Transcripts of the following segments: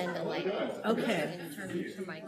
and the light. Okay. And turn the mic.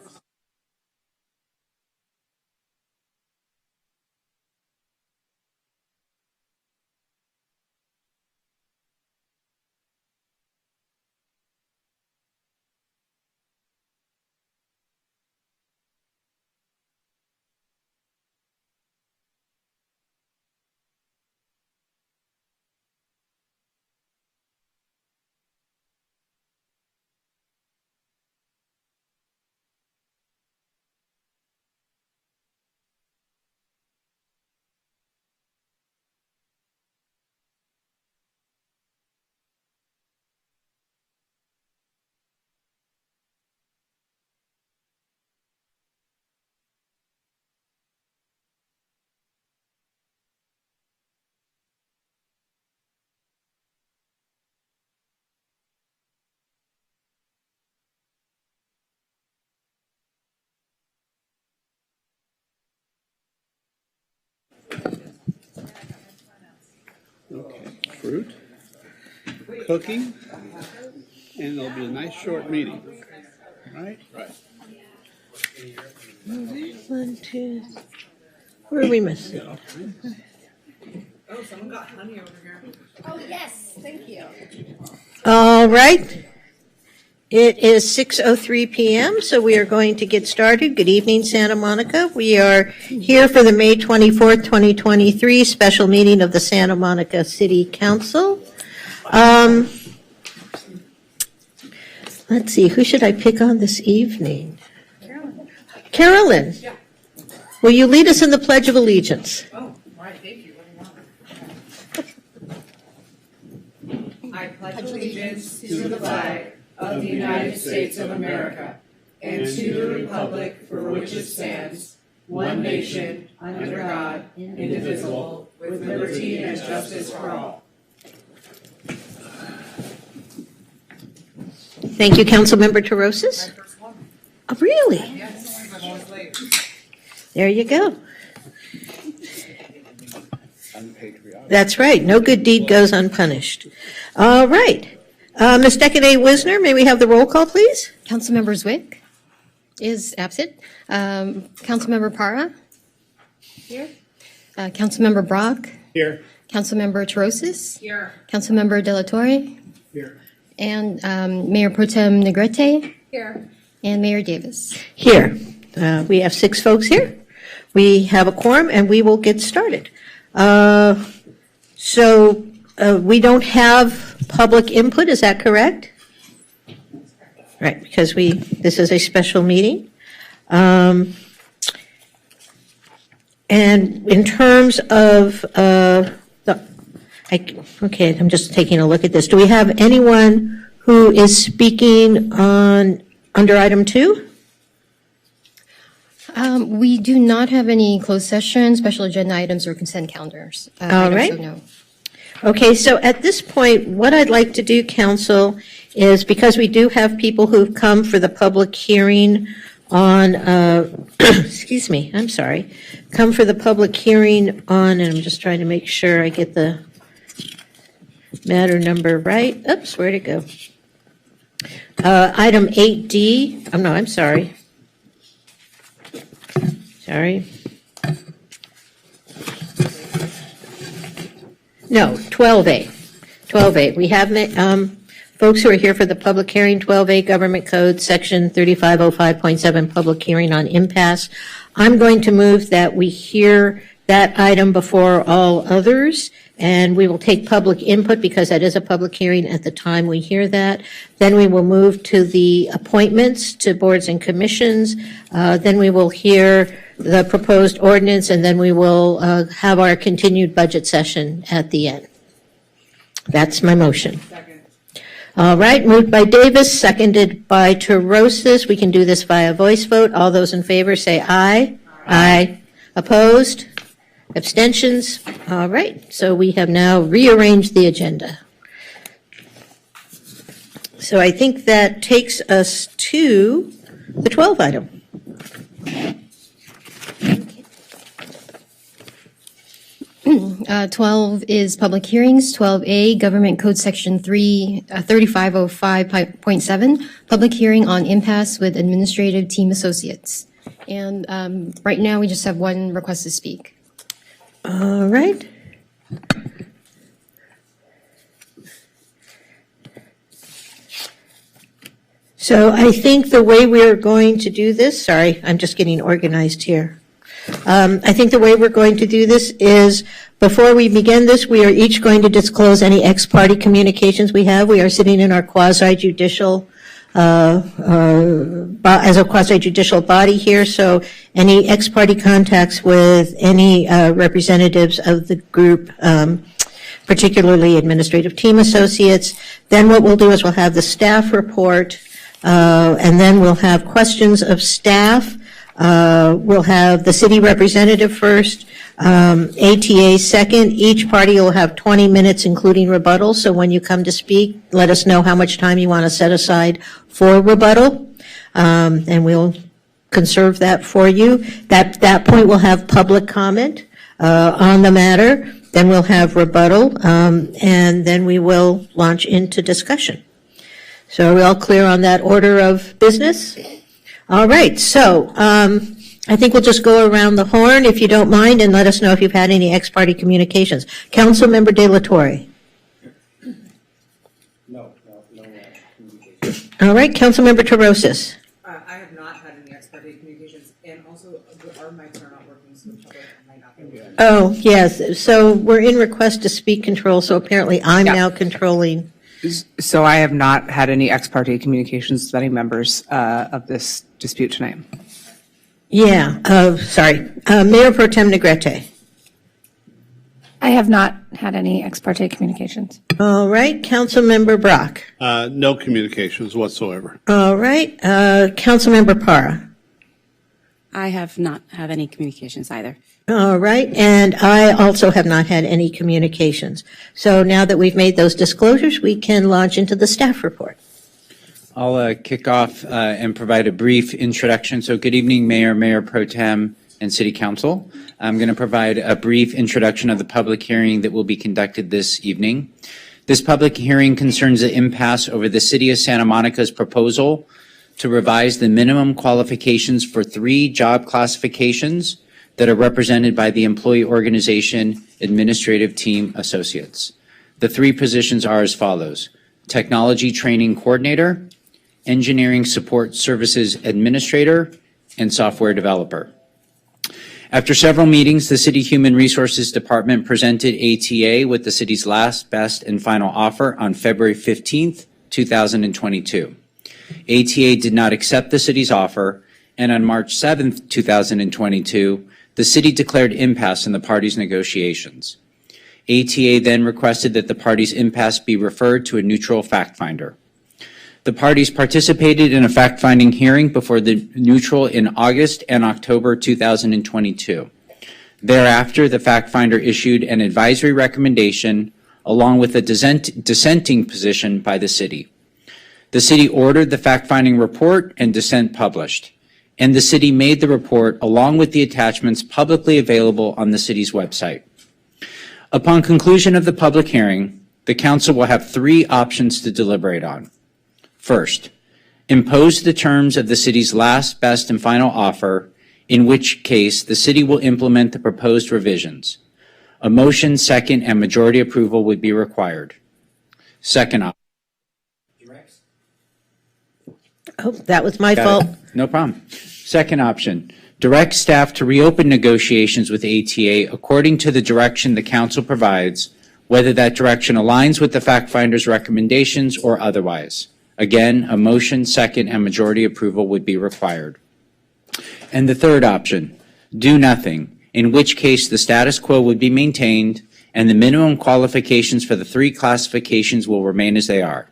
Okay, fruit, cooking, and it'll be a nice short meeting, right? Right. 1, 2. Where are we missing? Oh, someone got honey over here. Oh, yes, thank you. All right. It is 6:03 p.m., so we are going to get started. Good evening, Santa Monica. We are here for the May 24th, 2023 special meeting of the Santa Monica City Council. Let's see, who should I pick on this evening? Carolyn. Yeah. Will you lead us in the Pledge of Allegiance? Oh, all right, thank you. What do you want? I pledge allegiance to the flag of the United States of America and to the republic for which it stands, one nation, under God, indivisible, with liberty and justice for all. Thank you, Councilmember Terosis. First one. Oh, really? Yes, I'm always late. There you go. That's right. No good deed goes unpunished. All right. Ms. Decade Wisner, may we have the roll call, please? Councilmember Zwick is absent. Councilmember Para? Here. Councilmember Brock? Here. Councilmember Terosis? Here. Councilmember Delatorre? Here. And Mayor Pro Tem Negrete? Here. And Mayor Davis. Here. We have 6 folks here. We have a quorum, and we will get started. So we don't have public input, is that correct? Right, because this is a special meeting. And in terms of, okay, I'm just taking a look at this. Do we have anyone who is speaking under item 2? We do not have any closed session, special agenda items, or consent calendars. All items, right. so no. Okay, so at this point, what I'd like to do, council, is because we do have people who've come for the public hearing on, excuse me, I'm sorry, come for the public hearing on, and I'm just trying to make sure I get the matter number right. Oops, where'd it go? Item 8D, oh no, I'm sorry. Sorry. No, 12A. 12A. We have folks who are here for the public hearing, 12A Government Code, Section 3505.7, public hearing on impasse. I'm going to move that we hear that item before all others, and we will take public input because that is a public hearing at the time we hear that. Then we will move to the appointments to boards and commissions. Then we will hear the proposed ordinance, and then we will have our continued budget session at the end. That's my motion. Second. All right, moved by Davis, seconded by Terosis. We can do this via voice vote. All those in favor say aye. Aye. Opposed? Abstentions? All right, so we have now rearranged the agenda. So I think that takes us to the 12 item. 12 is public hearings. 12A, Government Code Section 3505.7, public hearing on impasse with administrative team associates. And right now, we just have one request to speak. All right. So I think the way we're going to do this, sorry, I'm just getting organized here. I think the way we're going to do this is, before we begin this, we are each going to disclose any ex-parte communications we have. We are sitting in our quasi-judicial, as a quasi-judicial body here, so any ex-parte contacts with any representatives of the group, particularly administrative team associates. Then what we'll do is we'll have the staff report, and then we'll have questions of staff. We'll have the city representative first, ATA second. Each party will have 20 minutes, including rebuttal. So when you come to speak, let us know how much time you want to set aside for rebuttal, and we'll conserve that for you. That point, we'll have public comment on the matter. Then we'll have rebuttal, and then we will launch into discussion. So are we all clear on that order of business? All right, so I think we'll just go around the horn, if you don't mind, and let us know if you've had any ex-parte communications. Councilmember De La Torre. No communication. All right, Councilmember Torosis. I have not had any ex-parte communications, and also our mics are not working, so the public might not be able to. Oh, yes, so we're in request to speak control, so apparently I'm now controlling. So I have not had any ex parte communications with any members of this dispute tonight. Yeah, sorry. Mayor Pro Tem Negrete. I have not had any ex parte communications. All right, Councilmember Brock. No communications whatsoever. All right, Councilmember Parra. I have not had any communications either. All right, and I also have not had any communications. So now that we've made those disclosures, we can launch into the staff report. I'll kick off and provide a brief introduction. So good evening, Mayor, Mayor Pro Tem, and City Council. I'm going to provide a brief introduction of the public hearing that will be conducted this evening. This public hearing concerns the impasse over the City of Santa Monica's proposal to revise the minimum qualifications for 3 job classifications that are represented by the employee organization administrative team associates. The 3 positions are as follows: technology training coordinator, engineering support services administrator, and software developer. After several meetings, the City Human Resources Department presented ATA with the city's last, best, and final offer on February 15th, 2022. ATA did not accept the city's offer, and on March 7th, 2022, the city declared impasse in the parties' negotiations. ATA then requested that the parties' impasse be referred to a neutral fact finder. The parties participated in a fact-finding hearing before the neutral in August and October 2022. Thereafter, the fact finder issued an advisory recommendation along with a dissenting position by the city. The city ordered the fact-finding report and dissent published, and the city made the report along with the attachments publicly available on the city's website. Upon conclusion of the public hearing, the council will have 3 options to deliberate on. First, impose the terms of the city's last, best, and final offer, in which case the city will implement the proposed revisions. A motion, second, and majority approval would be required. Second option. Oh, that was my fault. No problem. Second option, direct staff to reopen negotiations with ATA according to the direction the council provides, whether that direction aligns with the fact finder's recommendations or otherwise. Again, a motion, second, and majority approval would be required. And the third option, do nothing, in which case the status quo would be maintained and the minimum qualifications for the 3 classifications will remain as they are.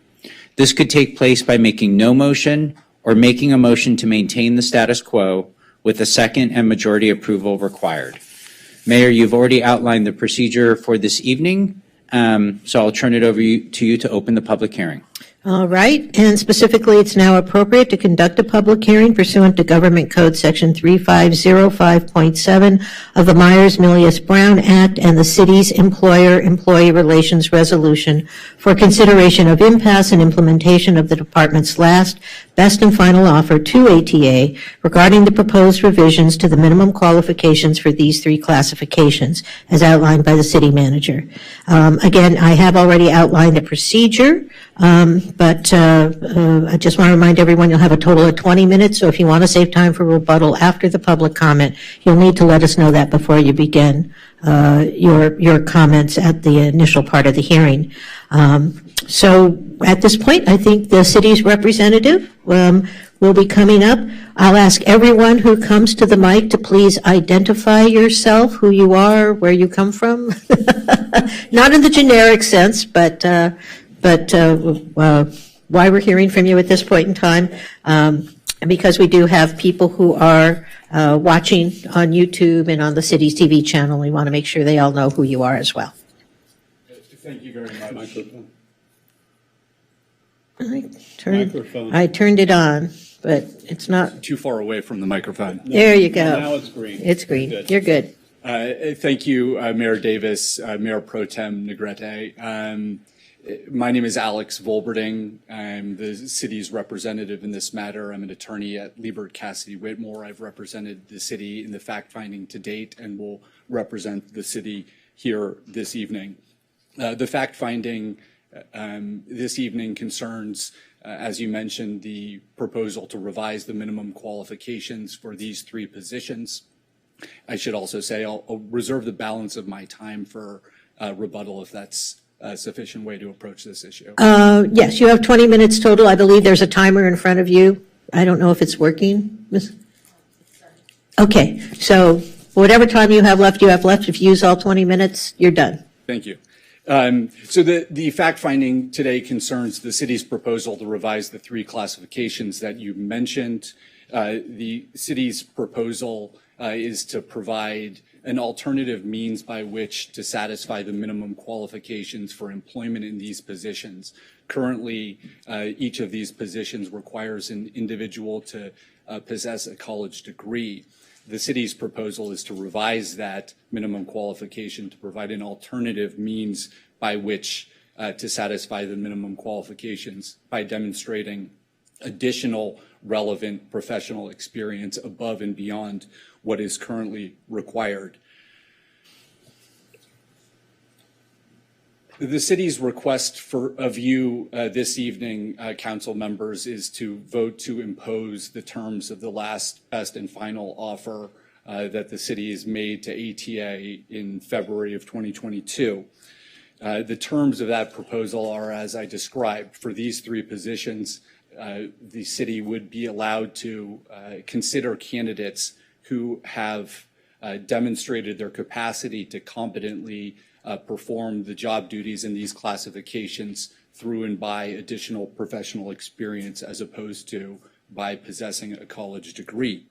This could take place by making no motion or making a motion to maintain the status quo with a second and majority approval required. Mayor, you've already outlined the procedure for this evening, so I'll turn it over to you to open the public hearing. All right, and specifically, it's now appropriate to conduct a public hearing pursuant to Government Code Section 3505.7 of the Myers-Milius-Brown Act and the city's Employer-Employee Relations Resolution for consideration of impasse and implementation of the department's last, best and final offer to ATA regarding the proposed revisions to the minimum qualifications for these three classifications, as outlined by the city manager. Again, I have already outlined a procedure. But I just want to remind everyone you'll have a total of 20 minutes, so if you want to save time for rebuttal after the public comment, you'll need to let us know that before you begin your comments at the initial part of the hearing. So at this point, I think the city's representative will be coming up. I'll ask everyone who comes to the mic to please identify yourself, who you are, where you come from. Not in the generic sense, but why we're hearing from you at this point in time, and because we do have people who are watching on YouTube and on the city's TV channel, we want to make sure they all know who you are as well. Thank you very much. Microphone. I turned it on, but it's not. Too far away from the microphone. There you go. Now it's green. It's green. Good. You're good. Thank you, Mayor Davis, Mayor Pro Tem Negrete. My name is Alex Volberding. I'm the city's representative in this matter. I'm an attorney at Liebert Cassidy Whitmore. I've represented the city in the fact-finding to date and will represent the city here this evening. The fact-finding this evening concerns, as you mentioned, the proposal to revise the minimum qualifications for these three positions. I should also say I'll reserve the balance of my time for rebuttal if that's a sufficient way to approach this issue. Yes, you have 20 minutes total. I believe there's a timer in front of you. I don't know if it's working. Okay, so whatever time you have left, If you use all 20 minutes, you're done. Thank you. So the fact-finding today concerns the city's proposal to revise the three classifications that you mentioned. The city's proposal is to provide an alternative means by which to satisfy the minimum qualifications for employment in these positions. Currently, each of these positions requires an individual to possess a college degree. The city's proposal is to revise that minimum qualification to provide an alternative means by which to satisfy the minimum qualifications by demonstrating additional relevant professional experience above and beyond what is currently required. The city's request of you this evening, council members, is to vote to impose the terms of the last, best, and final offer that the city has made to ATA in February of 2022. The terms of that proposal are as I described. For these three positions, the city would be allowed to consider candidates who have demonstrated their capacity to competently perform the job duties in these classifications through and by additional professional experience as opposed to by possessing a college degree.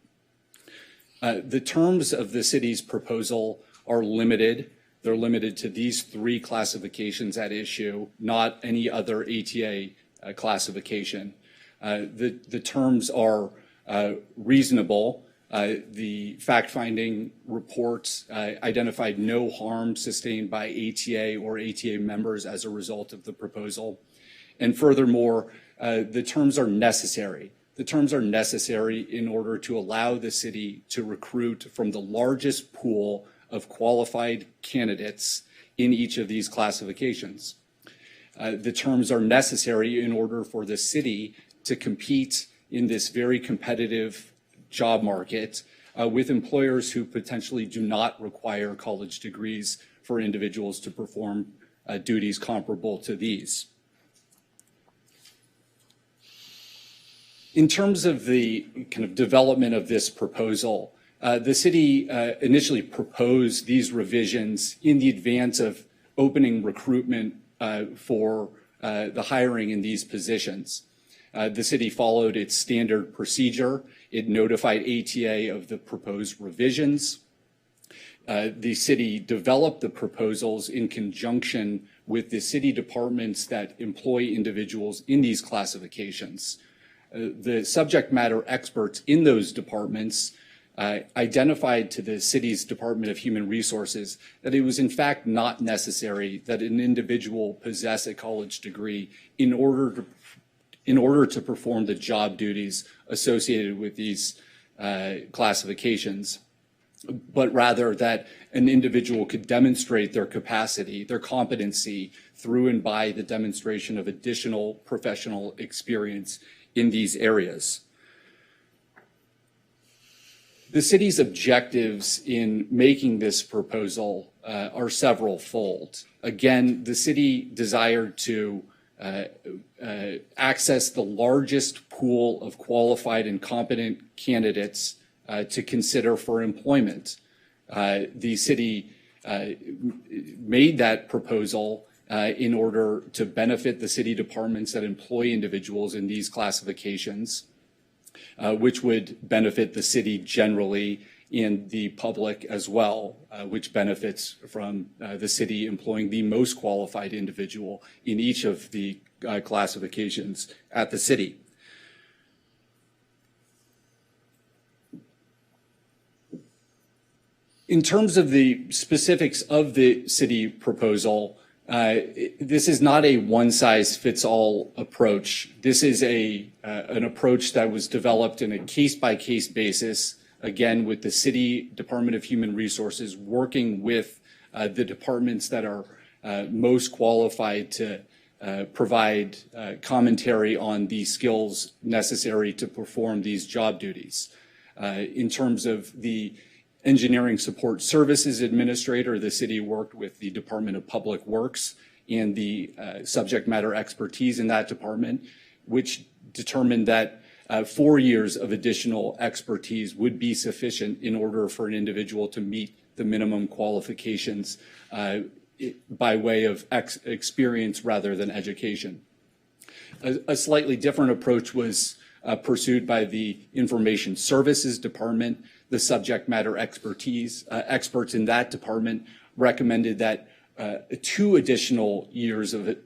The terms of the city's proposal are limited. They're limited to these three classifications at issue, not any other ATA classification. The terms are reasonable. The fact-finding reports identified no harm sustained by ATA or ATA members as a result of the proposal. And furthermore, the terms are necessary. The terms are necessary in order to allow the city to recruit from the largest pool of qualified candidates in each of these classifications. The terms are necessary in order for the city to compete in this very competitive job market with employers who potentially do not require college degrees for individuals to perform duties comparable to these. In terms of the kind of development of this proposal, the city initially proposed these revisions in the advance of opening recruitment for the hiring in these positions. The city followed its standard procedure. It notified ATA of the proposed revisions. the city developed the proposals in conjunction with the city departments that employ individuals in these classifications. The subject matter experts in those departments identified to the city's Department of Human Resources that it was in fact not necessary that an individual possess a college degree in order to perform the job duties associated with these classifications, but rather that an individual could demonstrate their capacity, their competency through and by the demonstration of additional professional experience in these areas. The city's objectives in making this proposal are several-fold. Again, the city desired to access the largest pool of qualified and competent candidates to consider for employment. The city made that proposal in order to benefit the city departments that employ individuals in these classifications, which would benefit the city generally and the public as well, which benefits from the city employing the most qualified individual in each of the classifications at the city. In terms of the specifics of the city proposal, this is not a one-size-fits-all approach. This is an approach that was developed in a case-by-case basis, again, with the City Department of Human Resources working with the departments that are most qualified to provide commentary on the skills necessary to perform these job duties. In terms of the Engineering Support Services Administrator, the city worked with the Department of Public Works and the subject matter expertise in that department, which determined that 4 years of additional expertise would be sufficient in order for an individual to meet the minimum qualifications by way of experience rather than education. A slightly different approach was pursued by the Information Services Department. The subject matter experts in that department recommended that 2 additional years of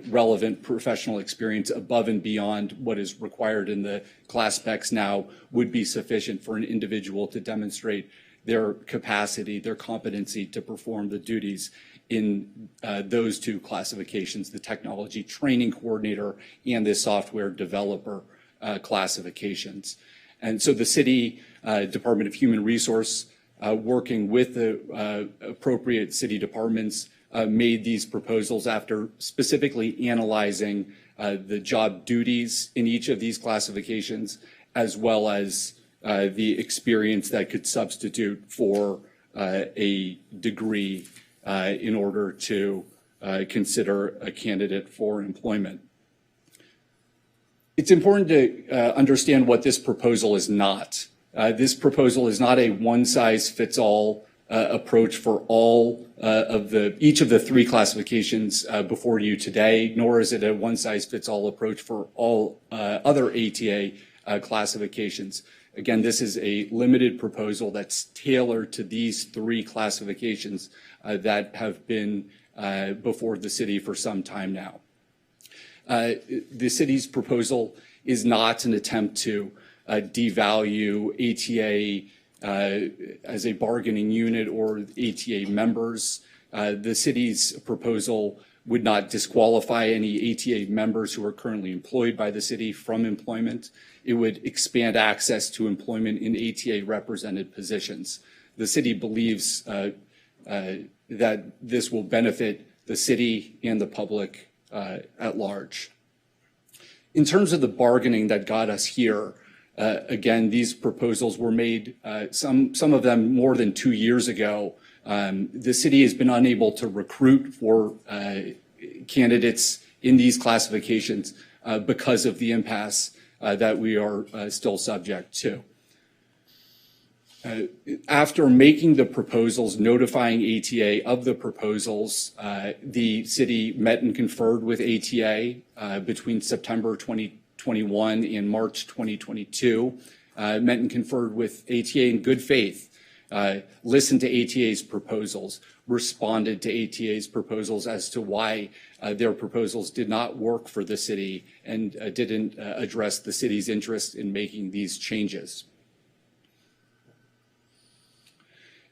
relevant professional experience above and beyond what is required in the class specs now would be sufficient for an individual to demonstrate their capacity, their competency to perform the duties in those 2 classifications, the technology training coordinator and the software developer classifications. And so the city Department of Human Resource, working with the appropriate city departments, made these proposals after specifically analyzing the job duties in each of these classifications, as well as the experience that could substitute for a degree in order to consider a candidate for employment. It's important to understand what this proposal is not. This proposal is not a one-size-fits-all approach for all each of the 3 classifications before you today, nor is it a one-size-fits-all approach for all other ATA classifications. Again, this is a limited proposal that's tailored to these 3 classifications that have been before the city for some time now. The city's proposal is not an attempt to devalue ATA as a bargaining unit or ATA members. The city's proposal would not disqualify any ATA members who are currently employed by the city from employment. It would expand access to employment in ATA represented positions. The city believes that this will benefit the city and the public at large. In terms of the bargaining that got us here, again, these proposals were made, some of them more than 2 years ago. The city has been unable to recruit for candidates in these classifications because of the impasse that we are still subject to. After making the proposals, notifying ATA of the proposals, the city met and conferred with ATA between September 2021 and March 2022, met and conferred with ATA in good faith listened to ATA's proposals, responded to ATA's proposals as to why their proposals did not work for the city and didn't address the city's interest in making these changes.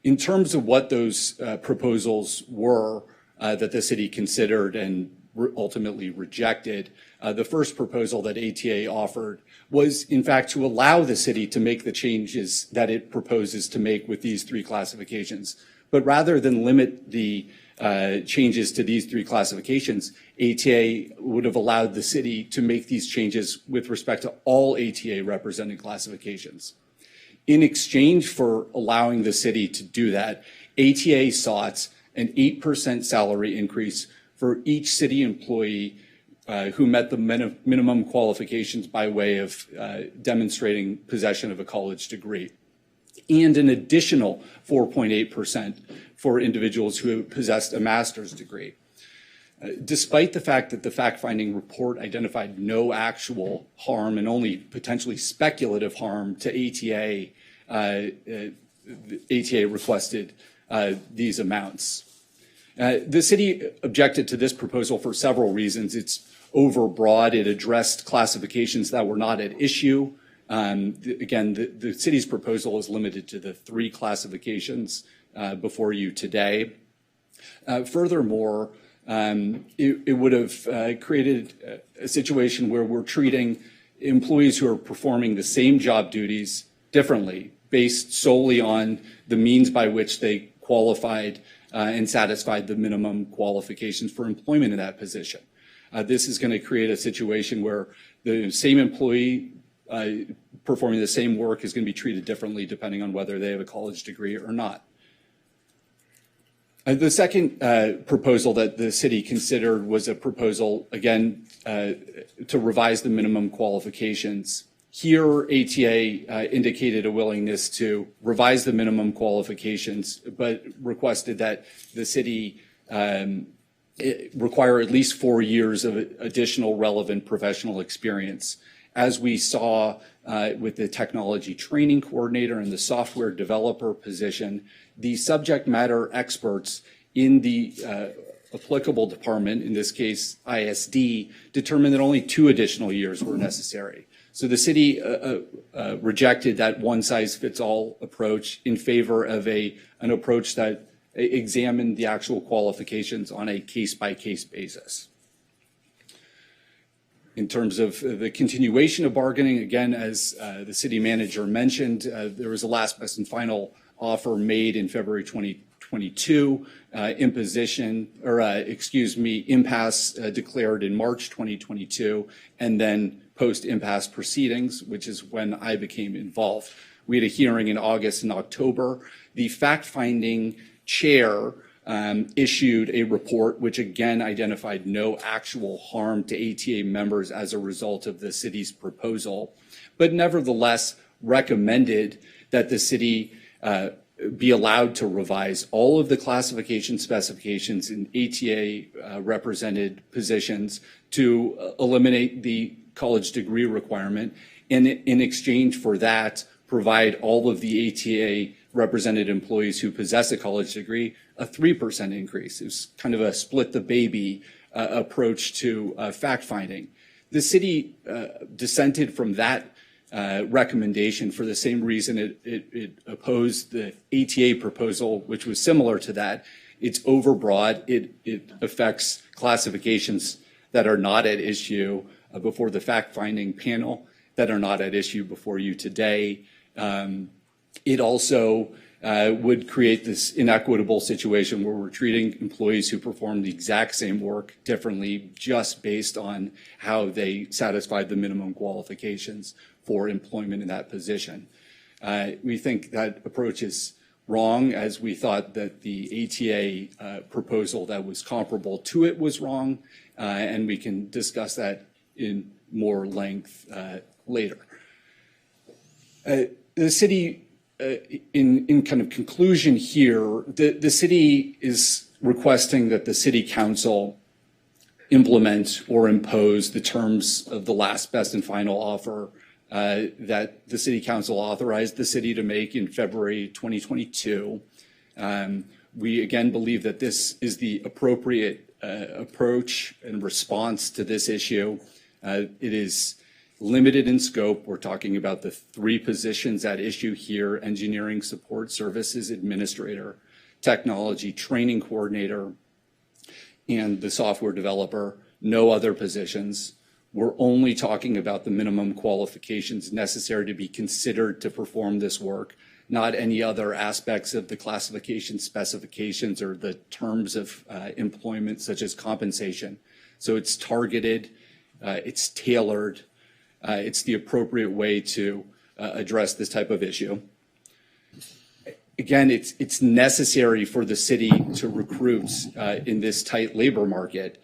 In terms of what those proposals were that the city considered and ultimately rejected, the first proposal that ATA offered was, in fact, to allow the city to make the changes that it proposes to make with these three classifications. But rather than limit the changes to these three classifications, ATA would have allowed the city to make these changes with respect to all ATA represented classifications. In exchange for allowing the city to do that, ATA sought an 8% salary increase for each city employee who met the minimum qualifications by way of demonstrating possession of a college degree, and an additional 4.8% for individuals who possessed a master's degree. Despite the fact that the fact-finding report identified no actual harm and only potentially speculative harm to ATA, ATA requested these amounts. The city objected to this proposal for several reasons. It's overbroad. It addressed classifications that were not at issue. Again, the city's proposal is limited to the three classifications before you today. Furthermore, it would have created a situation where we're treating employees who are performing the same job duties differently, based solely on the means by which they qualified and satisfied the minimum qualifications for employment in that position. This is going to create a situation where the same employee performing the same work is going to be treated differently depending on whether they have a college degree or not. The second proposal that the city considered was a proposal, again, to revise the minimum qualifications. Here, ATA indicated a willingness to revise the minimum qualifications, but requested that the city require at least 4 years of additional relevant professional experience. As we saw with the technology training coordinator and the software developer position, the subject matter experts in the applicable department, in this case ISD, determined that only 2 additional years were necessary. So the city rejected that one-size-fits-all approach in favor of an approach that examined the actual qualifications on a case-by-case basis. In terms of the continuation of bargaining, again, as the city manager mentioned, there was a last best and final offer made in February 2022. Impasse declared in March 2022, and then post-impasse proceedings, which is when I became involved. We had a hearing in August and October. The fact-finding chair issued a report which again identified no actual harm to ATA members as a result of the city's proposal, but nevertheless recommended that the city be allowed to revise all of the classification specifications in ATA represented positions to eliminate the college degree requirement, and in exchange for that, provide all of the ATA represented employees who possess a college degree a 3% increase. It was kind of a split the baby approach to fact-finding. The city dissented from that recommendation for the same reason it opposed the ATA proposal, which was similar to that. It's overbroad. It affects classifications that are not at issue before the fact-finding panel, that are not at issue before you today. It also would create this inequitable situation where we're treating employees who perform the exact same work differently just based on how they satisfied the minimum qualifications for employment in that position. We think that approach is wrong, as we thought that the ATA proposal that was comparable to it was wrong, and we can discuss that in more length later. The city, in kind of conclusion here, the city is requesting that the city council implement or impose the terms of the last best and final offer that the City Council authorized the city to make in February 2022. We again believe that this is the appropriate approach and response to this issue. It is limited in scope. We're talking about the 3 positions at issue here: engineering support services administrator, technology training coordinator, and the software developer. No other positions. We're only talking about the minimum qualifications necessary to be considered to perform this work, not any other aspects of the classification specifications or the terms of employment, such as compensation. So it's targeted, it's tailored, it's the appropriate way to address this type of issue. Again, it's necessary for the city to recruit in this tight labor market.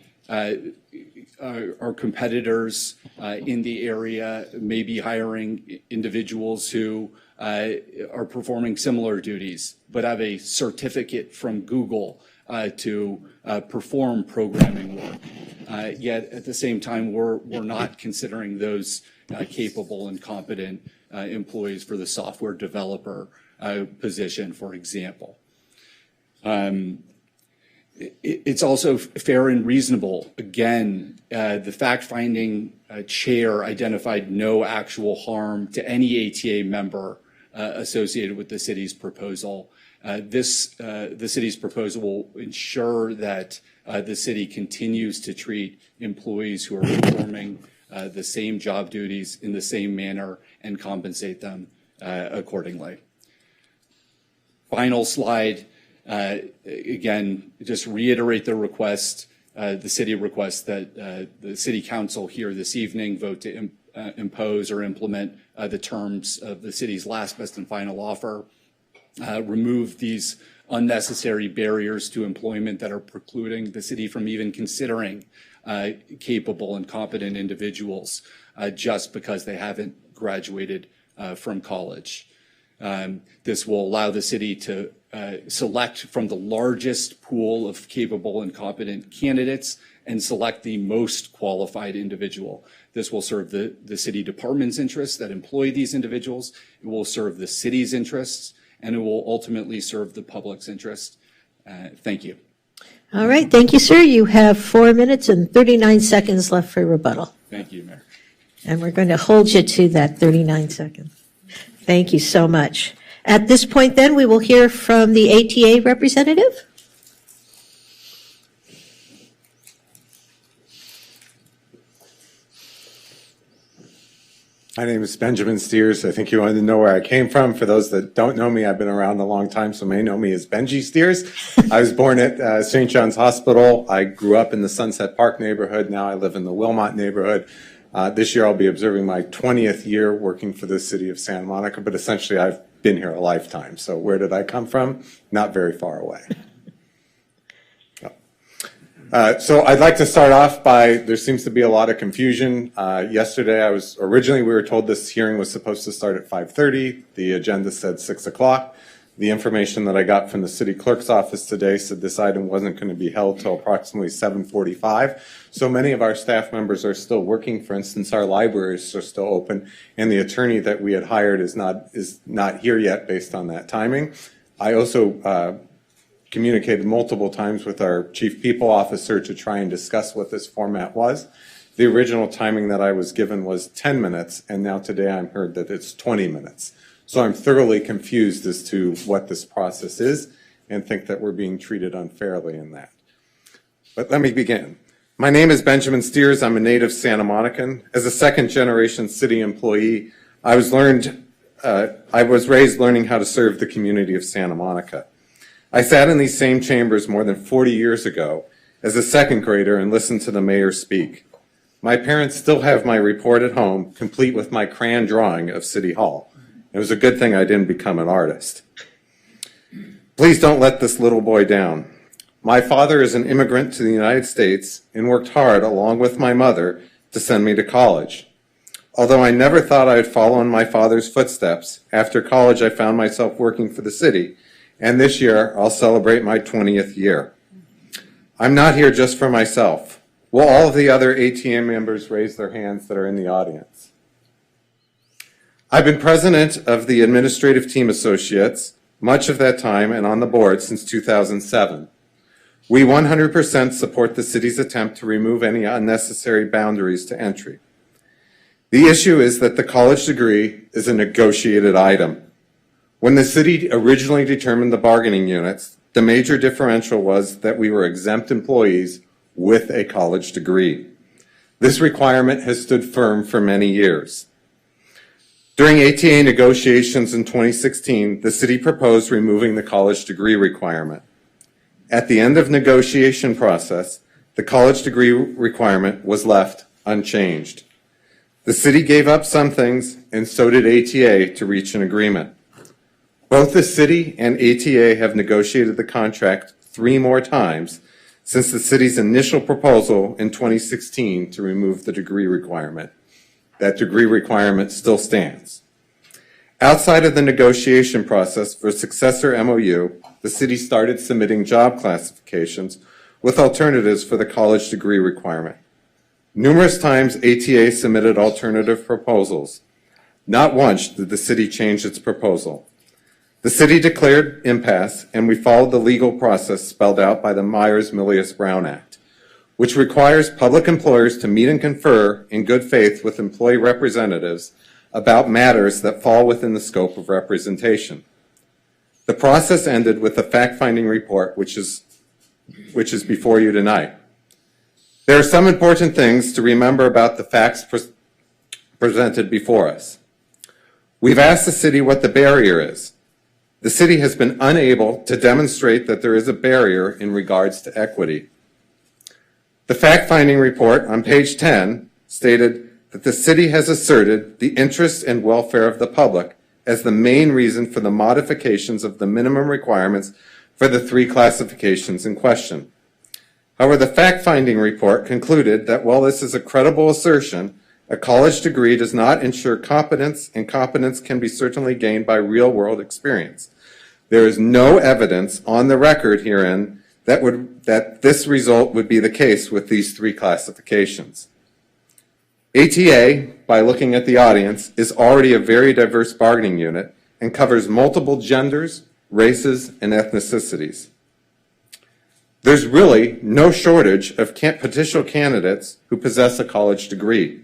Our competitors in the area may be hiring individuals who are performing similar duties, but have a certificate from Google to perform programming work. Yet at the same time, we're not considering those capable and competent employees for the software developer position, for example. It's also fair and reasonable. Again, the fact-finding chair identified no actual harm to any ATA member associated with the city's proposal. The city's proposal will ensure that the city continues to treat employees who are performing the same job duties in the same manner and compensate them accordingly. Final slide. Again, just reiterate the request. The city requests that the City Council here this evening vote to impose or implement the terms of the city's last, best, and final offer. Remove these unnecessary barriers to employment that are precluding the city from even considering capable and competent individuals just because they haven't graduated from college. This will allow the city to select from the largest pool of capable and competent candidates and select the most qualified individual. This will serve the city department's interests that employ these individuals. It will serve the city's interests, and it will ultimately serve the public's interest. Thank you. All right, thank you, sir. You have 4 minutes and 39 seconds left for rebuttal. Thank you, Mayor. And we're going to hold you to that 39 seconds. Thank you so much. At this point, then, we will hear from the ATA representative. My name is Benjamin Steers. I think you wanted to know where I came from. For those that don't know me, I've been around a long time, so may know me as Benji Steers. I was born at St. John's Hospital. I grew up in the Sunset Park neighborhood. Now I live in the Wilmot neighborhood. This year I'll be observing my 20th year working for the city of Santa Monica, but essentially I've been here a lifetime. So where did I come from? Not very far away. So I'd like to start off by, there seems to be a lot of confusion. Yesterday we were told this hearing was supposed to start at 5:30. The agenda said 6 o'clock. The information that I got from the city clerk's office today said this item wasn't going to be held till approximately 7:45. So many of our staff members are still working. For instance, our libraries are still open, and the attorney that we had hired is not here yet based on that timing. I also communicated multiple times with our chief people officer to try and discuss what this format was. The original timing that I was given was 10 minutes, and now today I'm heard that it's 20 minutes. So I'm thoroughly confused as to what this process is and think that we're being treated unfairly in that. But let me begin. My name is Benjamin Steers. I'm a native Santa Monican. As a second-generation city employee, I was raised learning how to serve the community of Santa Monica. I sat in these same chambers more than 40 years ago as a second grader and listened to the mayor speak. My parents still have my report at home, complete with my crayon drawing of City Hall. It was a good thing I didn't become an artist. Please don't let this little boy down. My father is an immigrant to the United States and worked hard along with my mother to send me to college. Although I never thought I'd follow in my father's footsteps, after college I found myself working for the city, and this year I'll celebrate my 20th year. I'm not here just for myself. Will all of the other ATA members raise their hands that are in the audience? I've been president of the Administrative Team Associates much of that time and on the board since 2007. We 100% support the city's attempt to remove any unnecessary boundaries to entry. The issue is that the college degree is a negotiated item. When the city originally determined the bargaining units, the major differential was that we were exempt employees with a college degree. This requirement has stood firm for many years. During ATA negotiations in 2016, the city proposed removing the college degree requirement. At the end of negotiation process, the college degree requirement was left unchanged. The city gave up some things, and so did ATA to reach an agreement. Both the city and ATA have negotiated the contract 3 more times since the city's initial proposal in 2016 to remove the degree requirement. That degree requirement still stands. Outside of the negotiation process for a successor MOU, the city started submitting job classifications with alternatives for the college degree requirement. Numerous times ATA submitted alternative proposals. Not once did the city change its proposal. The city declared impasse, and we followed the legal process spelled out by the Myers-Milius-Brown Act, which requires public employers to meet and confer in good faith with employee representatives about matters that fall within the scope of representation. The process ended with a fact-finding report, which is before you tonight. There are some important things to remember about the facts presented before us. We've asked the city what the barrier is. The city has been unable to demonstrate that there is a barrier in regards to equity. The fact-finding report on page 10 stated that the city has asserted the interests and welfare of the public as the main reason for the modifications of the minimum requirements for the 3 classifications in question. However, the fact-finding report concluded that while this is a credible assertion, a college degree does not ensure competence, and competence can be certainly gained by real-world experience. There is no evidence on the record herein that this result would be the case with these 3 classifications. ATA, by looking at the audience, is already a very diverse bargaining unit and covers multiple genders, races, and ethnicities. There's really no shortage of potential candidates who possess a college degree.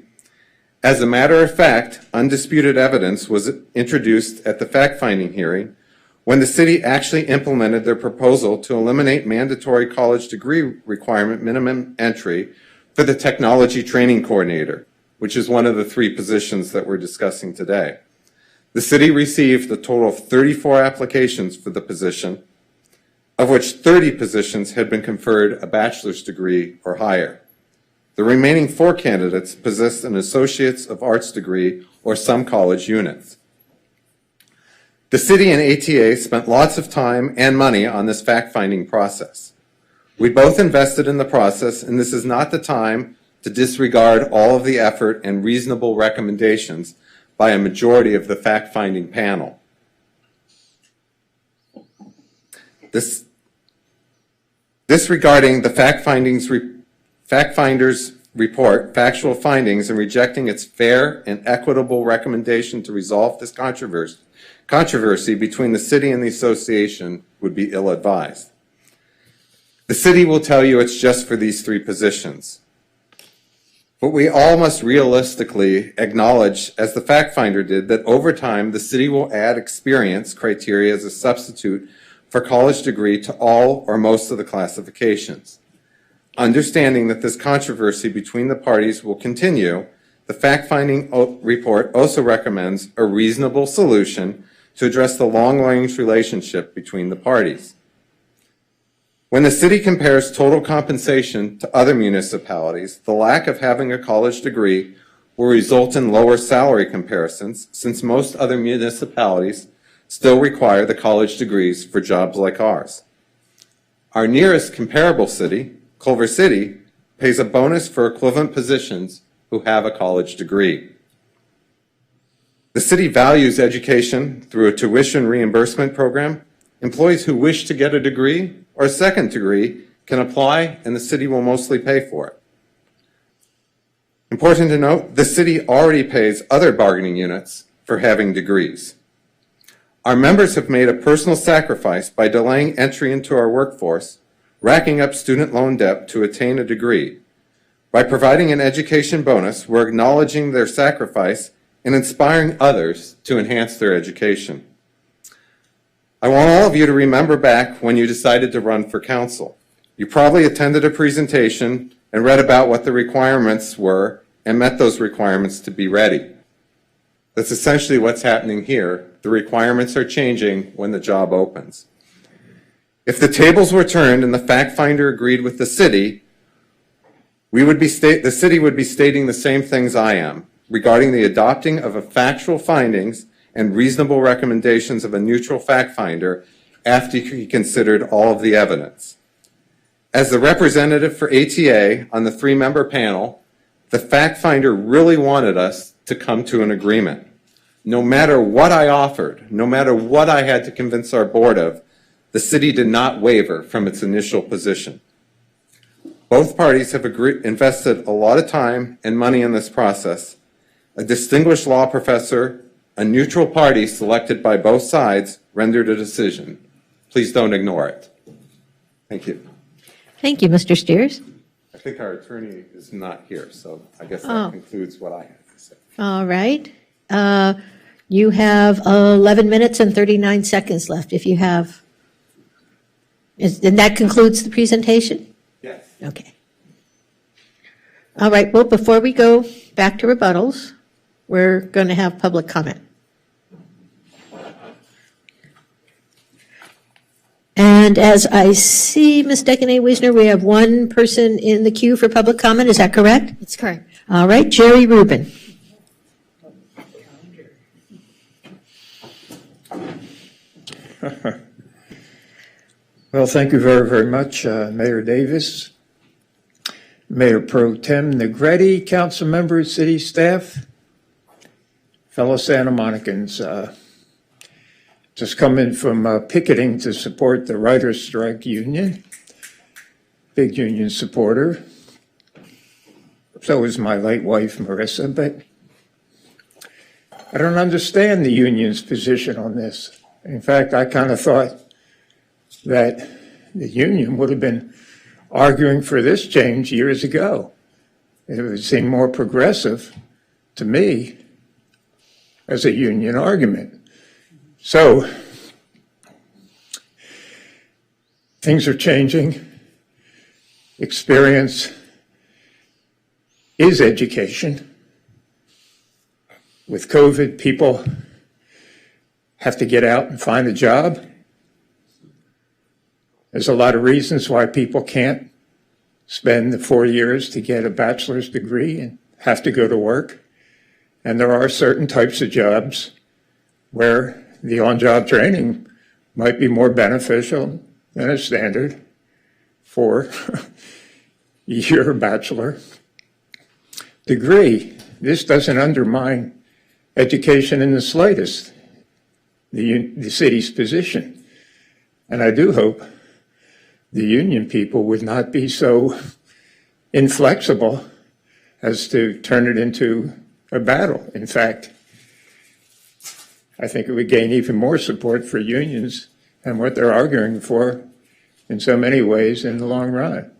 As a matter of fact, undisputed evidence was introduced at the fact-finding hearing when the city actually implemented their proposal to eliminate mandatory college degree requirement minimum entry for the technology training coordinator, which is one of the 3 positions that we're discussing today. The city received a total of 34 applications for the position, of which 30 positions had been conferred a bachelor's degree or higher. The remaining 4 candidates possessed an Associate's of Arts degree or some college units. The city and ATA spent lots of time and money on this fact-finding process. We both invested in the process, and this is not the time to disregard all of the effort and reasonable recommendations by a majority of the fact-finding panel. Disregarding the fact-finders report factual findings and rejecting its fair and equitable recommendation to resolve this controversy between the city and the association would be ill-advised. The city will tell you it's just for these 3 positions. But we all must realistically acknowledge, as the fact finder did, that over time the city will add experience criteria as a substitute for college degree to all or most of the classifications. Understanding that this controversy between the parties will continue, the fact-finding report also recommends a reasonable solution to address the long-range relationship between the parties. When the city compares total compensation to other municipalities, the lack of having a college degree will result in lower salary comparisons, since most other municipalities still require the college degrees for jobs like ours. Our nearest comparable city, Culver City, pays a bonus for equivalent positions who have a college degree. The city values education through a tuition reimbursement program. Employees who wish to get a degree or a second degree can apply, and the city will mostly pay for it. Important to note, the city already pays other bargaining units for having degrees. Our members have made a personal sacrifice by delaying entry into our workforce, racking up student loan debt to attain a degree. By providing an education bonus, we're acknowledging their sacrifice and inspiring others to enhance their education. I want all of you to remember back when you decided to run for council. You probably attended a presentation and read about what the requirements were and met those requirements to be ready. That's essentially what's happening here. The requirements are changing when the job opens. If the tables were turned and the fact finder agreed with the city, the city would be stating the same things I am regarding the adopting of a factual findings and reasonable recommendations of a neutral fact finder after he considered all of the evidence. As the representative for ATA on the 3-member panel, the fact finder really wanted us to come to an agreement. No matter what I offered, no matter what I had to convince our board of, the city did not waver from its initial position. Both parties have invested a lot of time and money in this process. A distinguished law professor, a neutral party selected by both sides, rendered a decision. Please don't ignore it. Thank you. Thank you, Mr. Steers. I think our attorney is not here, so I guess that concludes what I have to say. All right. You have 11 minutes and 39 seconds left if you have. And that concludes the presentation? Yes. Okay. All right. Well, before we go back to rebuttals, we're going to have public comment. And as I see, Ms. Decanay-Wisner, we have one person in the queue for public comment. Is that correct? It's correct. All right. Jerry Rubin. Well, thank you very, very much, Mayor Davis, Mayor Pro Tem Negretti, council members, city staff, fellow Santa Monicans. Just coming from picketing to support the Writers' Strike Union, big union supporter. So is my late wife, Marissa, but I don't understand the union's position on this. In fact, I kind of thought that the union would have been arguing for this change years ago. It would seem more progressive to me as a union argument. So things are changing. Experience is education. With COVID, people have to get out and find a job. There's a lot of reasons why people can't spend the 4 years to get a bachelor's degree and have to go to work. And there are certain types of jobs where the on-job training might be more beneficial than a standard 4-year bachelor degree. This doesn't undermine education in the slightest, the city's position. And I do hope the union people would not be so inflexible as to turn it into a battle. In fact, I think it would gain even more support for unions and what they're arguing for in so many ways in the long run,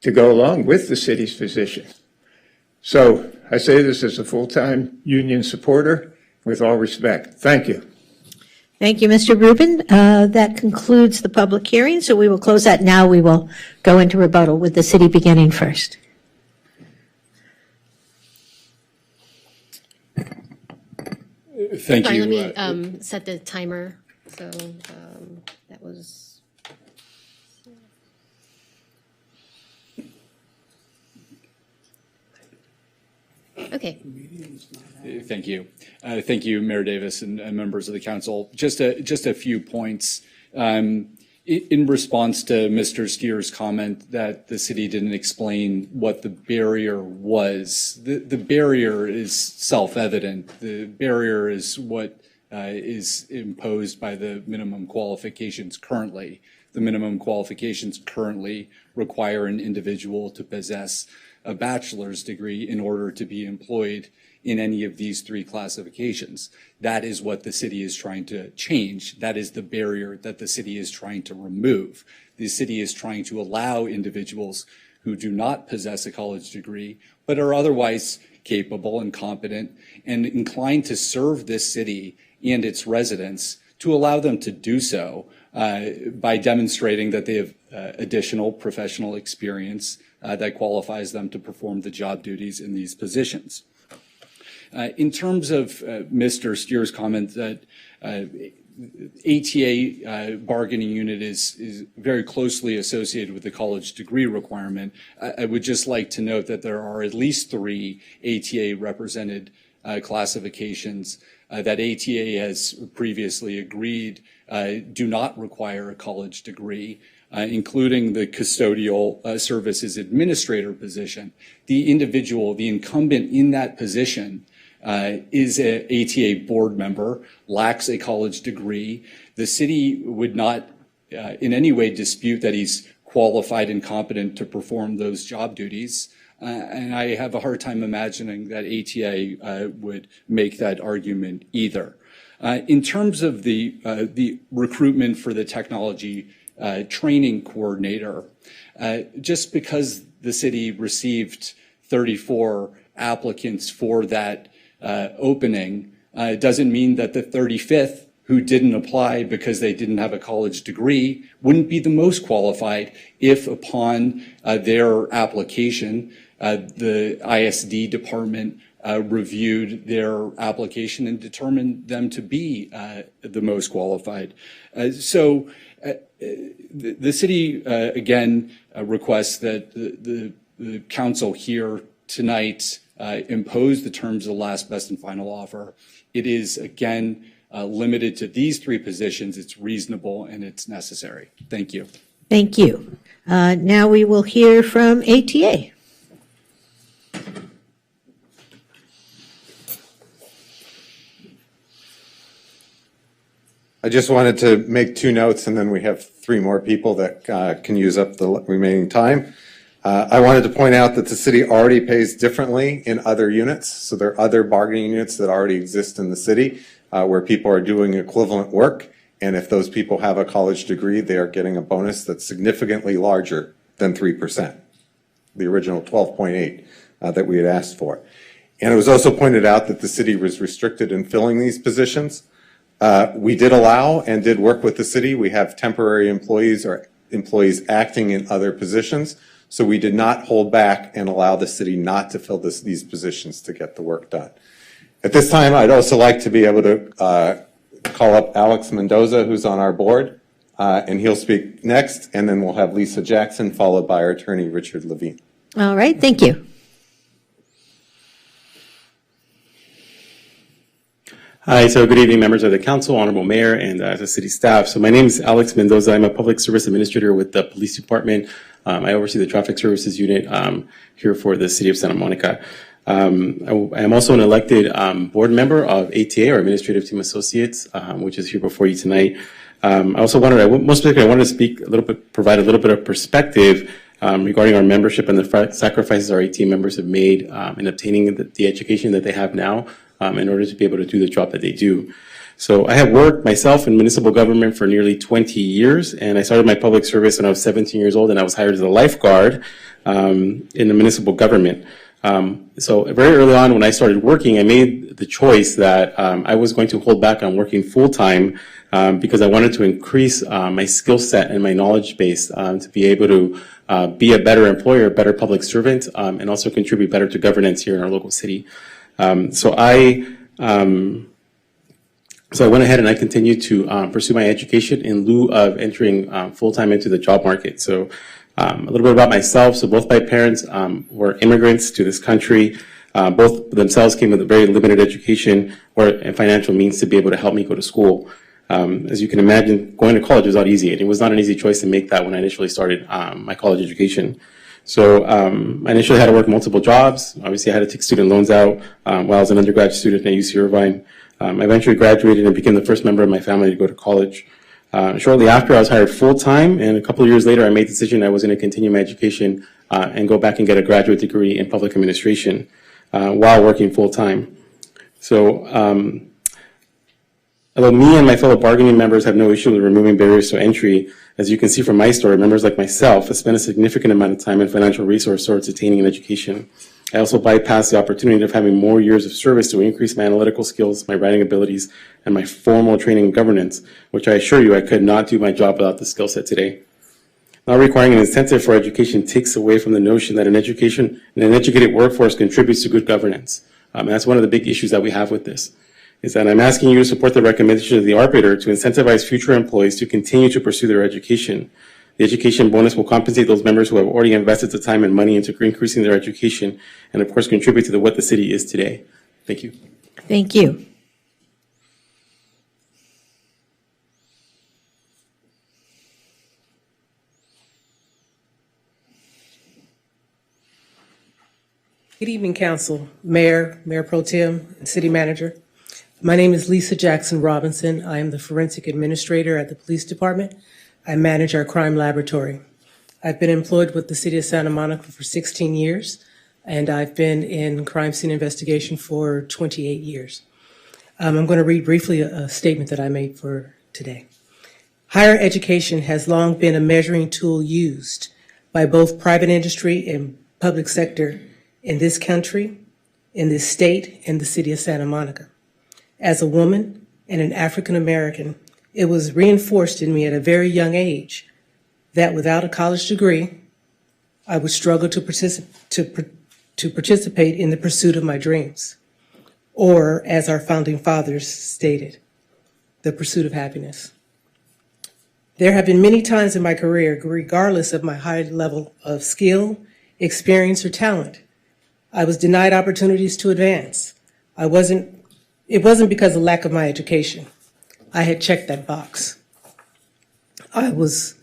to go along with the city's position. So I say this as a full-time union supporter with all respect. Thank you. Thank you, Mr. Rubin. That concludes the public hearing, so we will close that now. We will go into rebuttal with the city beginning first. Thank Sorry, you. let me set the timer. So that was. Okay. Thank you. Thank you, Mayor Davis and members of the council. Just a few points. In response to Mr. Steer's comment that the city didn't explain what the barrier was, the barrier is self-evident. The barrier is what is imposed by the minimum qualifications currently. The minimum qualifications currently require an individual to possess a bachelor's degree in order to be employed in any of these three classifications. That is what the city is trying to change. That is the barrier that the city is trying to remove. The city is trying to allow individuals who do not possess a college degree, but are otherwise capable and competent and inclined to serve this city and its residents, to allow them to do so by demonstrating that they have additional professional experience that qualifies them to perform the job duties in these positions. In terms of Mr. Steer's comment that ATA bargaining unit is very closely associated with the college degree requirement, I would just like to note that there are at least 3 ATA represented classifications that ATA has previously agreed do not require a college degree, including the custodial services administrator position. The individual, the incumbent in that position, is an ATA board member, lacks a college degree. The city would not in any way dispute that he's qualified and competent to perform those job duties. And I have a hard time imagining that ATA would make that argument either. In terms of the recruitment for the technology training coordinator, just because the city received 34 applicants for that opening doesn't mean that the 35th who didn't apply because they didn't have a college degree wouldn't be the most qualified if upon their application the ISD department reviewed their application and determined them to be the most qualified. So the city again requests that the council here tonight impose the terms of the last best and final offer. It is again limited to these 3 positions. It's reasonable and it's necessary. Thank you. Thank you. Now we will hear from ATA. I just wanted to make 2 notes, and then we have 3 more people that can use up the remaining time. I wanted to point out that the city already pays differently in other units. So there are other bargaining units that already exist in the city where people are doing equivalent work. And if those people have a college degree, they are getting a bonus that's significantly larger than 3%, the original 12.8 that we had asked for. And it was also pointed out that the city was restricted in filling these positions. We did allow and did work with the city. We have temporary employees or employees acting in other positions. So we did not hold back and allow the city not to fill these positions to get the work done. At this time, I'd also like to be able to call up Alex Mendoza, who's on our board, and he'll speak next, and then we'll have Lisa Jackson, followed by our attorney, Richard Levine. All right, thank you. Hi, so good evening, members of the council, honorable mayor, and the city staff. So my name is Alex Mendoza. I'm a public service administrator with the police department. I oversee the traffic services unit here for the city of Santa Monica. I am also an elected board member of ATA, or Administrative Team Associates, which is here before you tonight. I also wanted, most particularly, I wanted to speak a little bit, provide a little bit of perspective regarding our membership and the sacrifices our ATA members have made in obtaining the education that they have now in order to be able to do the job that they do. So I have worked myself in municipal government for nearly 20 years, and I started my public service when I was 17 years old, and I was hired as a lifeguard in the municipal government. So very early on when I started working, I made the choice that I was going to hold back on working full-time because I wanted to increase my skill set and my knowledge base to be able to be a better employer, a better public servant, and also contribute better to governance here in our local city. So I went ahead and I continued to pursue my education in lieu of entering full-time into the job market. So a little bit about myself. So both my parents were immigrants to this country. Both themselves came with a very limited education and financial means to be able to help me go to school. As you can imagine, going to college was not easy. And it was not an easy choice to make that when I initially started my college education. So I initially had to work multiple jobs. Obviously, I had to take student loans out while I was an undergrad student at UC Irvine. I eventually graduated and became the first member of my family to go to college. Shortly after, I was hired full-time, and a couple of years later, I made the decision I was going to continue my education and go back and get a graduate degree in public administration. while working full-time. So although me and my fellow bargaining members have no issue with removing barriers to entry, as you can see from my story, members like myself have spent a significant amount of time and financial resource towards attaining an education. I also bypassed the opportunity of having more years of service to increase my analytical skills, my writing abilities, and my formal training in governance, which I assure you I could not do my job without the skill set today. Not requiring an incentive for education takes away from the notion that an educated workforce contributes to good governance. And that's one of the big issues that we have with this, is that I'm asking you to support the recommendation of the arbiter to incentivize future employees to continue to pursue their education. The education bonus will compensate those members who have already invested the time and money into increasing their education and, of course, contribute to what the city is today. Thank you. Thank you. Good evening, Council, Mayor, Mayor Pro Tem, and City Manager. My name is Lisa Jackson Robinson. I am the Forensic Administrator at the Police Department. I manage our crime laboratory. I've been employed with the City of Santa Monica for 16 years, and I've been in crime scene investigation for 28 years. I'm going to read briefly a statement that I made for today. Higher education has long been a measuring tool used by both private industry and public sector in this country, in this state, and the City of Santa Monica. As a woman and an African American, it was reinforced in me at a very young age that without a college degree, I would struggle to participate in the pursuit of my dreams, or as our founding fathers stated, the pursuit of happiness. There have been many times in my career, regardless of my high level of skill, experience, or talent, I was denied opportunities to advance. It wasn't because of lack of my education. I had checked that box. I was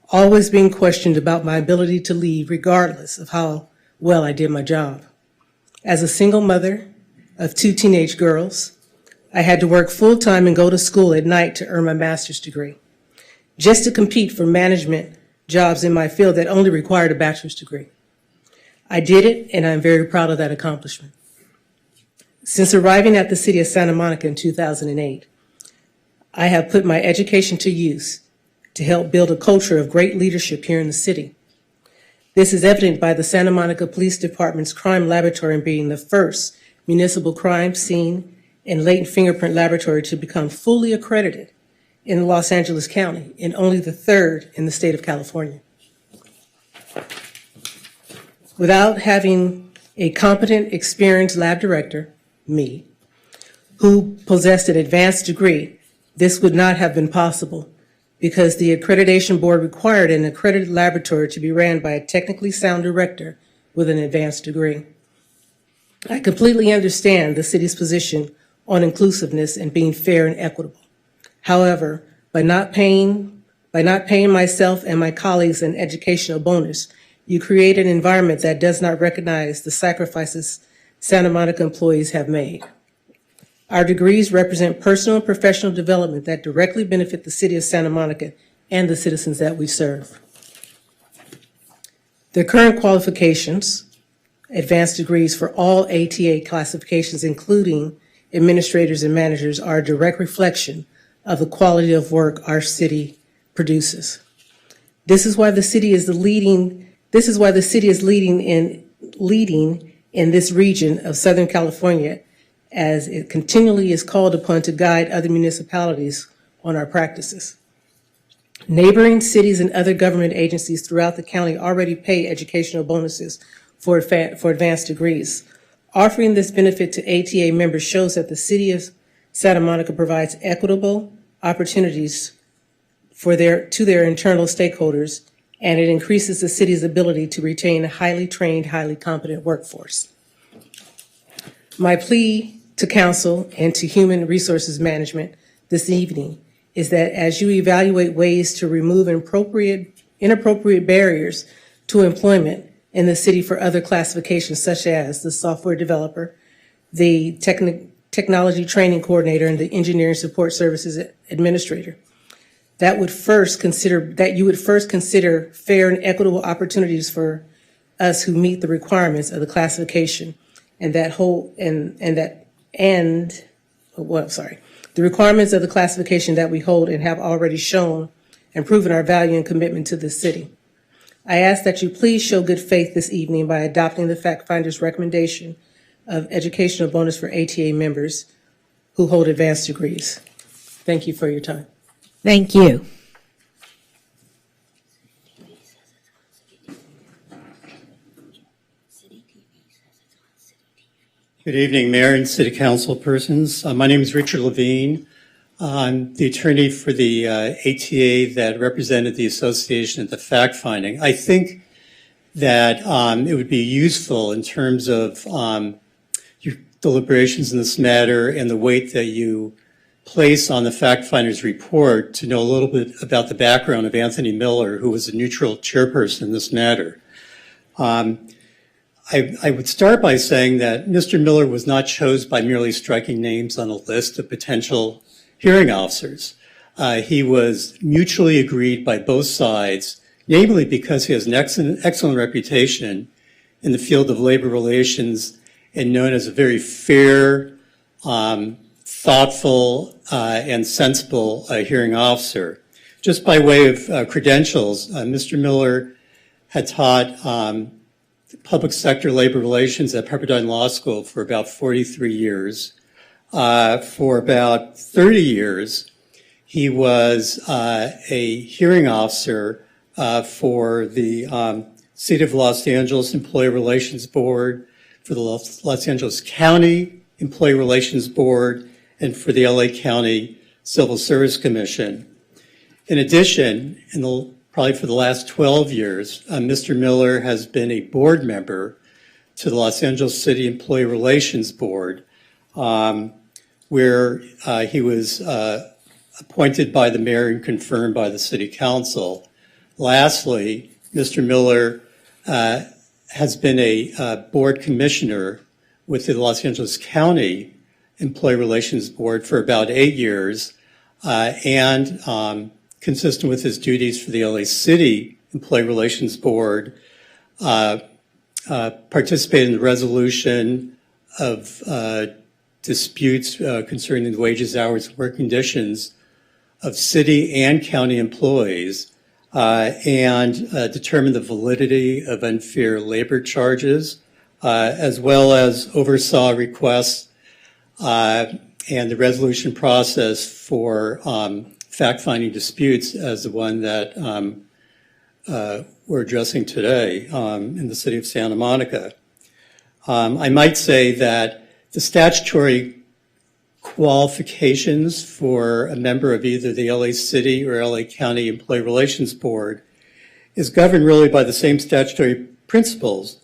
always being questioned about my ability to lead, regardless of how well I did my job. As a single mother of 2 teenage girls, I had to work full-time and go to school at night to earn my master's degree, just to compete for management jobs in my field that only required a bachelor's degree. I did it, and I'm very proud of that accomplishment. Since arriving at the City of Santa Monica in 2008, I have put my education to use to help build a culture of great leadership here in the city. This is evident by the Santa Monica Police Department's crime laboratory being the first municipal crime scene and latent fingerprint laboratory to become fully accredited in Los Angeles County, and only the 3rd in the state of California. Without having a competent, experienced lab director, me, who possessed an advanced degree, this would not have been possible because the accreditation board required an accredited laboratory to be ran by a technically sound director with an advanced degree. I completely understand the city's position on inclusiveness and being fair and equitable. However, by not paying myself and my colleagues an educational bonus, you create an environment that does not recognize the sacrifices Santa Monica employees have made. Our degrees represent personal and professional development that directly benefit the City of Santa Monica and the citizens that we serve. The current qualifications, advanced degrees for all ATA classifications, including administrators and managers, are a direct reflection of the quality of work our city produces. This is why the city is leading in this region of Southern California, as it continually is called upon to guide other municipalities on our practices. Neighboring cities and other government agencies throughout the county already pay educational bonuses for advanced degrees. Offering this benefit to ATA members shows that the City of Santa Monica provides equitable opportunities to their internal stakeholders, and it increases the city's ability to retain a highly trained, highly competent workforce. My plea to council and to human resources management this evening is that as you evaluate ways to remove inappropriate barriers to employment in the city for other classifications such as the software developer, the technology training coordinator, and the engineering support services administrator, that you would first consider fair and equitable opportunities for us who meet the requirements of the classification, the requirements of the classification that we hold and have already shown and proven our value and commitment to this city. I ask that you please show good faith this evening by adopting the fact finder's recommendation of educational bonus for ATA members who hold advanced degrees. Thank you for your time. Thank you. Good evening, Mayor and City Council persons. My name is Richard Levine. I'm the attorney for the ATA that represented the association at the fact finding. I think that it would be useful in terms of your deliberations in this matter and the weight that you place on the fact finder's report to know a little bit about the background of Anthony Miller, who was a neutral chairperson in this matter. I would start by saying that Mr. Miller was not chosen by merely striking names on a list of potential hearing officers. He was mutually agreed by both sides, namely because he has an excellent reputation in the field of labor relations and known as a very fair, thoughtful, and sensible hearing officer. Just by way of credentials, Mr. Miller had taught public sector labor relations at Pepperdine Law School for about 43 years. For about 30 years, he was a hearing officer for the City of Los Angeles Employee Relations Board, for the Los Angeles County Employee Relations Board, and for the LA County Civil Service Commission. In addition, probably for the last 12 years, Mr. Miller has been a board member to the Los Angeles City Employee Relations Board, where he was appointed by the mayor and confirmed by the city council. Lastly, Mr. Miller has been a board commissioner with the Los Angeles County Employee Relations Board for about 8 years, and consistent with his duties for the LA City Employee Relations Board, participated in the resolution of disputes concerning the wages, hours, and work conditions of city and county employees, and determined the validity of unfair labor charges, as well as oversaw requests and the resolution process for fact-finding disputes as the one that we're addressing today in the city of Santa Monica. I might say that the statutory qualifications for a member of either the LA City or LA County Employee Relations Board is governed really by the same statutory principles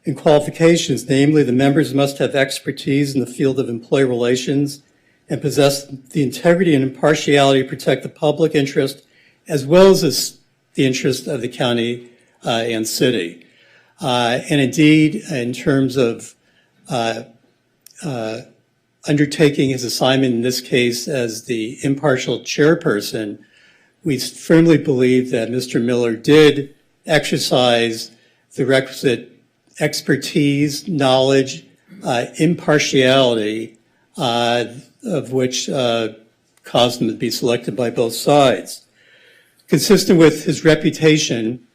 and qualifications, namely the members must have expertise in the field of employee relations and possess the integrity and impartiality to protect the public interest as well as the interest of the county and city. And indeed, in terms of undertaking his assignment in this case as the impartial chairperson, we firmly believe that Mr. Miller did exercise the requisite expertise, knowledge, impartiality, of which caused him to be selected by both sides. Consistent with his reputation,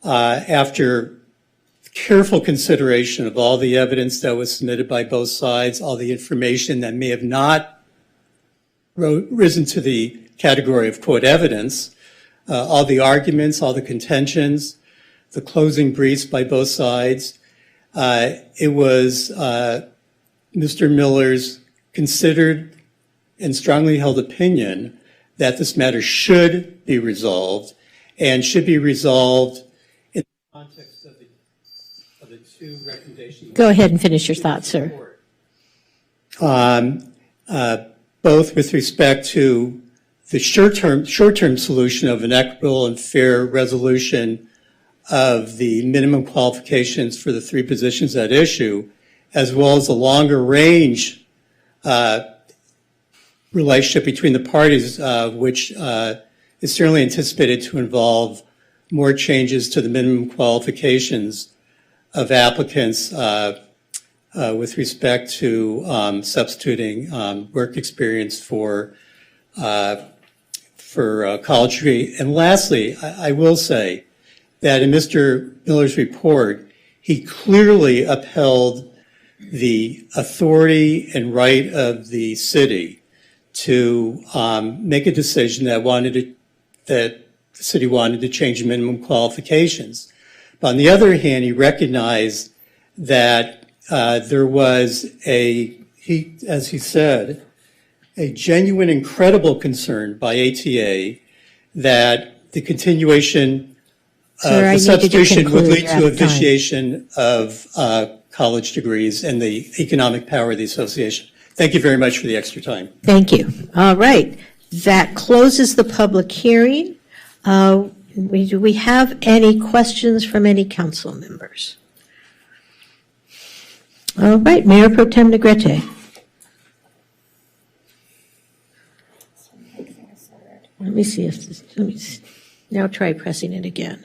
after careful consideration of all the evidence that was submitted by both sides, all the information that may have not risen to the category of, quote, evidence, all the arguments, all the contentions, the closing briefs by both sides, it was Mr. Miller's considered and strongly held opinion that this matter should be resolved and should be resolved in the context of the two recommendations. Go ahead and finish your thoughts, sir. Both with respect to the short-term solution of an equitable and fair resolution of the minimum qualifications for the three positions at issue, as well as the longer range relationship between the parties, which is certainly anticipated to involve more changes to the minimum qualifications of applicants with respect to substituting work experience for college degree. And lastly, I will say that in Mr. Miller's report, he clearly upheld the authority and right of the city to make a decision that the city wanted to change minimum qualifications. But on the other hand, he recognized that there was as he said, a genuine and credible concern by ATA that the continuation of the substitution would lead to a vitiation of college degrees and the economic power of the association. Thank you very much for the extra time. Thank you. All right. That closes the public hearing. Do we have any questions from any council members? All right, Mayor Pro Tem Negrete. Let me see if this, now try pressing it again.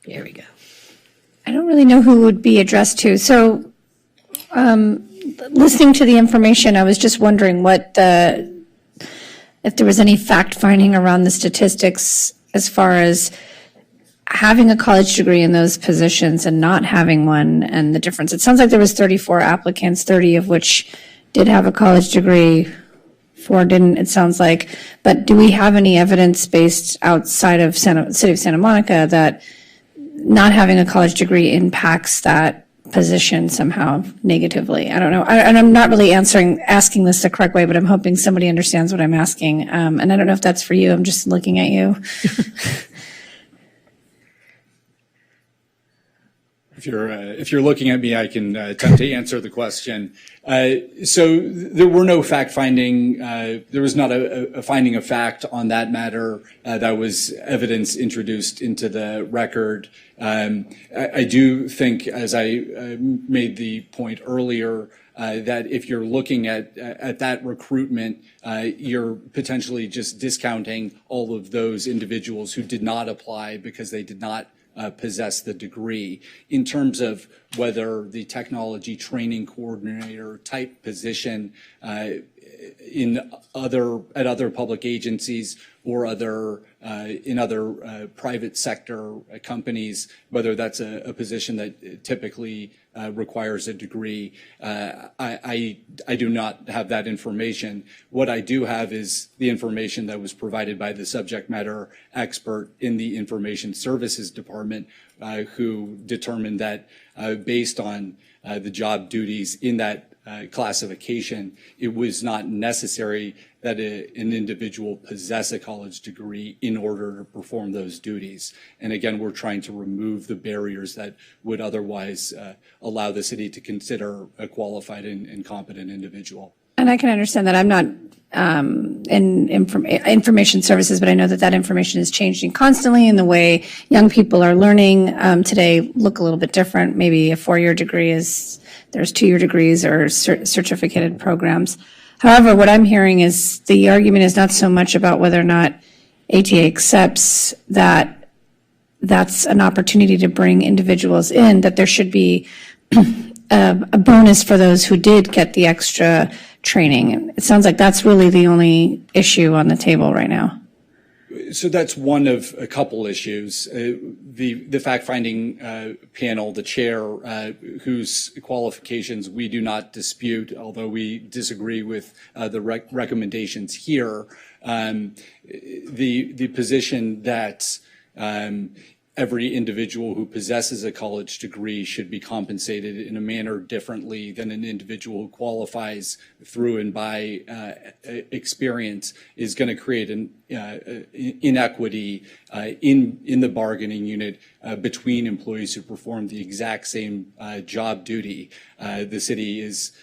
There we go. I don't really know who it would be addressed to. So listening to the information, I was just wondering if there was any fact finding around the statistics as far as having a college degree in those positions and not having one and the difference. It sounds like there was 34 applicants, 30 of which did have a college degree, 4 didn't, it sounds like. But do we have any evidence based outside of City of Santa Monica that not having a college degree impacts that position somehow negatively? I don't know. And I'm not really asking this the correct way, but I'm hoping somebody understands what I'm asking. And I don't know if that's for you. I'm just looking at you. If you're looking at me, I can attempt to answer the question. So there were no fact finding. There was not a finding of fact on that matter. That was evidence introduced into the record. I do think, as I made the point earlier, that if you're looking at that recruitment, you're potentially just discounting all of those individuals who did not apply because they did not possess the degree. In terms of whether the technology training coordinator type position at other public agencies or in other private sector companies, whether that's a position that typically requires a degree, I do not have that information. What I do have is the information that was provided by the subject matter expert in the Information Services Department, who determined that based on the job duties in that classification, it was not necessary that an individual possess a college degree in order to perform those duties. And again, we're trying to remove the barriers that would otherwise allow the city to consider a qualified and competent individual. And I can understand that. I'm not in information services, but I know that information is changing constantly, and the way young people are learning today look a little bit different. Maybe a 4-year degree there's 2-year degrees or certificated programs. However, what I'm hearing is the argument is not so much about whether or not ATA accepts that that's an opportunity to bring individuals in, that there should be a bonus for those who did get the extra training. And it sounds like that's really the only issue on the table right now. So that's one of a couple issues. The fact-finding panel, the chair, whose qualifications we do not dispute, although we disagree with the recommendations here, the position that every individual who possesses a college degree should be compensated in a manner differently than an individual who qualifies through and by experience is going to create an inequity in the bargaining unit between employees who perform the exact same job duty. The city is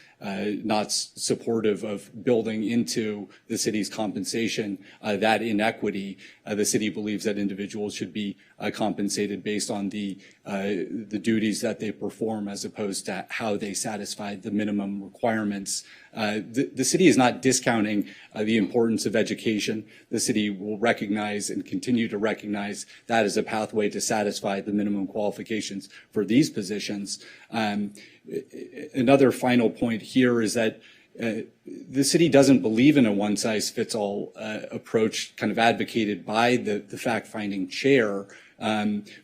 not supportive of building into the city's compensation that inequity. The city believes that individuals should be compensated based on the duties that they perform as opposed to how they satisfy the minimum requirements. The city is not discounting the importance of education. The city will recognize and continue to recognize that as a pathway to satisfy the minimum qualifications for these positions. Another final point here is that the city doesn't believe in a one-size-fits-all approach kind of advocated by the fact-finding chair.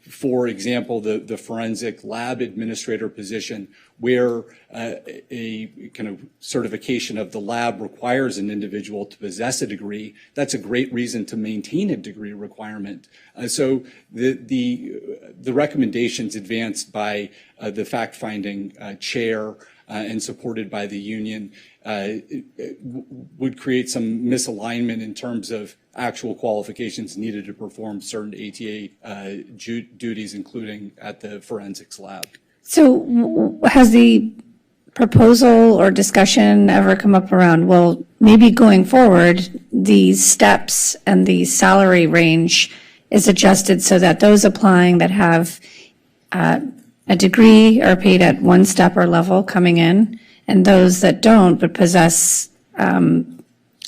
For example, the forensic lab administrator position, where a kind of certification of the lab requires an individual to possess a degree, that's a great reason to maintain a degree requirement. So the recommendations advanced by the fact-finding chair and supported by the union would create some misalignment in terms of actual qualifications needed to perform certain ATA duties, including at the forensics lab. So has the proposal or discussion ever come up around, well, maybe going forward, these steps and the salary range is adjusted so that those applying that have a degree are paid at one step or level coming in, and those that don't but possess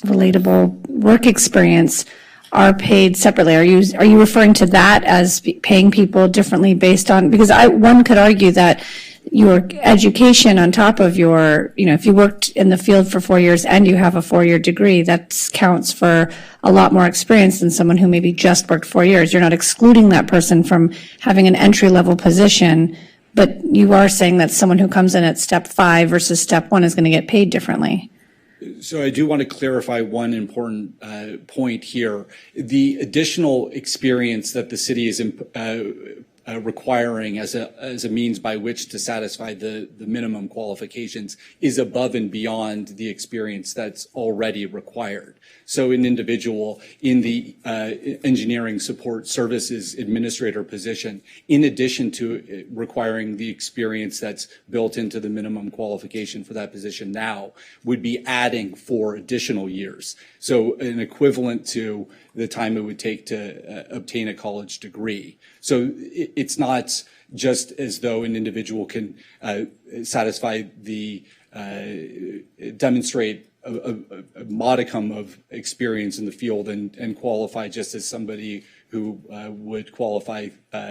relatable work experience are paid separately? Are you referring to that as paying people differently based on, because one could argue that your education on top of your, if you worked in the field for 4 years and you have a 4-year degree, that counts for a lot more experience than someone who maybe just worked 4 years. You're not excluding that person from having an entry-level position, but you are saying that someone who comes in at step 5 versus step 1 is going to get paid differently. So I do want to clarify one important point here. The additional experience that the city is requiring as a means by which to satisfy the minimum qualifications is above and beyond the experience that's already required. So an individual in the engineering support services administrator position, in addition to requiring the experience that's built into the minimum qualification for that position now, would be adding 4 additional years. So an equivalent to the time it would take to obtain a college degree. So it's not just as though an individual can satisfy the demonstrate a modicum of experience in the field and qualify just as somebody who would qualify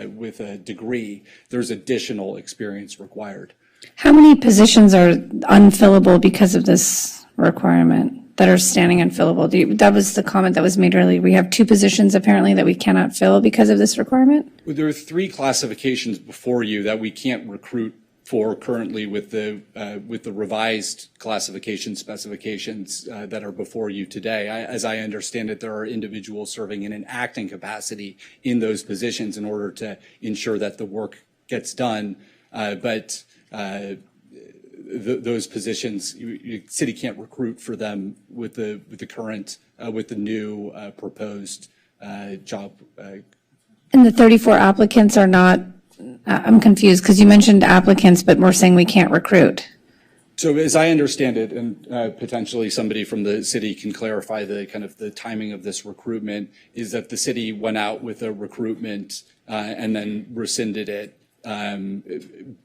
with a degree. There's additional experience required. How many positions are unfillable because of this requirement that are standing unfillable? That was the comment that was made earlier. We have 2 positions apparently that we cannot fill because of this requirement? Well, there are 3 classifications before you that we can't recruit for currently with the revised classification specifications that are before you today. As I understand it, there are individuals serving in an acting capacity in those positions in order to ensure that the work gets done. But those positions, city can't recruit for them with the current with the new proposed job. And the 34 applicants are not. I'm confused because you mentioned applicants, but we're saying we can't recruit. So as I understand it, and potentially somebody from the city can clarify the kind of the timing of this recruitment, is that the city went out with a recruitment and then rescinded it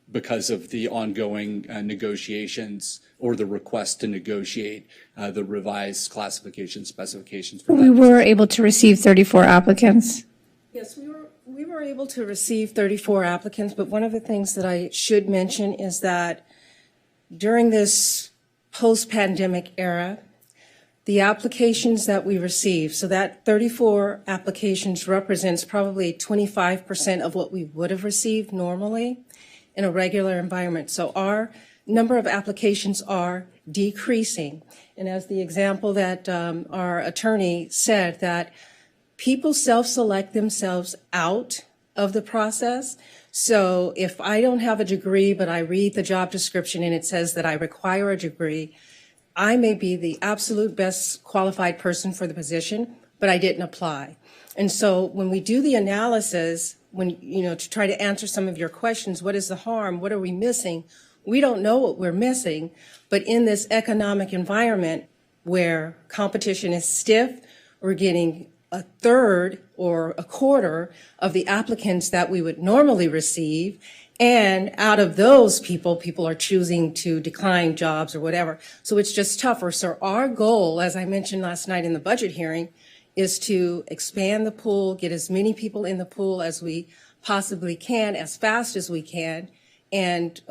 because of the ongoing negotiations or the request to negotiate the revised classification specifications. For we were able to receive 34 applicants. Yes, we were able to receive 34 applicants, but one of the things that I should mention is that during this post-pandemic era, the applications that we received, so that 34 applications represents probably 25% of what we would have received normally in a regular environment. So our number of applications are decreasing. And as the example that our attorney said, that people self-select themselves out of the process. So if I don't have a degree, but I read the job description and it says that I require a degree, I may be the absolute best qualified person for the position, but I didn't apply. And so when we do the analysis, to try to answer some of your questions, what is the harm? What are we missing? We don't know what we're missing, but in this economic environment where competition is stiff, we're getting a third or a quarter of the applicants that we would normally receive. And out of those people are choosing to decline jobs or whatever. So it's just tougher. So our goal, as I mentioned last night in the budget hearing, is to expand the pool, get as many people in the pool as we possibly can, as fast as we can, and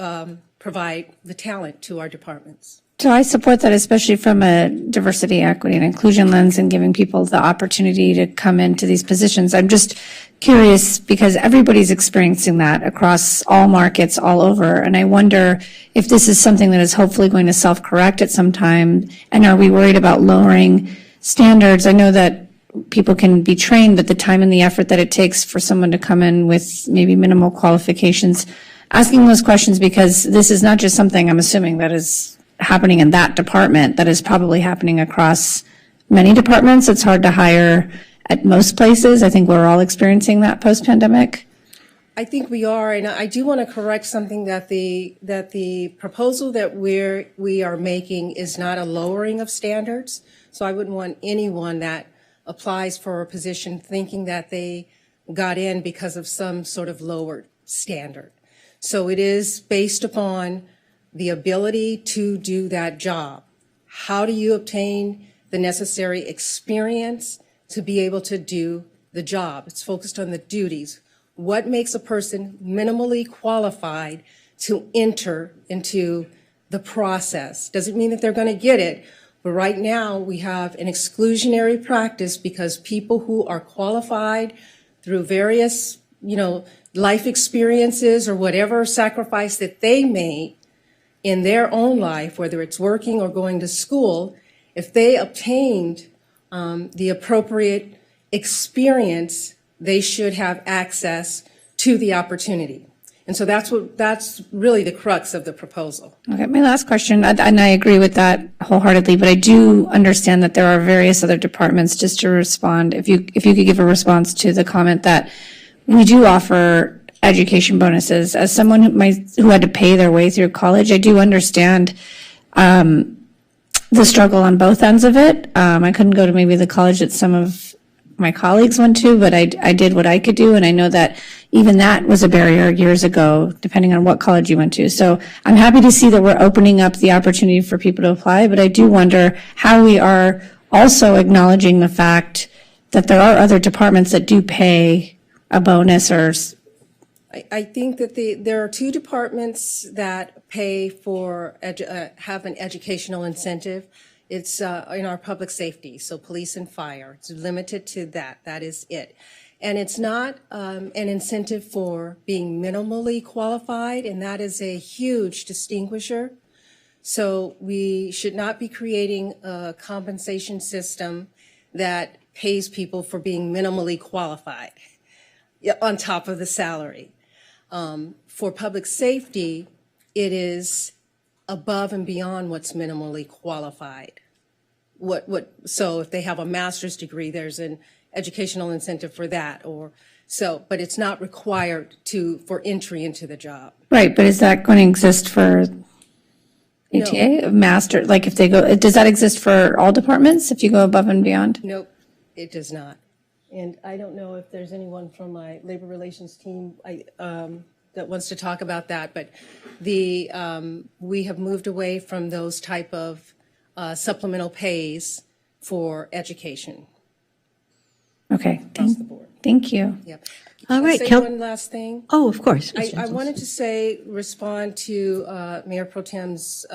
provide the talent to our departments. So I support that, especially from a diversity, equity, and inclusion lens and giving people the opportunity to come into these positions. I'm just curious because everybody's experiencing that across all markets all over. And I wonder if this is something that is hopefully going to self-correct at some time. And are we worried about lowering standards? I know that people can be trained, but the time and the effort that it takes for someone to come in with maybe minimal qualifications, asking those questions because this is not just something I'm assuming that is happening in that department, that is probably happening across many departments. It's hard to hire at most places. I think we're all experiencing that post-pandemic. I think we are, and I do want to correct something that the proposal that we are making is not a lowering of standards. So I wouldn't want anyone that applies for a position thinking that they got in because of some sort of lowered standard. So it is based upon the ability to do that job. How do you obtain the necessary experience to be able to do the job? It's focused on the duties. What makes a person minimally qualified to enter into the process? Doesn't mean that they're going to get it, but right now we have an exclusionary practice because people who are qualified through various, life experiences or whatever sacrifice that they made in their own life, whether it's working or going to school, if they obtained the appropriate experience, they should have access to the opportunity. And so that's really the crux of the proposal. Okay, my last question, and I agree with that wholeheartedly, but I do understand that there are various other departments, just to respond, if you could give a response to the comment that we do offer education bonuses. As someone who had to pay their way through college, I do understand the struggle on both ends of it. I couldn't go to maybe the college that some of my colleagues went to, but I did what I could do, and I know that even that was a barrier years ago, depending on what college you went to. So I'm happy to see that we're opening up the opportunity for people to apply, but I do wonder how we are also acknowledging the fact that there are other departments that do pay a bonus or I think that there are two departments that pay for, have an educational incentive. It's in our public safety, so police and fire. It's limited to that. That is it. And it's not an incentive for being minimally qualified, and that is a huge distinguisher. So we should not be creating a compensation system that pays people for being minimally qualified on top of the salary. For public safety, it is above and beyond what's minimally qualified. So if they have a master's degree, there's an educational incentive for that, but it's not required for entry into the job. Right, but is that going to exist for ATA, No. master, like if they go, does that exist for all departments if you go above and beyond? Nope, it does not. And I don't know if there's anyone from my labor relations team that wants to talk about that, but we have moved away from those type of supplemental pays for education. Okay, Across the board. thank you. Yep. All right, Say one last thing. Oh, of course. I wanted to respond to Mayor Pro Tem's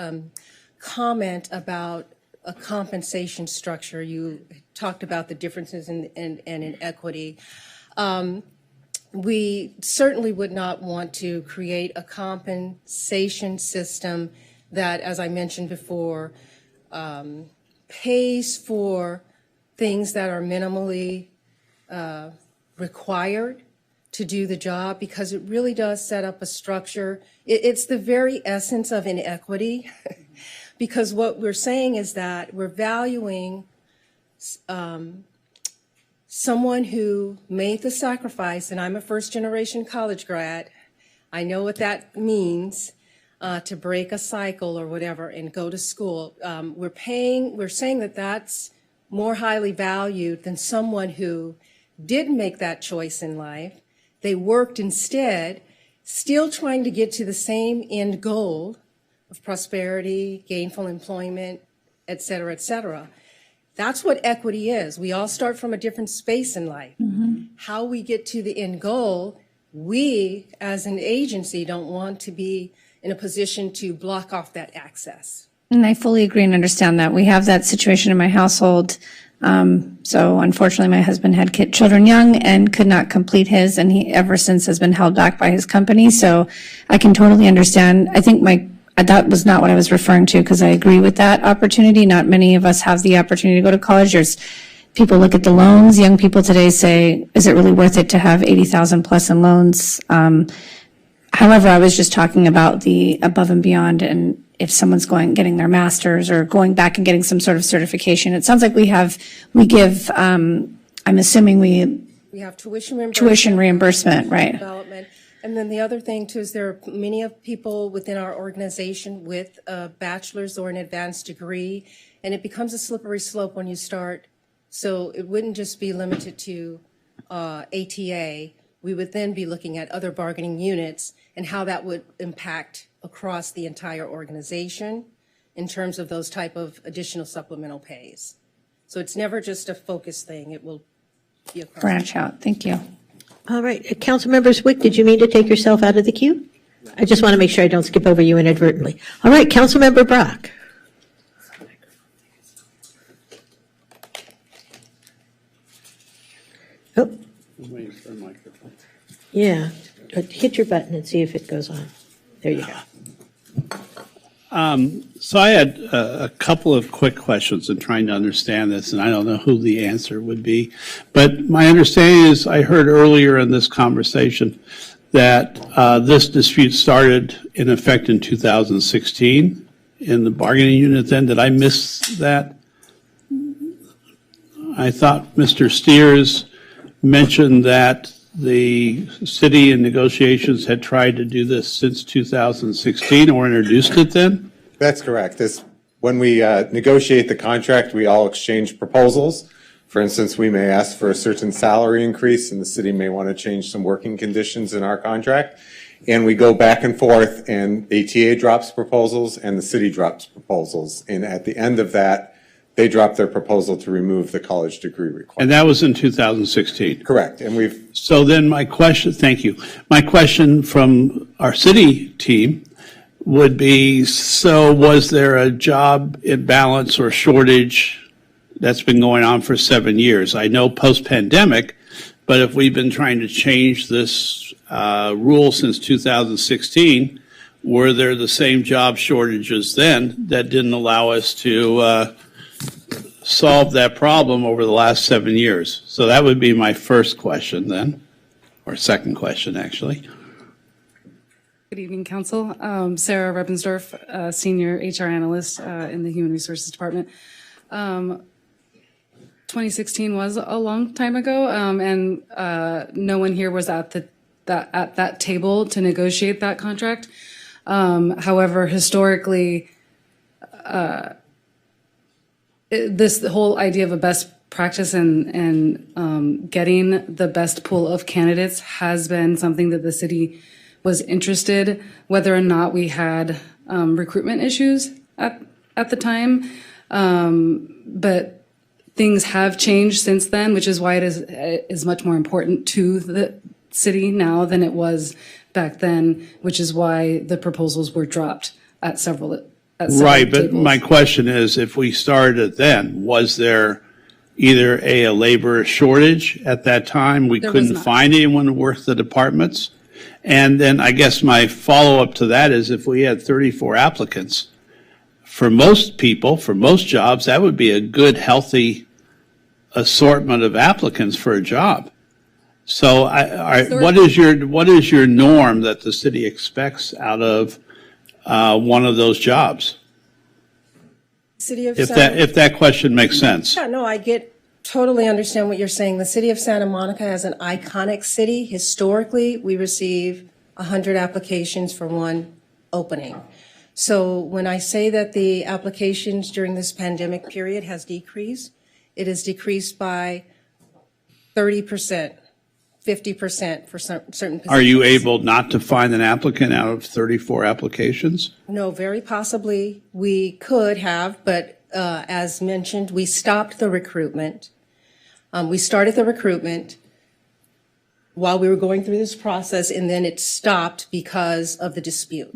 comment about a compensation structure. You talked about the differences in inequity. We certainly would not want to create a compensation system that, as I mentioned before, pays for things that are minimally required to do the job, because it really does set up a structure. It's the very essence of inequity, because what we're saying is that we're valuing someone who made the sacrifice, and I'm a first-generation college grad. I know what that means to break a cycle or whatever and go to school. We're saying that that's more highly valued than someone who didn't make that choice in life. They worked instead, still trying to get to the same end goal of prosperity, gainful employment, et cetera, et cetera. That's what equity is. We all start from a different space in life. How we get to the end goal, we as an agency don't want to be in a position to block off that access. And I fully agree and understand that. We have that situation in my household. So unfortunately, my husband had children young and could not complete his, and he ever since has been held back by his company. So I can totally understand. I think that was not what I was referring to, because I agree with that opportunity. Not many of us have the opportunity to go to college. There's people look at the loans. Young people today say, is it really worth it to have 80,000 plus in loans? However, I was just talking about the above and beyond, and if someone's getting their master's or going back and getting some sort of certification. It sounds like we give, I'm assuming we have tuition reimbursement, right? Development. And then the other thing too is there are many of people within our organization with a bachelor's or an advanced degree, and it becomes a slippery slope when you start. So it wouldn't just be limited to ATA. We would then be looking at other bargaining units and how that would impact across the entire organization in terms of those type of additional supplemental pays. So it's never just a focus thing. It will be across. Branch out. Thank you. All right. Councilmember Zwick, did you mean to take yourself out of the queue? I just want to make sure I don't skip over you inadvertently. All right. Councilmember Brock. Oh. I'm waiting for a microphone. Yeah. Hit your button and see if it goes on. There you go. So I had a couple of quick questions in trying to understand this, and I don't know who the answer would be. But my understanding is I heard earlier in this conversation that this dispute started in effect in 2016 in the bargaining unit then. Did I miss that? I thought Mr. Steers mentioned that the city in negotiations had tried to do this since 2016 or introduced it then? That's correct. When we negotiate the contract, we all exchange proposals. For instance, we may ask for a certain salary increase, and the city may want to change some working conditions in our contract. And we go back and forth, and ATA drops proposals, and the city drops proposals. And at the end of that, they dropped their proposal to remove the college degree requirement. And that was in 2016? Correct. And So then my question, thank you. My question from our city team would be, so was there a job imbalance or shortage that's been going on for 7 years? I know post-pandemic, but if we've been trying to change this rule since 2016, were there the same job shortages then that didn't allow us to solve that problem over the last 7 years? So that would be my first question then, or second question actually. Good evening, Council. Sarah Rebensdorf, Senior HR Analyst in the Human Resources Department. 2016 was a long time ago, and no one here was at that table to negotiate that contract. However, historically, the whole idea of a best practice and getting the best pool of candidates has been something that the city was interested, whether or not we had recruitment issues at the time. But things have changed since then, which is why it is much more important to the city now than it was back then, which is why the proposals were dropped at several Right, but tables. my question is, if we started then, was there either a labor shortage at that time? We There was couldn't not. find anyone to work the departments? And then I guess my follow-up to that is if we had 34 applicants, for most people, for most jobs, that would be a good, healthy assortment of applicants for a job. So what is your norm that the city expects out of one of those jobs? City of If Santa- that question makes sense. Yeah, no, totally understand what you're saying. The city of Santa Monica is an iconic city. Historically, we receive 100 applications for one opening. So when I say that the applications during this pandemic period has decreased, it is decreased by 30%, 50% for certain positions. Are you able not to find an applicant out of 34 applications? No, very possibly we could have, but as mentioned, we stopped the recruitment. We started the recruitment while we were going through this process, and then it stopped because of the dispute.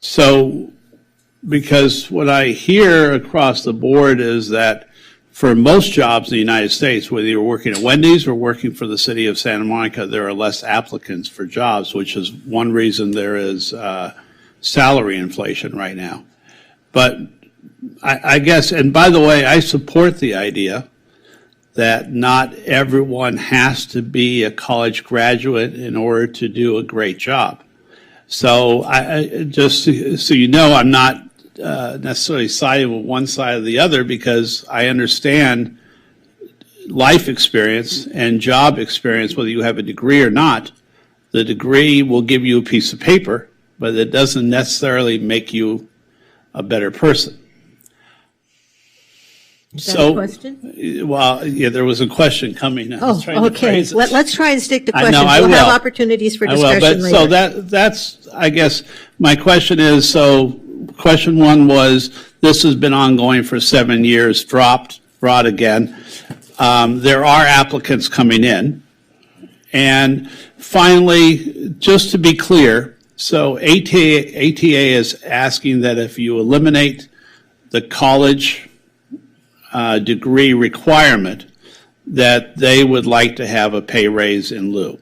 So, because what I hear across the board is that for most jobs in the United States, whether you're working at Wendy's or working for the city of Santa Monica, there are less applicants for jobs, which is one reason there is salary inflation right now. But I guess, and by the way, I support the idea that not everyone has to be a college graduate in order to do a great job. So I just so you know, I'm not necessarily siding with one side or the other, because I understand life experience and job experience, whether you have a degree or not. The degree will give you a piece of paper, but it doesn't necessarily make you a better person. Is that a question? Well, yeah, there was a question coming. Oh, okay. Let's try and stick to questions. I we'll will. have opportunities for discussion but later. So that's, I guess, my question is, so question one was, this has been ongoing for 7 years, brought again. There are applicants coming in. And finally, just to be clear, so ATA is asking that if you eliminate the college degree requirement, that they would like to have a pay raise in lieu.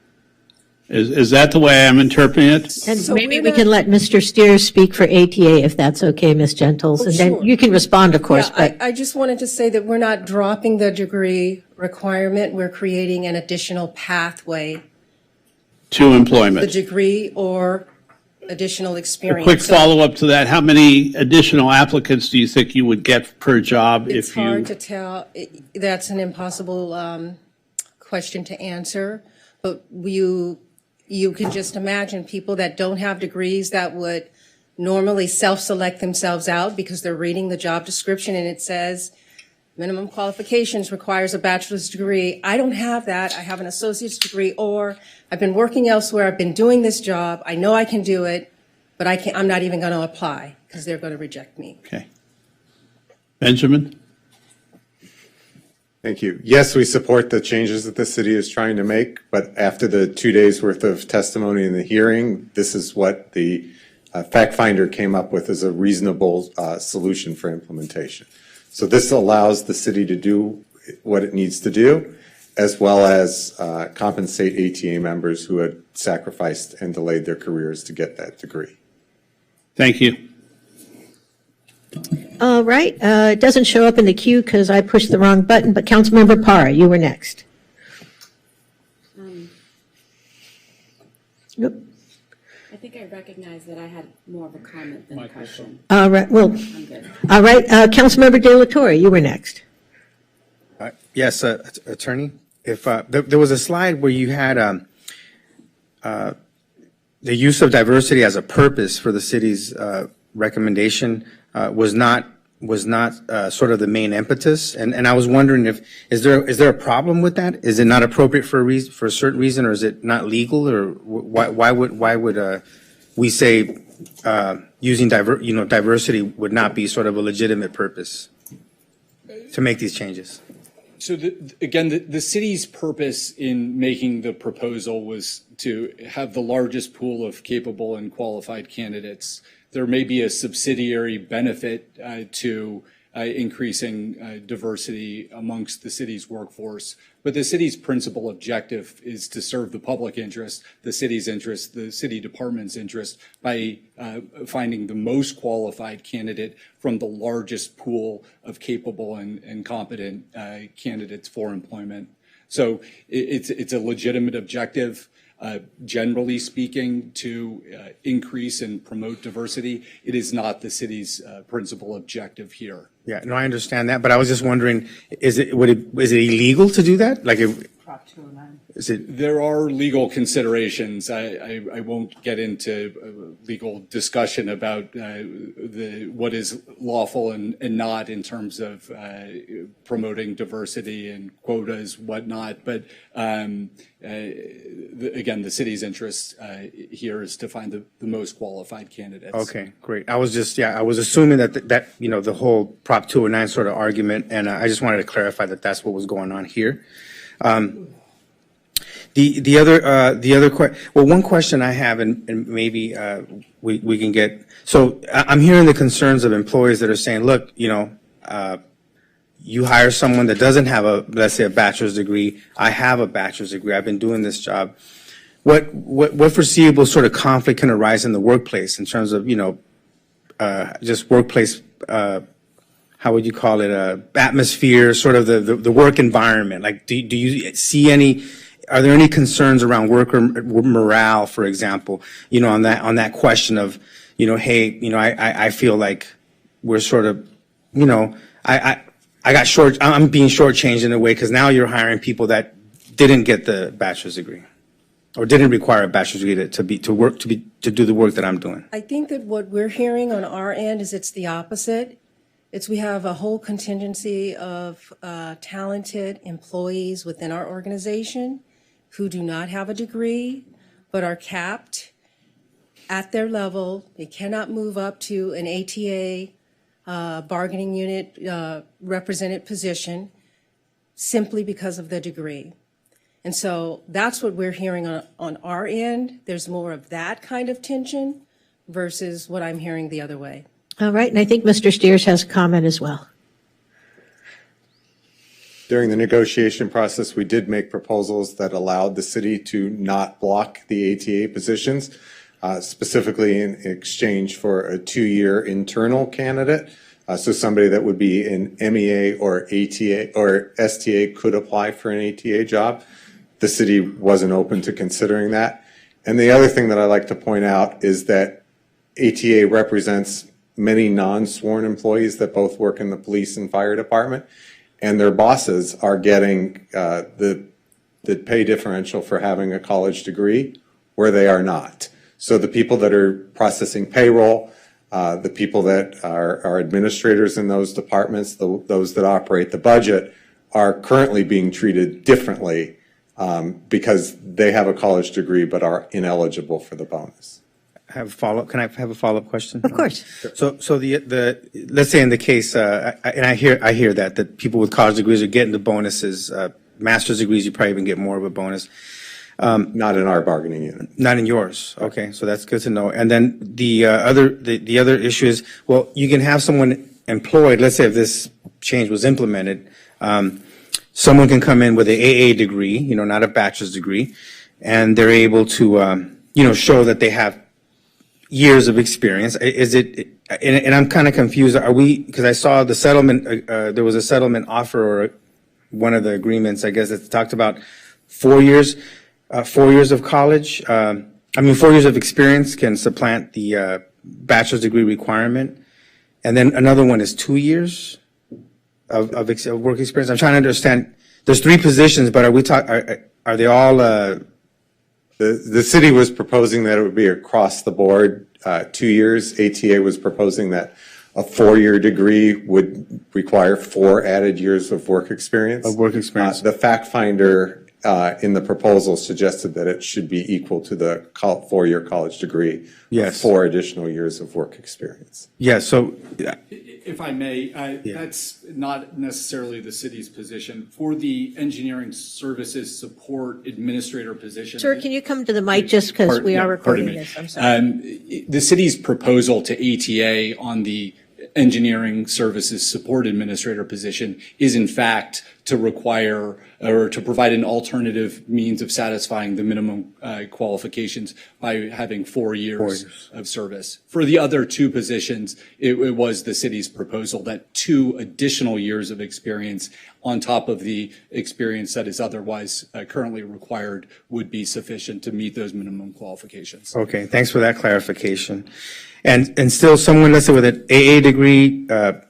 Is that the way I'm interpreting it? And so maybe we can let Mr. Steers speak for ATA, if that's okay, Ms. Gentles, and then you can respond, of course. Yeah, but I just wanted to say that we're not dropping the degree requirement. We're creating an additional pathway To employment. the degree or additional A experience. quick So follow-up to that, how many additional applicants do you think you would get per job it's if you? hard to tell. That's an impossible question to answer. But you can just imagine people that don't have degrees that would normally self-select themselves out because they're reading the job description and it says minimum qualifications requires a bachelor's degree. I don't have that. I have an associate's degree, or I've been working elsewhere. I've been doing this job. I know I can do it, but I'm not even going to apply because they're going to reject me. Okay. Benjamin? Thank you. Yes, we support the changes that the city is trying to make, but after the 2 days worth of testimony in the hearing, this is what the fact finder came up with as a reasonable solution for implementation. So this allows the city to do what it needs to do, as well as compensate ATA members who had sacrificed and delayed their careers to get that degree. Thank you. all right, it doesn't show up in the queue because I pushed the wrong button, but Councilmember Parra, you were next. Nope. I think I recognize that I had more of a comment than a question. All right, well, I'm good. all right, Councilmember De La Torre, you were next. Yes, Attorney. If there was a slide where you had the use of diversity as a purpose for the city's recommendation was not sort of the main impetus, and I was wondering is there a problem with that? Is it not appropriate for a certain reason, or is it not legal, or why would we say using diversity would not be sort of a legitimate purpose to make these changes? So again, the city's purpose in making the proposal was to have the largest pool of capable and qualified candidates. There may be a subsidiary benefit to increasing diversity amongst the city's workforce, but the city's principal objective is to serve the public interest, the city's interest, the city department's interest by finding the most qualified candidate from the largest pool of capable and competent candidates for employment. So it's a legitimate objective. Generally speaking, to increase and promote diversity. It is not the city's principal objective here. Yeah, no, I understand that, but I was just wondering, is it illegal to do that? Like, Is it? There are legal considerations. I won't get into legal discussion about what is lawful and not in terms of promoting diversity and quotas, whatnot. But again, the city's interest here is to find the most qualified candidates. Okay, great. I was assuming that the whole Prop 209 sort of argument, and I just wanted to clarify that that's what was going on here. One question I have, and maybe we can get. So I'm hearing the concerns of employees that are saying, look, you hire someone that doesn't have let's say a bachelor's degree. I have a bachelor's degree. I've been doing this job. What foreseeable sort of conflict can arise in the workplace in terms of just workplace? How would you call it? Atmosphere, sort of the work environment. Like, do you see any? Are there any concerns around worker morale, for example? On that question of, hey, I feel like we're sort of, I'm being shortchanged in a way because now you're hiring people that didn't get the bachelor's degree or didn't require a bachelor's degree to do the work that I'm doing. I think that what we're hearing on our end is it's the opposite. We have a whole contingency of talented employees within our organization who do not have a degree but are capped at their level. They cannot move up to an ATA bargaining unit represented position simply because of the degree. And so that's what we're hearing on our end. There's more of that kind of tension versus what I'm hearing the other way. All right, and I think Mr. Steers has a comment as well. During the negotiation process, we did make proposals that allowed the city to not block the ATA positions, specifically in exchange for a 2-year internal candidate. So somebody that would be an MEA or ATA or STA could apply for an ATA job. The city wasn't open to considering that. And the other thing that I like to point out is that ATA represents many non-sworn employees that both work in the police and fire department, and their bosses are getting the pay differential for having a college degree where they are not. So the people that are processing payroll, the people that are administrators in those departments, those that operate the budget are currently being treated differently because they have a college degree but are ineligible for the bonus. Have a follow-up. Can I have a follow-up question? Of course. So the let's say in the case, and I hear that people with college degrees are getting the bonuses. Master's degrees, you probably even get more of a bonus. Not in our bargaining unit. Not in yours. Okay, so that's good to know. And then the other issue is, well, you can have someone employed. Let's say if this change was implemented, someone can come in with an AA degree, not a bachelor's degree, and they're able to, show that they have years of experience. Is it, and I'm kind of confused, because I saw the settlement, there was a settlement offer or one of the agreements, I guess, that talked about 4 years of college. 4 years of experience can supplant the bachelor's degree requirement. And then another one is 2 years of work experience. I'm trying to understand, there's 3 positions, but are they all, The city was proposing that it would be across the board 2 years. ATA was proposing that a 4-year degree would require 4 added years of work experience. The fact finder in the proposal suggested that it should be equal to the 4-year college degree. Yes. 4 additional years of work experience. Yes. So, if I may, that's not necessarily the city's position. For the engineering services support administrator position. Sir, can you come to the mic just because we are recording this? I'm sorry. The city's proposal to ATA on the engineering services support administrator position is in fact to require or to provide an alternative means of satisfying the minimum qualifications by having 4 years of service. For the other 2 positions, it was the city's proposal that 2 additional years of experience on top of the experience that is otherwise currently required would be sufficient to meet those minimum qualifications. Okay, thanks for that clarification. And still someone, let's say with an AA degree,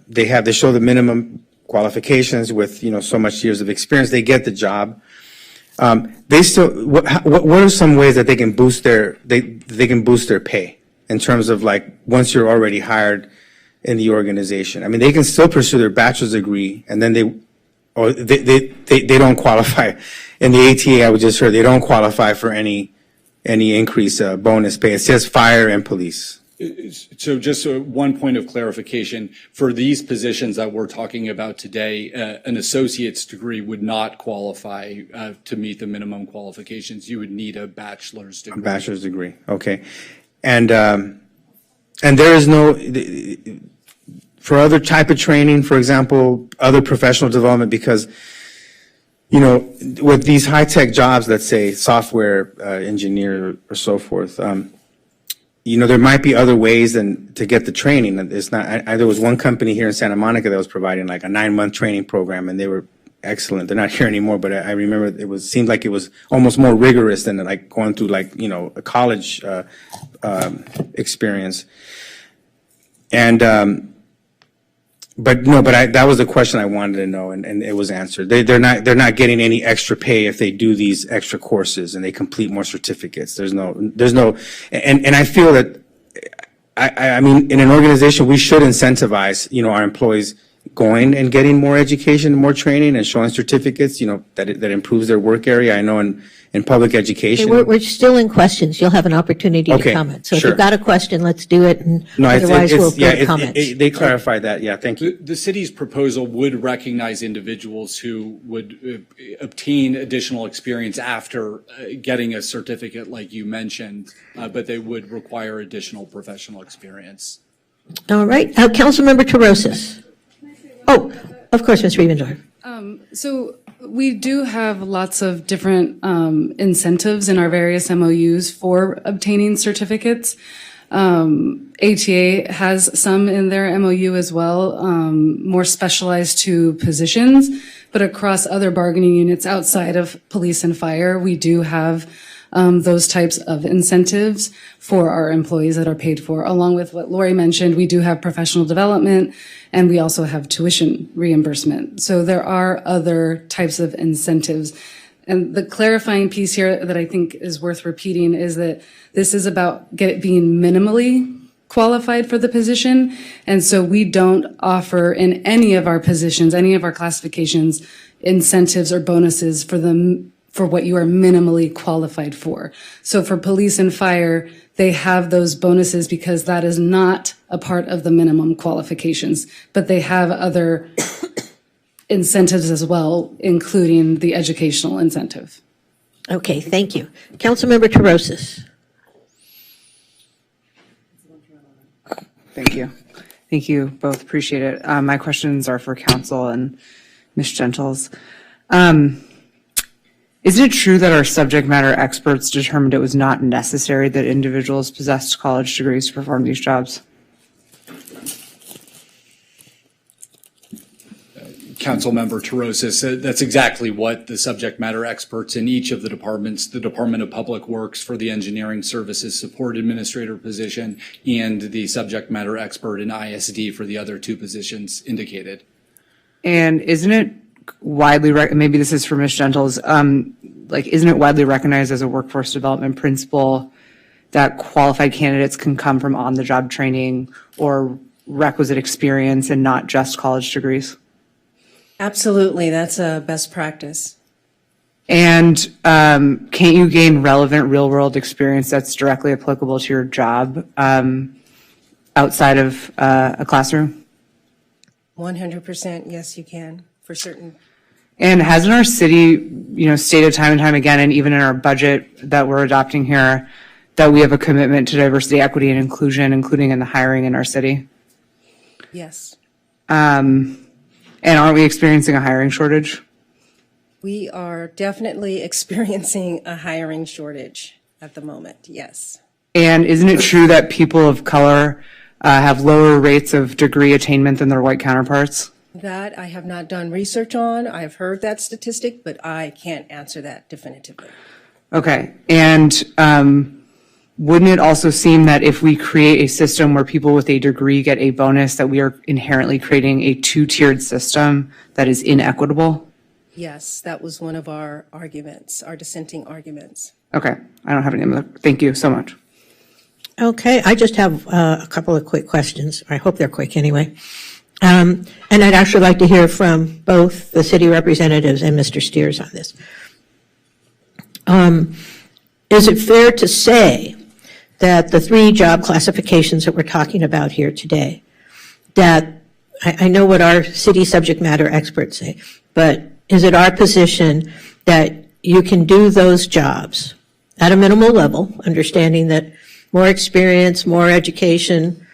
they show the minimum qualifications with, so much years of experience, they get the job. They still, what are some ways that they can boost their, they can boost their pay in terms of like, once you're already hired in the organization? I mean, they can still pursue their bachelor's degree and then they don't qualify. In the ATA, I just heard, they don't qualify for any increase, bonus pay. It says fire and police. So just one point of clarification, for these positions that we're talking about today, an associate's degree would not qualify to meet the minimum qualifications. You would need a bachelor's degree. A bachelor's degree, okay. And there is no, for other type of training, for example, other professional development, because, you know, with these high-tech jobs, let's say software engineer or so forth, you know, there might be other ways to get the training. It's not, there was one company here in Santa Monica that was providing like a 9-month training program, and they were excellent. They're not here anymore, but I remember seemed like it was almost more rigorous than like going through like, you know, a college experience. And, that was the question I wanted to know, and it was answered. They're not getting any extra pay if they do these extra courses and they complete more certificates. There's no, and I feel that, I mean, in an organization, we should incentivize, you know, our employees going and getting more education, more training, and showing certificates, you know, that improves their work area. I know in public education. Okay, we're still in questions. You'll have an opportunity to comment. So if you've got a question, let's do it, and otherwise we'll go to comments. They clarified that. Yeah, thank you. The city's proposal would recognize individuals who would obtain additional experience after getting a certificate like you mentioned, but they would require additional professional experience. All right. Councilmember Terosas. Oh, of course, Ms. Rievendorf. So we do have lots of different incentives in our various MOUs for obtaining certificates. ATA has some in their MOU as well, more specialized to positions, but across other bargaining units outside of police and fire, we do have those types of incentives for our employees that are paid for. Along with what Lori mentioned, we do have professional development, and we also have tuition reimbursement. So there are other types of incentives. And the clarifying piece here that I think is worth repeating is that this is about being minimally qualified for the position. And so we don't offer in any of our positions, any of our classifications, incentives or bonuses for what you are minimally qualified for. So for police and fire, they have those bonuses because that is not a part of the minimum qualifications, but they have other incentives as well, including the educational incentive. Okay, thank you. Councilmember Terosas. Thank you. Thank you both. Appreciate it. My questions are for council and Ms. Gentles. Is it true that our subject matter experts determined it was not necessary that individuals possessed college degrees to perform these jobs? Councilmember Terosas, that's exactly what the subject matter experts in each of the departments, the Department of Public Works for the Engineering Services Support Administrator position and the subject matter expert in ISD for the other two positions indicated. And isn't it widely, maybe this is for Ms. Gentles, isn't it widely recognized as a workforce development principle that qualified candidates can come from on-the-job training or requisite experience and not just college degrees? Absolutely, that's a best practice. And can't you gain relevant real-world experience that's directly applicable to your job outside of a classroom? 100%, yes, you can, for certain. And hasn't our city, stated time and time again, and even in our budget that we're adopting here, that we have a commitment to diversity, equity, and inclusion, including in the hiring in our city? Yes. And aren't we experiencing a hiring shortage? We are definitely experiencing a hiring shortage at the moment, yes. And isn't it true that people of color have lower rates of degree attainment than their white counterparts? That I have not done research on. I have heard that statistic, but I can't answer that definitively. Okay. And wouldn't it also seem that if we create a system where people with a degree get a bonus, that we are inherently creating a two-tiered system that is inequitable? Yes, that was one of our arguments, our dissenting arguments. Okay, I don't have any other, thank you so much. Okay, I just have a couple of quick questions. I hope they're quick anyway. And I'd actually like to hear from both the city representatives and Mr. Steers on this. Is it fair to say that the 3 job classifications that we're talking about here today, that I know what our city subject matter experts say, but is it our position that you can do those jobs at a minimal level, understanding that more experience, more education,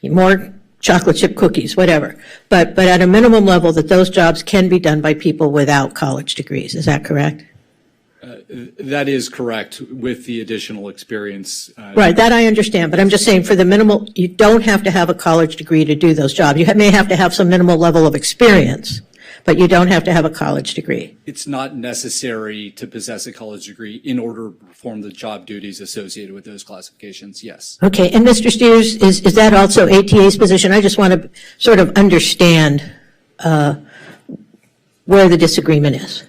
more chocolate chip cookies, whatever, but at a minimum level that those jobs can be done by people without college degrees, is that correct? That is correct with the additional experience. Right, that I understand, but I'm just saying for the minimal, you don't have to have a college degree to do those jobs. You may have to have some minimal level of experience, but you don't have to have a college degree. It's not necessary to possess a college degree in order to perform the job duties associated with those classifications, yes. Okay, and Mr. Steers, is that also ATA's position? I just want to sort of understand where the disagreement is.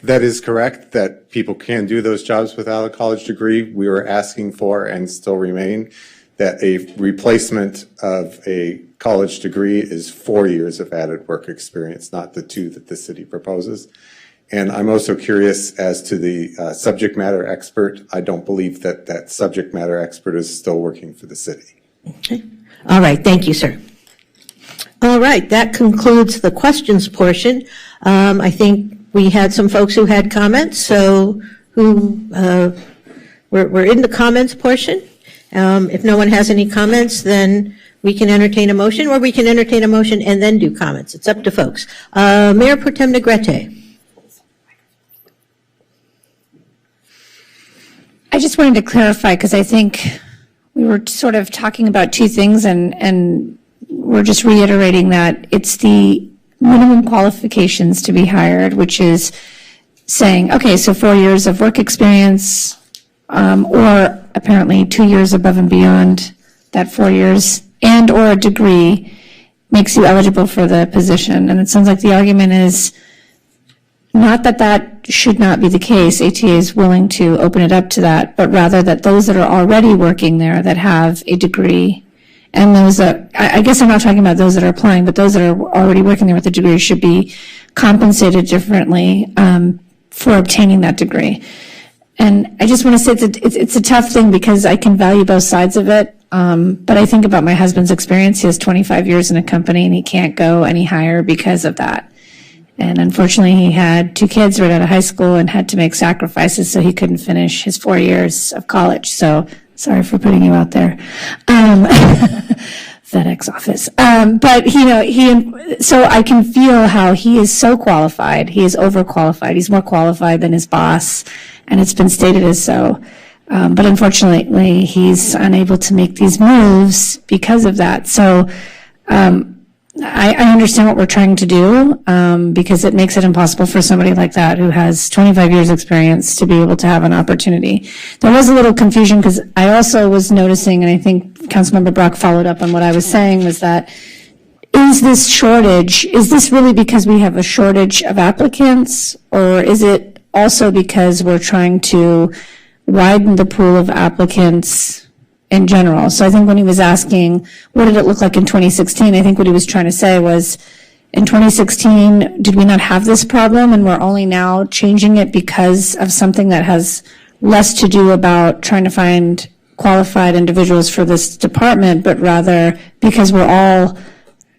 That is correct, that people can do those jobs without a college degree. We were asking for, and still remain, that a replacement of a college degree is 4 years of added work experience, not the 2 that the city proposes. And I'm also curious as to the subject matter expert. I don't believe that that subject matter expert is still working for the city. Okay. All right, thank you, sir. All right, that concludes the questions portion. I think we had some folks who had comments, so we're in the comments portion. If no one has any comments, then we can entertain a motion, or we can entertain a motion and then do comments. It's up to folks. Mayor Pro Tem Negrete. I just wanted to clarify, because I think we were sort of talking about 2 things, and we're just reiterating that it's the minimum qualifications to be hired, which is saying, okay, so 4 years of work experience, or apparently 2 years above and beyond that 4 years, and or a degree makes you eligible for the position. And it sounds like the argument is not that that should not be the case. ATA is willing to open it up to that, but rather that those that are already working there that have a degree, and those that, I guess I'm not talking about those that are applying, but those that are already working there with a degree should be compensated differently for obtaining that degree. And I just want to say it's a tough thing, because I can value both sides of it. But I think about my husband's experience. He has 25 years in a company, and he can't go any higher because of that. And unfortunately, he had 2 kids right out of high school and had to make sacrifices, so he couldn't finish his 4 years of college. So sorry for putting you out there. FedEx office. But so I can feel how he is so qualified. He is overqualified. He's more qualified than his boss, and it's been stated as so. But unfortunately, he's unable to make these moves because of that. So I understand what we're trying to do, because it makes it impossible for somebody like that who has 25 years experience to be able to have an opportunity. There was a little confusion, because I also was noticing, and I think Councilmember Brock followed up on what I was saying, was that is this shortage, is this really because we have a shortage of applicants, or is it also because we're trying to widen the pool of applicants in general? So I think when he was asking, what did it look like in 2016? I think what he was trying to say was, in 2016, did we not have this problem, and we're only now changing it because of something that has less to do about trying to find qualified individuals for this department, but rather because we're all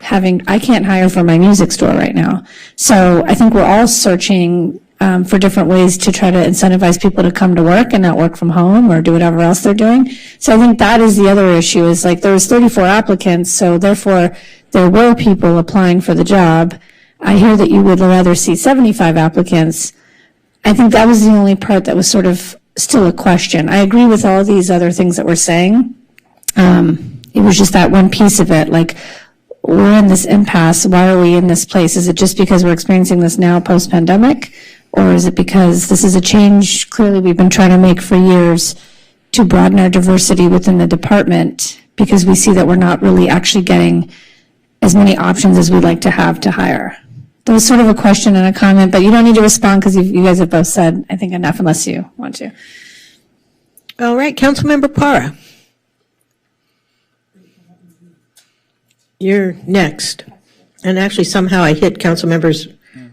I can't hire for my music store right now. So I think we're all searching for different ways to try to incentivize people to come to work and not work from home or do whatever else they're doing. So I think that is the other issue, is like there was 34 applicants, so therefore there were people applying for the job. I hear that you would rather see 75 applicants. I think that was the only part that was sort of still a question. I agree with all these other things that we're saying. It was just that one piece of it, like, we're in this impasse. Why are we in this place? Is it just because we're experiencing this now post-pandemic? Or is it because this is a change clearly we've been trying to make for years to broaden our diversity within the department, because we see that we're not really actually getting as many options as we'd like to have to hire? There was sort of a question and a comment, but you don't need to respond because you guys have both said, I think, enough unless you want to. All right, Councilmember Para. You're next. And actually, somehow I hit council members.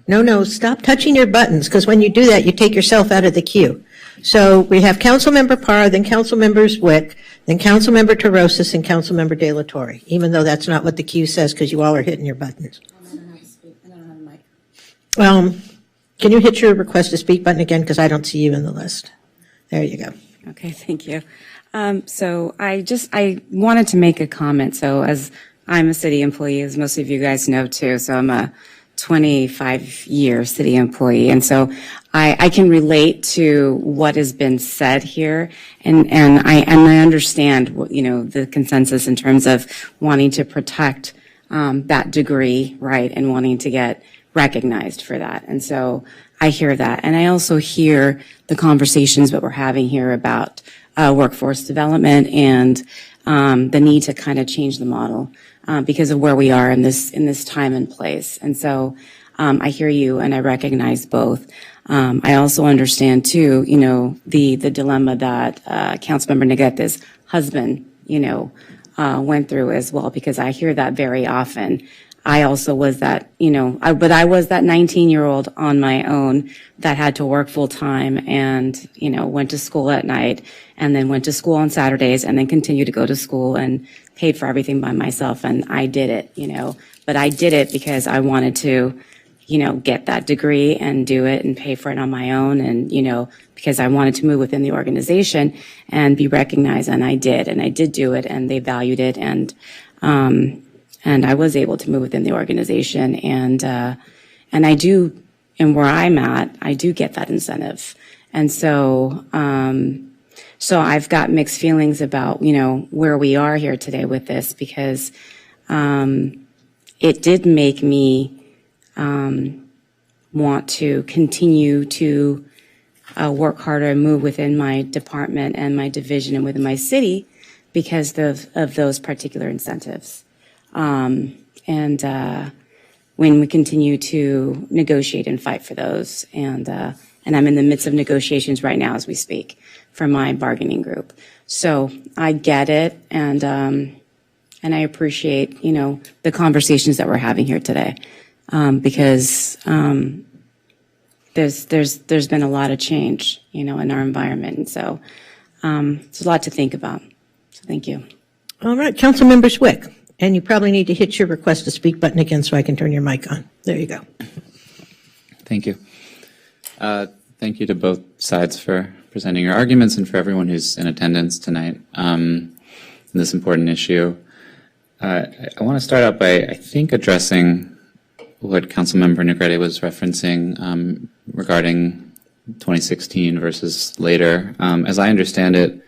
No, stop touching your buttons, because when you do that, you take yourself out of the queue. So we have Councilmember Parr, then Councilmember Zwick, then Councilmember Torosis, and Councilmember De La Torre, even though that's not what the queue says, because you all are hitting your buttons. Can you hit your request to speak button again, because I don't see you in the list. There you go. Okay, thank you. So I wanted to make a comment. So as I'm a city employee, as most of you guys know too, so I'm a 25-year city employee. And so I can relate to what has been said here. And I understand what, the consensus in terms of wanting to protect that degree, right, and wanting to get recognized for that. And so I hear that. And I also hear the conversations that we're having here about workforce development and the need to kind of change the model because of where we are in this time and place. And so I hear you and I recognize both. I also understand too, the dilemma that Councilmember Negueta's husband, went through as well, because I hear that very often. I also was that, but I was that 19-year-old on my own that had to work full time and, went to school at night and then went to school on Saturdays and then continued to go to school and paid for everything by myself. And I did it, but I did it because I wanted to, get that degree and do it and pay for it on my own. And, because I wanted to move within the organization and be recognized. And I did do it, and they valued it. And I was able to move within the organization, and I do, and where I'm at, I do get that incentive. And so, so I've got mixed feelings about, where we are here today with this, because it did make me want to continue to work harder and move within my department and my division and within my city because of those particular incentives. And when we continue to negotiate and fight for those, and I'm in the midst of negotiations right now as we speak for my bargaining group. So I get it, and I appreciate, the conversations that we're having here today, because there's been a lot of change, in our environment, and so it's a lot to think about. So thank you. All right, Councilmember Zwick. And you probably need to hit your request to speak button again so I can turn your mic on. There you go. Thank you. Thank you to both sides for presenting your arguments and for everyone who's in attendance tonight in this important issue. I want to start out by, I think, addressing what Councilmember Negrete was referencing regarding 2016 versus later. As I understand it,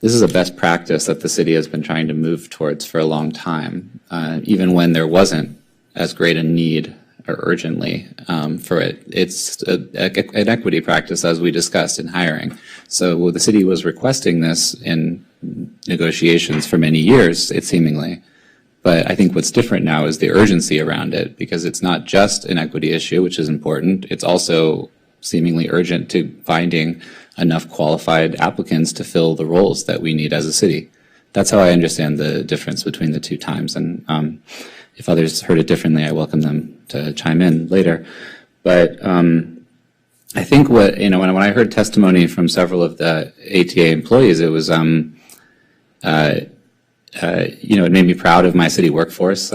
this is a best practice that the city has been trying to move towards for a long time, even when there wasn't as great a need or urgently for it. It's an equity practice, as we discussed in hiring. So the city was requesting this in negotiations for many years, it seemingly. But I think what's different now is the urgency around it, because it's not just an equity issue, which is important. It's also seemingly urgent to finding enough qualified applicants to fill the roles that we need as a city. That's how I understand the difference between the two times. And if others heard it differently, I welcome them to chime in later. But I think what, when I heard testimony from several of the ATA employees, it was, it made me proud of my city workforce.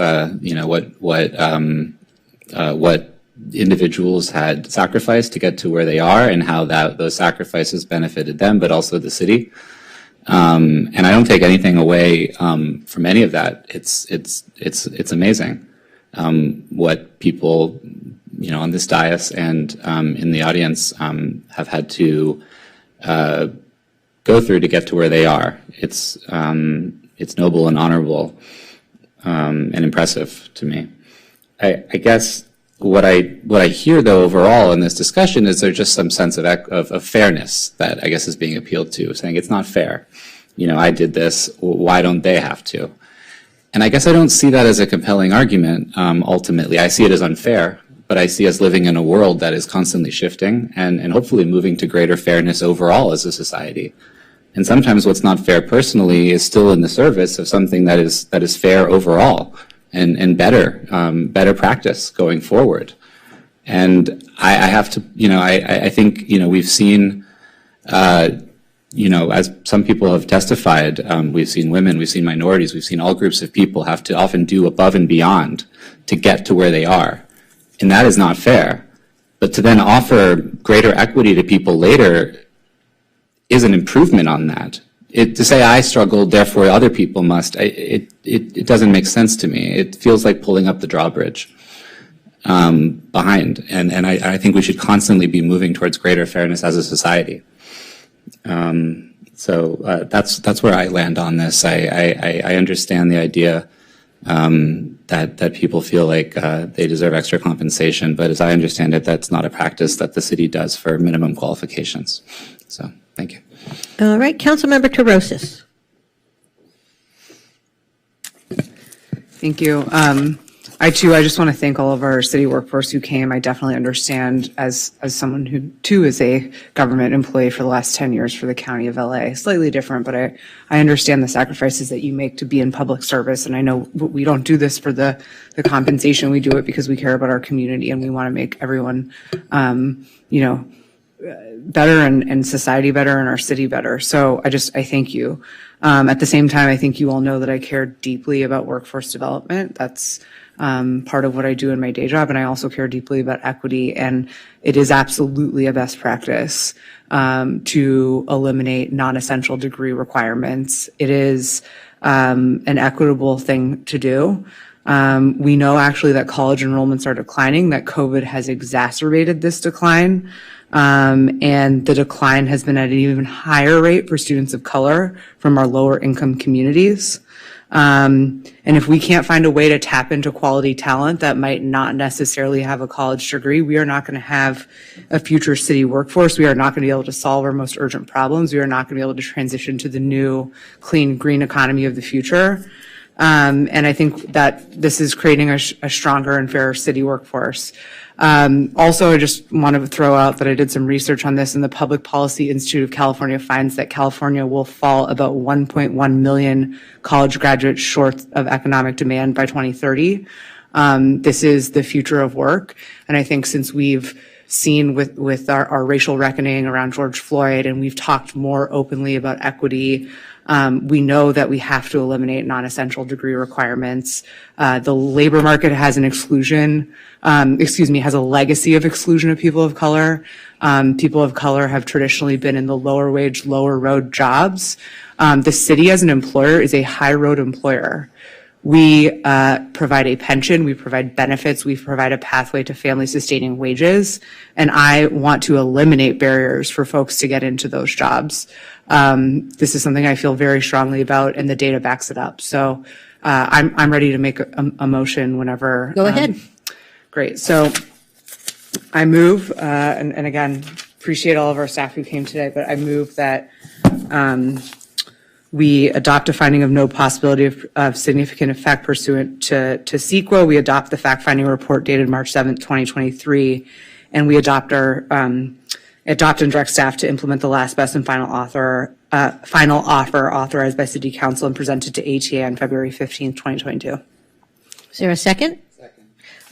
What individuals had sacrificed to get to where they are, and how those sacrifices benefited them, but also the city. And I don't take anything away from any of that. It's amazing what people, on this dais and in the audience have had to go through to get to where they are. It's noble and honorable and impressive to me. I guess what I hear, though, overall in this discussion is there's just some sense of fairness that I guess is being appealed to, saying it's not fair. I did this, why don't they have to? And I guess I don't see that as a compelling argument, ultimately. I see it as unfair, but I see us living in a world that is constantly shifting and hopefully moving to greater fairness overall as a society. And sometimes what's not fair personally is still in the service of something that is fair overall and better practice going forward. And I have to, I think, we've seen, as some people have testified, we've seen women, we've seen minorities, we've seen all groups of people have to often do above and beyond to get to where they are. And that is not fair. But to then offer greater equity to people later is an improvement on that. To say I struggled, therefore other people must, it doesn't make sense to me. It feels like pulling up the drawbridge behind. And I think we should constantly be moving towards greater fairness as a society. So that's where I land on this. I understand the idea that people feel like they deserve extra compensation, but as I understand it, that's not a practice that the city does for minimum qualifications. So, thank you. All right, Councilmember Torosis. Thank you. I just want to thank all of our city workforce who came. I definitely understand as someone who too is a government employee for the last 10 years for the County of LA. Slightly different, but I understand the sacrifices that you make to be in public service. And I know we don't do this for the compensation. We do it because we care about our community and we want to make everyone, better and society better and our city better. So I thank you. At the same time, I think you all know that I care deeply about workforce development. That's part of what I do in my day job, and I also care deeply about equity, and it is absolutely a best practice to eliminate non-essential degree requirements. It is an equitable thing to do. We know actually that college enrollments are declining, that COVID has exacerbated this decline, and the decline has been at an even higher rate for students of color from our lower income communities. And if we can't find a way to tap into quality talent that might not necessarily have a college degree, we are not going to have a future city workforce. We are not going to be able to solve our most urgent problems. We are not going to be able to transition to the new clean green economy of the future. And I think that this is creating a stronger and fairer city workforce. Also, I just want to throw out that I did some research on this, and the Public Policy Institute of California finds that California will fall about 1.1 million college graduates short of economic demand by 2030. This is the future of work, and I think since we've seen with our racial reckoning around George Floyd, and we've talked more openly about equity, we know that we have to eliminate non-essential degree requirements. The labor market has has a legacy of exclusion of people of color. People of color have traditionally been in the lower wage, lower road jobs. The city as an employer is a high road employer. We provide a pension, we provide benefits, we provide a pathway to family sustaining wages, and I want to eliminate barriers for folks to get into those jobs. This is something I feel very strongly about, and the data backs it up. So I'm ready to make a motion whenever. Go ahead. Great. So I move, and again, appreciate all of our staff who came today, but I move that we adopt a finding of no possibility of significant effect pursuant to CEQA. We adopt the fact-finding report dated March 7th, 2023, and we adopt and direct staff to implement the last, best, and final offer authorized by City Council and presented to ATA on February 15th, 2022. Is there a second? Second.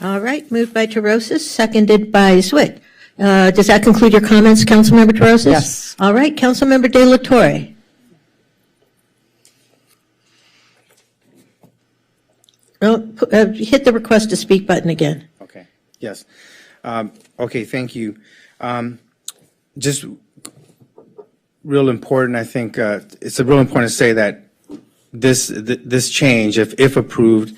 All right, moved by Torosis, seconded by Swit. Does that conclude your comments, Councilmember Torosis? Yes. All right, Councilmember De La Torre. Hit the request to speak button again. Okay, yes. Okay, thank you. Just real important, I think, it's real important to say that this change, if approved,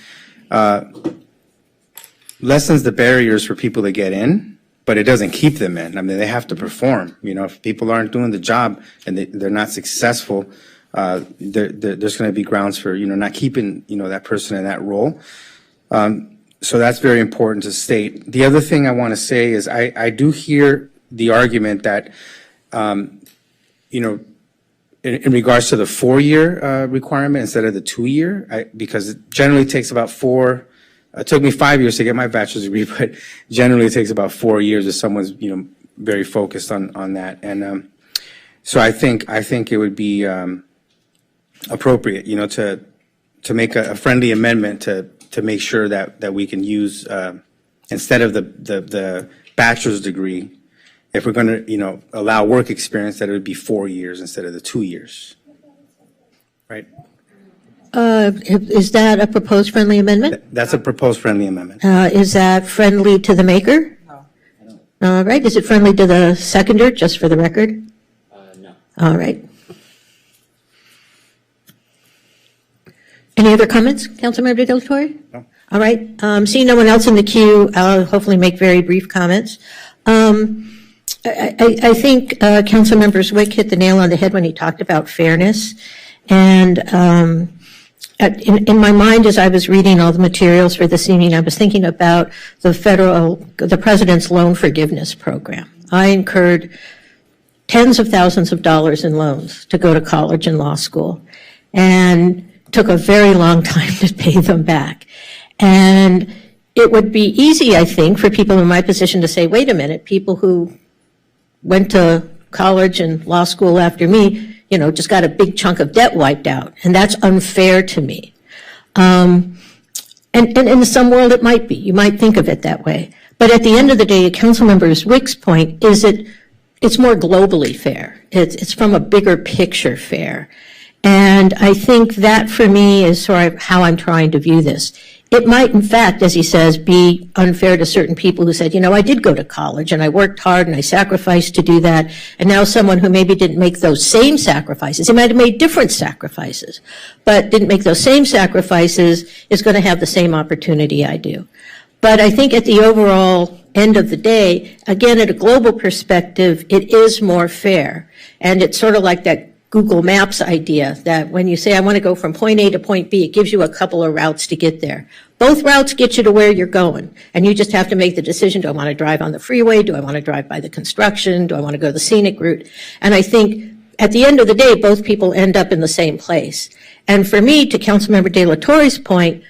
lessens the barriers for people to get in, but it doesn't keep them in. I mean, they have to perform. If people aren't doing the job and they're not successful, there's going to be grounds for not keeping that person in that role. So that's very important to state. The other thing I want to say is I do hear the argument that in regards to the 4-year requirement instead of the 2-year, because it generally takes about 4 it took me 5 years to get my bachelor's degree, but generally it takes about 4 years if someone's, very focused on that. And so I think it would be appropriate, to make a friendly amendment to make sure that we can use, instead of the bachelor's degree, if we're going to, allow work experience, that it would be 4 years instead of the 2 years. Right? Is that a proposed friendly amendment? That's a proposed friendly amendment. Is that friendly to the maker? No. All right. Is it friendly to the seconder, just for the record? No. All right. Any other comments, Councilmember Del Torre? No. All right. Seeing no one else in the queue, I'll hopefully make very brief comments. I think Councilmember Zwick hit the nail on the head when he talked about fairness. And in my mind, as I was reading all the materials for this evening, I was thinking about the President's Loan Forgiveness Program. I incurred tens of thousands of dollars in loans to go to college and law school, and took a very long time to pay them back. And it would be easy, I think, for people in my position to say, wait a minute, people who went to college and law school after me, just got a big chunk of debt wiped out. And that's unfair to me. And in some world it might be. You might think of it that way. But at the end of the day, Councilmember Zwick's point is it's more globally fair. It's from a bigger picture fair. And I think that for me is sort of how I'm trying to view this. It might, in fact, as he says, be unfair to certain people who said, I did go to college and I worked hard and I sacrificed to do that. And now someone who maybe didn't make those same sacrifices, he might have made different sacrifices, but didn't make those same sacrifices, is going to have the same opportunity I do. But I think at the overall end of the day, again, at a global perspective, it is more fair. And it's sort of like that Google Maps idea that when you say, I want to go from point A to point B, it gives you a couple of routes to get there. Both routes get you to where you're going. And you just have to make the decision, do I want to drive on the freeway? Do I want to drive by the construction? Do I want to go the scenic route? And I think at the end of the day, both people end up in the same place. And for me, to Councilmember De La Torre's point,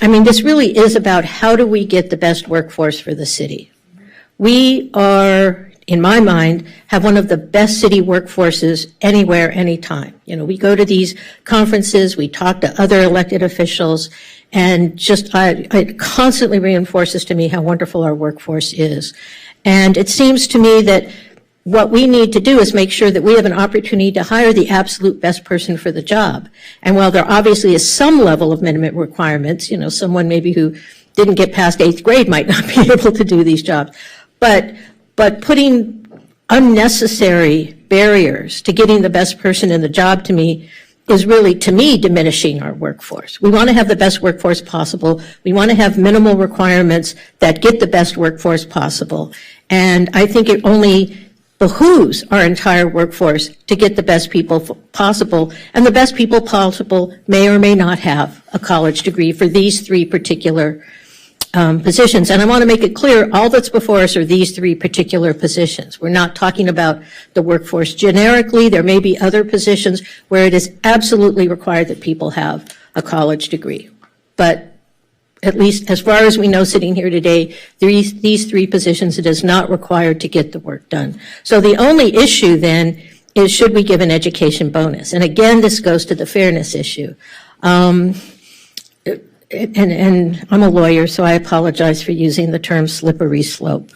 this really is about how do we get the best workforce for the city. We are, in my mind, have one of the best city workforces anywhere, anytime. We go to these conferences, we talk to other elected officials, and it constantly reinforces to me how wonderful our workforce is. And it seems to me that what we need to do is make sure that we have an opportunity to hire the absolute best person for the job. And while there obviously is some level of minimum requirements, someone maybe who didn't get past 8th grade might not be able to do these jobs. But putting unnecessary barriers to getting the best person in the job, to me, is really, to me, diminishing our workforce. We want to have the best workforce possible. We want to have minimal requirements that get the best workforce possible. And I think it only behooves our entire workforce to get the best people possible. And the best people possible may or may not have a college degree for these three particular positions. And I want to make it clear, all that's before us are these three particular positions. We're not talking about the workforce generically. There may be other positions where it is absolutely required that people have a college degree. But at least as far as we know sitting here today, these three positions, it is not required to get the work done. So the only issue then is, should we give an education bonus? And again, this goes to the fairness issue. And I'm a lawyer, so I apologize for using the term slippery slope.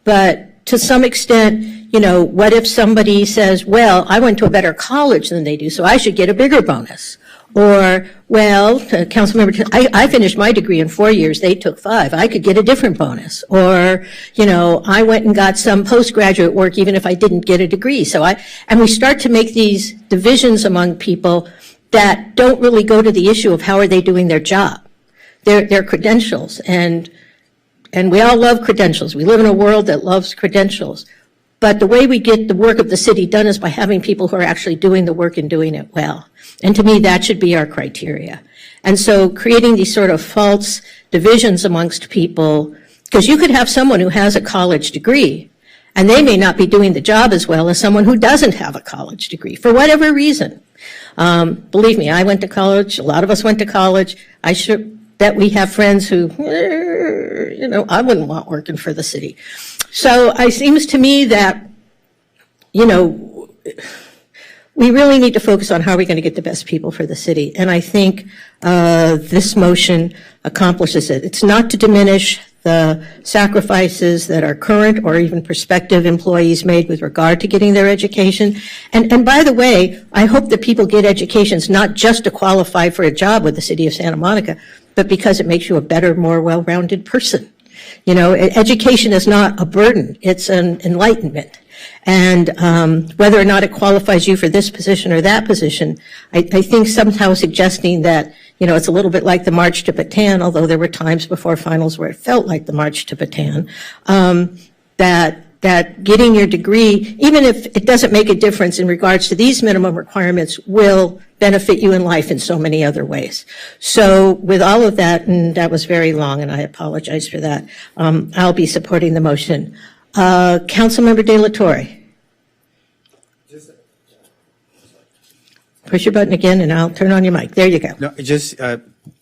But to some extent, what if somebody says, well, I went to a better college than they do, so I should get a bigger bonus? Or, well, Councilmember, I finished my degree in 4 years, they took 5. I could get a different bonus. Or, I went and got some postgraduate work even if I didn't get a degree. And we start to make these divisions among people that don't really go to the issue of how are they doing their job, their credentials. And we all love credentials. We live in a world that loves credentials. But the way we get the work of the city done is by having people who are actually doing the work and doing it well. And to me, that should be our criteria. And so creating these sort of false divisions amongst people, because you could have someone who has a college degree, and they may not be doing the job as well as someone who doesn't have a college degree, for whatever reason. Believe me, I went to college. A lot of us went to college. that we have friends who, I wouldn't want working for the city. So it seems to me that, we really need to focus on how we're going to get the best people for the city. And I think this motion accomplishes it. It's not to diminish the sacrifices that our current or even prospective employees made with regard to getting their education. And by the way, I hope that people get educations not just to qualify for a job with the city of Santa Monica, but because it makes you a better, more well-rounded person. Education is not a burden, it's an enlightenment. And whether or not it qualifies you for this position or that position, I think somehow suggesting that, it's a little bit like the March to Bataan, although there were times before finals where it felt like the March to Bataan, that getting your degree, even if it doesn't make a difference in regards to these minimum requirements, will benefit you in life in so many other ways. So with all of that, and that was very long, and I apologize for that, I'll be supporting the motion. Councilmember De La Torre. Push your button again and I'll turn on your mic. There you go. No,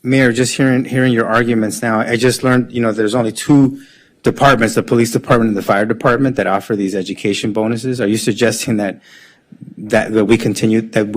Mayor, just hearing your arguments now, I just learned, there's only two departments, the police department and the fire department, that offer these education bonuses. Are you suggesting that we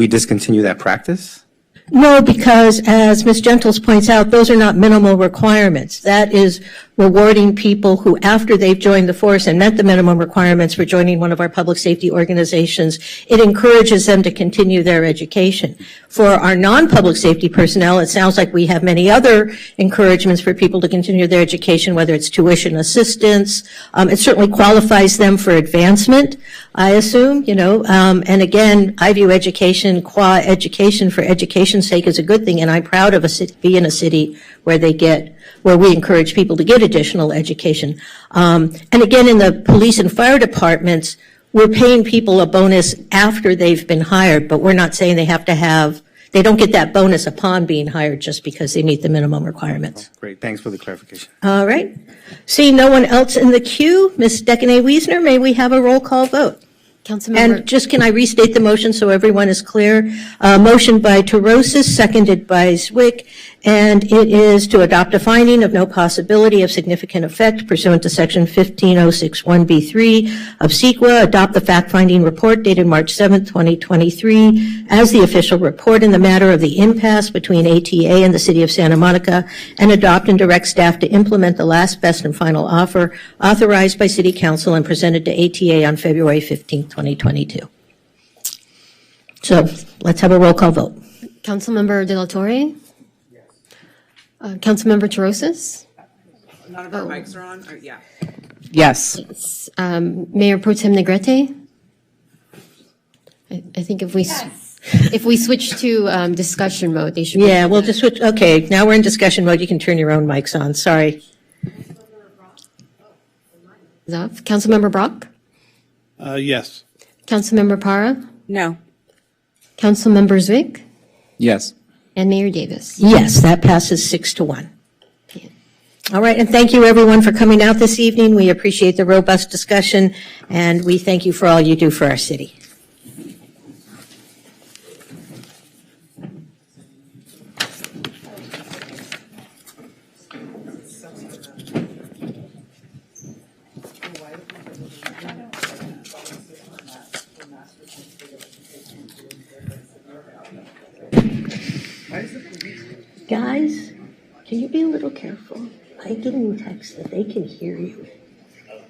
discontinue that practice? No, because as Ms. Gentles points out, those are not minimal requirements. That is rewarding people who, after they've joined the force and met the minimum requirements for joining one of our public safety organizations, it encourages them to continue their education. For our non-public safety personnel, it sounds like we have many other encouragements for people to continue their education, whether it's tuition assistance. It certainly qualifies them for advancement, I assume, and again, I view education, qua education for education's sake, is a good thing, and I'm proud of being in a city where we encourage people to get additional education. And again, in the police and fire departments, we're paying people a bonus after they've been hired, but we're not saying they don't get that bonus upon being hired just because they meet the minimum requirements. Oh, great, thanks for the clarification. All right. Seeing no one else in the queue, Ms. Decanay-Wiesner, may we have a roll call vote? Councilmember. And just can I restate the motion so everyone is clear? Motion by Terosis, seconded by Zwick, and it is to adopt a finding of no possibility of significant effect pursuant to Section 15061B3 of CEQA, adopt the fact-finding report dated March 7, 2023, as the official report in the matter of the impasse between ATA and the City of Santa Monica, and adopt and direct staff to implement the last, best, and final offer authorized by City Council and presented to ATA on February 15, 2022. So let's have a roll call vote. Councilmember De La Torre? Councilmember Terosis? None of our mics are on? Yeah. Yes. Mayor Pro Tem Negrete? I think if we switch to discussion mode, they should. Yeah, we'll just switch. Okay, now we're in discussion mode. You can turn your own mics on. Sorry. Councilmember Brock? Yes. Councilmember Para? No. Councilmember Zwick? Yes. And Mayor Davis? Yes, that passes 6-1. All right, and thank you everyone for coming out this evening. We appreciate the robust discussion, and we thank you for all you do for our city. Guys, can you be a little careful? I get in text that they can hear you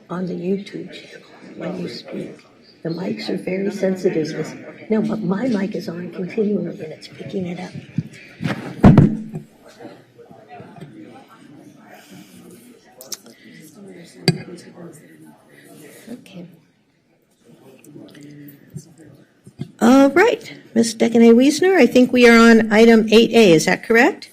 on the YouTube channel when you speak. The mics are very sensitive. No, but my mic is on continually and it's picking it up. Okay. All right, Ms. Decanay-Wiesner, I think we are on item 8A, is that correct?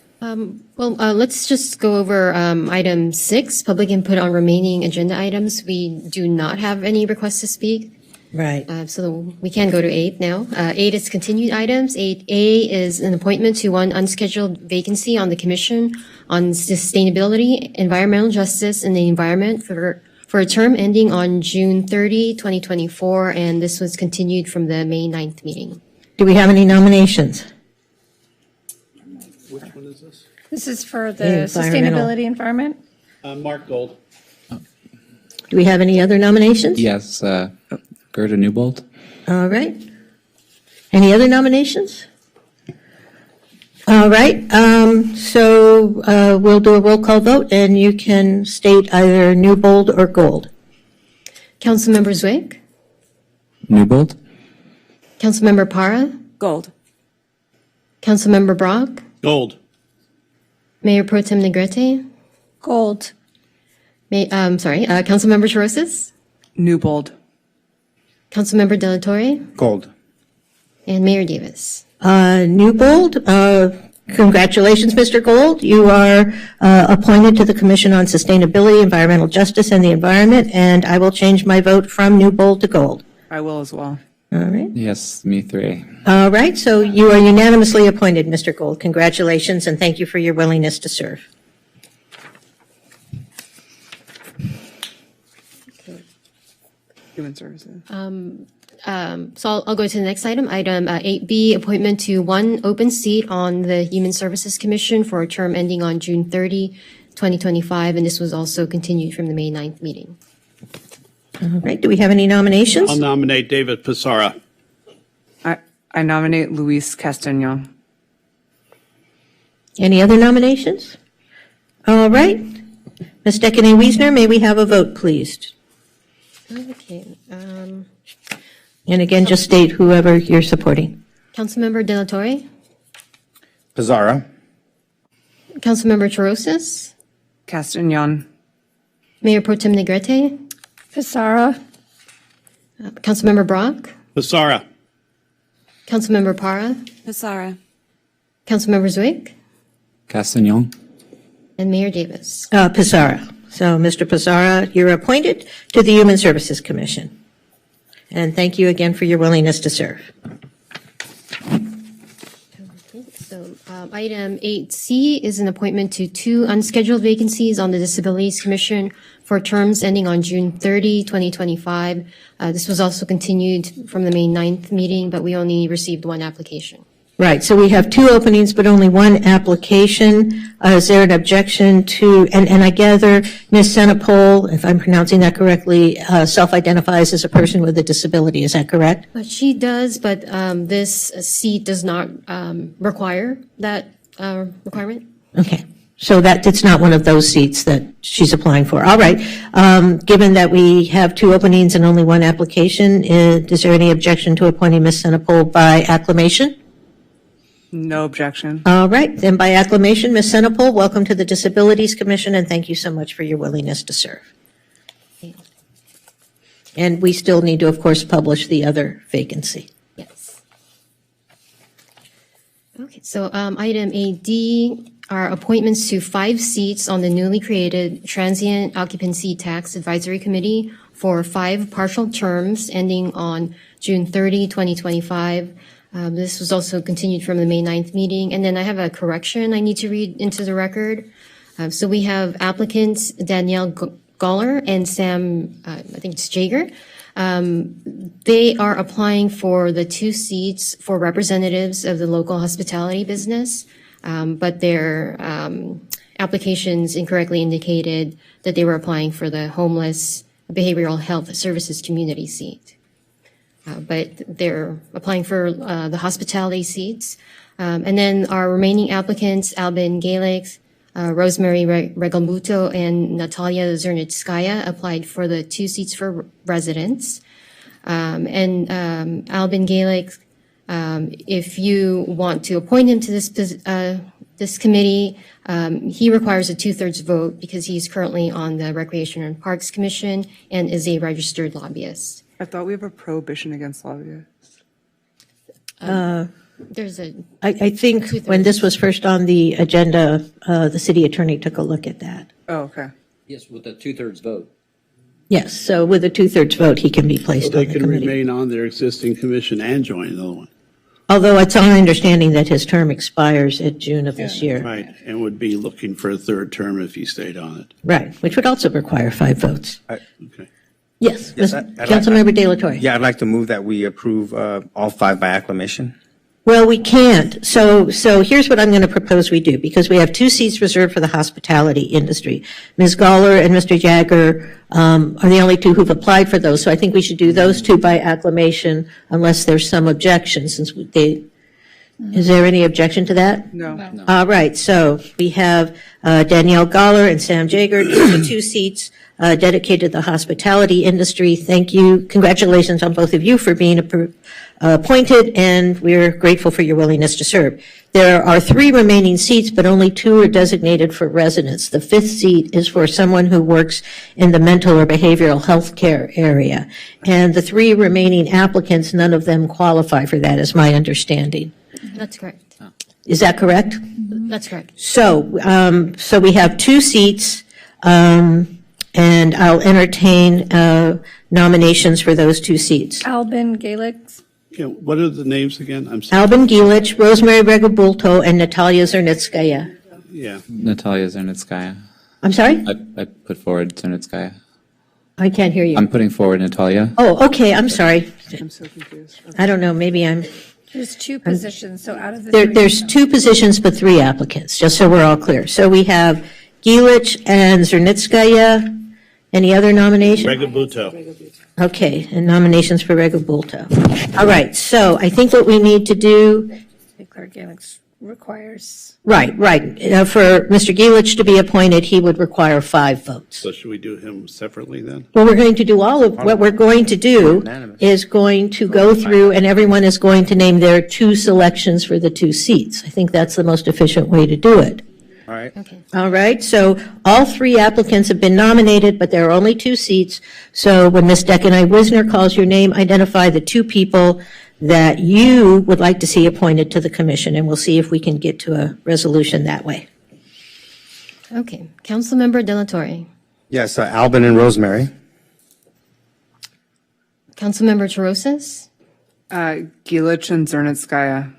Let's just go over item 6, public input on remaining agenda items. We do not have any requests to speak. Right. So we can go to 8 now. 8 is continued items. 8A is an appointment to one unscheduled vacancy on the Commission on Sustainability, Environmental Justice, and the Environment for a term ending on June 30, 2024, and this was continued from the May 9th meeting. Do we have any nominations? Which one is this? This is for the Environmental. sustainability environment? Mark Gold. Do we have any other nominations? Yes, Gerda Newbold. All right. Any other nominations? All right, so we'll do a roll call vote, and you can state either Newbold or Gold. Councilmember Zwick, Newbold. Councilmember Para, Gold. Councilmember Brock, Gold. Mayor Pro Tem Negrete, Gold. Councilmember Chorosis, Newbold. Councilmember De La Torre, Gold. and Mayor Davis. Newbold, congratulations, Mr. Gold. You are appointed to the Commission on Sustainability, Environmental Justice, and the Environment, and I will change my vote from Newbold to Gold. I will as well. All right. Yes, me three. All right, so you are unanimously appointed, Mr. Gold. Congratulations, and thank you for your willingness to serve. Human Services. So I'll go to the next item. Item 8B, appointment to one open seat on the Human Services Commission for a term ending on June 30, 2025, and this was also continued from the May 9th meeting. All right, do we have any nominations? I'll nominate David Pissarra. I nominate Luis Castagnon. Any other nominations? All right. Ms. Decaney-Wiesner, may we have a vote, please? Okay. And again, just state whoever you're supporting. Councilmember De La Torre, Pizarra. Councilmember Chorosis, Castagnon. Mayor Pro Tem Negrete, Pissarra. Councilmember Brock, Pissarra. Councilmember Para, Pissarra. Councilmember Zwick, Castagnon. and Mayor Davis. Pissarra. So, Mr. Pissarra, you're appointed to the Human Services Commission. And thank you again for your willingness to serve. So item 8C is an appointment to two unscheduled vacancies on the Disabilities Commission for terms ending on June 30, 2025. This was also continued from the May 9th meeting, but we only received one application. Right, so we have two openings, but only one application. Is there an objection to, and I gather Ms. Senapol, if I'm pronouncing that correctly, self-identifies as a person with a disability, is that correct? But she does, but this seat does not require that requirement. Okay, so that it's not one of those seats that she's applying for. All right, given that we have two openings and only one application, is there any objection to appointing Ms. Senapol by acclamation? No objection. All right, then by acclamation, Ms. Senapol, welcome to the Disabilities Commission, and thank you so much for your willingness to serve. And we still need to, of course, publish the other vacancy. Yes. Okay, so item 8D are appointments to 5 seats on the newly created Transient Occupancy Tax Advisory Committee for 5 partial terms ending on June 30, 2025. This was also continued from the May 9th meeting. And then I have a correction I need to read into the record. So we have applicants Danielle Goller and Sam, I think it's Jager. They are applying for the 2 seats for representatives of the local hospitality business, but their applications incorrectly indicated that they were applying for the homeless behavioral health services community seat. But they're applying for the hospitality seats. And then our remaining applicants, Albin Galix, Rosemary Regalmuto, and Natalia Zernitskaya applied for the 2 seats for residents. And Albin Galix, if you want to appoint him to this committee, he requires a 2/3 vote because he's currently on the Recreation and Parks Commission and is a registered lobbyist. I thought we have a prohibition against lobbyists. There's a. I think when this was first on the agenda, the city attorney took a look at that. Oh, okay. Yes, with a 2/3 vote. Yes, so with a 2/3 vote, he can be placed So on they the can committee. remain on their existing commission and join another one. Although it's our understanding that his term expires at June of this year. Right, and would be looking for a 3rd term if he stayed on it. Right, which would also require 5 votes. Okay. Yes, Councilmember De La Torre. Yeah, I'd like to move that we approve all 5 by acclamation. Well, we can't. So here's what I'm going to propose we do, because we have 2 seats reserved for the hospitality industry. Ms. Galler and Mr. Jagger are the only 2 who've applied for those. So I think we should do those 2 by acclamation unless there's some objection, since is there any objection to that? No. All right. So we have Danielle Galler and Sam Jagger, the 2 seats dedicated to the hospitality industry. Thank you. Congratulations on both of you for being appointed, and we're grateful for your willingness to serve. There are 3 remaining seats, but only 2 are designated for residents. The 5th seat is for someone who works in the mental or behavioral health care area. And the 3 remaining applicants, none of them qualify for that, is my understanding. That's correct. Is that correct? That's correct. So we have 2 seats, and I'll entertain nominations for those 2 seats. Albin Galix. Yeah, what are the names again? I'm sorry. Albin Gilich, Rosemary Regabulto, and Natalia Zernitskaya. Yeah. Natalia Zernitskaya. I'm sorry? I put forward Zernitskaya. I can't hear you. I'm putting forward Natalia. Oh, okay, I'm sorry. I'm so confused. I don't know, maybe I'm, There's 2 positions, so out of the 3. there's 2 positions but 3 applicants, just so we're all clear. So we have Gilich and Zernitskaya. Any other nominations? Regabuto. Okay, and nominations for Regabulto. All right, so I think what we need to do, Clerk Galix requires. right. For Mr. Gilich to be appointed, he would require 5 votes. So should we do him separately then? Well, we're going to do what we're going to do is going to go through, and everyone is going to name their 2 selections for the 2 seats. I think that's the most efficient way to do it. All right. Okay. All right, so all 3 applicants have been nominated, but there are only 2 seats. So when Ms. Deckenai-Wisner calls your name, identify the 2 people that you would like to see appointed to the commission, and we'll see if we can get to a resolution that way. Okay. Councilmember De La Torre. Yes, Albin and Rosemary. Councilmember Terosas. Gilich and Zernitskaya.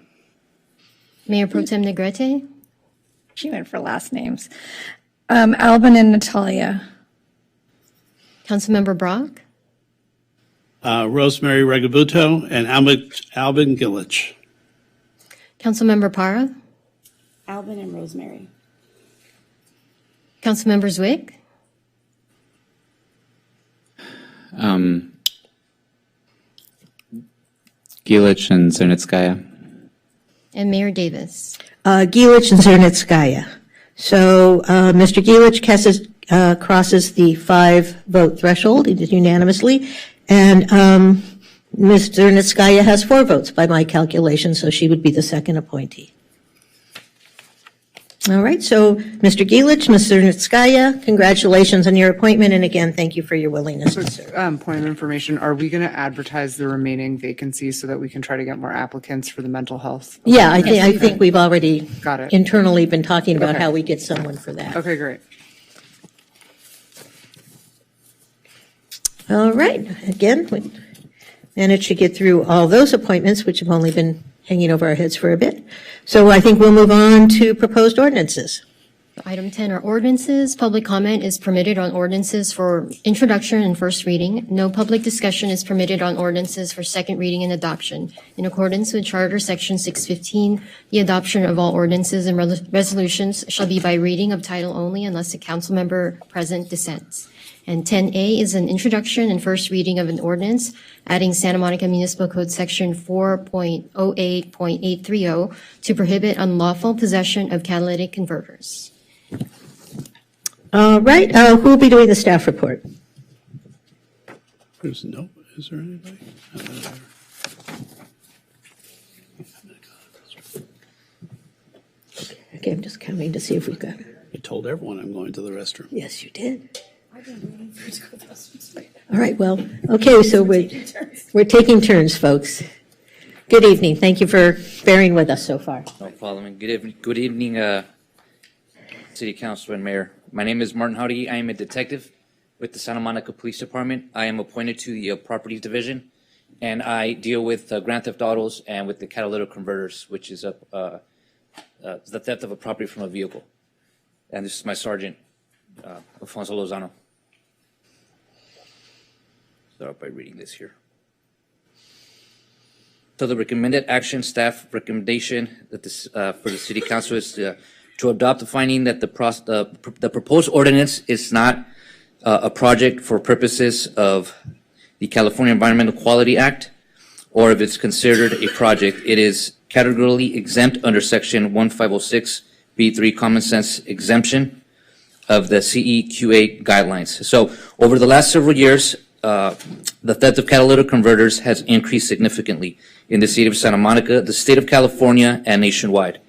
Mayor Pro Tem Negrete. She went for last names. Albin and Natalia. Councilmember Brock. Rosemary Regabuto and Albin Gilich. Councilmember Para. Albin and Rosemary. Councilmember Zwick. Gilich and Zernitskaya. And Mayor Davis. Gilich and Zernitskaya. So Mr. Gilich crosses the 5-vote threshold unanimously, and Ms. Zernitskaya has 4 votes by my calculation, so she would be the second appointee. All right, so Mr. Gilich, Ms. Zernitskaya, congratulations on your appointment, and again, thank you for your willingness to serve. Point of information, are we going to advertise the remaining vacancies so that we can try to get more applicants for the mental health? Yeah, I think we've already Got it. internally been talking about Okay. how we get someone for that. Okay, great. All right, again, we managed to get through all those appointments, which have only been hanging over our heads for a bit. So I think we'll move on to proposed ordinances. Item 10 are ordinances. Public comment is permitted on ordinances for introduction and first reading. No public discussion is permitted on ordinances for second reading and adoption. In accordance with Charter Section 615, the adoption of all ordinances and resolutions shall be by reading of title only unless a council member present dissents. And 10A is an introduction and first reading of an ordinance adding Santa Monica Municipal Code Section 4.08.830 to prohibit unlawful possession of catalytic converters. All right, who will be doing the staff report? Is there anybody? Okay, I'm just counting to see if we've got it. I told everyone I'm going to the restroom. Yes, you did. All right, well, okay, so we're taking turns, folks. Good evening. Thank you for bearing with us so far. No problem. Good evening, City Council and Mayor. My name is Martin Howdy. I am a detective with the Santa Monica Police Department. I am appointed to the Properties Division, and I deal with grand theft autos and with the catalytic converters, which is the theft of a property from a vehicle. And this is my sergeant, Alfonso Lozano. Start by reading this here. So the recommended action staff recommendation that this, for the city council is to adopt the finding that the proposed ordinance is not a project for purposes of the California Environmental Quality Act, or if it's considered a project, it is categorically exempt under section 1506B3 common sense exemption of the CEQA guidelines. So over the last several years, the theft of catalytic converters has increased significantly in the city of Santa Monica, the state of California, and nationwide.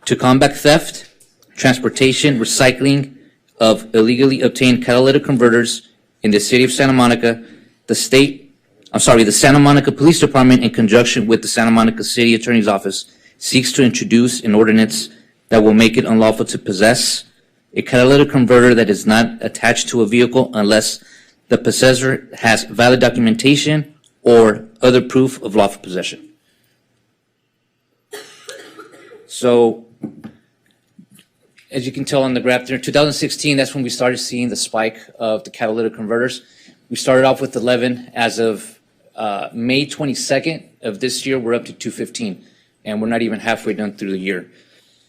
To combat theft, transportation, recycling of illegally obtained catalytic converters in the city of Santa Monica, the Santa Monica Police Department, in conjunction with the Santa Monica City Attorney's Office, seeks to introduce an ordinance that will make it unlawful to possess a catalytic converter that is not attached to a vehicle unless the possessor has valid documentation or other proof of lawful possession. So, as you can tell on the graph there, 2016, that's when we started seeing the spike of the catalytic converters. We started off with 11. As of May 22nd of this year, we're up to 215, and we're not even halfway done through the year.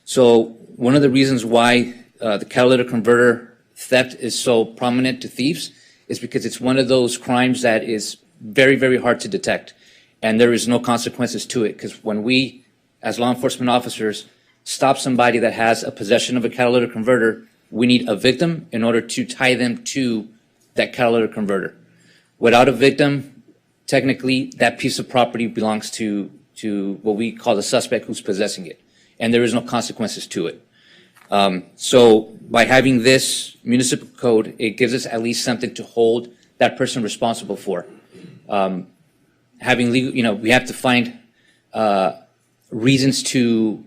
So one of the reasons why the catalytic converter theft is so prominent to thieves is because it's one of those crimes that is very, very hard to detect, and there is no consequences to it, because when we, as law enforcement officers, stop somebody that has a possession of a catalytic converter, we need a victim in order to tie them to that catalytic converter. Without a victim, technically, that piece of property belongs to what we call the suspect who's possessing it, and there is no consequences to it. So by having this municipal code, it gives us at least something to hold that person responsible for. Having legal, we have to find reasons to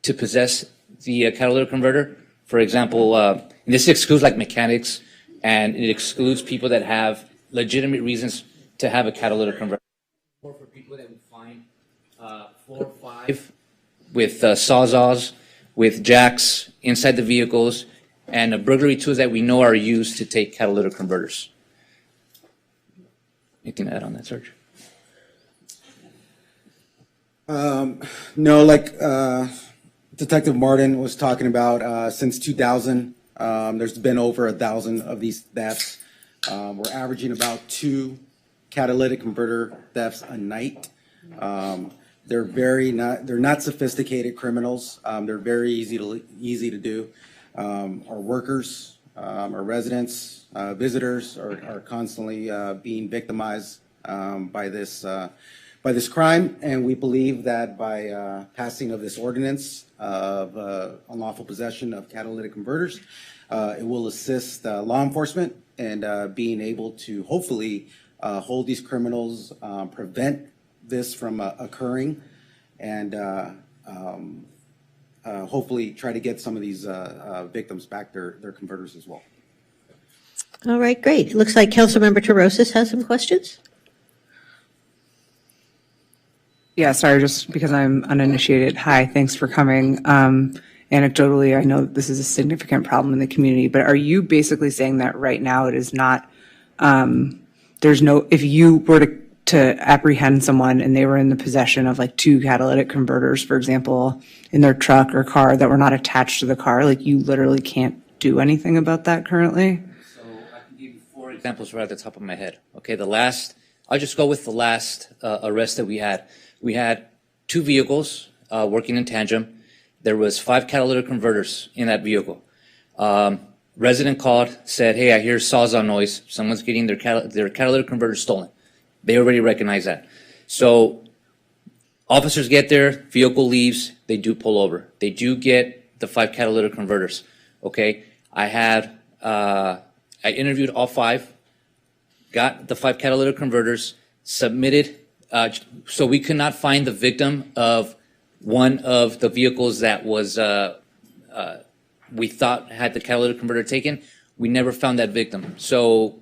possess the catalytic converter. For example, this excludes like mechanics, and it excludes people that have legitimate reasons to have a catalytic converter. Or for people that would find 4 or 5 with sawzalls, with jacks inside the vehicles, and burglary tools that we know are used to take catalytic converters. Anything to add on that, Serge? No, like Detective Martin was talking about, since 2000, there's been over 1,000 of these thefts. We're averaging about 2 catalytic converter thefts a night. They're not sophisticated criminals. They're very easy to do. Our workers, our residents, visitors are constantly being victimized by this crime, and we believe that by passing of this ordinance of unlawful possession of catalytic converters, it will assist law enforcement and being able to hopefully hold these criminals, prevent this from occurring, and hopefully try to get some of these victims back their converters as well. All right, great. It looks like Councilmember Terosas has some questions. Yeah, sorry, just because I'm uninitiated. Hi, thanks for coming. Anecdotally, I know that this is a significant problem in the community, but are you basically saying that right now it is not, there's no, if you were to apprehend someone and they were in the possession of like 2 catalytic converters, for example, in their truck or car that were not attached to the car, like you literally can't do anything about that currently? So I can give you 4 examples right at the top of my head. Okay, I'll just go with the last arrest that we had. We had 2 vehicles working in tandem. There was 5 catalytic converters in that vehicle. Resident called, said, hey, I hear sawzall noise. Someone's getting their catalytic converter stolen. They already recognize that. So officers get there, vehicle leaves, they do pull over. They do get the 5 catalytic converters, okay? I interviewed all 5, got the 5 catalytic converters, submitted, so we could not find the victim of one of the vehicles that was, we thought had the catalytic converter taken. We never found that victim. So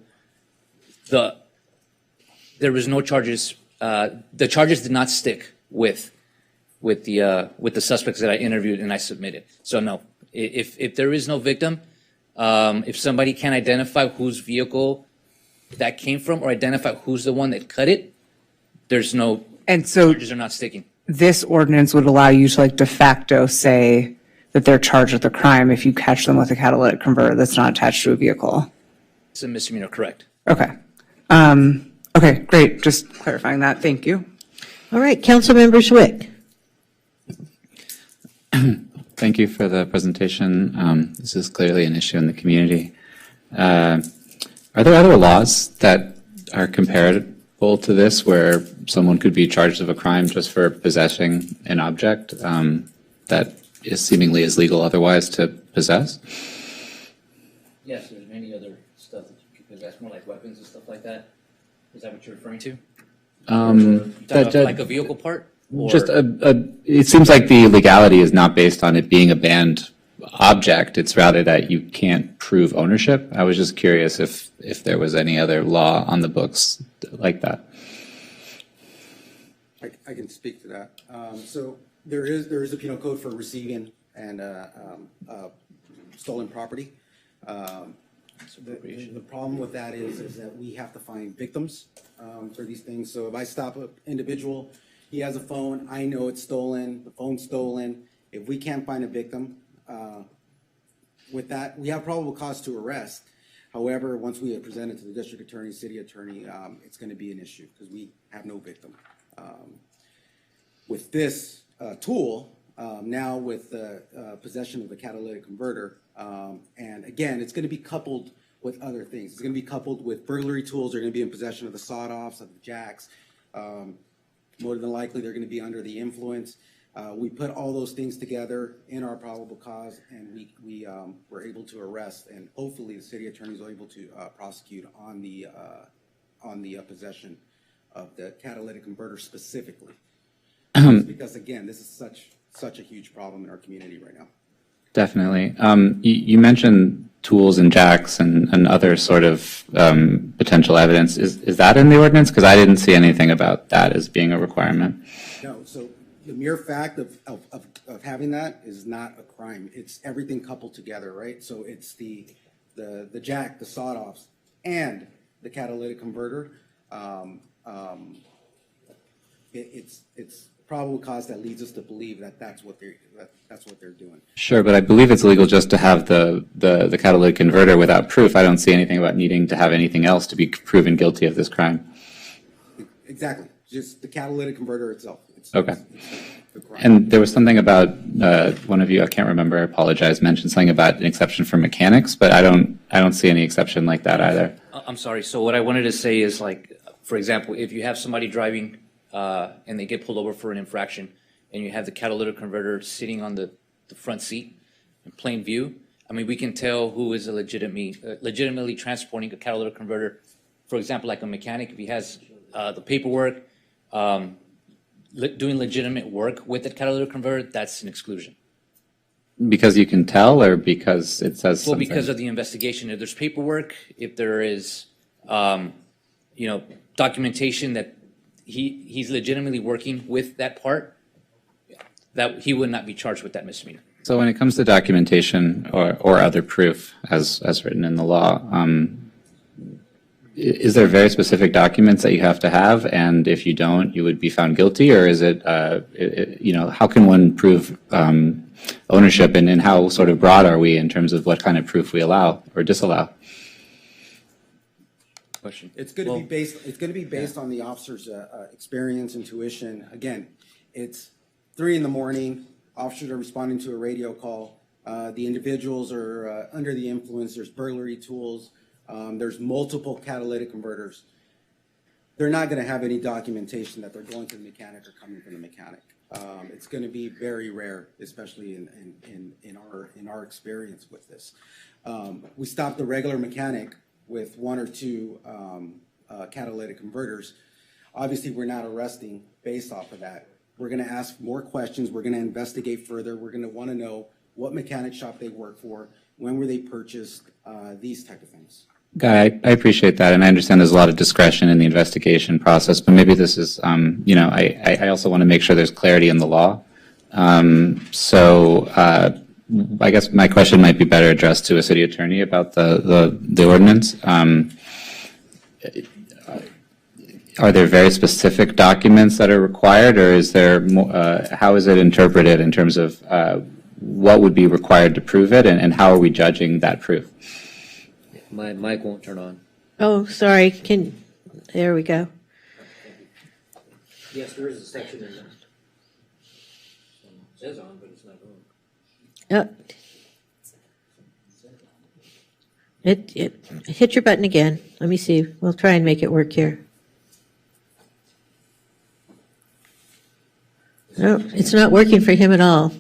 there was no charges. The charges did not stick with the suspects that I interviewed and I submitted. So no, if there is no victim, if somebody can't identify whose vehicle that came from or identify who's the one that cut it, there's no And so charges are not sticking. this ordinance would allow you to like de facto say that they're charged with a crime if you catch them with a catalytic converter that's not attached to a vehicle. It's a misdemeanor, correct? Okay. Okay, great. Just clarifying that. Thank you. All right, Councilmember Swick. Thank you for the presentation. This is clearly an issue in the community. Are there other laws that are comparable to this where someone could be charged of a crime just for possessing an object that is seemingly is legal otherwise to possess? Yes, there's many other stuff that you could possess, more like weapons and stuff like that. Is that what you're referring to? Like a vehicle part? Or? Just it seems like the legality is not based on it being a banned object. It's rather that you can't prove ownership. I was just curious if there was any other law on the books like that. I can speak to that. So there is a penal code for receiving and stolen property. The problem with that is that we have to find victims for these things. So if I stop an individual, he has a phone, I know it's stolen, the phone's stolen. If we can't find a victim, with that, we have probable cause to arrest. However, once we present it to the district attorney, city attorney, it's going to be an issue because we have no victim. With this tool, now with the possession of the catalytic converter, and again, it's going to be coupled with other things. It's going to be coupled with burglary tools. They're going to be in possession of the sawed-offs, of the jacks. More than likely, they're going to be under the influence. We put all those things together in our probable cause, and we were able to arrest, and hopefully the city attorneys are able to prosecute on the possession of the catalytic converter specifically. Because again, this is such a huge problem in our community right now. Definitely. You mentioned tools and jacks and other sort of potential evidence. Is that in the ordinance? Because I didn't see anything about that as being a requirement. No, so the mere fact of having that is not a crime. It's everything coupled together, right? So it's the jack, the sawed-offs, and the catalytic converter. It's probable cause that leads us to believe that that's what they're doing. Sure, but I believe it's legal just to have the catalytic converter without proof. I don't see anything about needing to have anything else to be proven guilty of this crime. Exactly, just the catalytic converter itself. Okay. And there was something about one of you, I can't remember, I apologize, mentioned something about an exception for mechanics, but I don't see any exception like that either. I'm sorry. So what I wanted to say is, like, for example, if you have somebody driving and they get pulled over for an infraction, and you have the catalytic converter sitting on the front seat in plain view, I mean, we can tell who is legitimately transporting a catalytic converter. For example, like a mechanic, if he has the paperwork, doing legitimate work with the catalytic converter, that's an exclusion. Because you can tell, or because it says something? Well, because of the investigation. If there's paperwork, if there is, documentation that he's legitimately working with that part, that he would not be charged with that misdemeanor. So when it comes to documentation or other proof, as written in the law, is there very specific documents that you have to have, and if you don't, you would be found guilty, or is it, how can one prove ownership, and how sort of broad are we in terms of what kind of proof we allow or disallow? Question. It's going to be based. It's going to be based on the officer's experience, intuition. Again, it's 3 a.m. Officers are responding to a radio call. The individuals are under the influence. There's burglary tools. There's multiple catalytic converters. They're not going to have any documentation that they're going to the mechanic or coming from the mechanic. It's going to be very rare, especially in our experience with this. We stopped the regular mechanic with 1 or 2 catalytic converters. Obviously, we're not arresting based off of that. We're going to ask more questions. We're going to investigate further. We're going to want to know what mechanic shop they work for, when were they purchased, these type of things. Guy, I appreciate that, and I understand there's a lot of discretion in the investigation process, but maybe this is, I also want to make sure there's clarity in the law. I guess my question might be better addressed to a city attorney about the ordinance. are there very specific documents that are required, or is there how is it interpreted in terms of what would be required to prove it, and how are we judging that proof? My mic won't turn on. Oh, sorry. There we go. Yes, there is a section in there. It says on, but it's not on. Hit your button again. Let me see. We'll try and make it work here. No, it's not working for him at all.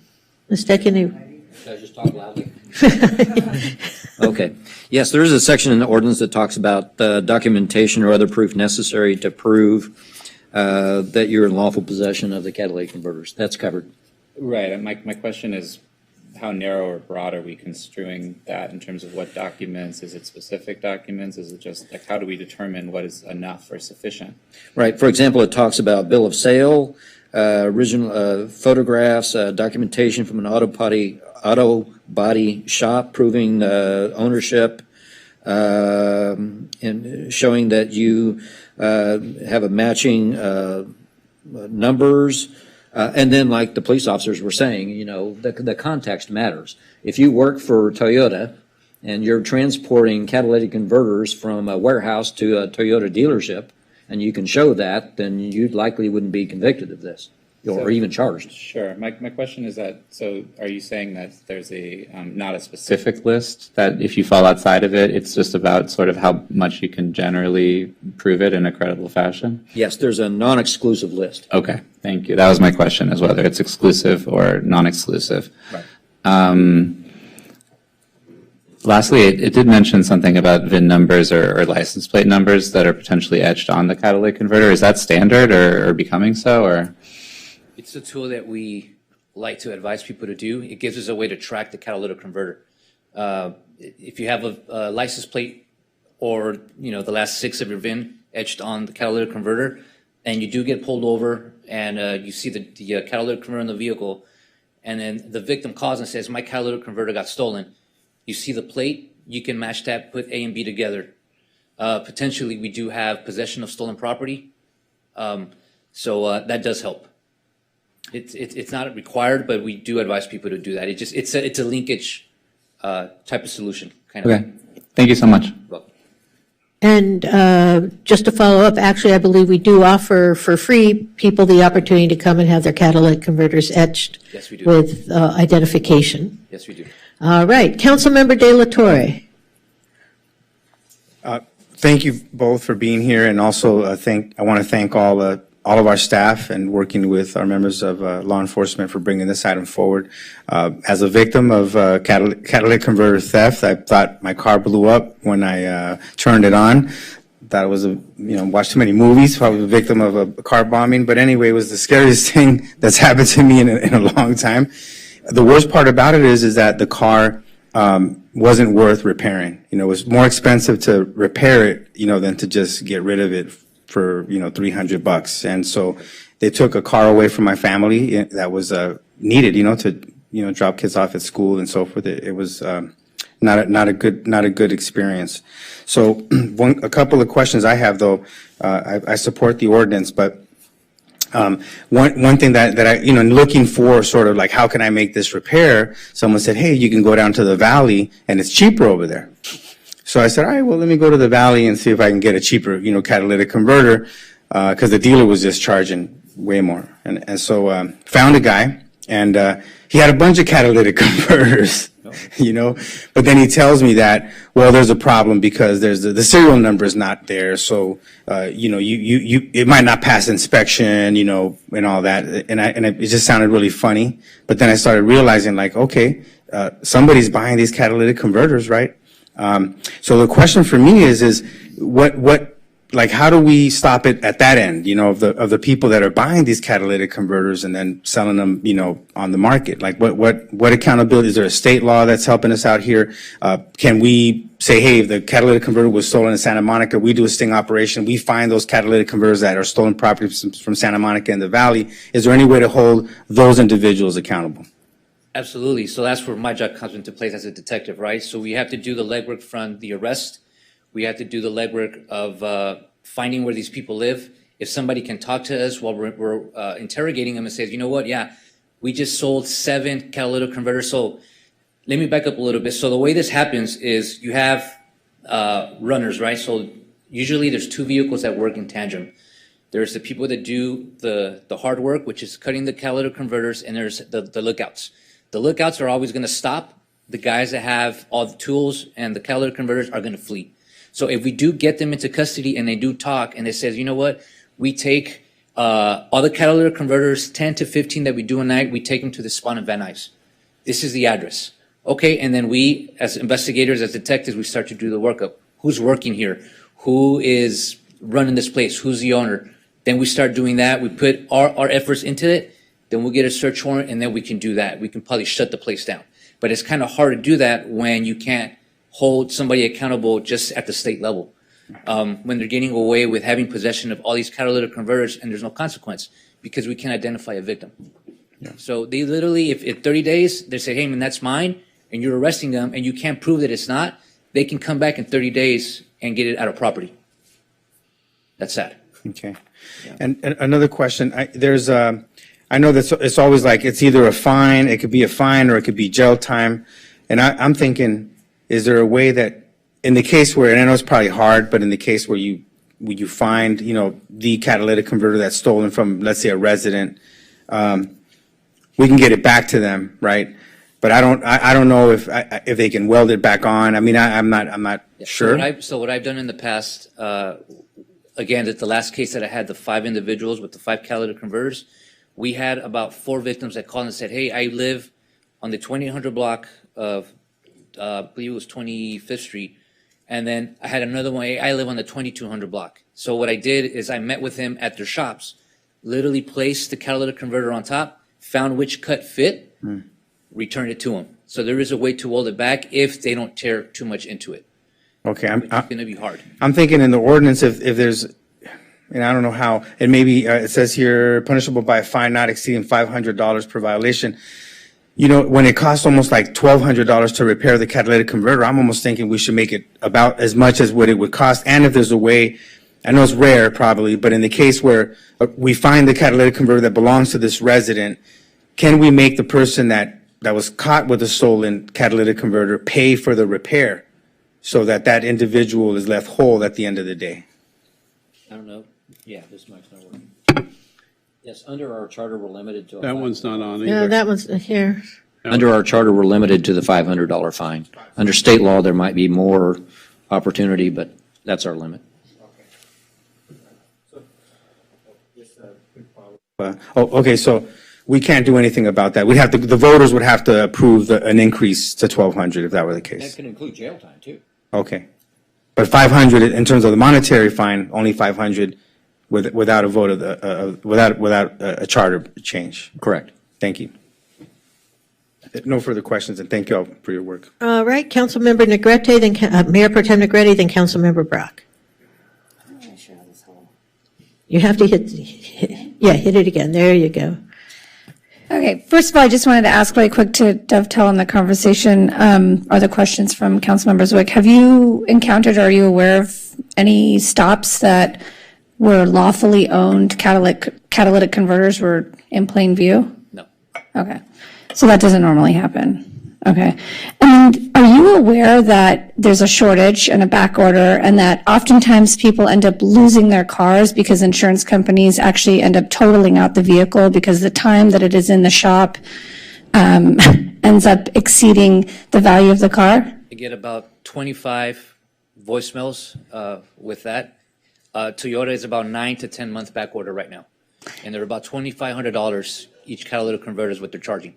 Should I just talk loudly? Okay. Yes, there is a section in the ordinance that talks about documentation or other proof necessary to prove that you're in lawful possession of the catalytic converters. That's covered. Right. And my question is, how narrow or broad are we construing that in terms of what documents? Is it specific documents? Is it just like, how do we determine what is enough or sufficient? Right. For example, it talks about bill of sale, original photographs, documentation from an auto body shop proving ownership, and showing that you have a matching numbers. And then, like the police officers were saying, you know, the context matters. If you work for Toyota and you're transporting catalytic converters from a warehouse to a Toyota dealership, and you can show that, then you likely wouldn't be convicted of this or even charged. Sure. My question is that, so are you saying that there's a not a specific list, that if you fall outside of it, it's just about sort of how much you can generally prove it in a credible fashion? Yes, there's a non-exclusive list. Okay, thank you. That was my question, is whether it's exclusive or non-exclusive. Right. Lastly, it did mention something about VIN numbers or license plate numbers that are potentially etched on the catalytic converter. Is that standard or becoming so, or? It's a tool that we like to advise people to do. It gives us a way to track the catalytic converter. If you have a license plate or, you know, the last 6 of your VIN etched on the catalytic converter, and you do get pulled over and you see the catalytic converter in the vehicle, and then the victim calls and says, my catalytic converter got stolen. You see the plate, you can match that, put A and B together. Potentially, we do have possession of stolen property. So that does help. It's not required, but we do advise people to do that. It's a linkage type of solution. Okay. Thank you so much. And just to follow up, actually, I believe we do offer for free people the opportunity to come and have their catalytic converters etched. Yes, we do. With identification. Yes, we do. All right. Councilmember De La Torre. Thank you both for being here, and also I want to thank all of our staff and working with our members of law enforcement for bringing this item forward. As a victim of catalytic converter theft, I thought my car blew up when I turned it on. Thought it was watched too many movies. So I was a victim of a car bombing. But anyway, it was the scariest thing that's happened to me in a long time. The worst part about it is that the car wasn't worth repairing. You know, it was more expensive to repair it, than to just get rid of it for, $300. And so they took a car away from my family that was needed, to, drop kids off at school and so forth. It was not a good experience. So a couple of questions I have, though. I support the ordinance, but one thing that I, looking for sort of like, how can I make this repair? Someone said, hey, you can go down to the valley and it's cheaper over there. So I said, all right, well, let me go to the valley and see if I can get a cheaper, catalytic converter, because the dealer was just charging way more. And so found a guy, and he had a bunch of catalytic converters, but then he tells me that, well, there's a problem because there's the serial number is not there. So, it might not pass inspection, and all that. And it just sounded really funny. But then I started realizing, like, okay, somebody's buying these catalytic converters, right? So the question for me is how do we stop it at that end, of the people that are buying these catalytic converters and then selling them, on the market? Like what accountability? Is there a state law that's helping us out here? Can we say, hey, if the catalytic converter was stolen in Santa Monica, we do a sting operation, we find those catalytic converters that are stolen property from Santa Monica in the Valley. Is there any way to hold those individuals accountable? Absolutely. So that's where my job comes into place as a detective, right? So we have to do the legwork from the arrest. We have to do the legwork of finding where these people live If somebody can talk to us while we're interrogating them and says, you know what, yeah, we just sold 7 catalytic converters. So let me back up a little bit. So the way this happens is you have runners, right? So usually there's 2 vehicles that work in tandem. There's the people that do the hard work, which is cutting the catalytic converters, and there's the lookouts. The lookouts are always going to stop. The guys that have all the tools and the catalytic converters are going to flee. So if we do get them into custody and they do talk and they says, you know what, we take all the catalytic converters, 10 to 15 that we do a night, we take them to the spot in Van Nuys. This is the address. Okay, and then we, as investigators, as detectives, we start to do the workup. Who's working here? Who is running this place? Who's the owner? Then we start doing that. We put our efforts into it. Then we'll get a search warrant, and then we can do that. We can probably shut the place down. But it's kind of hard to do that when you can't hold somebody accountable just at the state level. When they're getting away with having possession of all these catalytic converters and there's no consequence because we can't identify a victim. Yeah. So they literally, if 30 days, they say, hey, man, that's mine, and you're arresting them and you can't prove that it's not, they can come back in 30 days and get it out of property. That's sad. Okay. Yeah. And another question, I know that it's always like it's either a fine, it could be a fine, or it could be jail time. And I'm thinking, is there a way that in the case where, and I know it's probably hard, but in the case where you find, the catalytic converter that's stolen from, let's say, a resident, we can get it back to them, right? But I don't know if they can weld it back on. I mean, I'm not sure. So what I've done in the past, again, the last case that I had, the 5 individuals with the 5 catalytic converters, we had about 4 victims that called and said, hey, I live on the 2800 block of, I believe it was 25th Street. And then I had another one, hey, I live on the 2200 block. So what I did is I met with them at their shops, literally placed the catalytic converter on top, found which cut fit, returned it to them. So there is a way to weld it back if they don't tear too much into it. Okay. It's going to be hard. I'm thinking in the ordinance, if there's, and I don't know how, and maybe it says here, punishable by a fine not exceeding $500 per violation. When it costs almost like $1,200 to repair the catalytic converter, I'm almost thinking we should make it about as much as what it would cost. And if there's a way, I know it's rare probably, but in the case where we find the catalytic converter that belongs to this resident, can we make the person that was caught with a stolen catalytic converter pay for the repair so that individual is left whole at the end of the day? I don't know. Yeah, this mic's not working. Yes, under our charter, we're limited to. That one's not on either. No, that one's here. Under our charter, we're limited to the $500 fine. Under state law, there might be more opportunity, but that's our limit. Okay, so we can't do anything about that. The voters would have to approve an increase to $1,200 if that were the case. That can include jail time too. Okay, but $500 in terms of the monetary fine, only $500 without a vote of without a charter change. Correct. Thank you. No further questions, and thank you all for your work. All right, Councilmember Negrete, then Mayor Pro Tem Negrete, then Councilmember Brock. You have to hit it again. There you go. Okay, first of all, I just wanted to ask really quick to dovetail on the conversation, or the questions from Councilmember Zwick. Have you encountered, or are you aware of any stops that were lawfully owned catalytic converters were in plain view? No. Okay, so that doesn't normally happen. Okay, and are you aware that there's a shortage and a back order, and that oftentimes people end up losing their cars because insurance companies actually end up totaling out the vehicle because the time that it is in the shop ends up exceeding the value of the car? I get about 25 voicemails with that. Toyota is about 9 to 10 month back order right now. And they're about $2,500 each catalytic converter is what they're charging.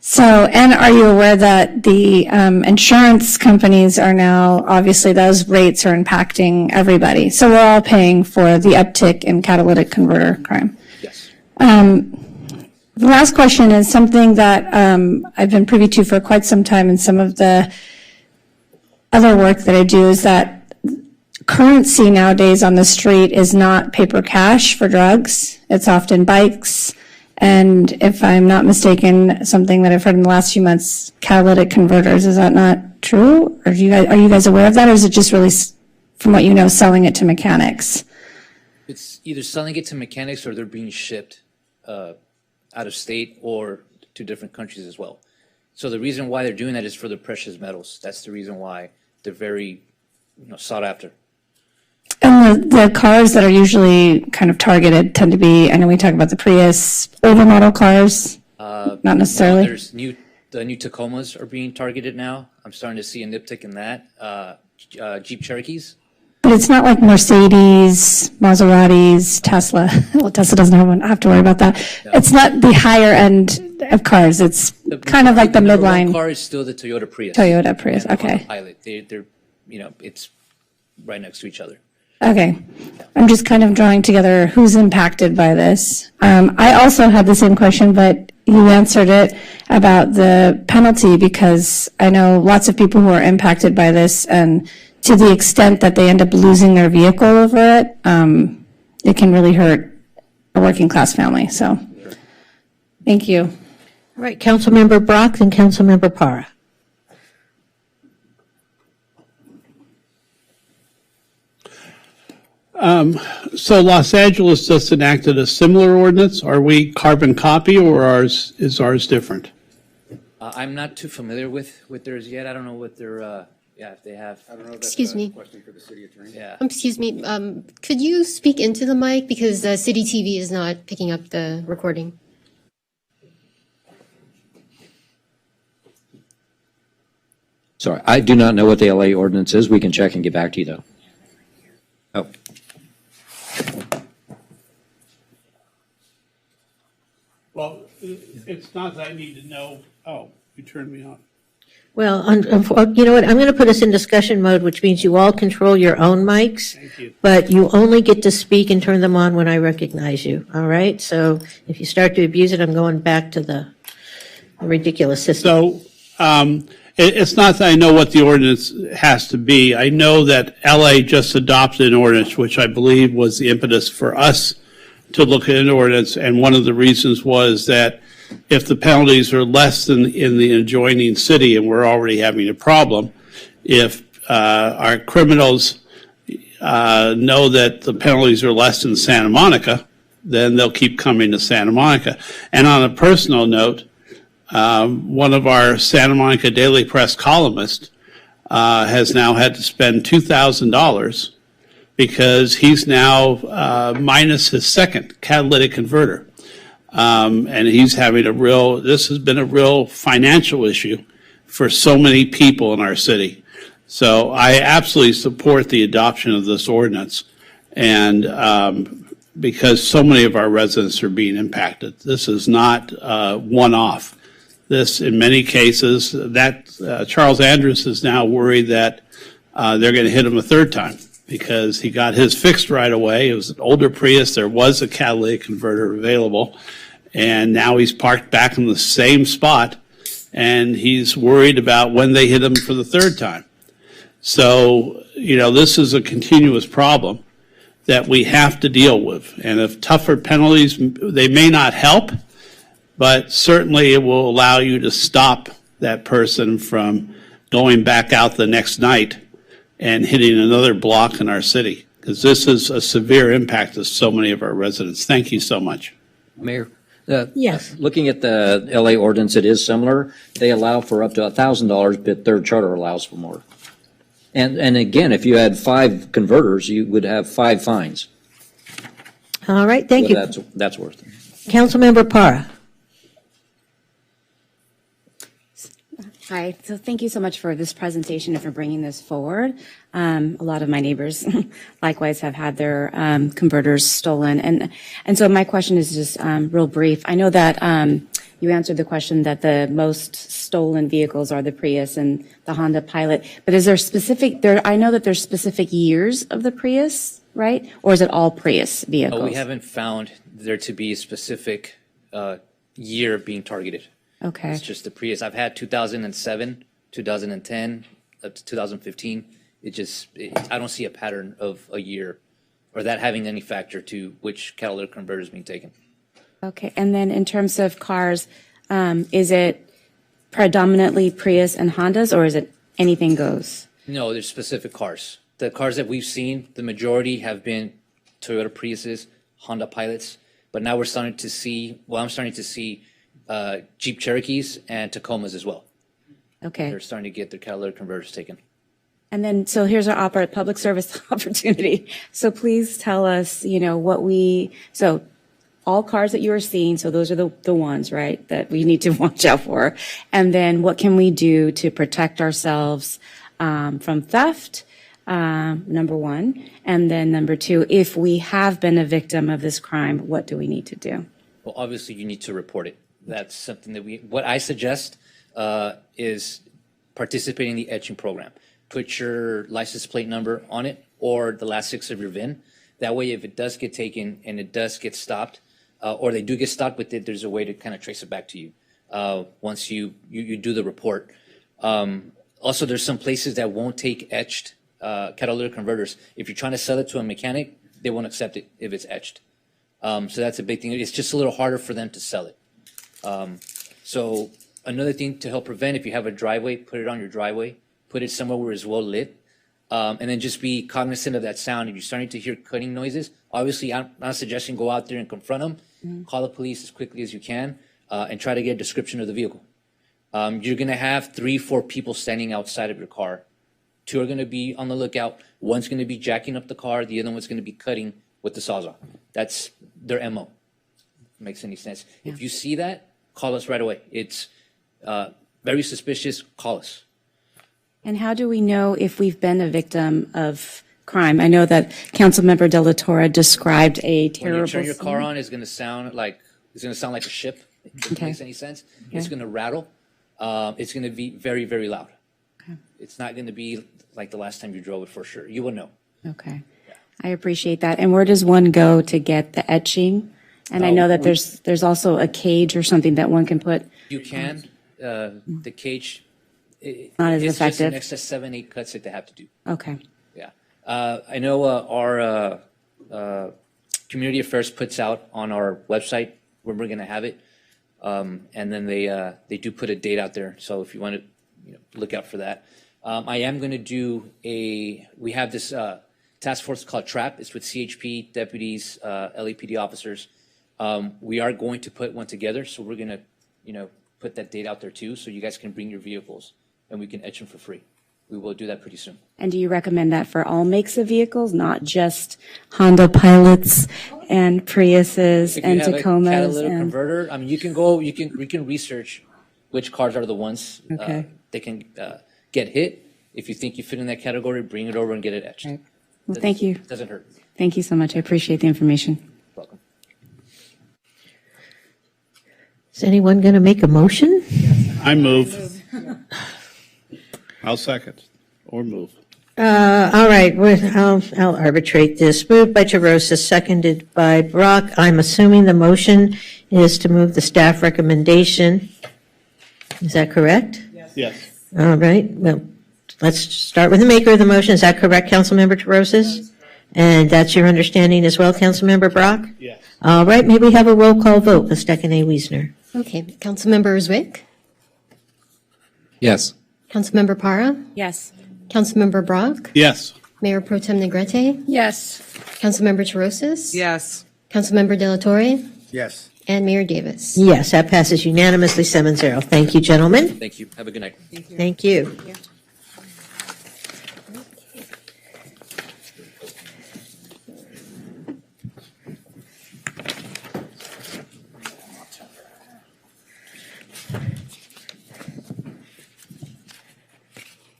So, and are you aware that the insurance companies are now, obviously those rates are impacting everybody. So we're all paying for the uptick in catalytic converter crime. Yes. The last question is something that I've been privy to for quite some time, and some of the other work that I do is that currency nowadays on the street is not paper cash for drugs. It's often bikes. And if I'm not mistaken, something that I've heard in the last few months, catalytic converters. Is that not true? Or are you guys aware of that? Or is it just really, from what you know, selling it to mechanics? it's either selling it to mechanics or they're being shipped out of state or to different countries as well. So the reason why they're doing that is for the precious metals. That's the reason why they're very, sought after. And the cars that are usually kind of targeted tend to be, I know we talk about the Prius, older model cars, not necessarily. No, the new Tacomas are being targeted now. I'm starting to see an uptick in that. Jeep Cherokees. But it's not like Mercedes, Maseratis, Tesla. Well, Tesla doesn't have to worry about that. No. It's not the higher end of cars. It's kind of like the midline. The car is still the Toyota Prius. Toyota Prius, okay. The Pilot. They're, it's right next to each other. Okay. I'm just kind of drawing together who's impacted by this. I also had the same question, but you answered it about the penalty, because I know lots of people who are impacted by this, and to the extent that they end up losing their vehicle over it, it can really hurt a working class family. So thank you. All right, Councilmember Brock and Councilmember Para. So Los Angeles just enacted a similar ordinance. Are we carbon copy, or is ours different? I'm not too familiar with theirs yet. I don't know what their, if they have. I don't know. Excuse me. Question for the city attorney. Yeah. Excuse me. Could you speak into the mic, because City TV is not picking up the recording? Sorry, I do not know what the LA ordinance is. We can check and get back to you, though. Oh. Well, it's not that I need to know. Oh, you turned me off. Well, you know what? I'm going to put us in discussion mode, which means you all control your own mics. Thank you. But you only get to speak and turn them on when I recognize you. All right? So if you start to abuse it, I'm going back to the ridiculous system. So it's not that I know what the ordinance has to be. I know that LA just adopted an ordinance, which I believe was the impetus for us to look at an ordinance. And one of the reasons was that if the penalties are less than in the adjoining city, and we're already having a problem, if our criminals know that the penalties are less in Santa Monica, then they'll keep coming to Santa Monica. And on a personal note, one of our Santa Monica Daily Press columnists has now had to spend $2,000 because he's now minus his second catalytic converter. And he's having this has been a real financial issue for so many people in our city. So I absolutely support the adoption of this ordinance, and because so many of our residents are being impacted. This is not one-off. This, in many cases, that Charles Andrews is now worried that they're going to hit him a third time because he got his fixed right away. It was an older Prius. There was a catalytic converter available, and now he's parked back in the same spot, and he's worried about when they hit him for the third time. So, this is a continuous problem that we have to deal with. And if tougher penalties, they may not help, but certainly it will allow you to stop that person from going back out the next night and hitting another block in our city, because this is a severe impact to so many of our residents. Thank you so much. Mayor? Yes. Looking at the LA ordinance, it is similar. They allow for up to $1,000, but their charter allows for more. And again, if you had 5 converters, you would have 5 fines. All right, thank you. That's worth it. Councilmember Para. Hi, so thank you so much for this presentation and for bringing this forward. A lot of my neighbors likewise have had their converters stolen. And so my question is just real brief. I know that you answered the question that the most stolen vehicles are the Prius and the Honda Pilot, but is there I know that there's specific years of the Prius, right? Or is it all Prius vehicles? Oh, we haven't found there to be a specific year being targeted. Okay. It's just the Prius. I've had 2007, 2010, up to 2015. I don't see a pattern of a year or that having any factor to which catalytic converter is being taken. Okay. And then in terms of cars, is it predominantly Prius and Hondas, or is it anything goes? No, there's specific cars. The cars that we've seen, the majority have been Toyota Priuses, Honda Pilots, but now I'm starting to see Jeep Cherokees and Tacomas as well. Okay. They're starting to get their catalytic converters taken. And then, so here's our public service opportunity. So please tell us, so all cars that you are seeing, so those are the ones, right, that we need to watch out for. And then what can we do to protect ourselves from theft, number one. And then number two, if we have been a victim of this crime, what do we need to do? Well, obviously, you need to report it. That's something that what I suggest is participating in the etching program. Put your license plate number on it or the last 6 of your VIN. That way, if it does get taken and it does get stopped, or they do get stopped with it, there's a way to kind of trace it back to you once you do the report. Also, there's some places that won't take etched catalytic converters. If you're trying to sell it to a mechanic, they won't accept it if it's etched. So that's a big thing. It's just a little harder for them to sell it. So another thing to help prevent, if you have a driveway, put it on your driveway, put it somewhere where it's well lit, and then just be cognizant of that sound. If you're starting to hear cutting noises, obviously I'm not suggesting go out there and confront them. Call the police as quickly as you can and try to get a description of the vehicle. You're going to have 3-4 people standing outside of your car. 2 are going to be on the lookout. One's going to be jacking up the car. The other one's going to be cutting with the Sawzall. That's their MO. Makes any sense. Yeah. If you see that, call us right away. It's very suspicious. Call us. And how do we know if we've been a victim of crime? I know that Councilmember De La Torre described a terrible. When you turn your car on, it's going to sound like a ship. If it makes any sense. Okay. It's going to rattle. It's going to be very, very loud. Okay. It's not going to be like the last time you drove it for sure. You will know. Okay. Yeah. I appreciate that. And where does one go to get the etching? And I know that there's also a cage or something that one can put. You can. The cage. Not as it's effective. Just an extra 7-8 cuts that they have to do. Okay. Yeah. I know our community affairs puts out on our website when we're going to have it. And then they do put a date out there. So if you want to look out for that. I am going to do we have this task force called TRAP. It's with CHP, deputies, LAPD officers. We are going to put one together. So we're going to, put that date out there too. So you guys can bring your vehicles and we can etch them for free. We will do that pretty soon. And do you recommend that for all makes of vehicles, not just Honda Pilots and Priuses and Tacomas? If you have a catalytic converter, I mean, we can research which cars are the ones they can get hit. If you think you fit in that category, bring it over and get it etched. Right. Well, thank you. Doesn't hurt. Thank you so much. I appreciate the information. Welcome. Is anyone going to make a motion? I move. I'll second or move. All right, I'll arbitrate this. Moved by Terrosa, seconded by Brock. I'm assuming the motion is to move the staff recommendation. Is that correct? Yes. All right, well, let's start with the maker of the motion. Is that correct, Councilmember Terrosa? And that's your understanding as well, Councilmember Brock? Yes. All right, may we have a roll call vote? Stekene Wiesner. Okay, Councilmember Zwick, Yes. Councilmember Para, Yes. Councilmember Brock, Yes. Mayor Pro Tem Negrete, Yes. Councilmember Terrosis, Yes. Councilmember De La Torre, Yes. and Mayor Davis. Yes, that passes unanimously 7-0. Thank you, gentlemen. Thank you. Have a good night. Thank you.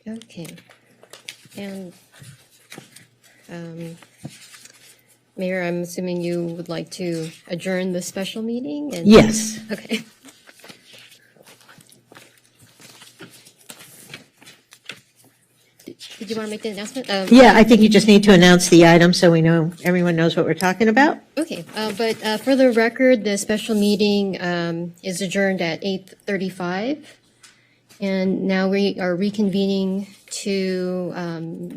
Okay. And Mayor, I'm assuming you would like to adjourn the special meeting? Yes. Okay. Did you want to make the announcement? Yeah, I think you just need to announce the item so we know, everyone knows what we're talking about. Okay, but for the record, the special meeting is adjourned at 8:35. And now we are reconvening to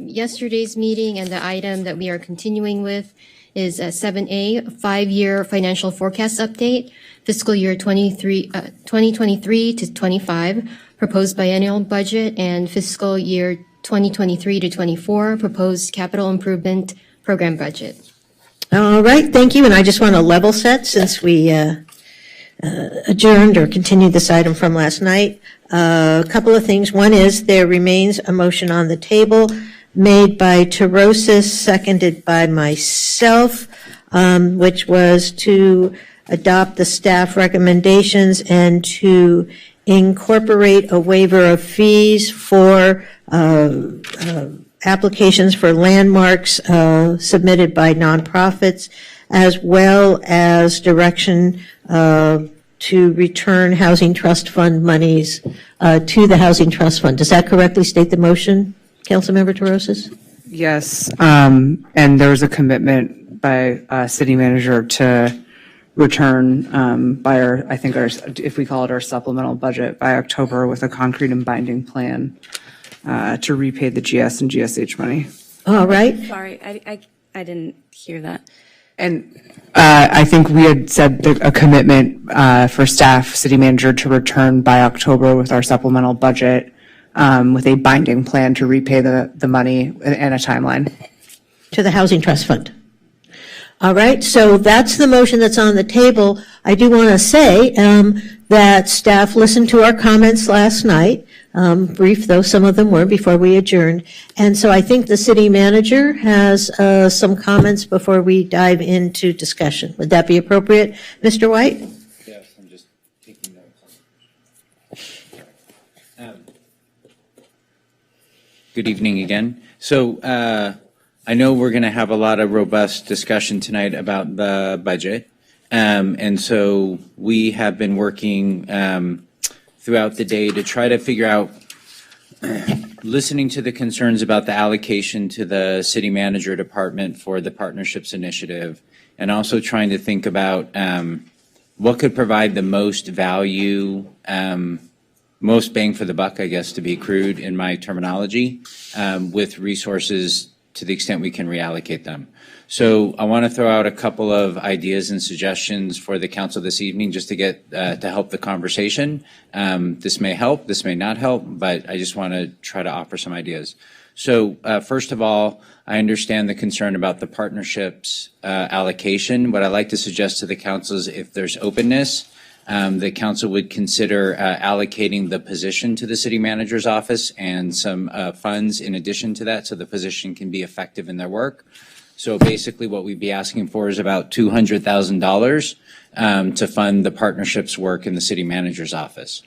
yesterday's meeting, and the item that we are continuing with is 7A, 5-year financial forecast update, fiscal year 2023 to 25, proposed biennial budget, and fiscal year 2023 to 24, proposed capital improvement program budget. All right, thank you. And I just want to level set since we adjourned or continued this item from last night. A couple of things. One is there remains a motion on the table made by Terosis, seconded by myself, which was to adopt the staff recommendations and to incorporate a waiver of fees for applications for landmarks submitted by nonprofits, as well as direction to return Housing Trust Fund monies to the Housing Trust Fund. Does that correctly state the motion, Councilmember Terosis? Yes, and there was a commitment by city manager to return by our, I think our, if we call it our supplemental budget, by October with a concrete and binding plan to repay the GS and GSH money. All right. Sorry, I didn't hear that. And I think we had said a commitment for staff, city manager to return by October with our supplemental budget with a binding plan to repay the money and a timeline. To the Housing Trust Fund. All right, so that's the motion that's on the table. I do want to say that staff listened to our comments last night, brief though some of them were before we adjourned. And so I think the city manager has some comments before we dive into discussion. Would that be appropriate, Mr. White? Yes, I'm just taking notes. Good evening again. So I know we're going to have a lot of robust discussion tonight about the budget. And so we have been working throughout the day to try to figure out, listening to the concerns about the allocation to the city manager department for the partnerships initiative, and also trying to think about what could provide the most value, most bang for the buck, I guess, to be crude in my terminology, with resources to the extent we can reallocate them. So I want to throw out a couple of ideas and suggestions for the council this evening just to get to help the conversation. This may help, this may not help, but I just want to try to offer some ideas. So first of all, I understand the concern about the partnerships allocation. What I like to suggest to the council is if there's openness, the council would consider allocating the position to the city manager's office and some funds in addition to that so the position can be effective in their work. So basically what we'd be asking for is about $200,000 to fund the partnerships work in the city manager's office.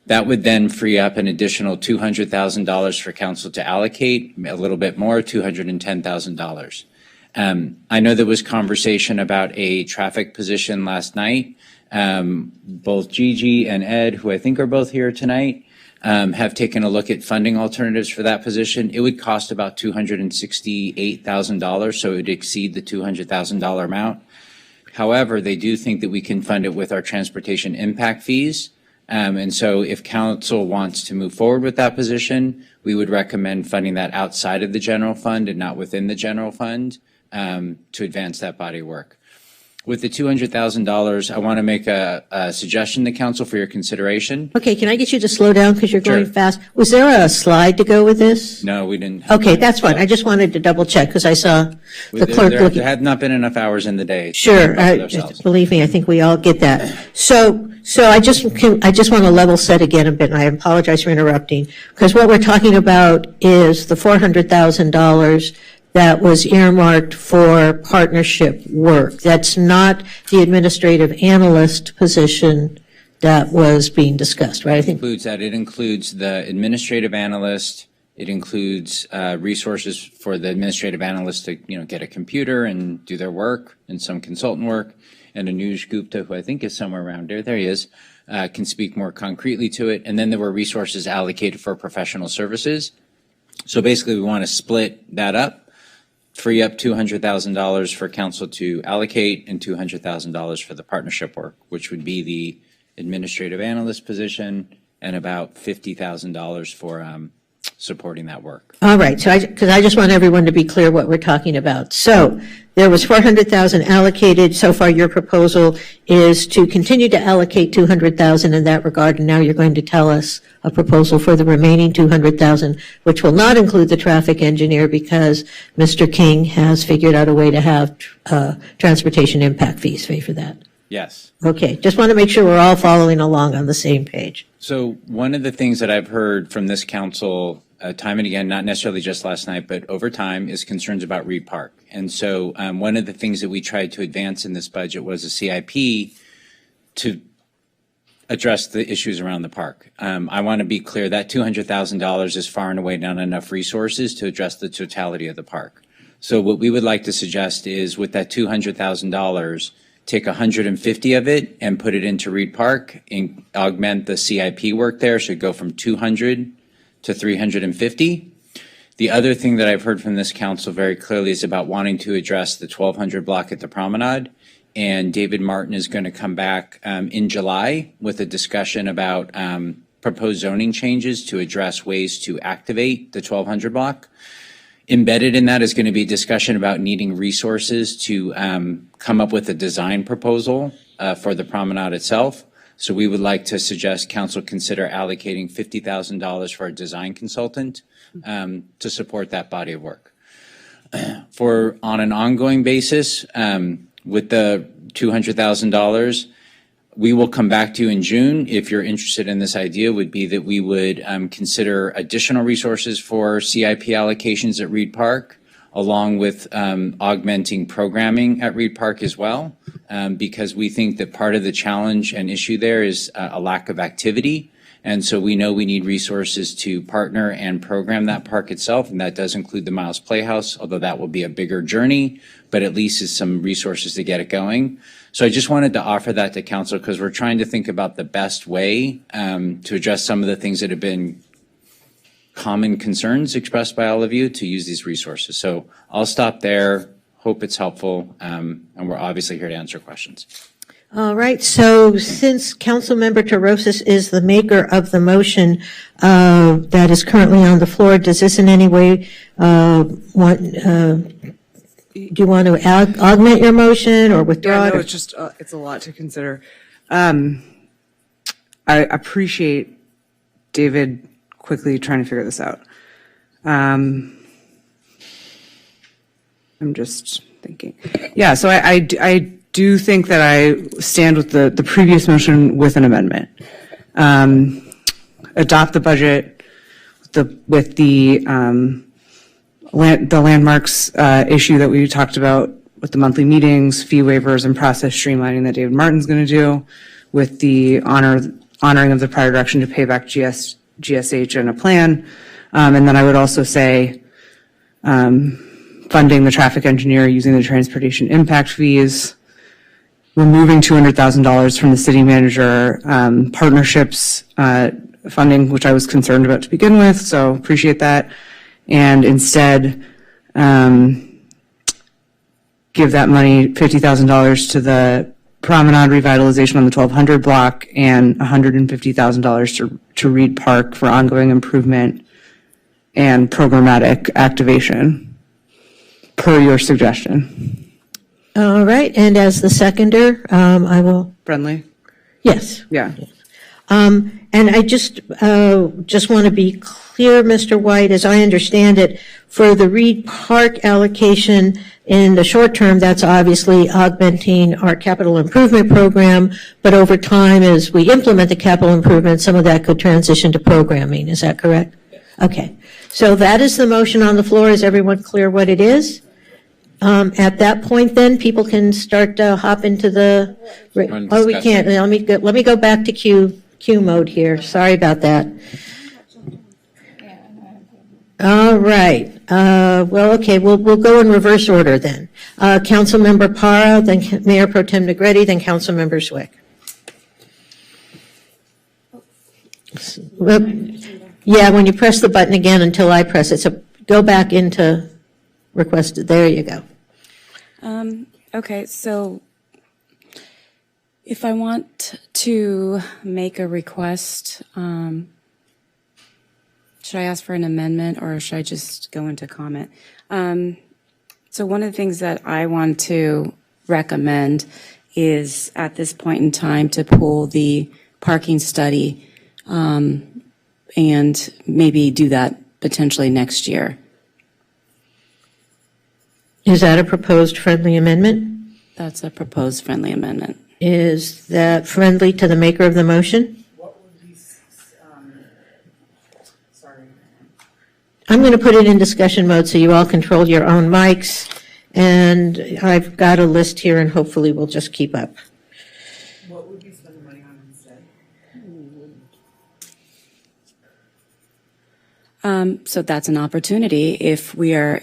That would then free up an additional $200,000 for council to allocate, a little bit more, $210,000. I know there was conversation about a traffic position last night. Both Gigi and Ed, who I think are both here tonight, have taken a look at funding alternatives for that position. It would cost about $268,000, so it would exceed the $200,000 amount. However, they do think that we can fund it with our transportation impact fees. And so if council wants to move forward with that position, we would recommend funding that outside of the general fund and not within the general fund to advance that body of work. With the $200,000, I want to make a suggestion to council for your consideration. Okay, can I get you to slow down because you're going Sure. fast? Was there a slide to go with this? No, we didn't. Okay, that's fine. I just wanted to double check because I saw the clerk There looking. had not been enough hours in the day. to Sure, think about ourselves. believe me, I think we all get that. So I just want to level set again a bit, and I apologize for interrupting, because what we're talking about is the $400,000 that was earmarked for partnership work. That's not the administrative analyst position that was being discussed, right? I think Includes that. It includes the administrative analyst. It includes resources for the administrative analyst to, get a computer and do their work and some consultant work. And Anuj Gupta, who I think is somewhere around there he is, can speak more concretely to it. And then there were resources allocated for professional services. So basically, we want to split that up, free up $200,000 for council to allocate and $200,000 for the partnership work, which would be the administrative analyst position and about $50,000 for supporting that work. All right, so because I just want everyone to be clear what we're talking about. So There was 400,000 allocated. So far, your proposal is to continue to allocate 200,000 in that regard, and now you're going to tell us a proposal for the remaining 200,000, which will not include the traffic engineer because Mr. King has figured out a way to have transportation impact fees pay for that. Yes. Okay, just want to make sure we're all following along on the same page. So one of the things that I've heard from this council time and again, not necessarily just last night, but over time, is concerns about Reed Park. And so one of the things that we tried to advance in this budget was a CIP to address the issues around the park. I want to be clear that $200,000 is far and away not enough resources to address the totality of the park. So what we would like to suggest is with that $200,000, take 150 of it and put it into Reed Park and augment the CIP work there. Should go from 200 to 350. The other thing that I've heard from this council very clearly is about wanting to address the 1200 block at the Promenade. And David Martin is going to come back in July with a discussion about proposed zoning changes to address ways to activate the 1200 block. Embedded in that is going to be a discussion about needing resources to come up with a design proposal for the promenade itself. So we would like to suggest council consider allocating $50,000 for a design consultant to support that body of work. On an ongoing basis, with the $200,000, we will come back to you in June. If you're interested in this idea, would be that we would consider additional resources for CIP allocations at Reed Park, along with augmenting programming at Reed Park as well, because we think that part of the challenge and issue there is a lack of activity. And so we know we need resources to partner and program that park itself, and that does include the Miles Playhouse, although that will be a bigger journey, but at least is some resources to get it going. So I just wanted to offer that to council because we're trying to think about the best way to address some of the things that have been common concerns expressed by all of you to use these resources. So I'll stop there. Hope it's helpful, and we're obviously here to answer questions. All right, so since Councilmember Terosas is the maker of the motion that is currently on the floor, does this in any way do you want to augment your motion or withdraw it? No, it's just, it's a lot to consider. I appreciate David quickly trying to figure this out. I'm just thinking. Yeah, so I do think that I stand with the previous motion with an amendment. Adopt the budget with the landmarks issue that we talked about with the monthly meetings, fee waivers, and process streamlining that David Martin's going to do, with the honoring of the prior direction to pay back GSH in a plan. And then I would also say funding the traffic engineer using the transportation impact fees, removing $200,000 from the city manager partnerships funding, which I was concerned about to begin with, so appreciate that. And instead, give that money, $50,000 to the promenade revitalization on the 1200 block and $150,000 to Reed Park for ongoing improvement and programmatic activation, per your suggestion. All right, and as the seconder, I will. Friendly? Yes. Yeah. And I just want to be clear, Mr. White, as I understand it, for the Reed Park allocation in the short term, that's obviously augmenting our capital improvement program, but over time, as we implement the capital improvement, some of that could transition to programming. Is that correct? Okay. So that is the motion on the floor. Is everyone clear what it is? At that point, then, people can start to hop into the. Oh, we can't. Let me go back to Q mode here. Sorry about that. All right. Well, okay. We'll go in reverse order then. Councilmember Parra, then Mayor Pro Tem Negretti, then Councilmember Swick. Yeah, when you press the button again until I press it. So go back into requested. There you go. Okay, so if I want to make a request, should I ask for an amendment or should I just go into comment? So one of the things that I want to recommend is at this point in time to pull the parking study and maybe do that potentially next year. Is that a proposed friendly amendment? That's a proposed friendly amendment. Is that friendly to the maker of the motion? I'm going to put it in discussion mode so you all control your own mics. And I've got a list here and hopefully we'll just keep up. What would we spend the money on instead? So that's an opportunity if we are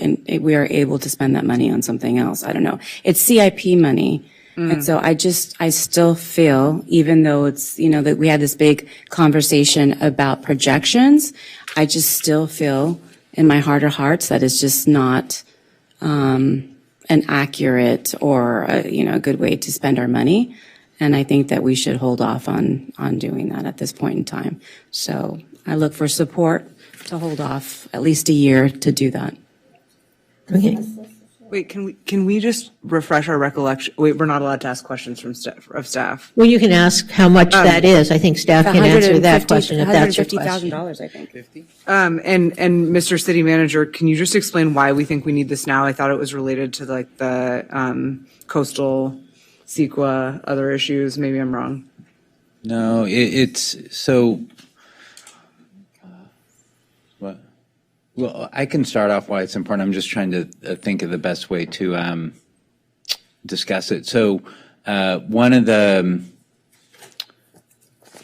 able to spend that money on something else. I don't know. It's CIP money. And so I still feel, even though it's, that we had this big conversation about projections, I just still feel in my heart of hearts that it's just not an accurate or a good way to spend our money. And I think that we should hold off on doing that at this point in time. So I look for support to hold off at least a year to do that. Okay. Wait, can we just refresh our recollection? Wait, we're not allowed to ask questions from staff. Well, you can ask how much that is. I think staff can answer that question if that's your question. $150,000, I think. And Mr. City Manager, can you just explain why we think we need this now? I thought it was related to like the coastal CEQA, other issues. Maybe I'm wrong. No, it's so. What? Well, I can start off why it's important. I'm just trying to think of the best way to discuss it. So one of the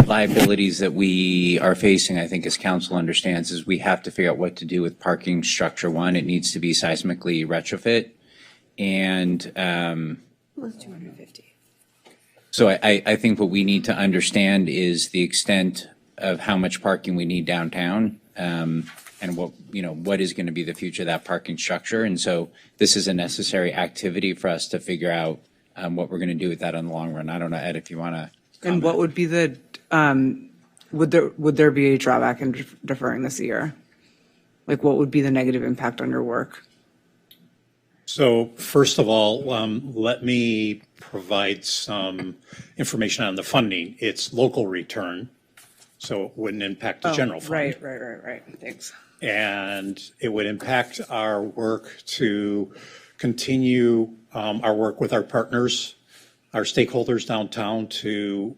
liabilities that we are facing, I think, as council understands, is we have to figure out what to do with parking structure. One, it needs to be seismically retrofit. And Well, 250. so I think what we need to understand is the extent of how much parking we need downtown. And what is going to be the future of that parking structure. And so this is a necessary activity for us to figure out what we're going to do with that in the long run. I don't know, Ed, if you want to. And what would be the, would there be a drawback in deferring this a year? Like what would be the negative impact on your work? So first of all, let me provide some information on the funding. It's local return, so it wouldn't impact the general fund. Right. Thanks. And it would impact our work to continue our work with our partners, our stakeholders downtown to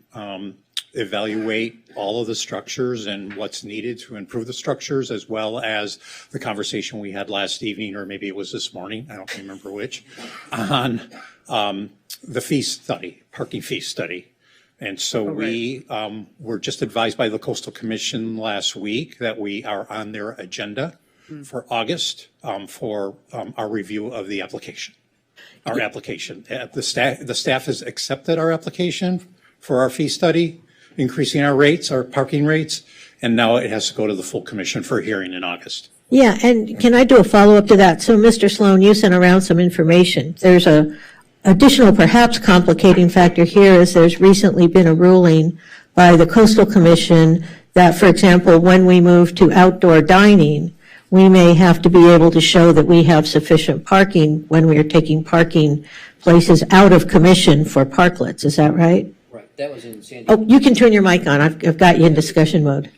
evaluate all of the structures and what's needed to improve the structures, as well as the conversation we had last evening, or maybe it was this morning, I don't remember which, on the fee study, parking fee study. And so we were just advised by the Coastal Commission last week that we are on their agenda for August for our review of the application. Our application. The staff has accepted our application for our fee study, increasing our rates, our parking rates, and now it has to go to the full commission for a hearing in August. Yeah, and can I do a follow-up to that? So, Mr. Sloan, you sent around some information. There's a additional, perhaps complicating factor here is there's recently been a ruling by the Coastal Commission that, for example, when we move to outdoor dining, we may have to be able to show that we have sufficient parking when we are taking parking places out of commission for parklets. Is that right? Right. That was in San Diego. Oh, you can turn your mic on. I've got you in discussion mode.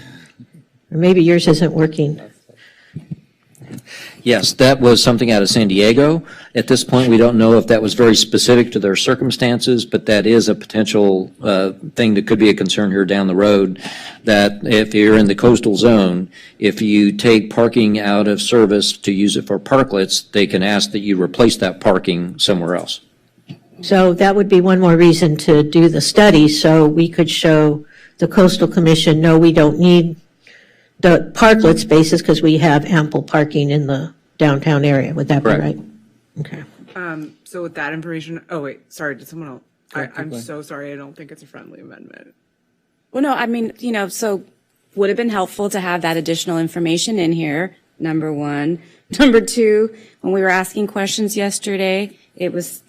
Or maybe yours isn't working. Yes, that was something out of San Diego. At this point, we don't know if that was very specific to their circumstances, but that is a potential thing that could be a concern here down the road, that if you're in the coastal zone, if you take parking out of service to use it for parklets, they can ask that you replace that parking somewhere else. So that would be one more reason to do the study, so we could show the Coastal Commission, no, we don't need the parklet spaces because we have ample parking in the downtown area. Would that be right? Okay. So with that information, oh wait, sorry, did someone else? I'm so sorry, I don't think it's a friendly amendment. Well, no, I mean, so would have been helpful to have that additional information in here, number one. Number two, when we were asking questions yesterday, it was,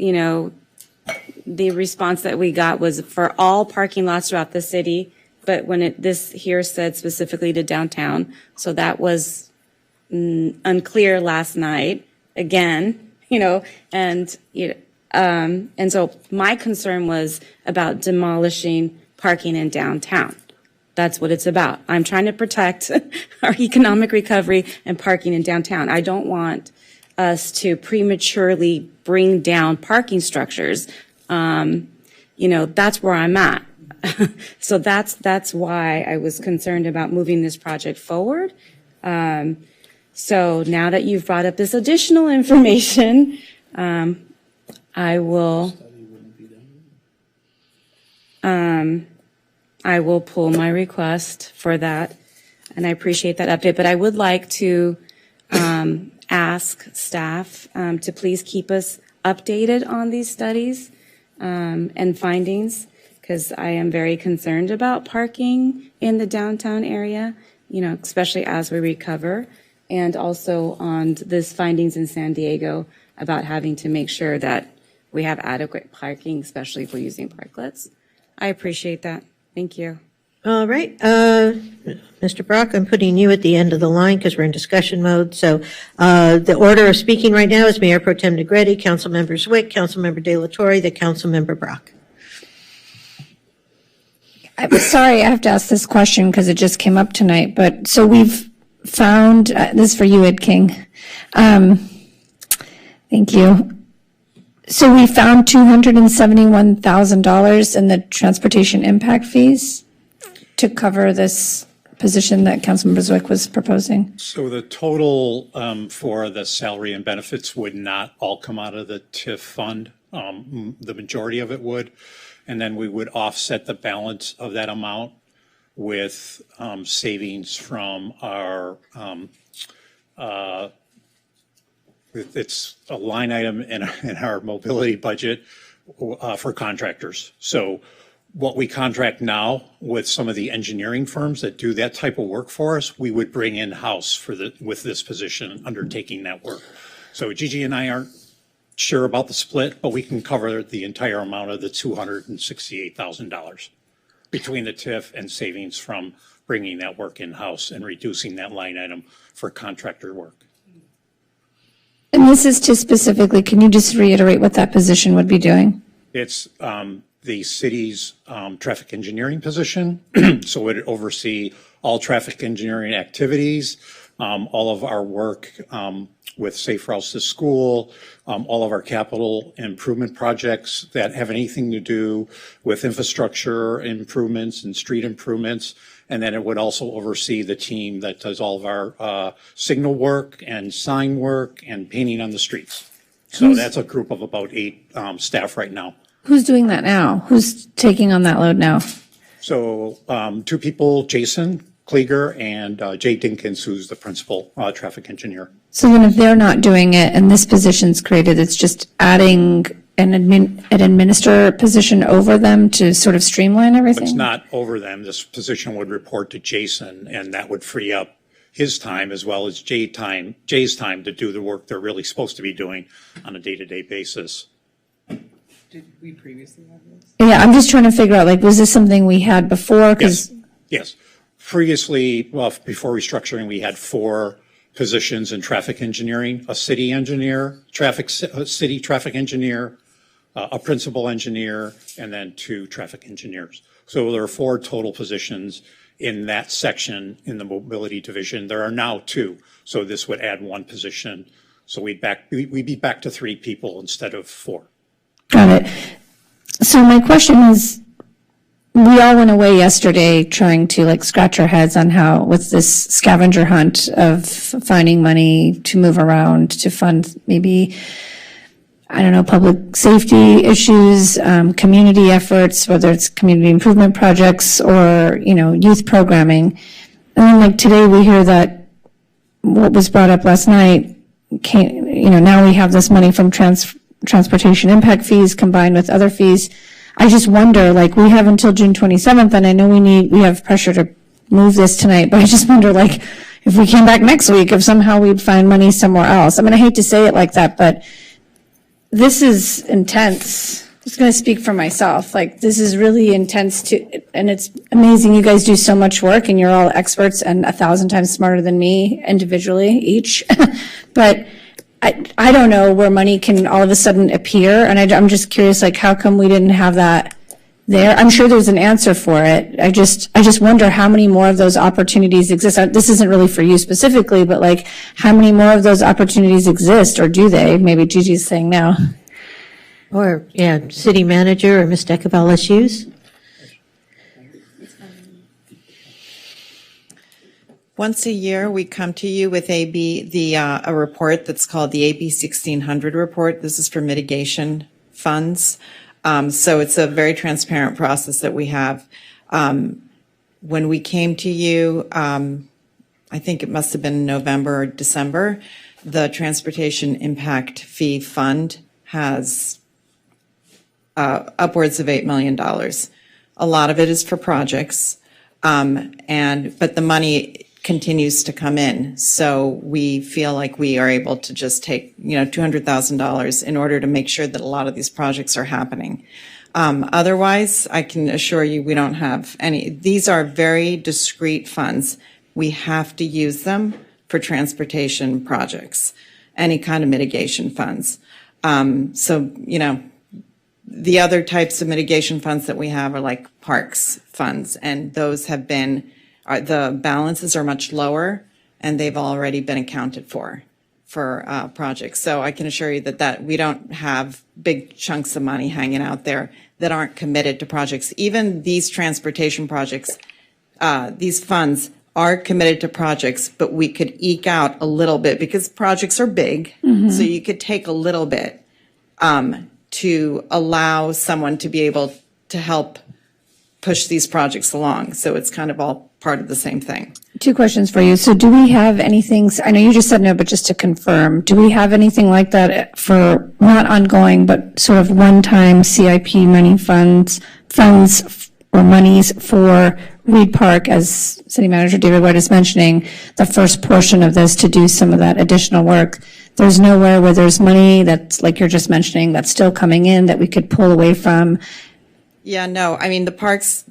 the response that we got was for all parking lots throughout the city, but when this here said specifically to downtown, so that was unclear last night, again, and so my concern was about demolishing parking in downtown. That's what it's about. I'm trying to protect our economic recovery and parking in downtown. I don't want us to prematurely bring down parking structures. That's where I'm at. So that's why I was concerned about moving this project forward. So now that you've brought up this additional information, I will pull my request for that, and I appreciate that update. But I would like to ask staff to please keep us updated on these studies and findings, because I am very concerned about parking in the downtown area, especially as we recover, and also on this findings in San Diego about having to make sure that we have adequate parking, especially if we're using parklets. I appreciate that. Thank you. All right. Mr. Brock, I'm putting you at the end of the line because we're in discussion mode. So the order of speaking right now is Mayor Pro Tem Negretti, Councilmember Zwick, Councilmember De La Torre, then Councilmember Brock. I'm sorry, I have to ask this question because it just came up tonight. But so we've found, this is for you, Ed King. Thank you. So we found $271,000 in the transportation impact fees to cover this position that Councilmember Zwick was proposing. So the total for the salary and benefits would not all come out of the TIF fund. The majority of it would. And then we would offset the balance of that amount with savings from our it's a line item in our mobility budget for contractors. So what we contract now with some of the engineering firms that do that type of work for us, we would bring in-house with this position undertaking that work. So Gigi and I aren't sure about the split, but we can cover the entire amount of the $268,000 between the TIF and savings from bringing that work in-house and reducing that line item for contractor work. And this is to specifically, can you just reiterate what that position would be doing? It's the city's traffic engineering position. So it would oversee all traffic engineering activities, all of our work with Safe Routes to School, all of our capital improvement projects that have anything to do with infrastructure improvements and street improvements. And then it would also oversee the team that does all of our signal work and sign work and painting on the streets. So that's a group of about 8 staff right now. Who's doing that now? Who's taking on that load now? So 2 people, Jason Klieger and Jay Dinkins, who's the principal traffic engineer. So then if they're not doing it and this position's created, it's just adding an administrator position over them to sort of streamline everything? It's not over them. This position would report to Jason, and that would free up his time as well as Jay's time to do the work they're really supposed to be doing on a day-to-day basis. Did we previously have this? Yeah, I'm just trying to figure out, was this something we had before? Yes. Previously, well, before restructuring, we had 4 positions in traffic engineering: a city engineer, city traffic engineer, a principal engineer, and then 2 traffic engineers. So there are 4 total positions in that section in the mobility division. There are now 2, so this would add 1 position. So we'd be back to 3 people instead of 4. Got it. So my question is, we all went away yesterday trying to scratch our heads on how, with this scavenger hunt of finding money to move around to fund maybe, I don't know, public safety issues, community efforts, whether it's community improvement projects or, youth programming. And then today we hear that what was brought up last night now we have this money from transportation impact fees combined with other fees. I just wonder, we have until June 27th, and I know we have pressure to move this tonight, but I just wonder, if we came back next week, if somehow we'd find money somewhere else. I mean, I hate to say it like that, but this is intense. I'm just going to speak for myself. This is really intense and it's amazing. You guys do so much work, and you're all experts and 1,000 times smarter than me individually each. But I don't know where money can all of a sudden appear, and I'm just curious, like, how come we didn't have that there? I'm sure there's an answer for it. I just wonder how many more of those opportunities exist. This isn't really for you specifically, but like, how many more of those opportunities exist, or do they? Maybe Gigi's saying no. Or, yeah, city manager or Ms. Decavales-Hughes? Once a year, we come to you with a report that's called the AB 1600 report. This is for mitigation funds. So it's a very transparent process that we have. When we came to you, I think it must have been November or December, the Transportation Impact Fee Fund has upwards of $8 million. A lot of it is for projects, but the money continues to come in. So we feel like we are able to just take, $200,000 in order to make sure that a lot of these projects are happening. Otherwise, I can assure you we don't have any. These are very discrete funds. We have to use them for transportation projects, any kind of mitigation funds. The other types of mitigation funds that we have are like parks funds, and those have been, the balances are much lower, and they've already been accounted for projects. So I can assure you that we don't have big chunks of money hanging out there that aren't committed to projects. Even these transportation projects, these funds are committed to projects, but we could eke out a little bit because projects are big. Mm-hmm. So you could take a little bit to allow someone to be able to help push these projects along. So it's kind of all part of the same thing. Two questions for you. So do we have anything, I know you just said no, but just to confirm, do we have anything like that for not ongoing, but sort of one-time CIP money funds or monies for Reed Park, as City Manager David White is mentioning, the first portion of this to do some of that additional work? There's nowhere where there's money that's, like you're just mentioning, that's still coming in that we could pull away from? Yeah, no, I mean, the parks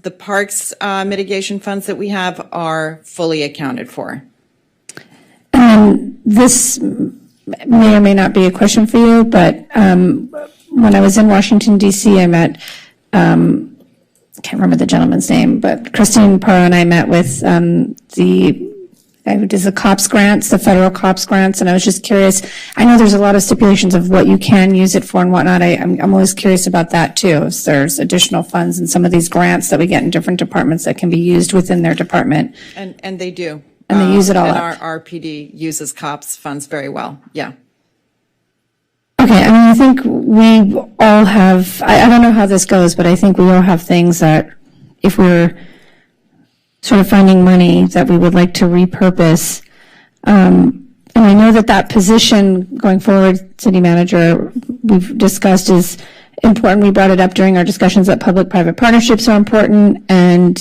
mitigation funds that we have are fully accounted for. This may or may not be a question for you, but when I was in Washington, D.C., I met, I can't remember the gentleman's name, but Christine Parra and I met with who does the COPS grants, the federal COPS grants, and I was just curious. I know there's a lot of stipulations of what you can use it for and whatnot. I'm always curious about that too. If there's additional funds in some of these grants that we get in different departments that can be used within their department. And they do. And they use it all and up. our RPD uses COPS funds very well. Yeah. Okay, I mean, I think we all have, I don't know how this goes, but I think we all have things that if we're sort of finding money that we would like to repurpose. And I know that position going forward, City Manager, we've discussed is important. We brought it up during our discussions that public-private partnerships are important, and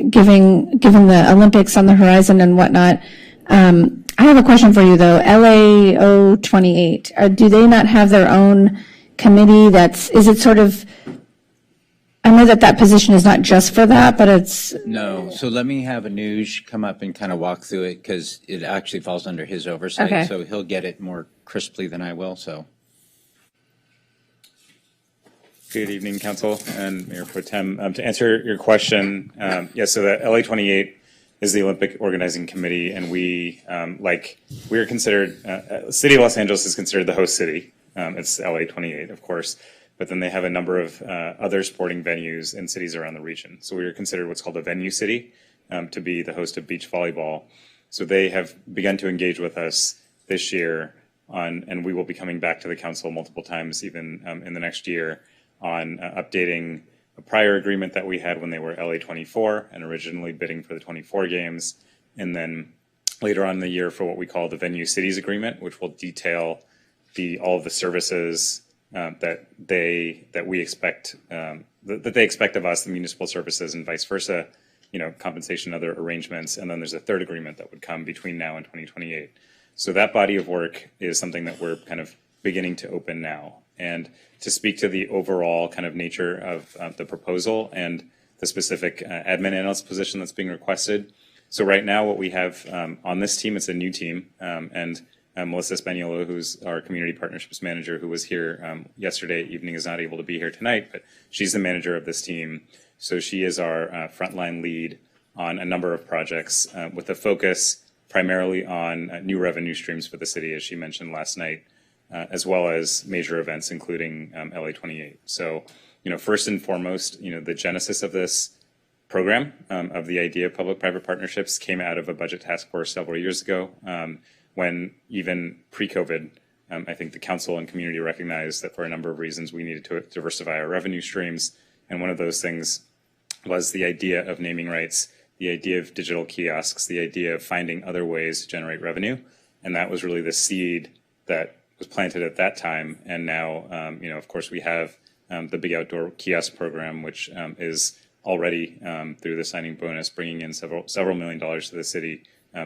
given the Olympics on the horizon and whatnot. I have a question for you though. LAO 28, do they not have their own committee is it sort of, I know that position is not just for that, but it's... No, so let me have Anuj come up and kind of walk through it because it actually falls under his oversight. Okay. So he'll get it more crisply than I will, so. Good evening, Council and Mayor Pro Tem. To answer your question, so the LA 28 is the Olympic Organizing Committee, and we are considered, City of Los Angeles is considered the host city. It's LA 28, of course. But then they have a number of other sporting venues in cities around the region. So we are considered what's called a venue city to be the host of beach volleyball. So they have begun to engage with us this year and we will be coming back to the council multiple times even in the next year on updating a prior agreement that we had when they were LA 24 and originally bidding for the 24 games. And then later on in the year for what we call the Venue Cities Agreement, which will detail all of the services that we expect that they expect of us, the municipal services and vice versa, compensation, other arrangements, and then there's a third agreement that would come between now and 2028. So that body of work is something that we're kind of beginning to open now. And to speak to the overall kind of nature of the proposal and the specific admin analyst position that's being requested. So right now what we have on this team, it's a new team, and Melissa Spaniolo, who's our community partnerships manager, who was here yesterday evening, is not able to be here tonight, but she's the manager of this team. So she is our frontline lead on a number of projects with a focus primarily on new revenue streams for the city, as she mentioned last night, as well as major events, including LA 28. So, first and foremost, the genesis of this program, of the idea of public-private partnerships, came out of a budget task force several years ago, when even pre-COVID, I think the council and community recognized that for a number of reasons we needed to diversify our revenue streams. And one of those things was the idea of naming rights, the idea of digital kiosks, the idea of finding other ways to generate revenue. And that was really the seed that was planted at that time. And now, of course, we have the big outdoor kiosk program, which is already through the signing bonus, bringing in several $1 million to the city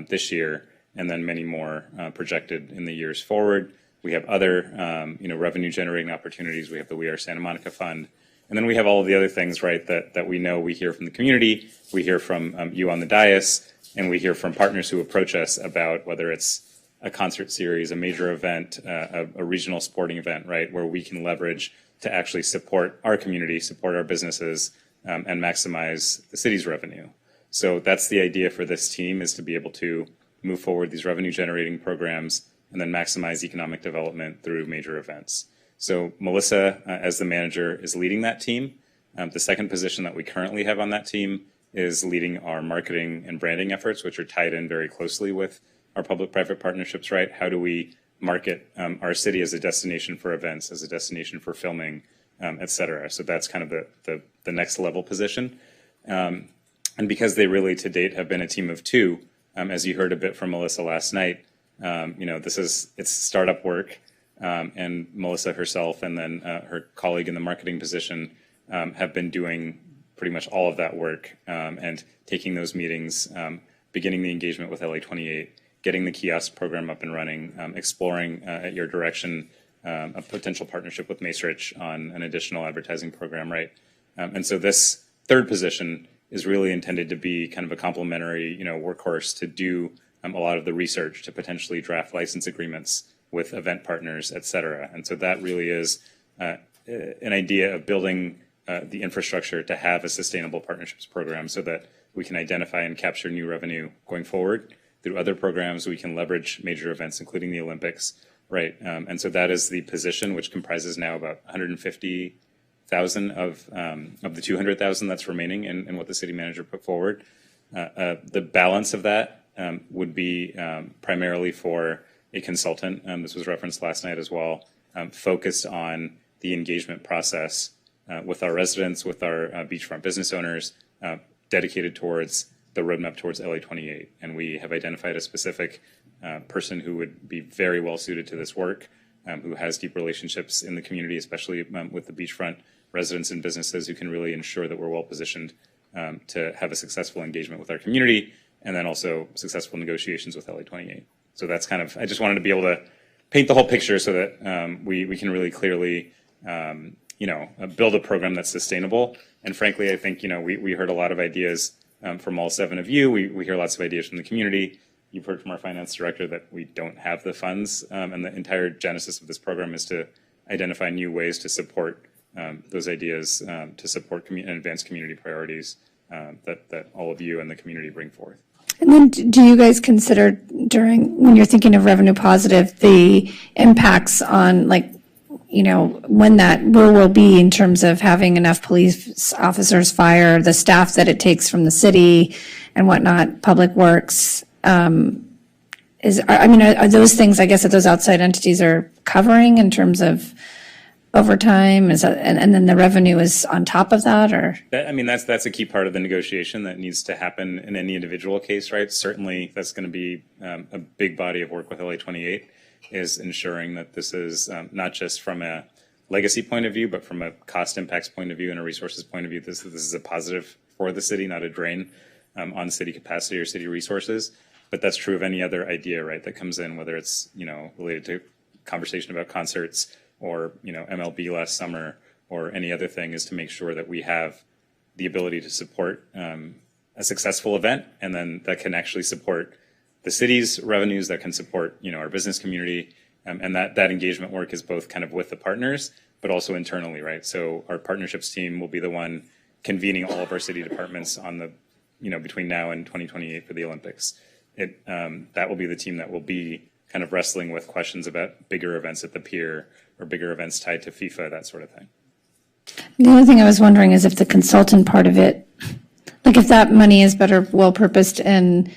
this year, and then many more projected in the years forward. We have other, revenue generating opportunities. We have the We Are Santa Monica Fund. And then we have all of the other things, right, that we know we hear from the community, we hear from you on the dais, and we hear from partners who approach us about whether it's a concert series, a major event, a regional sporting event, right, where we can leverage to actually support our community, support our businesses, and maximize the city's revenue. So that's the idea for this team, is to be able to move forward these revenue generating programs and then maximize economic development through major events. So Melissa, as the manager, is leading that team. The second position that we currently have on that team is leading our marketing and branding efforts, which are tied in very closely with our public-private partnerships, right? How do we market our city as a destination for events, as a destination for filming, et cetera? So that's kind of the next level position. And because they really to date have been a team of two, as you heard a bit from Melissa last night, it's startup work. And Melissa herself and then her colleague in the marketing position have been doing pretty much all of that work and taking those meetings, beginning the engagement with LA 28, getting the kiosk program up and running, exploring at your direction a potential partnership with Macerich on an additional advertising program, right? And so this third position is really intended to be kind of a complementary, workhorse to do a lot of the research to potentially draft license agreements with event partners, et cetera. And so that really is an idea of building the infrastructure to have a sustainable partnerships program so that we can identify and capture new revenue going forward. Through other programs, we can leverage major events, including the Olympics, right? And so that is the position, which comprises now about 150,000 of the 200,000 that's remaining in what the city manager put forward. The balance of that would be primarily for a consultant, this was referenced last night as well, focused on the engagement process with our residents, with our beachfront business owners, dedicated towards the roadmap towards LA 28. And we have identified a specific person who would be very well suited to this work, who has deep relationships in the community, especially with the beachfront residents and businesses, who can really ensure that we're well positioned to have a successful engagement with our community, and then also successful negotiations with LA 28. So that's kind of, I just wanted to be able to paint the whole picture so that we can really clearly, build a program that's sustainable. And frankly, I think, we heard a lot of ideas from all 7 of you. We hear lots of ideas from the community. You've heard from our finance director that we don't have the funds. And the entire genesis of this program is to identify new ways to support those ideas, to support and advance community priorities that all of you and the community bring forth. And then do you guys consider when you're thinking of revenue positive, the impacts on when where we'll be in terms of having enough police officers, fire, the staff that it takes from the city and whatnot, public works? Are those things, I guess, that those outside entities are covering in terms of overtime? And then the revenue is on top of that, or? That's a key part of the negotiation that needs to happen in any individual case, right? Certainly, that's going to be a big body of work with LA 28, is ensuring that this is not just from a legacy point of view, but from a cost impacts point of view and a resources point of view. This is a positive for the city, not a drain on city capacity or city resources. But that's true of any other idea, right, that comes in, whether it's related to conversation about concerts, or MLB last summer, or any other thing, is to make sure that we have the ability to support a successful event, and then that can actually support the city's revenues that can support, our business community. And that engagement work is both kind of with the partners, but also internally, right? So our partnerships team will be the one convening all of our city departments on the, between now and 2028 for the Olympics. That will be the team that will be kind of wrestling with questions about bigger events at the pier or bigger events tied to FIFA, that sort of thing. The other thing I was wondering is if the consultant part of it, like if that money is better, well-purposed and,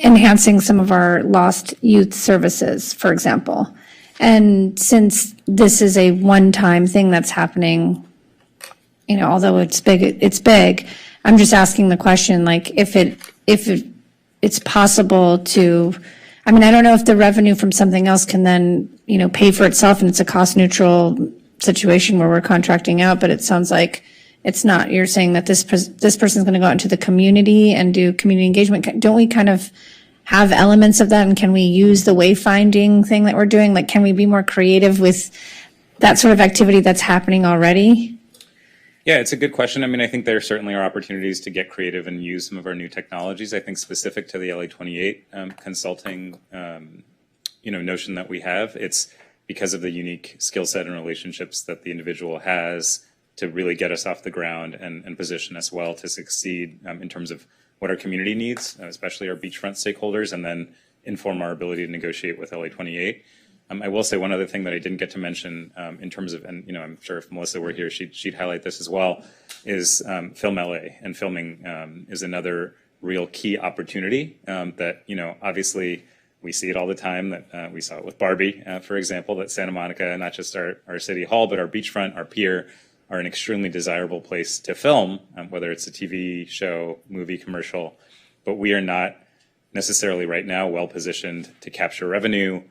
enhancing some of our lost youth services, for example. And since this is a one-time thing that's happening, although it's big, I'm just asking the question, like, if it's possible to, I don't know if the revenue from something else can then, pay for itself and it's a cost-neutral situation where we're contracting out, but it sounds like it's not. You're saying that this person's going to go out into the community and do community engagement. Don't we kind of have elements of that? And can we use the wayfinding thing that we're doing? Like, can we be more creative with that sort of activity that's happening already? Yeah, it's a good question. I think there certainly are opportunities to get creative and use some of our new technologies. I think specific to the LA28 consulting, notion that we have, it's because of the unique skill set and relationships that the individual has to really get us off the ground and position us well to succeed in terms of what our community needs, especially our beachfront stakeholders, and then inform our ability to negotiate with LA28. I will say one other thing that I didn't get to mention in terms of, and I'm sure if Melissa were here, she'd highlight this as well, is Film LA. And filming is another real key opportunity that, obviously we see it all the time, that we saw it with Barbie, for example, that Santa Monica, not just our city hall, but our beachfront, our pier, are an extremely desirable place to film, whether it's a TV show, movie, commercial. But we are not necessarily right now well positioned to capture revenue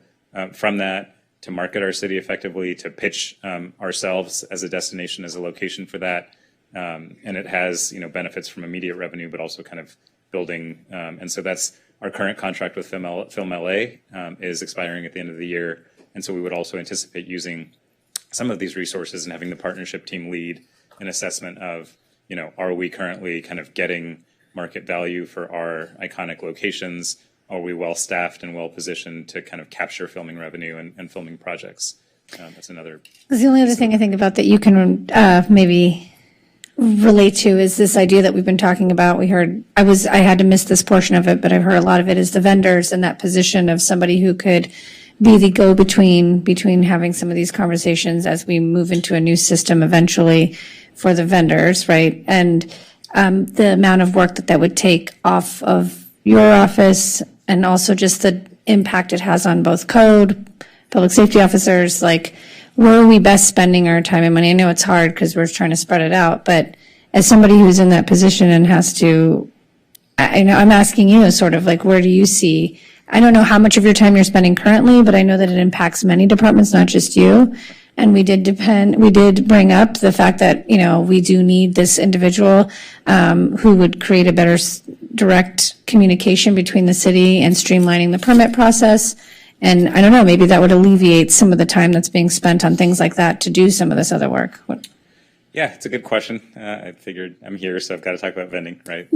from that, to market our city effectively, to pitch ourselves as a destination, as a location for that. And it has, benefits from immediate revenue, but also kind of building. And so that's our current contract with Film LA is expiring at the end of the year. And so we would also anticipate using some of these resources and having the partnership team lead an assessment of, are we currently kind of getting market value for our iconic locations? Are we well staffed and well positioned to kind of capture filming revenue and filming projects? That's another. The only other thing I think about that you can maybe relate to is this idea that we've been talking about. I had to miss this portion of it, but I've heard a lot of it is the vendors and that position of somebody who could be the go-between between having some of these conversations as we move into a new system eventually for the vendors, right? And the amount of work that would take off of your office and also just the impact it has on both code, public safety officers, like where are we best spending our time and money? I know it's hard because we're trying to spread it out, but as somebody who's in that position and has to, I'm asking you sort of like, where do you see, I don't know how much of your time you're spending currently, but I know that it impacts many departments, not just you. And we did bring up the fact that, we do need this individual who would create a better direct communication between the city and streamlining the permit process. And I don't know, maybe that would alleviate some of the time that's being spent on things like that to do some of this other work. Yeah, it's a good question. I figured I'm here, so I've got to talk about vending, right?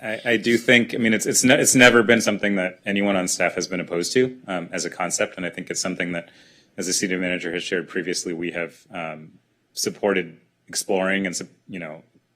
I do think, it's never been something that anyone on staff has been opposed to as a concept, and I think it's something that, as the city manager has shared previously, we have supported exploring and,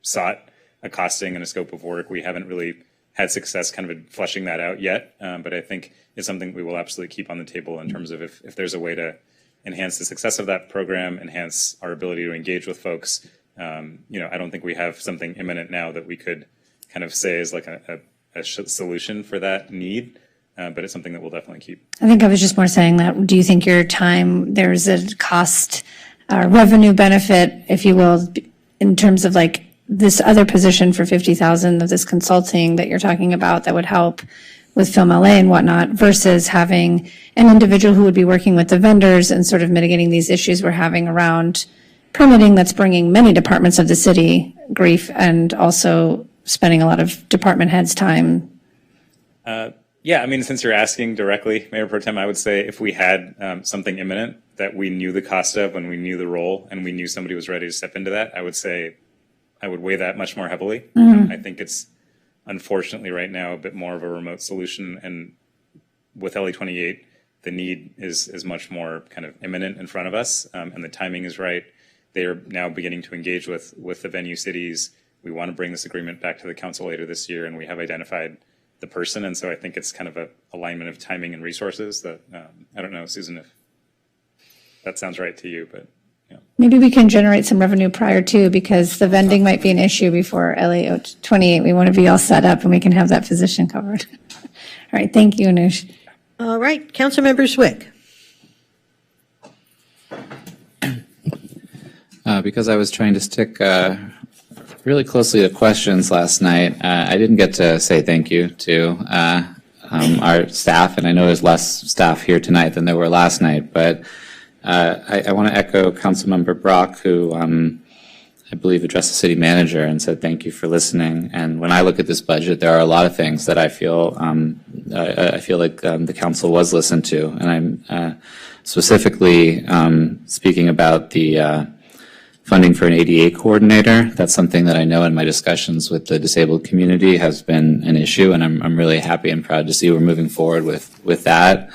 sought a costing and a scope of work. We haven't really had success kind of fleshing that out yet, but I think it's something we will absolutely keep on the table in terms of if there's a way to enhance the success of that program, enhance our ability to engage with folks. I don't think we have something imminent now that we could kind of say is like a solution for that need, but it's something that we'll definitely keep. I think I was just more saying that, do you think your time, there's a cost, revenue benefit, if you will, in terms of like this other position for 50,000 of this consulting that you're talking about that would help with Film LA and whatnot versus having an individual who would be working with the vendors and sort of mitigating these issues we're having around permitting that's bringing many departments of the city grief and also spending a lot of department heads' time? Yeah, since you're asking directly, Mayor Pro Tem, I would say if we had something imminent that we knew the cost of, when we knew the role, and we knew somebody was ready to step into that, I would say I would weigh that much more heavily. I think it's unfortunately right now a bit more of a remote solution. And with LA28, the need is much more kind of imminent in front of us, and the timing is right. They are now beginning to engage with the venue cities. We want to bring this agreement back to the council later this year, and we have identified the person. And so I think it's kind of a alignment of timing and resources that, I don't know, Susan, if that sounds right to you, but yeah. Maybe we can generate some revenue prior to, because the vending might be an issue before LA 28. We want to be all set up and we can have that position covered. All right, thank you, Anush. All right, Councilmember Swick. Because I was trying to stick really closely to questions last night, I didn't get to say thank you to our staff, and I know there's less staff here tonight than there were last night, but I want to echo Councilmember Brock, who I believe addressed the city manager and said thank you for listening. And when I look at this budget, there are a lot of things that I feel like the council was listened to, and I'm specifically speaking about the funding for an ADA coordinator. That's something that I know in my discussions with the disabled community has been an issue, and I'm really happy and proud to see we're moving forward with that.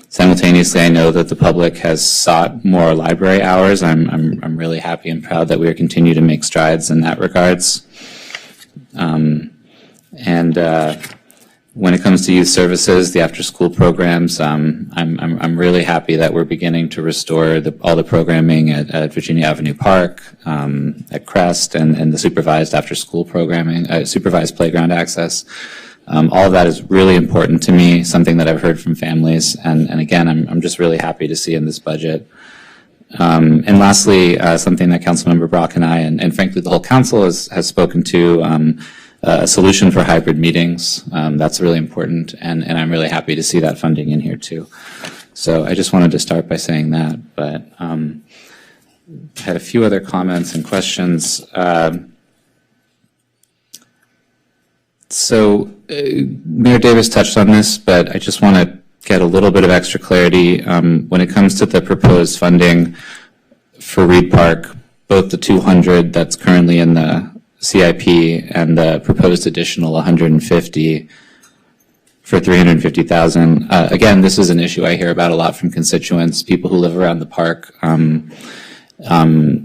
Simultaneously, I know that the public has sought more library hours. I'm really happy and proud that we are continuing to make strides in that regards. When it comes to youth services, the after-school programs, I'm really happy that we're beginning to restore all the programming at Virginia Avenue Park, at Crest, and the supervised after-school programming, supervised playground access. All of that is really important to me, something that I've heard from families, and again, I'm just really happy to see in this budget. And lastly, something that Councilmember Brock and I, and frankly the whole council has spoken to, a solution for hybrid meetings. That's really important, and I'm really happy to see that funding in here too. So I just wanted to start by saying that, but had a few other comments and questions. Mayor Davis touched on this, but I just want to get a little bit of extra clarity when it comes to the proposed funding for Reed Park, both the 200 that's currently in the CIP and the proposed additional 150 for 350,000. Again, this is an issue I hear about a lot from constituents. People who live around the park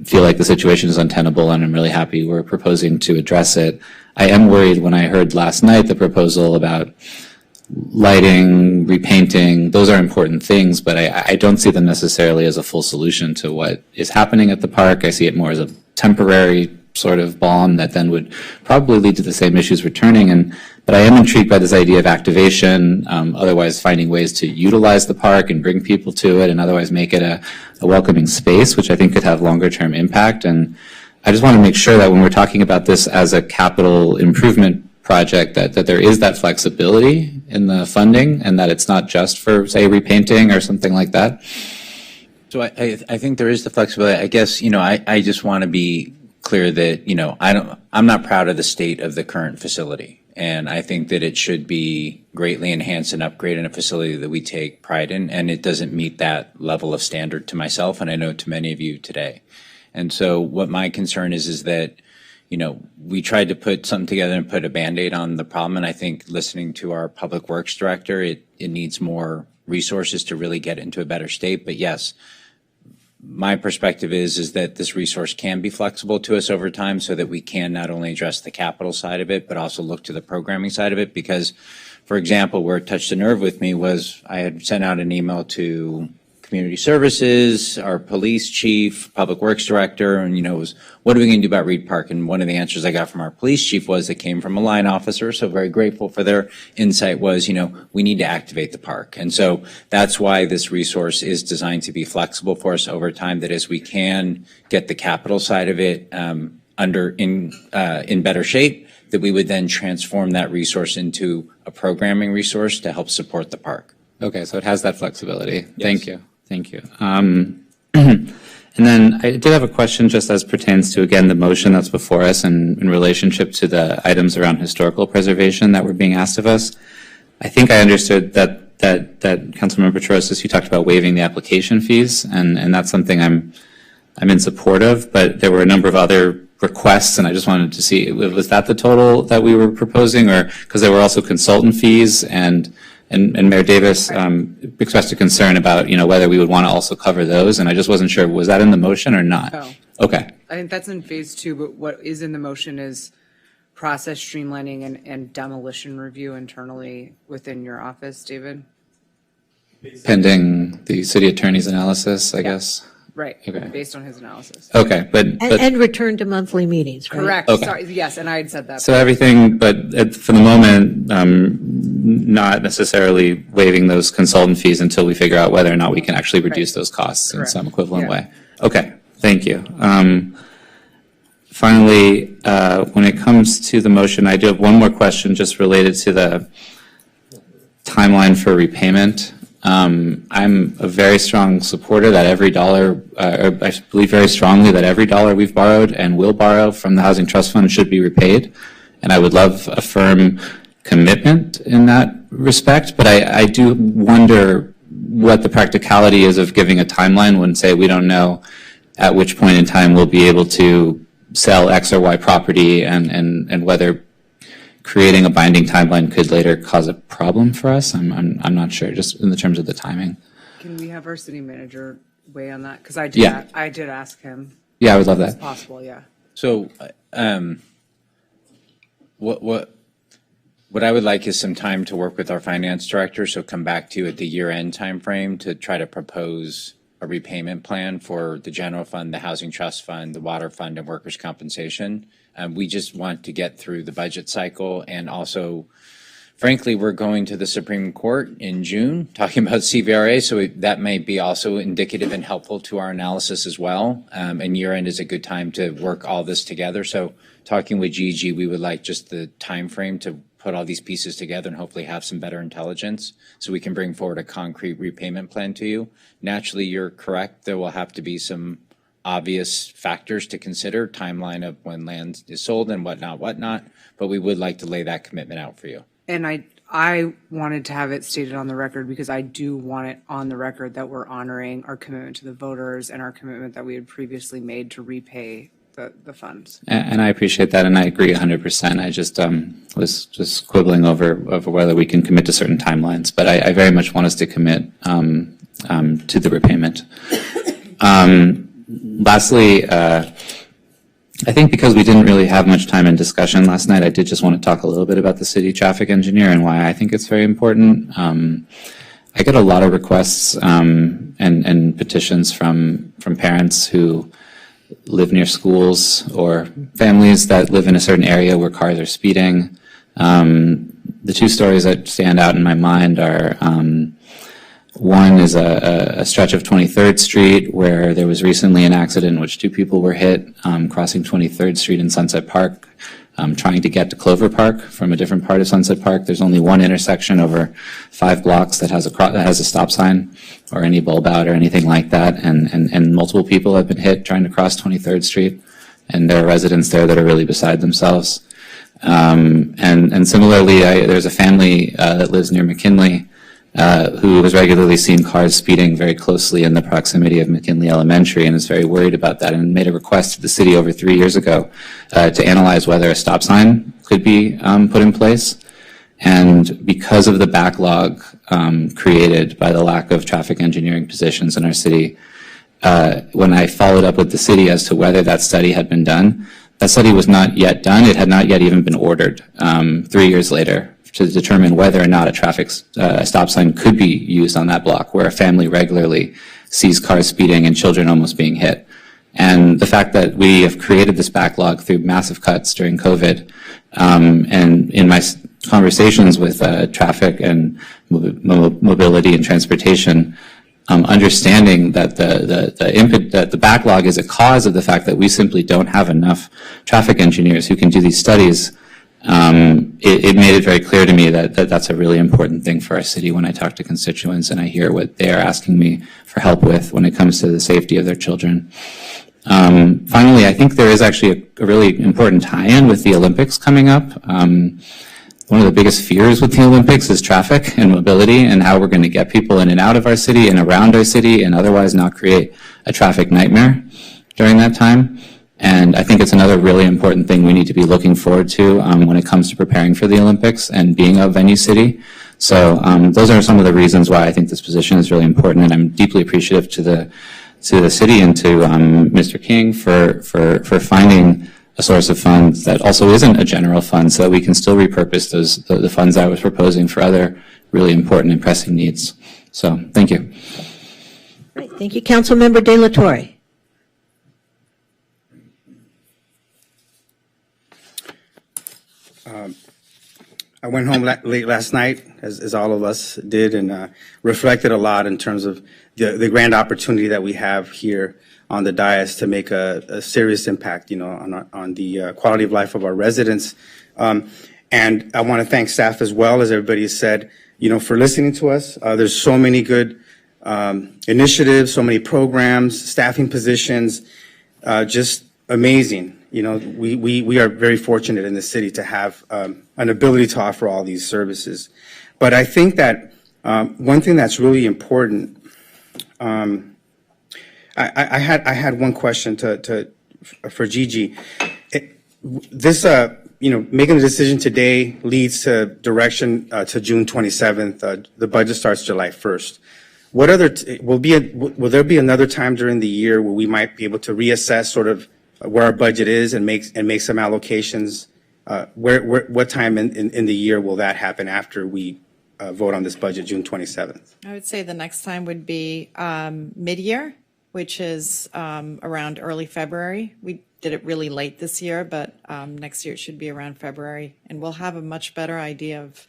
feel like the situation is untenable, and I'm really happy we're proposing to address it. I am worried when I heard last night the proposal about lighting, repainting. Those are important things, but I don't see them necessarily as a full solution to what is happening at the park. I see it more as a temporary sort of balm that then would probably lead to the same issues returning. But I am intrigued by this idea of activation, otherwise finding ways to utilize the park and bring people to it and otherwise make it a welcoming space, which I think could have longer term impact. And I just want to make sure that when we're talking about this as a capital improvement project, that there is that flexibility in the funding and that it's not just for, say, repainting or something like that. So I think there is the flexibility. I guess, I just want to be clear that, I'm not proud of the state of the current facility. And I think that it should be greatly enhanced and upgraded in a facility that we take pride in. And it doesn't meet that level of standard to myself, and I know to many of you today. And so what my concern is that, we tried to put something together and put a Band-Aid on the problem. And I think listening to our public works director, it needs more resources to really get into a better state. But yes, my perspective is that this resource can be flexible to us over time so that we can not only address the capital side of it, but also look to the programming side of it. Because, for example, where it touched a nerve with me was I had sent out an email to community services, our police chief, public works director, and, was what are we going to do about Reed Park? And one of the answers I got from our police chief was, that came from a line officer, so very grateful for their insight, was, we need to activate the park. And so that's why this resource is designed to be flexible for us over time, that as we can get the capital side of it in better shape, that we would then transform that resource into a programming resource to help support the park. Okay, so it has that flexibility. Yes. Thank you. Thank you. And then I did have a question just as pertains to, again, the motion that's before us and in relationship to the items around historical preservation that were being asked of us. I think I understood that Councilmember Petrosis, you talked about waiving the application fees, and that's something I'm in support of, but there were a number of other requests, and I just wanted to see, was that the total that we were proposing, or because there were also consultant fees, and Mayor Davis expressed a concern about, whether we would want to also cover those, and I just wasn't sure, was that in the motion or not? No. Okay. I think that's in phase 2, but what is in the motion is process streamlining and demolition review internally within your office, David? Pending the city attorney's analysis, I guess. Right, Okay. based on his analysis. Okay, but And return to monthly meetings, right? Correct, Okay. sorry, yes, and I had said that. so everything, but for the moment, not necessarily waiving those consultant fees until we figure out whether or not we can actually reduce those costs in Correct. some equivalent Yeah. way. Okay, thank you. Finally, when it comes to the motion, I do have one more question just related to the timeline for repayment. I'm a very strong supporter that every dollar, or I believe very strongly that every dollar we've borrowed and will borrow from the Housing Trust Fund should be repaid. And I would love a firm commitment in that respect, but I do wonder what the practicality is of giving a timeline when, say, we don't know at which point in time we'll be able to sell X or Y property, and whether creating a binding timeline could later cause a problem for us. I'm not sure, just in the terms of the timing. Can we have our city manager weigh on that? Because I did ask him. Yeah, I would love that. If it's possible, yeah. So, what I would like is some time to work with our finance director, so come back to you at the year-end timeframe to try to propose a repayment plan for the general fund, the housing trust fund, the water fund, and workers' compensation. We just want to get through the budget cycle, and also, frankly, we're going to the Supreme Court in June, talking about CVRA, so that may be also indicative and helpful to our analysis as well. And year-end is a good time to work all this together. So talking with Gigi, we would like just the time frame to put all these pieces together and hopefully have some better intelligence so we can bring forward a concrete repayment plan to you. Naturally, you're correct. There will have to be some obvious factors to consider, timeline of when land is sold and whatnot, but we would like to lay that commitment out for you. And I wanted to have it stated on the record because I do want it on the record that we're honoring our commitment to the voters and our commitment that we had previously made to repay the funds. And I appreciate that, and I agree 100%. I just was just quibbling over whether we can commit to certain timelines, but I very much want us to commit to the repayment. Lastly, I think because we didn't really have much time in discussion last night, I did just want to talk a little bit about the city traffic engineer and why I think it's very important. I get a lot of requests and petitions from parents who live near schools or families that live in a certain area where cars are speeding. The two stories that stand out in my mind are one is a stretch of 23rd Street where there was recently an accident in which two people were hit crossing 23rd Street in Sunset Park, trying to get to Clover Park from a different part of Sunset Park. There's only one intersection over 5 blocks that has a stop sign or any bulb out or anything like that, and multiple people have been hit trying to cross 23rd Street, and there are residents there that are really beside themselves. And similarly, there's a family that lives near McKinley who has regularly seen cars speeding very closely in the proximity of McKinley Elementary and is very worried about that, and made a request to the city over 3 years ago to analyze whether a stop sign could be put in place. And because of the backlog created by the lack of traffic engineering positions in our city, when I followed up with the city as to whether that study had been done, that study was not yet done. It had not yet even been ordered 3 years later to determine whether or not a traffic stop sign could be used on that block where a family regularly sees cars speeding and children almost being hit. And the fact that we have created this backlog through massive cuts during COVID, and in my conversations with traffic and mobility and transportation, understanding that the backlog is a cause of the fact that we simply don't have enough traffic engineers who can do these studies. It made it very clear to me that that's a really important thing for our city when I talk to constituents and I hear what they are asking me for help with when it comes to the safety of their children. Finally, I think there is actually a really important tie-in with the Olympics coming up. One of the biggest fears with the Olympics is traffic and mobility and how we're going to get people in and out of our city and around our city and otherwise not create a traffic nightmare during that time. And I think it's another really important thing we need to be looking forward to when it comes to preparing for the Olympics and being a venue city. So those are some of the reasons why I think this position is really important, and I'm deeply appreciative to the city and to Mr. King for finding a source of funds that also isn't a general fund, so that we can still repurpose the funds I was proposing for other really important and pressing needs. So thank you. Right, thank you, Councilmember De La Torre. I went home late last night, as all of us did, and reflected a lot in terms of the grand opportunity that we have here on the dais to make a serious impact, on the quality of life of our residents. And I want to thank staff as well, as everybody has said, for listening to us. There's so many good initiatives, so many programs, staffing positions, just amazing. We are very fortunate in the city to have an ability to offer all these services. But I think that one thing that's really important, I had one question for Gigi. Making the decision today leads to direction to June 27th. The budget starts July 1st. What other will there be another time during the year where we might be able to reassess sort of where our budget is and make some allocations? What time in the year will that happen after we vote on this budget, June 27th? I would say the next time would be mid-year, which is around early February. We did it really late this year, but next year it should be around February, and we'll have a much better idea of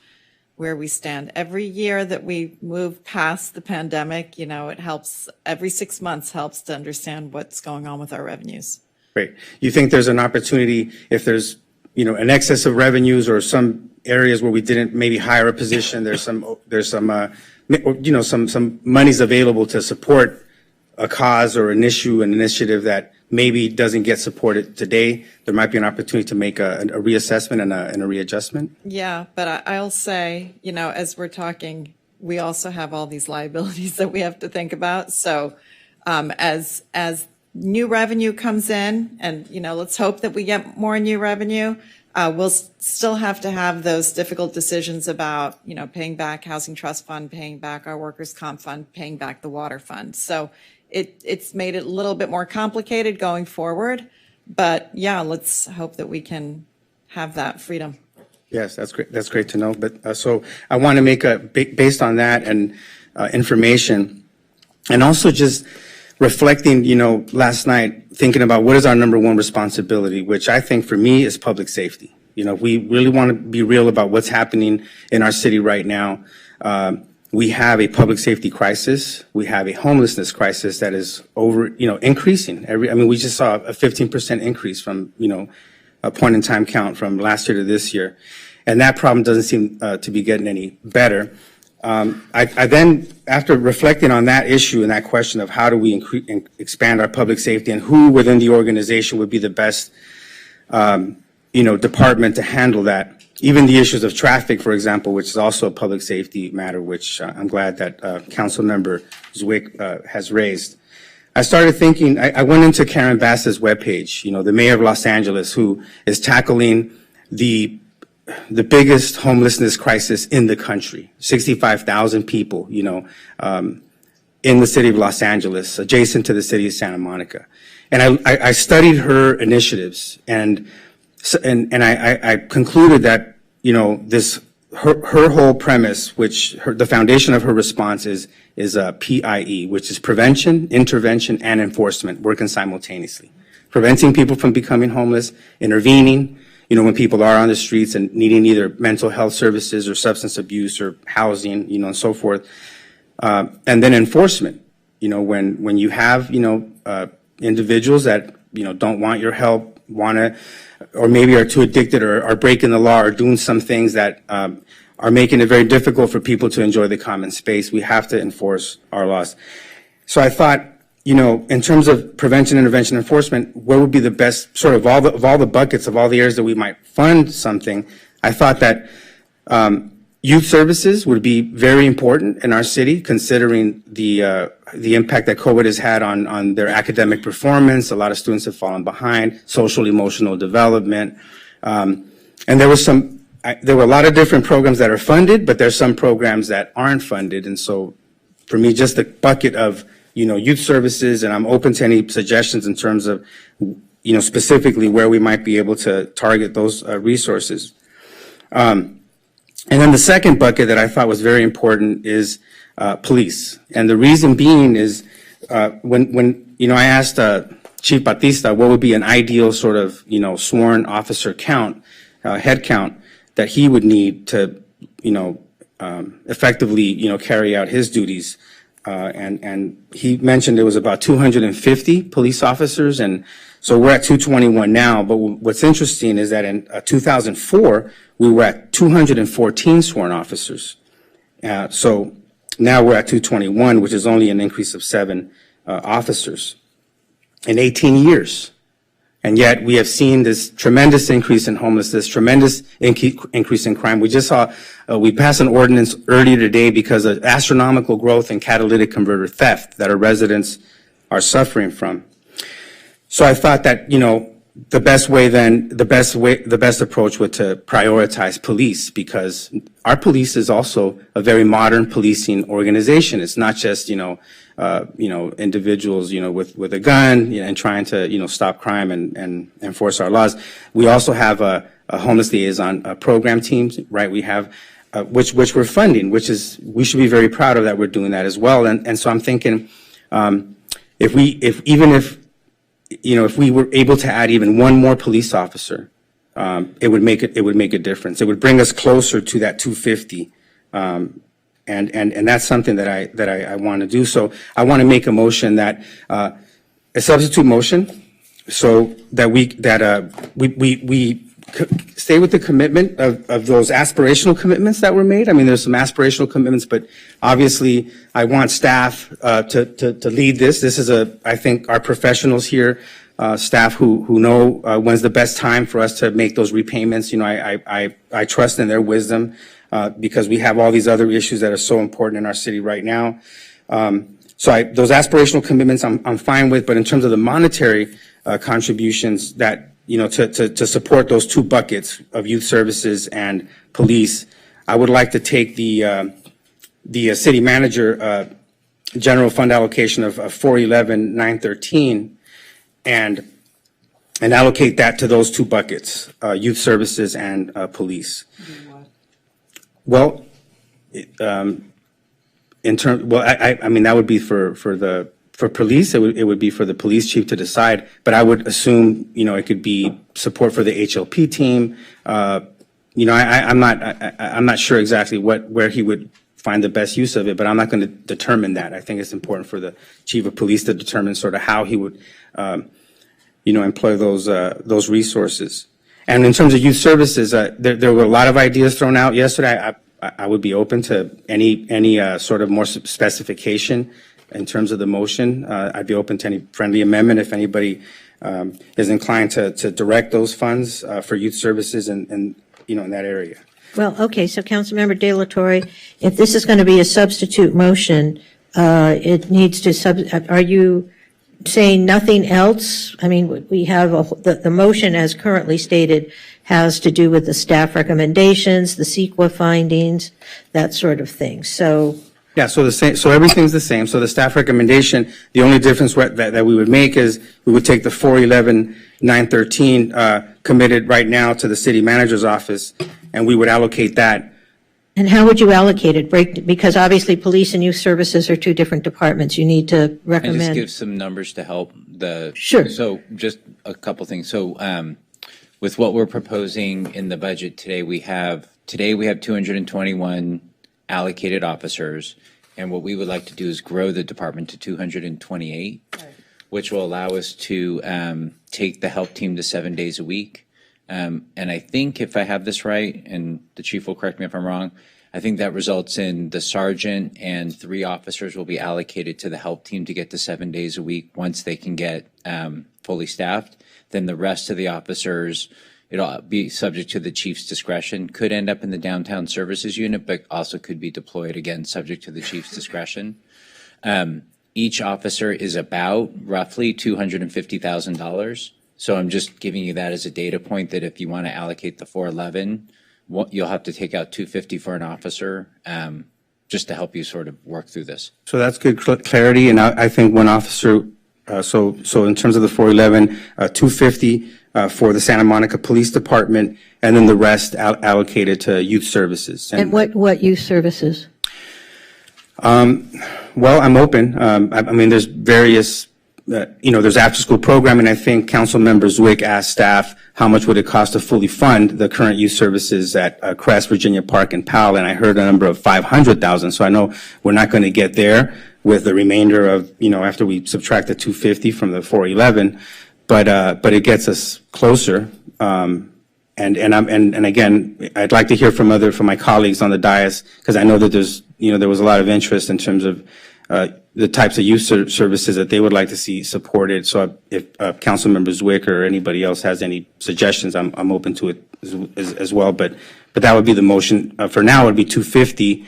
where we stand. Every year that we move past the pandemic, it helps, every 6 months helps to understand what's going on with our revenues. Great. You think there's an opportunity if there's, an excess of revenues or some areas where we didn't maybe hire a position, there's some monies available to support a cause or an issue, an initiative that maybe doesn't get supported today, there might be an opportunity to make a reassessment and a readjustment? Yeah, but I'll say, as we're talking, we also have all these liabilities that we have to think about. So as new revenue comes in, and, let's hope that we get more new revenue, we'll still have to have those difficult decisions about, paying back Housing Trust Fund, paying back our Workers' Comp Fund, paying back the Water Fund. So it's made it a little bit more complicated going forward. But yeah, let's hope that we can have that freedom. Yes, that's great. That's great to know. But so I want to make based on that and information, and also just reflecting, last night, thinking about what is our number one responsibility, which I think for me is public safety. We really want to be real about what's happening in our city right now. We have a public safety crisis. We have a homelessness crisis that is increasing. We just saw a 15% increase from, a point in time count from last year to this year. And that problem doesn't seem to be getting any better. I then, after reflecting on that issue and that question of how do we expand our public safety and who within the organization would be the best, department to handle that, even the issues of traffic, for example, which is also a public safety matter, which I'm glad that Councilmember Zwick has raised. I started thinking, I went into Karen Bass's webpage, the mayor of Los Angeles, who is tackling the biggest homelessness crisis in the country, 65,000 people, in the city of Los Angeles, adjacent to the city of Santa Monica. And I studied her initiatives, and I concluded that, her whole premise, the foundation of her response is PIE, which is prevention, intervention, and enforcement working simultaneously. Preventing people from becoming homeless, intervening, when people are on the streets and needing either mental health services or substance abuse or housing, and so forth. And then enforcement, when you have, individuals that, don't want your help, or maybe are too addicted or are breaking the law or doing some things that are making it very difficult for people to enjoy the common space, we have to enforce our laws. So I thought, in terms of prevention, intervention, enforcement, where would be the best sort of all the buckets of all the areas that we might fund something? I thought that, Youth services would be very important in our city, considering the impact that COVID has had on their academic performance. A lot of students have fallen behind, social emotional development, and there were a lot of different programs that are funded, but there's some programs that aren't funded, and so for me, just the bucket of youth services, and I'm open to any suggestions in terms of specifically where we might be able to target those resources. And then the second bucket that I thought was very important is police. And the reason being is when I asked Chief Batista what would be an ideal sort of, sworn officer count, head count that he would need to, effectively, carry out his duties. And he mentioned it was about 250 police officers, and so we're at 221 now. But what's interesting is that in 2004, we were at 214 sworn officers. So now we're at 221, which is only an increase of 7 officers in 18 years. And yet we have seen this tremendous increase in homelessness, tremendous increase in crime. We just saw, we passed an ordinance earlier today because of astronomical growth in catalytic converter theft that our residents are suffering from. So I thought that, the best approach was to prioritize police, because our police is also a very modern policing organization. It's not just, individuals, with a gun, and trying to, stop crime and enforce our laws. We also have a homeless liaison program teams, right? We have, which we're funding, we should be very proud of that we're doing that as well. And so I'm thinking, if we were able to add even one more police officer, it would make a difference. It would bring us closer to that 250. And that's something that I want to do. So I want to make a motion that, a substitute motion, so that we stay with the commitment of those aspirational commitments that were made. I mean, there's some aspirational commitments, but obviously I want staff to lead this. This is I think our professionals here, staff who know when's the best time for us to make those repayments. I trust in their wisdom. Because we have all these other issues that are so important in our city right now. So those aspirational commitments I'm fine with, but in terms of the monetary contributions that, to support those 2 buckets of youth services and police, I would like to take the city manager general fund allocation of 411,913 and allocate that to those 2 buckets, youth services and police. Well, I mean, that would be for police. It would be for the police chief to decide. But I would assume, it could be support for the HLP team. I'm not sure exactly where he would find the best use of it, but I'm not going to determine that. I think it's important for the chief of police to determine sort of how he would, employ those resources. And in terms of youth services, there were a lot of ideas thrown out yesterday. I would be open to any sort of more specification in terms of the motion. I'd be open to any friendly amendment if anybody is inclined to direct those funds for youth services and in that area. Well, okay, so Councilmember De La Torre, if this is going to be a substitute motion, it needs to are you saying nothing else? I mean, we have the motion as currently stated has to do with the staff recommendations, the CEQA findings, that sort of thing. So yeah, so everything's the same. So the staff recommendation, the only difference that we would make is we would take the 411,913 committed right now to the city manager's office, and we would allocate that. And how would you allocate it? Because obviously police and youth services are 2 different departments. You need to recommend. I just give some numbers to help Sure. So just a couple things. So with what we're proposing in the budget today, we have 221 allocated officers, and what we would like to do is grow the department to 228, which will allow us to take the help team to 7 days a week. And I think if I have this right, and the chief will correct me if I'm wrong, I think that results in the sergeant and 3 officers will be allocated to the help team to get to 7 days a week once they can get fully staffed. Then the rest of the officers, It'll be subject to the chief's discretion, could end up in the downtown services unit, but also could be deployed, again, subject to the chief's discretion. Each officer is about roughly $250,000. So I'm just giving you that as a data point that if you want to allocate the 411, you'll have to take out 250 for an officer, just to help you sort of work through this. So that's good clarity, and I think one officer, so in terms of the 411, 250 for the Santa Monica Police Department, and then the rest allocated to youth services. And what youth services? Well, I'm open. I mean, there's various, there's after-school programming. I think Councilmember Zwick asked staff how much would it cost to fully fund the current youth services at Crest, Virginia Park, and Powell, and I heard a number of $500,000. So I know we're not going to get there with the remainder of, after we subtract the 250 from the 411, but it gets us closer. And again, I'd like to hear from my colleagues on the dais, because I know that there was a lot of interest in terms of the types of youth services that they would like to see supported. So if Councilmember Zwick or anybody else has any suggestions, I'm open to it as well. But that would be the motion. For now, it would be 250,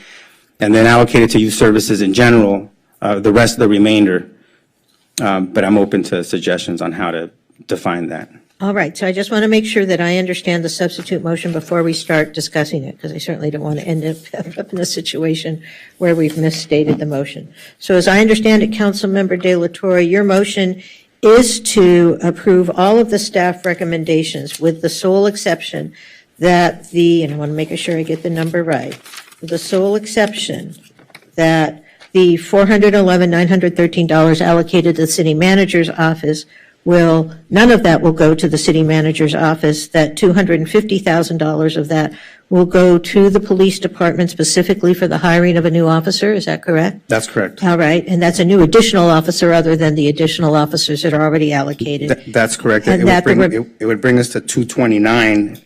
and then allocated to youth services in general, the rest of the remainder. But I'm open to suggestions on how to define that. All right, so I just want to make sure that I understand the substitute motion before we start discussing it, because I certainly don't want to end up in a situation where we've misstated the motion. So as I understand it, Councilmember De La Torre, your motion is to approve all of the staff recommendations with the sole exception that and I want to make sure I get the number right, the sole exception that the $411,913 allocated to the city manager's office none of that will go to the city manager's office, that $250,000 of that will go to the police department specifically for the hiring of a new officer, is that correct? That's correct. All right, and that's a new additional officer other than the additional officers that are already allocated. That's correct. And it would bring us to 229,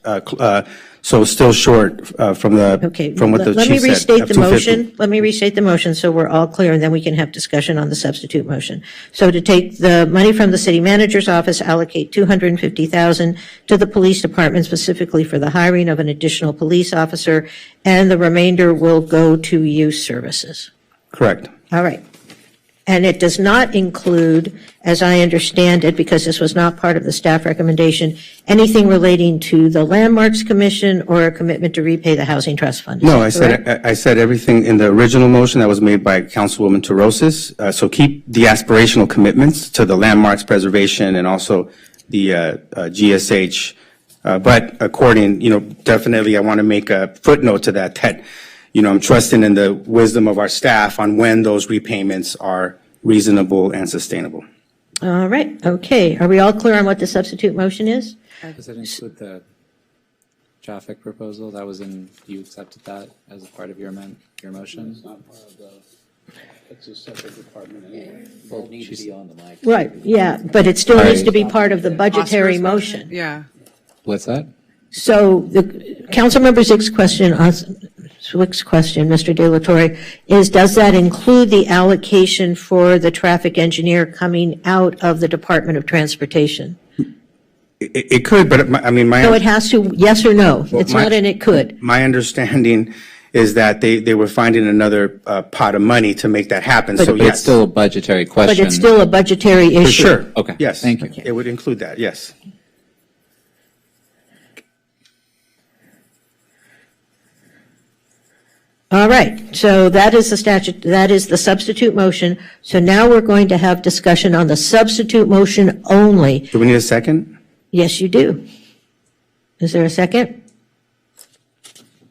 so still short from what the chief said. Let me restate the motion. Let me restate the motion so we're all clear, and then we can have discussion on the substitute motion. So to take the money from the city manager's office, allocate $250,000 to the police department specifically for the hiring of an additional police officer, and the remainder will go to youth services. Correct. All right. And it does not include, as I understand it, because this was not part of the staff recommendation, anything relating to the Landmarks Commission or a commitment to repay the Housing Trust Fund. No, I said everything in the original motion that was made by Councilwoman Terrosis. So keep the aspirational commitments to the landmarks preservation and also the GSH. But definitely I want to make a footnote to that I'm trusting in the wisdom of our staff on when those repayments are reasonable and sustainable. All right. Okay. Are we all clear on what the substitute motion is? Does that include the traffic proposal? You accepted that as a part of your motion? It's not part of it's a separate department anyway. Both need to be on the mic. Right. Yeah. But it still needs to be part of the budgetary motion. Yeah. What's that? So the Councilmember Zwick's question, Mr. De La Torre, is does that include the allocation for the traffic engineer coming out of the Department of Transportation? It could, but So it has to, yes or no? It's not an it could. My understanding is that they were finding another pot of money to make that happen. But it's still a budgetary question. But it's still a budgetary issue. For sure. Okay. Yes. Thank you. It would include that, yes. All right, so that is the substitute motion. So now we're going to have discussion on the substitute motion only. Do we need a second? Yes, you do. Is there a second?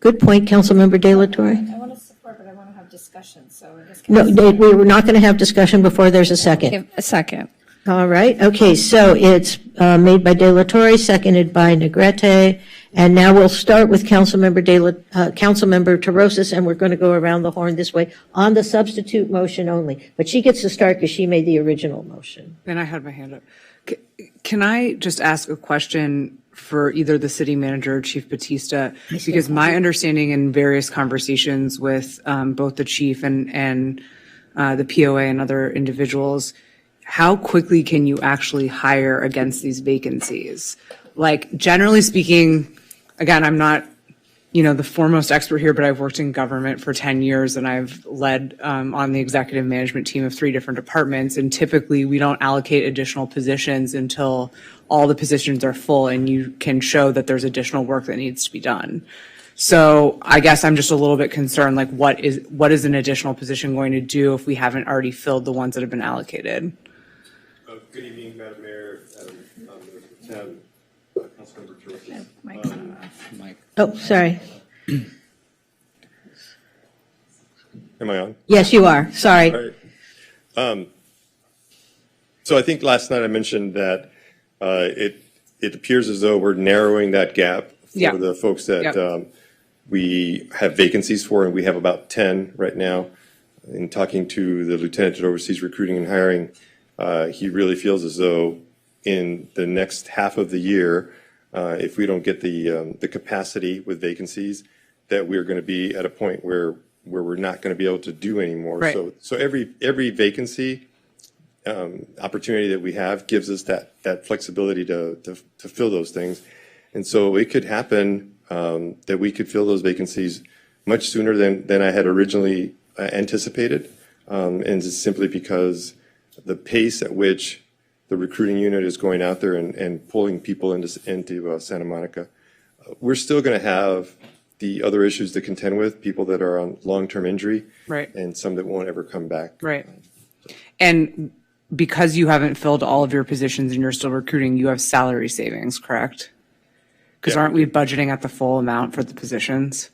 Good point, Councilmember De La Torre. I want to support, but I want to have discussion, so I just. No, we were not going to have discussion before there's a second. Give a second. All right, okay, so it's made by De La Torre, seconded by Negrete, and now we'll start with Councilmember Terrosis, and we're going to go around the horn this way on the substitute motion only. But she gets to start because she made the original motion. And I had my hand up. Can I just ask a question for either the city manager or Chief Batista? Because my understanding in various conversations with both the chief and the POA and other individuals, how quickly can you actually hire against these vacancies? like, generally speaking, again, I'm not, the foremost expert here, but I've worked in government for 10 years and I've led on the executive management team of 3 different departments. And typically we don't allocate additional positions until all the positions are full and you can show that there's additional work that needs to be done. So I guess I'm just a little bit concerned, like what is an additional position going to do if we haven't already filled the ones that have been allocated? Good evening, Madam Mayor, Councilmember Torres. Mike. Oh, sorry. Am I on? Yes, you are. Sorry. All right. So I think last night I mentioned that it appears as though we're narrowing that gap for the folks that we have vacancies for, and we have about 10 right now. In talking to the lieutenant that oversees recruiting and hiring, he really feels as though in the next half of the year, if we don't get the capacity with vacancies, that we're going to be at a point where we're not going to be able to do anymore. Right. So every vacancy opportunity that we have gives us that flexibility to fill those things. And so it could happen that we could fill those vacancies much sooner than I had originally anticipated, and just simply because the pace at which the recruiting unit is going out there and pulling people into Santa Monica. We're still going to have the other issues to contend with, people that are on long-term injury, right, and some that won't ever come back. Right. And because you haven't filled all of your positions and you're still recruiting, you have salary savings, correct? Because aren't we budgeting at the full amount for the positions?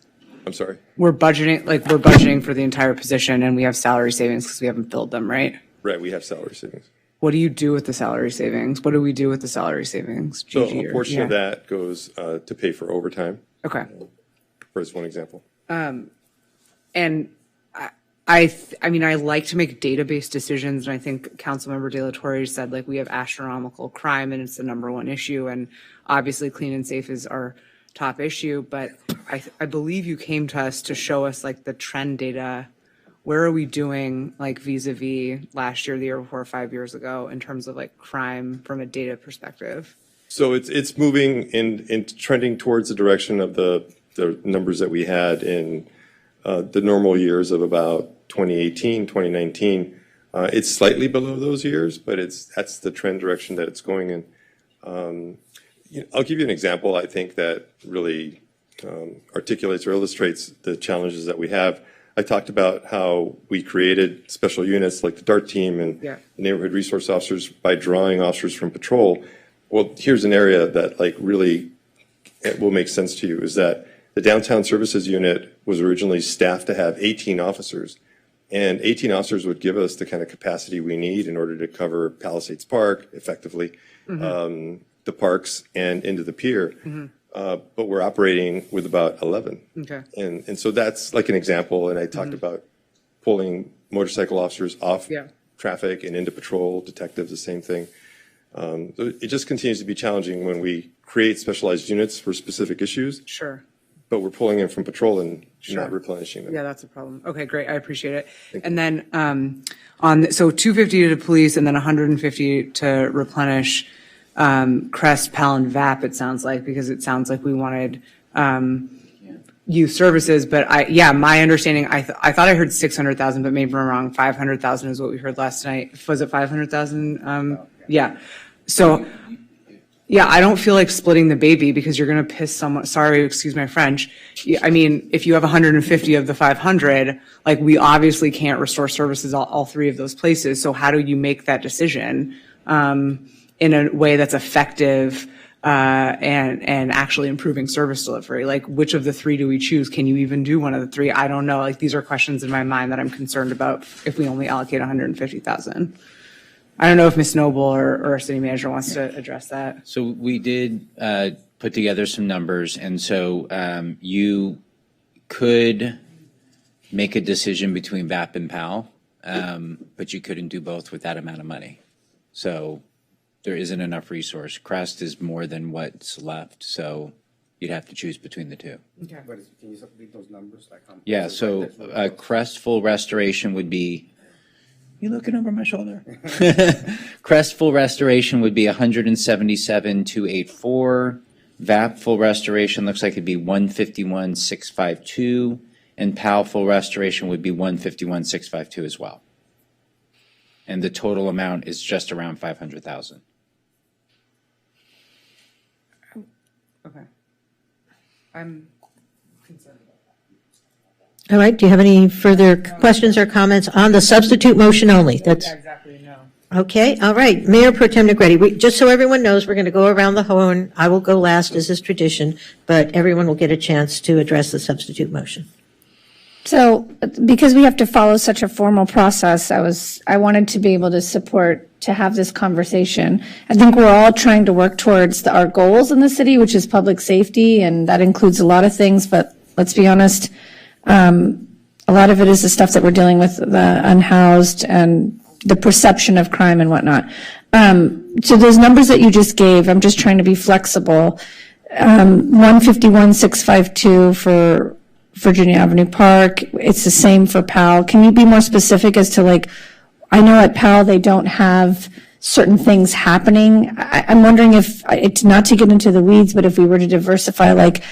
I'm sorry? We're budgeting for the entire position and we have salary savings because we haven't filled them, right? Right, we have salary savings. What do you do with the salary savings? What do we do with the salary savings? So a portion of that goes to pay for overtime. Okay. For as one example. And I mean, I like to make database decisions, and I think Councilmember De La Torre said, like, we have astronomical crime, and it's the #1 issue, and obviously clean and safe is our top issue, but I believe you came to us to show us, like, the trend data. Where are we doing, like, vis-a-vis last year, the year before, 5 years ago, in terms of, like, crime from a data perspective? So it's moving in trending towards the direction of the numbers that we had in the normal years of about 2018, 2019. It's slightly below those years, but that's the trend direction that it's going in. I'll give you an example, I think, that really articulates or illustrates the challenges that we have. I talked about how we created special units like the DART team and neighborhood resource officers by drawing officers from patrol. Well, here's an area that, like, really it will make sense to you, is that the downtown services unit was originally staffed to have 18 officers, and 18 officers would give us the kind of capacity we need in order to cover Palisades Park effectively, the parks and into the pier. But we're operating with about 11. Okay. And so that's like an example. And I talked about pulling motorcycle officers off traffic and into patrol, detectives, the same thing. So it just continues to be challenging when we create specialized units for specific issues. Sure. But we're pulling in from patrol and not replenishing them. Yeah, that's a problem. Okay, great. I appreciate it. And then so 250 to the police and then 150 to replenish Crest, Pal, and VAP, it sounds like, because it sounds like we wanted youth services. But my understanding, I thought I heard 600,000, but maybe I'm wrong. 500,000 is what we heard last night. Was it 500,000? Yeah. So, yeah, I don't feel like splitting the baby because you're going to piss someone. Sorry, excuse my French. I mean, if you have 150 of the 500, like, we obviously can't restore services all 3 of those places. So how do you make that decision in a way that's effective and actually improving service delivery? Like, which of the 3 do we choose? Can you even do one of the 3? I don't know. Like, these are questions in my mind that I'm concerned about if we only allocate 150,000. I don't know if Ms. Noble or our city manager wants to address that. So we did put together some numbers, and so you could make a decision between VAP and PAL, but you couldn't do both with that amount of money. So there isn't enough resource. Crest is more than what's left, so you'd have to choose between the 2. Okay. Can you read those numbers? Yeah, so Crest full restoration would be, you looking over my shoulder? Crest full restoration would be 177,284. VAP full restoration looks like it'd be 151,652, and PAL full restoration would be 151,652 as well. And the total amount is just around 500,000. Okay. I'm concerned. All right, do you have any further questions or comments on the substitute motion only? That's exactly, no. okay, all right. Mayor Pro Tem Negretti, just so everyone knows, we're going to go around the horn. I will go last, as is tradition, but everyone will get a chance to address the substitute motion. So, because we have to follow such a formal process, I wanted to be able to have this conversation. I think we're all trying to work towards our goals in the city, which is public safety, and that includes a lot of things, but let's be honest, a lot of it is the stuff that we're dealing with, the unhoused and the perception of crime and whatnot. So those numbers that you just gave, I'm just trying to be flexible. 151,652 for Virginia Avenue Park. It's the same for PAL. Can you be more specific as to, like, I know at PAL they don't have certain things happening. I'm wondering if, it's not to get into the weeds, but if we were to diversify, like,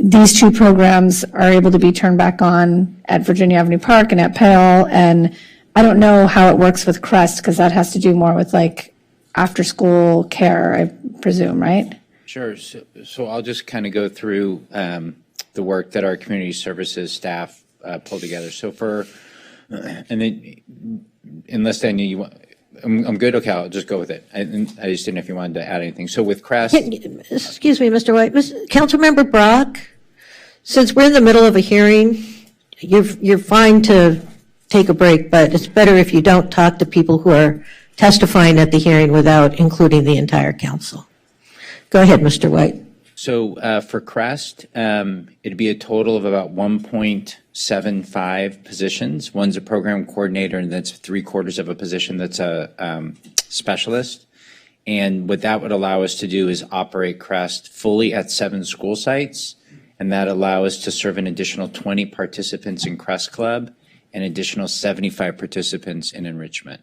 these two programs are able to be turned back on at Virginia Avenue Park and at PAL, and I don't know how it works with Crest, because that has to do more with, like, after-school care, I presume, right? Sure. So I'll just kind of go through the work that our community services staff pulled together. So and then, unless I knew you want, I'm good. Okay, I'll just go with it. I just didn't know if you wanted to add anything. So with Crest. Excuse me, Mr. White. Councilmember Brock, since we're in the middle of a hearing, you're fine to take a break, but it's better if you don't talk to people who are testifying at the hearing without including the entire council. Go ahead, Mr. White. So for Crest, it'd be a total of about 1.75 positions. One's a program coordinator, and that's 3/4 of a position that's a specialist. And what that would allow us to do is operate Crest fully at 7 school sites, and that allow us to serve an additional 20 participants in Crest Club and additional 75 participants in enrichment.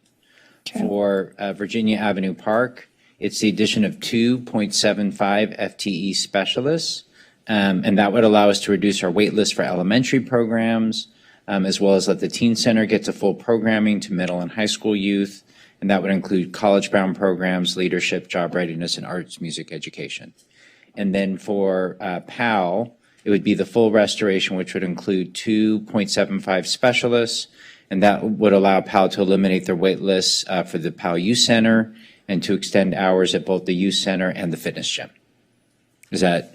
Okay. For Virginia Avenue Park, it's the addition of 2.75 FTE specialists, and that would allow us to reduce our wait list for elementary programs, as well as let the Teen Center get to full programming to middle and high school youth, and that would include college-bound programs, leadership, job readiness, and arts music education. And then for PAL, it would be the full restoration, which would include 2.75 specialists, and that would allow PAL to eliminate their wait lists for the PAL Youth Center and to extend hours at both the youth center and the fitness gym. Is that?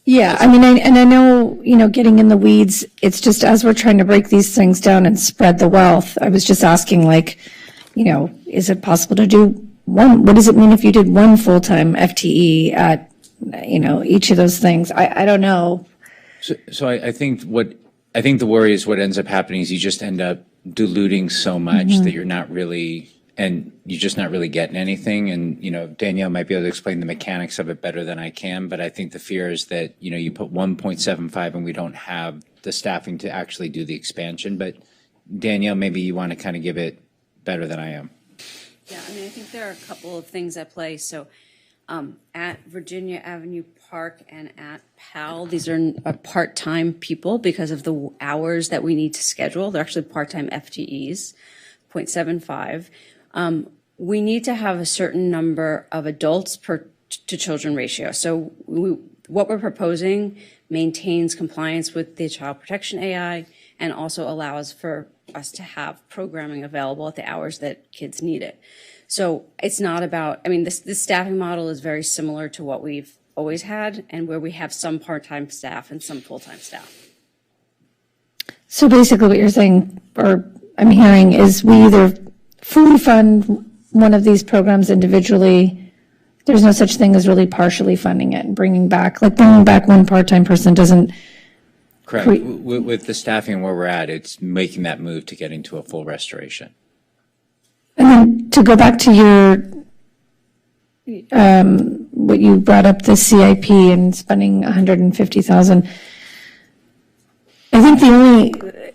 Yeah, I mean, I know, getting in the weeds, it's just as we're trying to break these things down and spread the wealth, I was just asking, like, is it possible to do one? What does it mean if you did one full-time FTE at, each of those things? I don't know. So I think the worry is what ends up happening is you just end up diluting so much that you're not really, and you're just not really getting anything. And, Danielle might be able to explain the mechanics of it better than I can, but I think the fear is that, you put 1.75 and we don't have the staffing to actually do the expansion. But Danielle, maybe you want to kind of give it better than I am. Yeah, I think there are a couple of things at play. So at Virginia Avenue Park and at PAL, these are part-time people because of the hours that we need to schedule. They're actually part-time FTEs, 0.75. We need to have a certain number of adults to children ratio. So what we're proposing maintains compliance with the Child Protection AI and also allows for us to have programming available at the hours that kids need it. So it's not about, this staffing model is very similar to what we've always had, and where we have some part-time staff and some full-time staff. So basically what you're saying, or I'm hearing, is we either fully fund one of these programs individually. There's no such thing as really partially funding it and bringing back one part-time person doesn't. Correct. With the staffing where we're at, it's making that move to getting to a full restoration. And then to go back to your, what you brought up, the CIP and spending $150,000. I think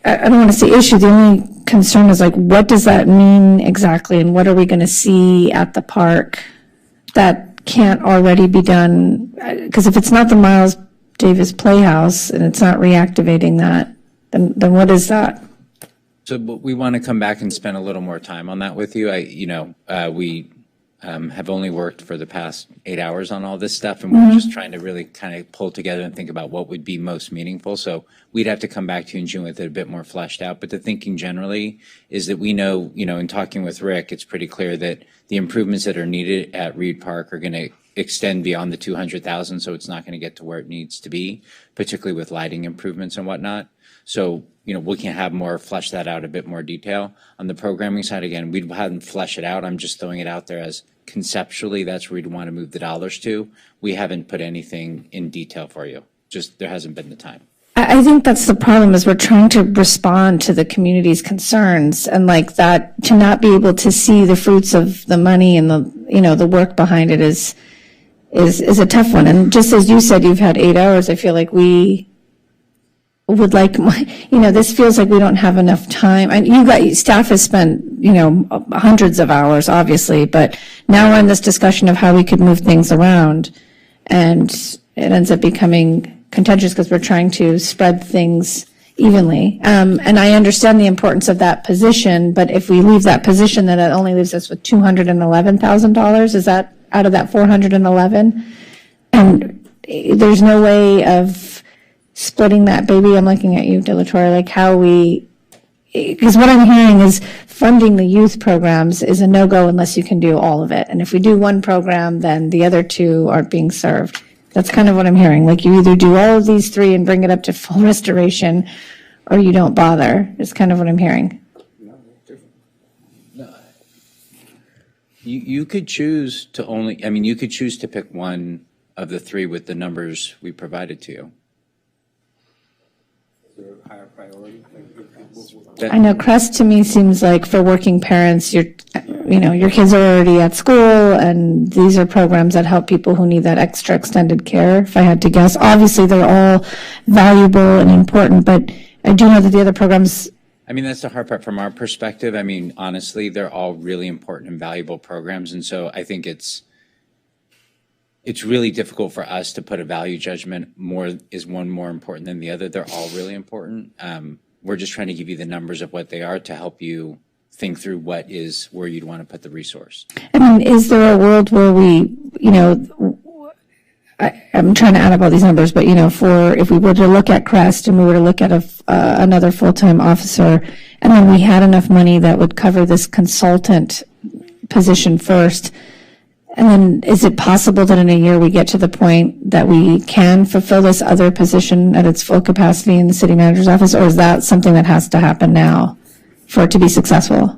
I don't want to say issue, the only concern is like, what does that mean exactly? And what are we going to see at the park that can't already be done? Because if it's not the Miles Davis Playhouse and it's not reactivating that, then what is that? So we want to come back and spend a little more time on that with you. We have only worked for the past 8 hours on all this stuff, and we're just trying to really kind of pull together and think about what would be most meaningful. So we'd have to come back to you in June with it a bit more fleshed out. But the thinking generally is that we know, in talking with Rick, it's pretty clear that the improvements that are needed at Reed Park are going to extend beyond the 200,000, so it's not going to get to where it needs to be, particularly with lighting improvements and whatnot. So, we can have more, flesh that out a bit more detail. On the programming side, again, we hadn't flesh it out. I'm just throwing it out there as conceptually, that's where we'd want to move the dollars to. We haven't put anything in detail for you. Just there hasn't been the time. I think that's the problem, is we're trying to respond to the community's concerns, and like that, to not be able to see the fruits of the money and the work behind it is a tough one. And just as you said, you've had 8 hours. I feel like we would like, this feels like we don't have enough time. And staff has spent, hundreds of hours, obviously, but now we're in this discussion of how we could move things around, and it ends up becoming contentious because we're trying to spread things evenly. And I understand the importance of that position, but if we leave that position, then it only leaves us with $211,000. Is that out of that 411? And there's no way of splitting that baby. I'm looking at you, Delatorre, like because what I'm hearing is funding the youth programs is a no-go unless you can do all of it. And if we do one program, then the other two aren't being served. That's kind of what I'm hearing. Like, you either do all of these three and bring it up to full restoration, or you don't bother. Is kind of what I'm hearing. You could choose to you could choose to pick one of the three with the numbers we provided to you. Higher priority? I know CREST to me seems like for working parents, your kids are already at school, and these are programs that help people who need that extra extended care, if I had to guess. Obviously, they're all valuable and important, but I do know that the other programs. That's the hard part from our perspective. Honestly, they're all really important and valuable programs, and so I think it's really difficult for us to put a value judgment. Is one more important than the other? They're all really important. We're just trying to give you the numbers of what they are to help you think through where you'd want to put the resource. Is there a world where we, I'm trying to add up all these numbers, but if we were to look at CREST and we were to look at another full-time officer, and then we had enough money that would cover this consultant position first, and then is it possible that in a year we get to the point that we can fulfill this other position at its full capacity in the city manager's office, or is that something that has to happen now for it to be successful?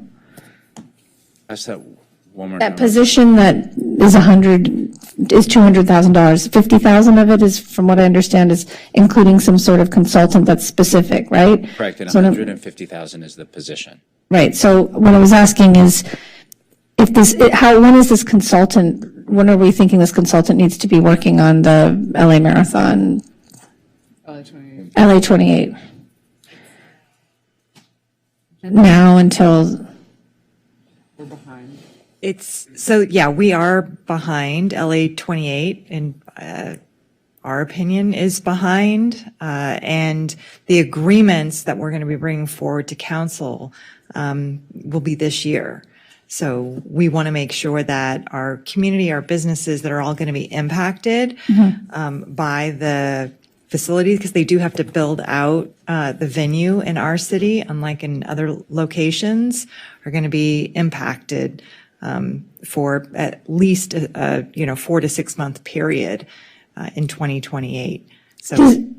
That's that one more. That position that is $200,000. 50,000 of it is, from what I understand, is including some sort of consultant that's specific, right? Correct, and 150,000 is the position. Right. So what I was asking is, when is this consultant? When are we thinking this consultant needs to be working on the LA Marathon? LA 28. Now until. We're behind. We are behind. LA 28, in our opinion, is behind. And the agreements that we're going to be bringing forward to council will be this year. So we want to make sure that our community, our businesses that are all going to be impacted by the facilities, because they do have to build out the venue in our city, unlike in other locations, are going to be impacted for at least a 4 to 6 month period in 2028. So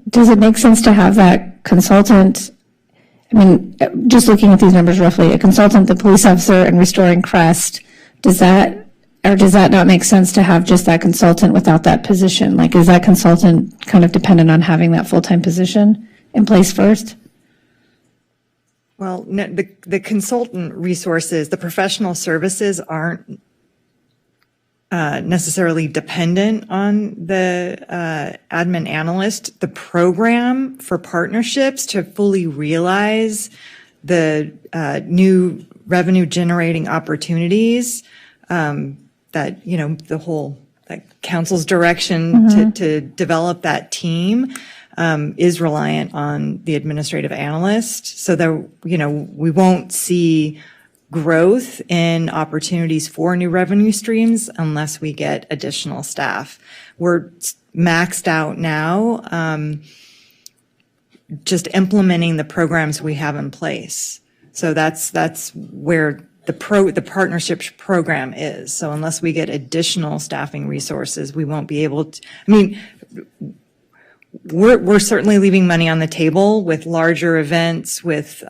does it make sense to have that consultant? Just looking at these numbers roughly, a consultant, the police officer, and restoring CREST, does that not make sense to have just that consultant without that position? Like, is that consultant kind of dependent on having that full-time position in place first? Well, no, the consultant resources, the professional services aren't necessarily dependent on the admin analyst. The program for partnerships to fully realize the new revenue generating opportunities, that, the whole council's direction to develop that team is reliant on the administrative analyst. So there, we won't see growth in opportunities for new revenue streams unless we get additional staff. We're maxed out now, just implementing the programs we have in place. So that's where the partnership program is. So unless we get additional staffing resources, we won't be able to, we're certainly leaving money on the table with larger events, with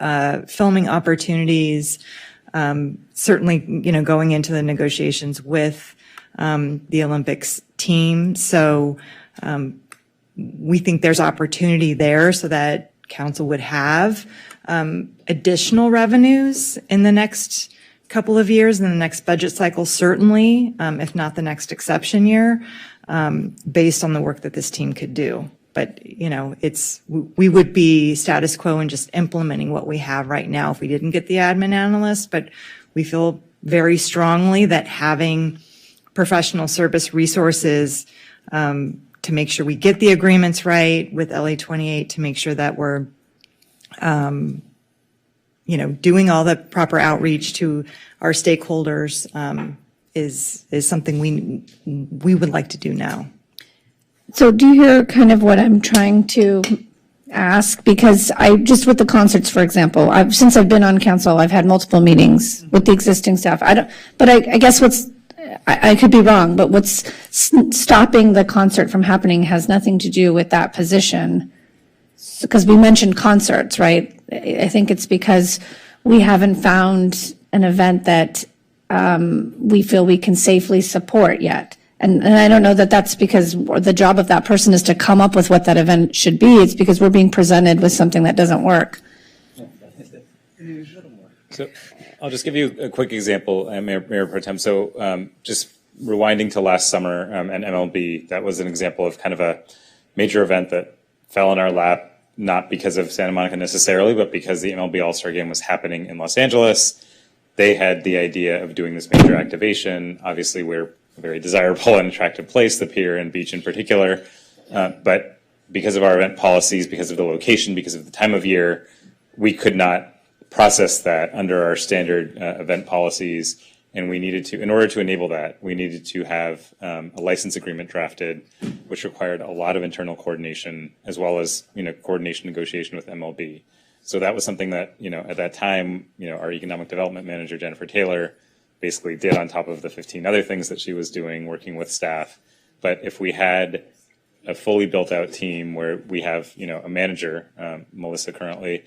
filming opportunities, certainly, going into the negotiations with the Olympics team. So we think there's opportunity there so that council would have additional revenues in the next couple of years, in the next budget cycle, certainly, if not the next exception year, based on the work that this team could do. But, we would be status quo and just implementing what we have right now if we didn't get the admin analyst. But we feel very strongly that having professional service resources to make sure we get the agreements right with LA 28, to make sure that we're, doing all the proper outreach to our stakeholders is something we would like to do now. So do you hear kind of what I'm trying to ask? Because just with the concerts, for example, since I've been on council, I've had multiple meetings with the existing staff. But I guess I could be wrong, but what's stopping the concert from happening has nothing to do with that position. Because we mentioned concerts, right? I think it's because we haven't found an event that we feel we can safely support yet. And I don't know that that's because the job of that person is to come up with what that event should be. It's because we're being presented with something that doesn't work. So I'll just give you a quick example, Mayor Pro Tem. So just rewinding to last summer and MLB, that was an example of kind of a major event that fell in our lap, not because of Santa Monica necessarily, but because the MLB All-Star Game was happening in Los Angeles. They had the idea of doing this major activation. Obviously, we're a very desirable and attractive place, the pier and beach in particular. But because of our event policies, because of the location, because of the time of year, we could not process that under our standard event policies. And we needed to, in order to enable that, we needed to have a license agreement drafted, which required a lot of internal coordination, as well as, coordination negotiation with MLB. So that was something that, at that time, our economic development manager, Jennifer Taylor, basically did on top of the 15 other things that she was doing, working with staff. But if we had a fully built out team where we have, a manager, Melissa currently,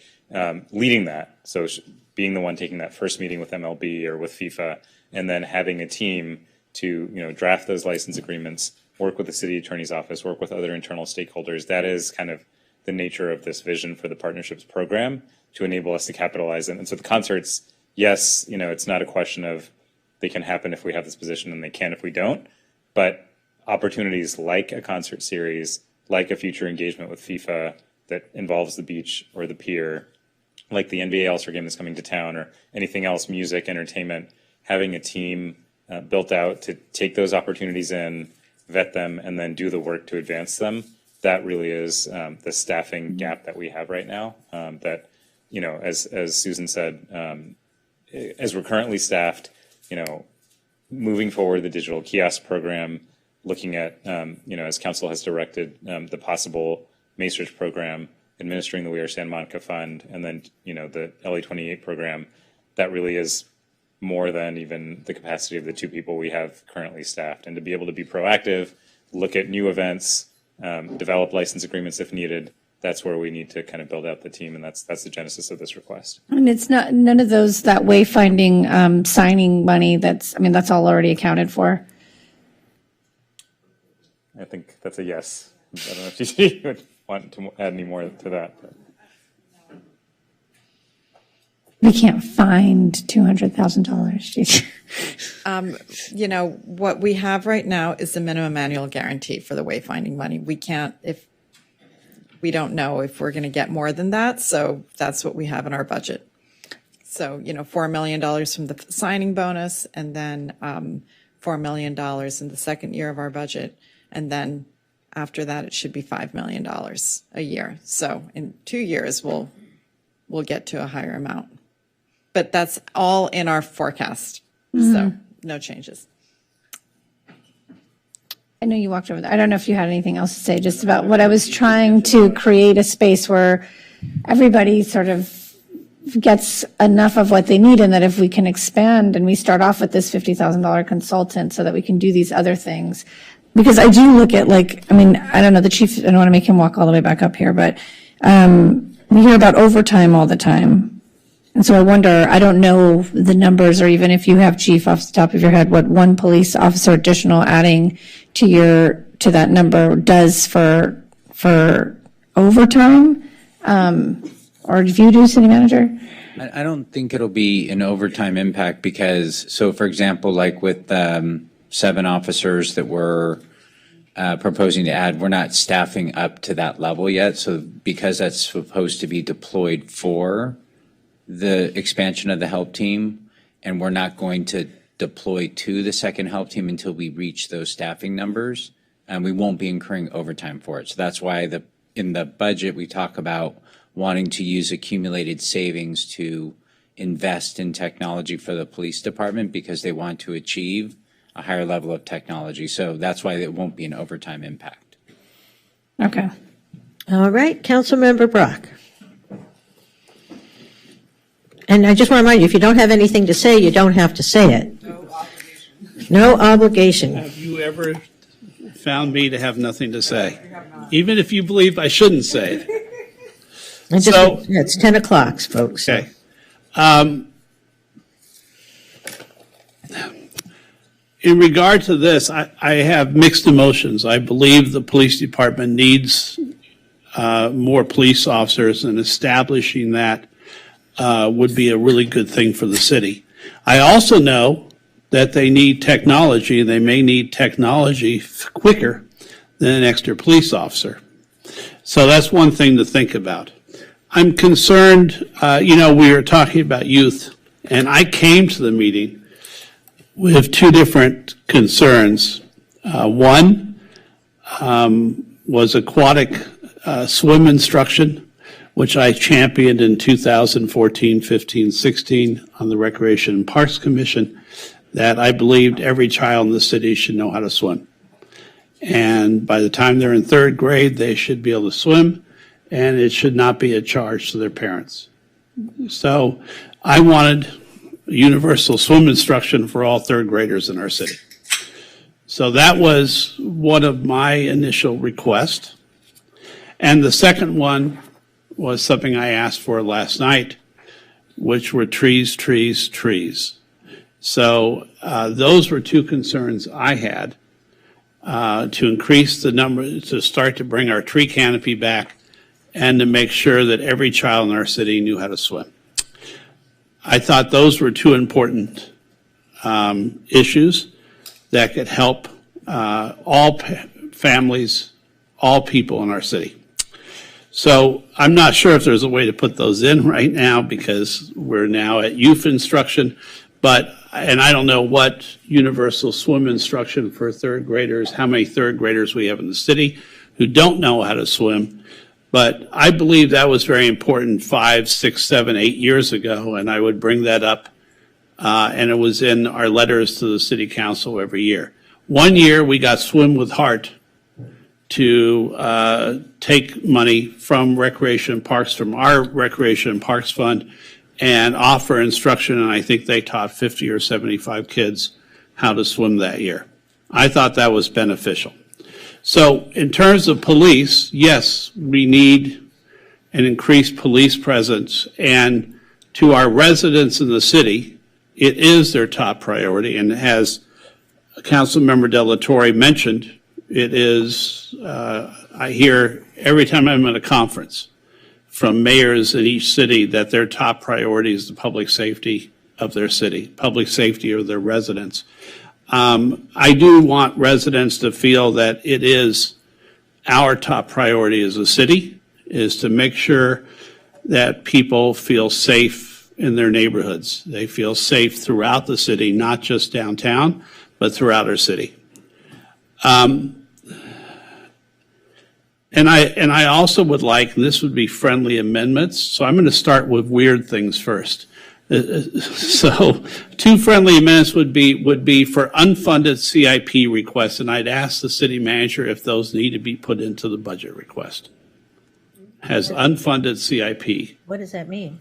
leading that, so being the one taking that first meeting with MLB or with FIFA, and then having a team to, draft those license agreements, work with the city attorney's office, work with other internal stakeholders, that is kind of the nature of this vision for the partnerships program to enable us to capitalize it. And so the concerts, yes, it's not a question of they can happen if we have this position and they can if we don't, but opportunities like a concert series, like a future engagement with FIFA that involves the beach or the pier, like the NBA All-Star Game that's coming to town, or anything else, music, entertainment, having a team built out to take those opportunities in, vet them, and then do the work to advance them, that really is the staffing gap that we have right now. That, as Susan said, as we're currently staffed, moving forward the digital kiosk program, looking at, as council has directed, the possible Macerich program, administering the We Are Santa Monica Fund, and then, the LA 28 program, that really is more than even the capacity of the two people we have currently staffed. And to be able to be proactive, look at new events, develop license agreements if needed, that's where we need to kind of build out the team, and that's the genesis of this request. And it's not none of those, that wayfinding signing money, that's all already accounted for. I think that's a yes. I don't know if you would want to add any more to that. But. We can't find $200,000. What we have right now is the minimum annual guarantee for the wayfinding money. We don't know if we're going to get more than that, so that's what we have in our budget. So, $4 million from the signing bonus, and then $4 million in the second year of our budget. And then after that, it should be $5 million a year. So in 2 years, we'll get to a higher amount. But that's all in our forecast. So no changes. I know you walked over that. I don't know if you had anything else to say, just about what I was trying to create a space where everybody sort of gets enough of what they need, and that if we can expand and we start off with this $50,000 consultant so that we can do these other things. Because I do look at, like, I mean, I don't know, the chief, I don't want to make him walk all the way back up here, but we hear about overtime all the time. And so I wonder, I don't know the numbers, or even if you have, chief, off the top of your head, what one police officer additional adding to that number does for overtime, or if you do, city manager? I don't think it'll be an overtime impact because, so for example, like with 7 officers that we're proposing to add, we're not staffing up to that level yet. So because that's supposed to be deployed for the expansion of the help team, and we're not going to deploy to the second help team until we reach those staffing numbers, and we won't be incurring overtime for it. So that's why in the budget we talk about wanting to use accumulated savings to invest in technology for the police department because they want to achieve a higher level of technology. So that's why it won't be an overtime impact. Okay. All right, Councilmember Brock. And I just want to remind you, if you don't have anything to say, you don't have to say it. No obligation. Have you ever found me to have nothing to say? Even if you believe I shouldn't say it. It's 10 o'clock, folks. Okay. In regard to this, I have mixed emotions. I believe the police department needs more police officers, and establishing that would be a really good thing for the city. I also know that they need technology, and they may need technology quicker than an extra police officer. So that's one thing to think about. I'm concerned, we were talking about youth, and I came to the meeting with 2 different concerns. One was aquatic swim instruction, which I championed in 2014, 15, 16 on the Recreation and Parks Commission, that I believed every child in the city should know how to swim. And by the time they're in 3rd grade, they should be able to swim, and it should not be a charge to their parents. So I wanted universal swim instruction for all 3rd graders in our city. So that was one of my initial requests. And the second one was something I asked for last night, which were trees, trees, trees. So those were 2 concerns I had, to increase the number, to start to bring our tree canopy back, and to make sure that every child in our city knew how to swim. I thought those were 2 important issues that could help all families, all people in our city. So I'm not sure if there's a way to put those in right now because we're now at youth instruction, and I don't know what universal swim instruction for 3rd graders, how many 3rd graders we have in the city who don't know how to swim. But I believe that was very important 5, 6, 7, 8 years ago, and I would bring that up, and it was in our letters to the city council every year. One year we got Swim with Heart to take money from Recreation and Parks, from our Recreation and Parks Fund, and offer instruction, and I think they taught 50 or 75 kids how to swim that year. I thought that was beneficial. So in terms of police, yes, we need an increased police presence, and to our residents in the city, it is their top priority, and as Councilmember Delatorre mentioned, it is, I hear every time I'm at a conference from mayors in each city that their top priority is the public safety of their city, public safety of their residents. I do want residents to feel that it is our top priority as a city, is to make sure that people feel safe in their neighborhoods. They feel safe throughout the city, not just downtown, but throughout our city. And I also would like, and this would be friendly amendments, so I'm going to start with weird things first. So 2 friendly amendments would be for unfunded CIP requests, and I'd ask the city manager if those need to be put into the budget request. Has unfunded CIP. What does that mean?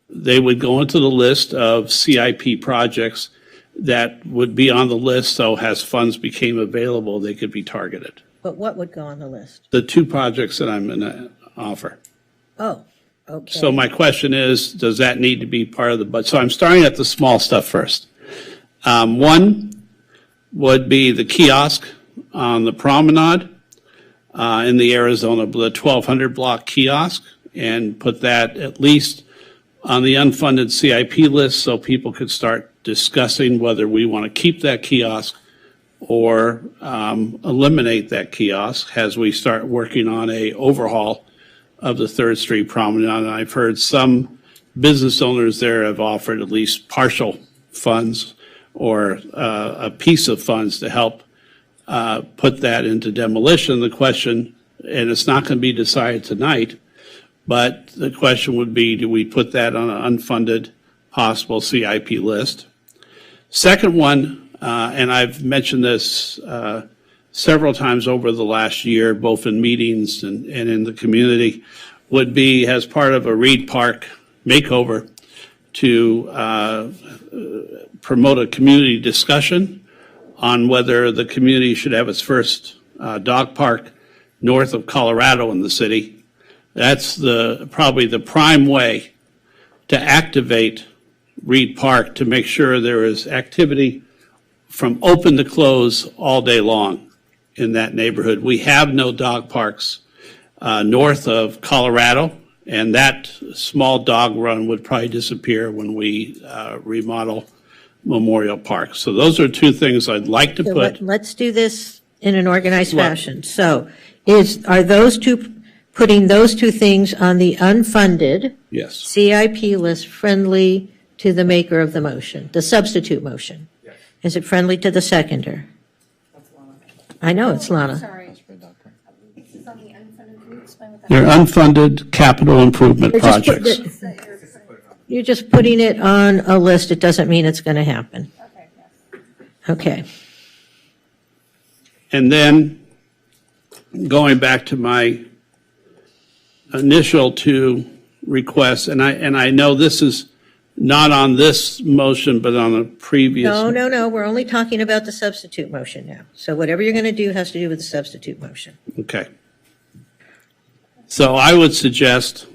They would go into the list of CIP projects that would be on the list, so as funds became available, they could be targeted. But what would go on the list? The 2 projects that I'm going to offer. Oh, okay. So my question is, does that need to be part of the budget? So I'm starting at the small stuff first. One would be the kiosk on the promenade in the Arizona, the 1200 block kiosk, and put that at least on the unfunded CIP list so people could start discussing whether we want to keep that kiosk or eliminate that kiosk as we start working on a overhaul of the 3rd Street Promenade. And I've heard some business owners there have offered at least partial funds or a piece of funds to help put that into demolition. The question, and it's not going to be decided tonight, but the question would be, do we put that on an unfunded possible CIP list? Second one, and I've mentioned this several times over the last year, both in meetings and in the community, would be as part of a Reed Park makeover to promote a community discussion on whether the community should have its first dog park north of Colorado in the city. That's probably the prime way to activate Reed Park to make sure there is activity from open to close all day long in that neighborhood. We have no dog parks north of Colorado, and that small dog run would probably disappear when we remodel Memorial Park. So those are 2 things I'd like to put. Let's do this in an organized fashion. So are those 2, putting those 2 things on the unfunded yes. CIP list friendly to the maker of the motion, the substitute motion? Yes. Is it friendly to the seconder? I know it's Lana. Sorry. They're unfunded capital improvement projects. You're just putting it on a list. It doesn't mean it's going to happen. Okay. And then going back to my initial 2 requests, and I know this is not on this motion, but on a previous. No. We're only talking about the substitute motion now. So whatever you're going to do has to do with the substitute motion. Okay. So I would suggest,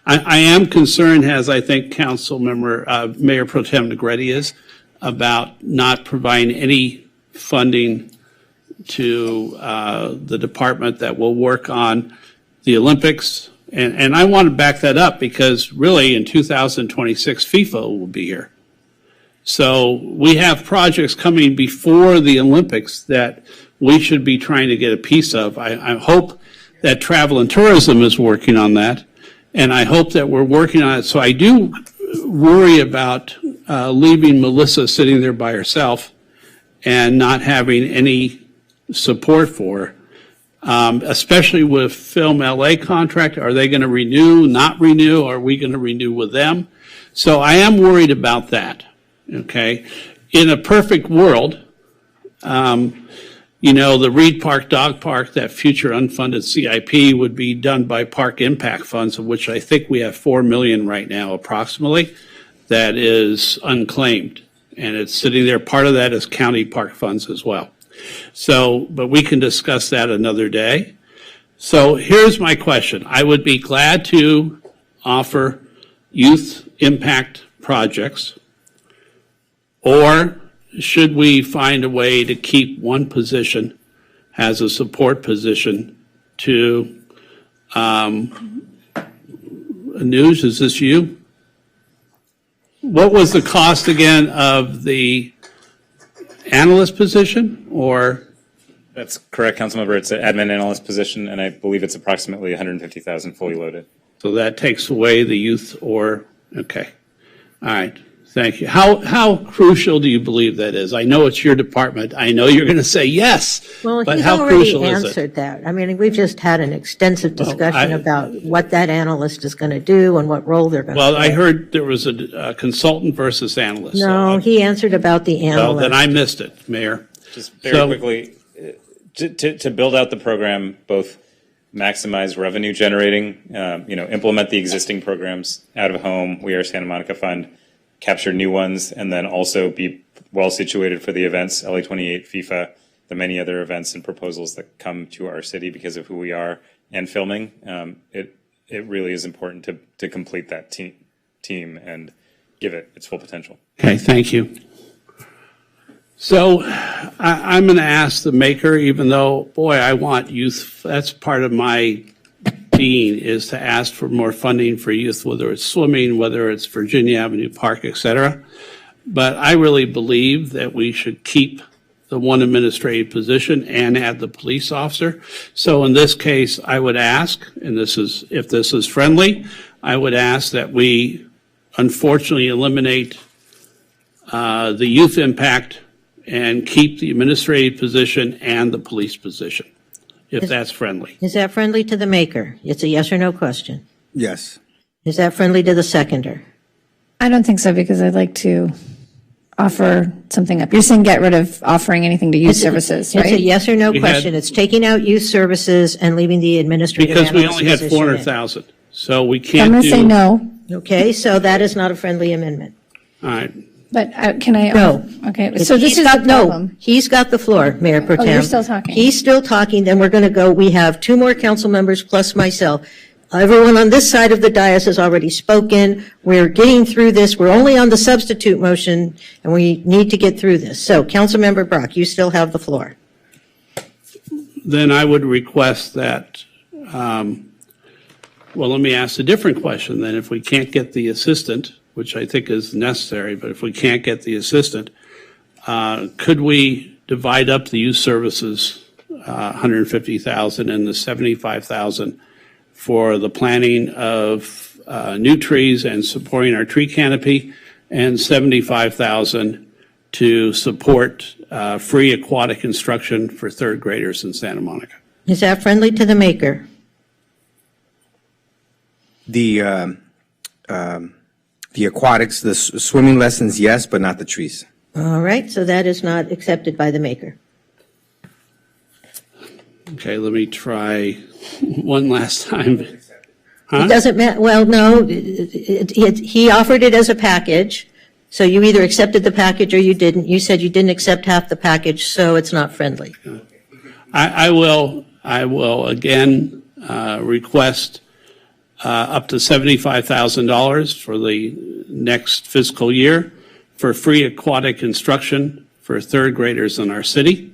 I am concerned, as I think Mayor Pro Tem Negretti is, about not providing any funding to the department that will work on the Olympics. And I want to back that up because really in 2026, FIFA will be here. So we have projects coming before the Olympics that we should be trying to get a piece of. I hope that Travel and Tourism is working on that, and I hope that we're working on it. So I do worry about leaving Melissa sitting there by herself and not having any support for her. Especially with Film LA contract. Are they going to renew, not renew? Are we going to renew with them? So I am worried about that, okay? In a perfect world, the Reed Park Dog Park, that future unfunded CIP would be done by park impact funds, of which I think we have $4 million right now approximately, that is unclaimed. And it's sitting there. Part of that is county park funds as well. So, but we can discuss that another day. So here's my question. I would be glad to offer youth impact projects, or should we find a way to keep one position as a support position to, Anuj, is this you? What was the cost again of the analyst position, or? That's correct, Councilmember. It's an admin analyst position, and I believe it's approximately 150,000 fully loaded. So that takes away the youth, or, okay. All right. Thank you. How crucial do you believe that is? I know it's your department. I know you're going to say yes, Well, but he's how already crucial is it? answered that. I mean, we've just had an extensive discussion I- about what that analyst is going to do and what role they're going to Well, play. I heard there was a consultant versus analyst. No, he answered about the Well, analyst. then I missed it, Mayor. Just very So- quickly, to build out the program, both maximize revenue generating, implement the existing programs out of home, We Are Santa Monica Fund, capture new ones, and then also be well situated for the events, LA 28, FIFA, the many other events and proposals that come to our city because of who we are and filming. It really is important to complete that team and give it its full potential. Okay, thank you. So I'm going to ask the maker, even though, boy, I want youth, that's part of my being, is to ask for more funding for youth, whether it's swimming, whether it's Virginia Avenue Park, et cetera. But I really believe that we should keep the one administrative position and add the police officer. So in this case, I would ask, and if this is friendly, I would ask that we unfortunately eliminate the youth impact and keep the administrative position and the police position, if that's friendly. Is that friendly to the maker? It's a yes or no question. Yes. Is that friendly to the seconder? I don't think so, because I'd like to offer something up. You're saying get rid of offering anything to youth services, right? It's a yes or no We question. had- It's taking out youth services and leaving the administrative Because we analyst only had position in. 400,000, so we I'm can't going do. to say no, Okay, so that is not a friendly amendment. All right. but can I? No. Okay, so this He's is got- the no, problem. he's got the floor, Mayor Pro Tem. Oh, you're still talking. He's still talking, then we're going to go, we have two more council members plus myself. Everyone on this side of the dais has already spoken. We're getting through this. We're only on the substitute motion, and we need to get through this. So, Councilmember Brock, you still have the floor. Then I would request that, well, let me ask a different question then. If we can't get the assistant, which I think is necessary, but if we can't get the assistant, could we divide up the youth services, 150,000 and the 75,000 for the planting of new trees and supporting our tree canopy, and 75,000 to support free aquatic instruction for third graders in Santa Monica? Is that friendly to the maker? The aquatics, the swimming lessons, yes, but not the trees. All right, so that is not accepted by the maker. Okay, let me try one last time. It doesn't matter, well, no, he offered it as a package, so you either accepted the package or you didn't. You said you didn't accept half the package, so it's not friendly. I will again request up to $75,000 for the next fiscal year for free aquatic instruction for third graders in our city.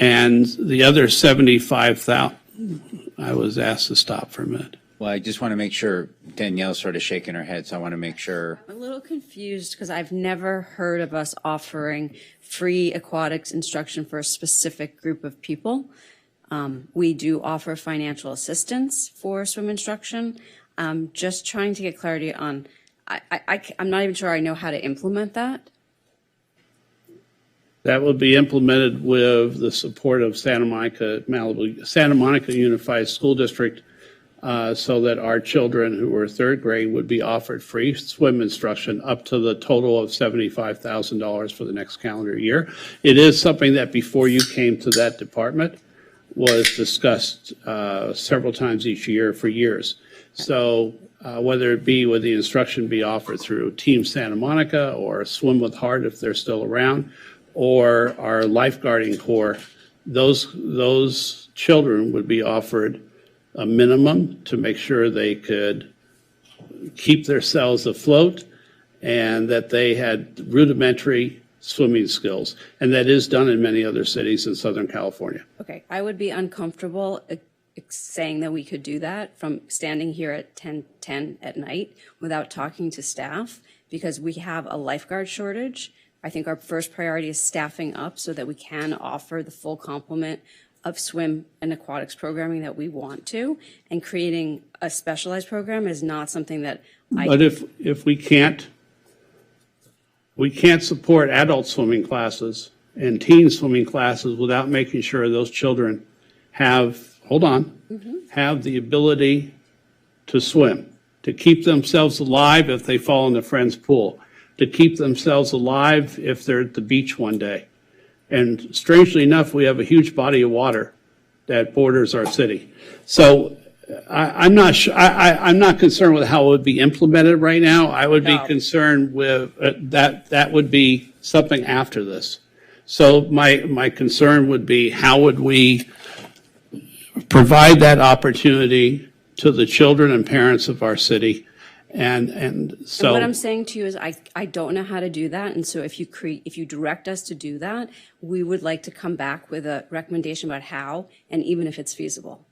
And the other 75,000, I was asked to stop for a minute. Well, I just want to make sure, Danielle's sort of shaking her head, so I want to make sure. I'm a little confused because I've never heard of us offering free aquatics instruction for a specific group of people. We do offer financial assistance for swim instruction. Just trying to get clarity on, I'm not even sure I know how to implement that. That will be implemented with the support of Santa Monica Unified School District, so that our children who are third grade would be offered free swim instruction up to the total of $75,000 for the next calendar year. It is something that before you came to that department was discussed several times each year for years. So whether it be with the instruction be offered through Team Santa Monica or Swim with Heart if they're still around, or our lifeguarding corps, those children would be offered a minimum to make sure they could keep themselves afloat and that they had rudimentary swimming skills. And that is done in many other cities in Southern California. Okay, I would be uncomfortable saying that we could do that from standing here at 10:10 at night without talking to staff, because we have a lifeguard shortage. I think our first priority is staffing up so that we can offer the full complement of swim and aquatics programming that we want to, and creating a specialized program is not something that But if we can't we can't support adult swimming classes and teen swimming classes without making sure those children have, have the ability to swim, to keep themselves alive if they fall in a friend's pool, to keep themselves alive if they're at the beach one day. And strangely enough, we have a huge body of water that borders our city. So I'm not I'm not concerned with how it would be implemented right now. I would be concerned with that would be something after this. So my concern would be, how would we provide that opportunity to the children and parents of our city? And so and what I'm saying to you is I don't know how to do that. And so if you direct us to do that, we would like to come back with a recommendation about how, and even if it's feasible.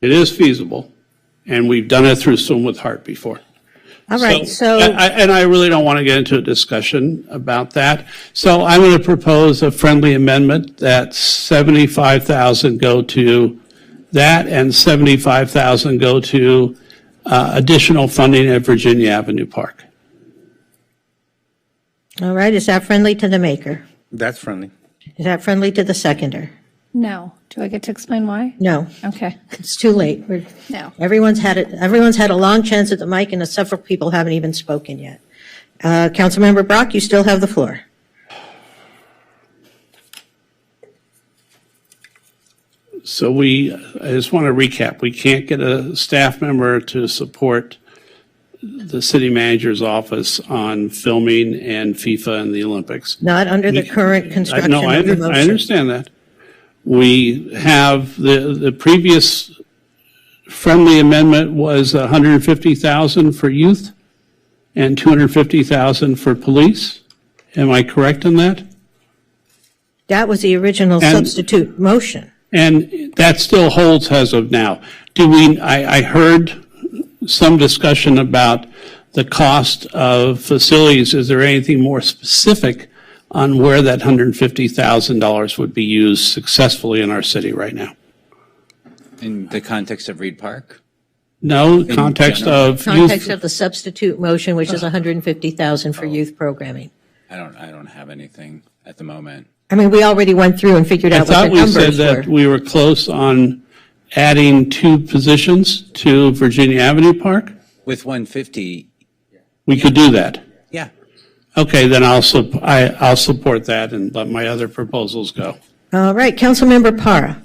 It is feasible, and we've done it through Swim with Heart before. All right, and I really don't want to get into a discussion about that. So I'm going to propose a friendly amendment that 75,000 go to that and 75,000 go to additional funding at Virginia Avenue Park. All right, is that friendly to the maker? That's friendly. Is that friendly to the seconder? No. Do I get to explain why? No. Okay. It's too late. No. Everyone's had a long chance at the mic, and several people haven't even spoken yet. Councilmember Brock, you still have the floor. So I just want to recap. We can't get a staff member to support the city manager's office on filming and FIFA and the Olympics. Not under the current construction of the motion. I understand that. We have the previous friendly amendment was 150,000 for youth and 250,000 for police. Am I correct in that? That was the original substitute motion. And that still holds as of now. I heard some discussion about the cost of facilities. Is there anything more specific on where that $150,000 would be used successfully in our city right now? In the context of Reed Park? No, context of the substitute motion, which is 150,000 for youth programming. I don't have anything at the moment. I mean, we already went through and figured out what the numbers were. I thought we said that we were close on adding 2 positions to Virginia Avenue Park. With 150. We could do that. Yeah. Okay, then I'll support that and let my other proposals go. All right, Councilmember Para.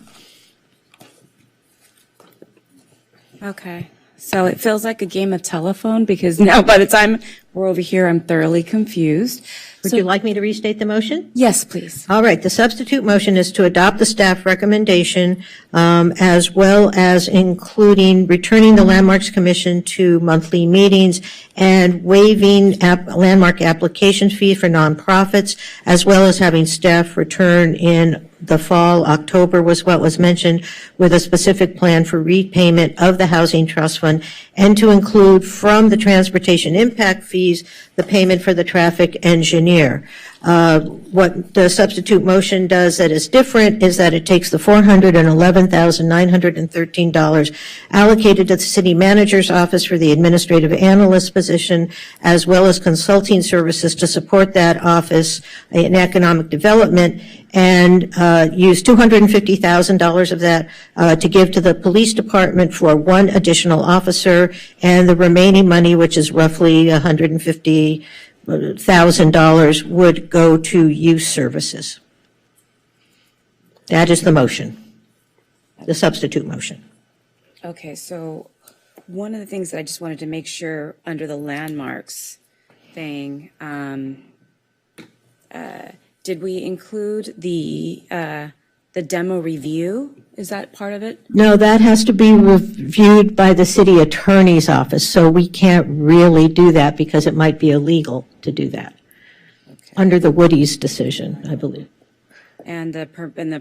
Okay, so it feels like a game of telephone because now by the time we're over here, I'm thoroughly confused. Would you like me to restate the motion? Yes, please. All right, the substitute motion is to adopt the staff recommendation as well as including returning the Landmarks Commission to monthly meetings and waiving landmark application fee for nonprofits, as well as having staff return in the fall. October was what was mentioned, with a specific plan for repayment of the Housing Trust Fund, and to include from the transportation impact fees the payment for the traffic engineer. What the substitute motion does that is different is that it takes the $411,913 allocated to the city manager's office for the administrative analyst position, as well as consulting services to support that office in economic development, and use $250,000 of that to give to the police department for 1 additional officer, and the remaining money, which is roughly $150,000, would go to youth services. That is the motion, the substitute motion. Okay, so one of the things that I just wanted to make sure under the landmarks thing, did we include the demo review? Is that part of it? No, that has to be reviewed by the city attorney's office, so we can't really do that because it might be illegal to do that. Okay. Under the Woody's decision, I believe. And the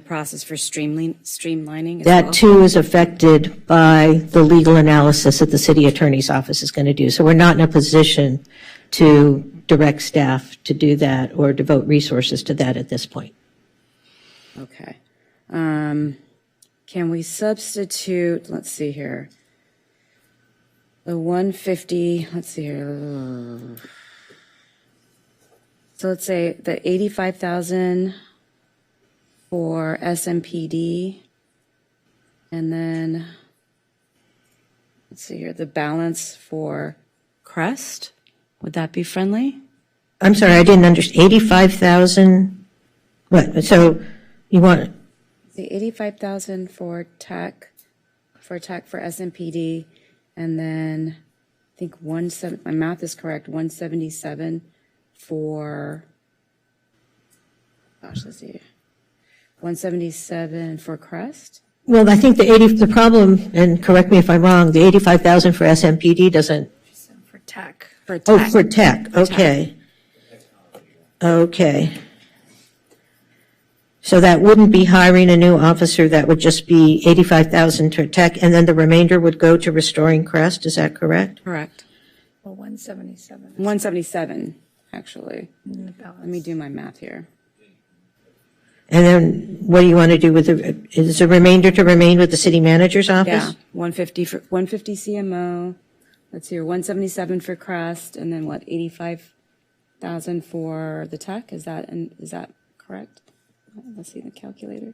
process for streamlining as that well? too is affected by the legal analysis that the city attorney's office is going to do. So we're not in a position to direct staff to do that or devote resources to that at this point. Okay. Can we substitute, let's see here, the 150, let's see here. So let's say the 85,000 for SMPD, and then, let's see here, the balance for Crest. Would that be friendly? I'm sorry, I didn't understand. 85,000, what? So you want, The 85,000 for tech for SMPD, and then I think my math is correct, 177 for, gosh, let's see, 177 for Crest? well, I think the problem, and correct me if I'm wrong, the 85,000 for SMPD doesn't. For tech. Oh, for tech, okay. Okay. So that wouldn't be hiring a new officer, that would just be 85,000 to tech, and then the remainder would go to restoring Crest, is that correct? Correct. Well, 177. 177, actually. Let me do my math here. And then what do you want to do with is the remainder to remain with the city manager's office? Yeah, 150 CMO. Let's see here, 177 for Crest, and then what, 85,000 for the tech? Is that correct? Let's see the calculator.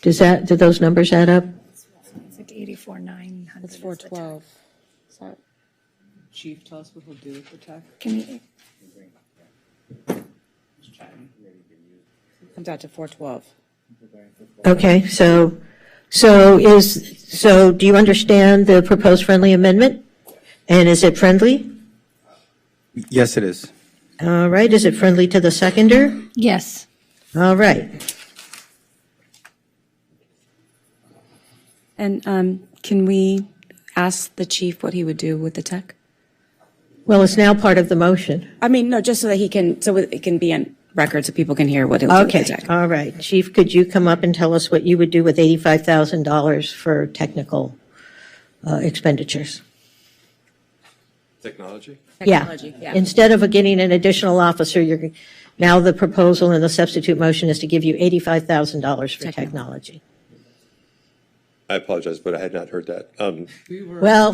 Do those numbers add up? It's like 84,900. It's 412. So, Chief, tell us what we'll do with the tech. Can you? comes out to 412. Okay, so do you understand the proposed friendly amendment? And is it friendly? Yes, it is. All right, is it friendly to the seconder? Yes. All right. And can we ask the chief what he would do with the tech? Well, it's now part of the motion. I mean, no, just so that it can be on record so people can hear what he'll do with the Okay, tech. all right. Chief, could you come up and tell us what you would do with $85,000 for technical expenditures? Technology? Technology, yeah. Instead of getting an additional officer, now the proposal and the substitute motion is to give you $85,000 for technology. I apologize, but I had not heard that. Well,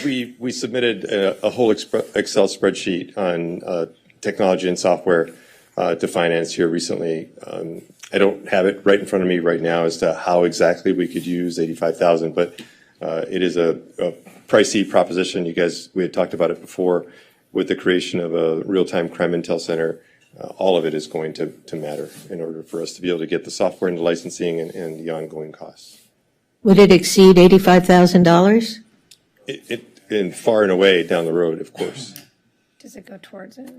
we submitted a whole Excel spreadsheet on technology and software to finance here recently. I don't have it right in front of me right now as to how exactly we could use 85,000, but it is a pricey proposition. We had talked about it before with the creation of a real-time crime intel center. All of it is going to matter in order for us to be able to get the software and the licensing and the ongoing costs. would it exceed $85,000? And far and away down the road, of course. Does it go towards it?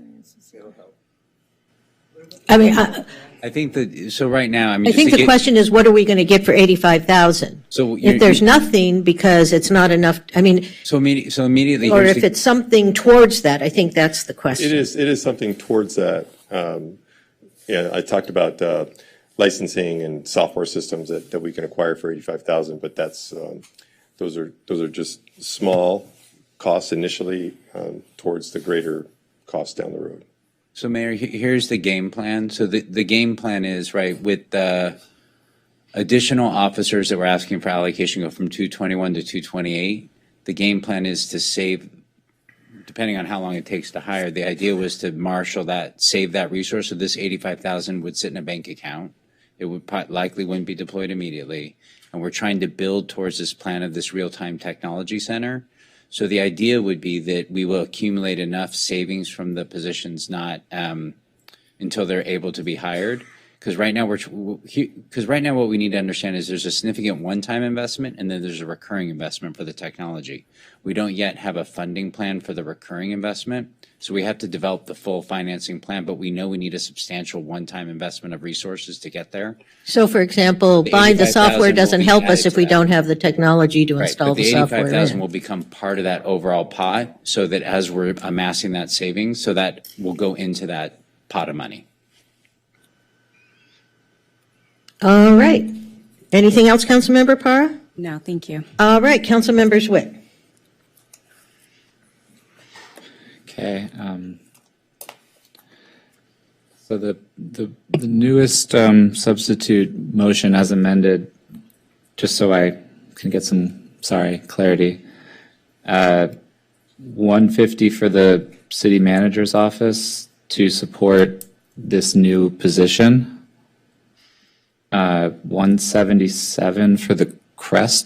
I mean, I think that, so right now, I mean. I think the question is, what are we going to get for $85,000? So if there's nothing because it's not enough, I mean. So immediately. Or if it's something towards that, I think that's the question. It is something towards that. I talked about licensing and software systems that we can acquire for 85,000, but that's those are just small costs initially towards the greater cost down the road. So Mayor, here's the game plan. So the game plan is, right, with the additional officers that we're asking for allocation go from 221 to 228. The game plan is to save, depending on how long it takes to hire, the idea was to marshal that, save that resource. So this 85,000 would sit in a bank account. It would likely wouldn't be deployed immediately. And we're trying to build towards this plan of this real-time technology center. So the idea would be that we will accumulate enough savings from the positions not until they're able to be hired. Because right now what we need to understand is there's a significant one-time investment and then there's a recurring investment for the technology. We don't yet have a funding plan for the recurring investment. So we have to develop the full financing plan, but we know we need a substantial one-time investment of resources to get there. So for example, buying the software doesn't help us if we don't have the technology to install the software. The 85,000 will become part of that overall pot so that as we're amassing that savings, so that will go into that pot of money. All right. Anything else, Councilmember Parra? No, thank you. All right, Councilmember Witt. Okay. So the newest substitute motion as amended, just so I can get some clarity. 150 for the city manager's office to support this new position. 177 for the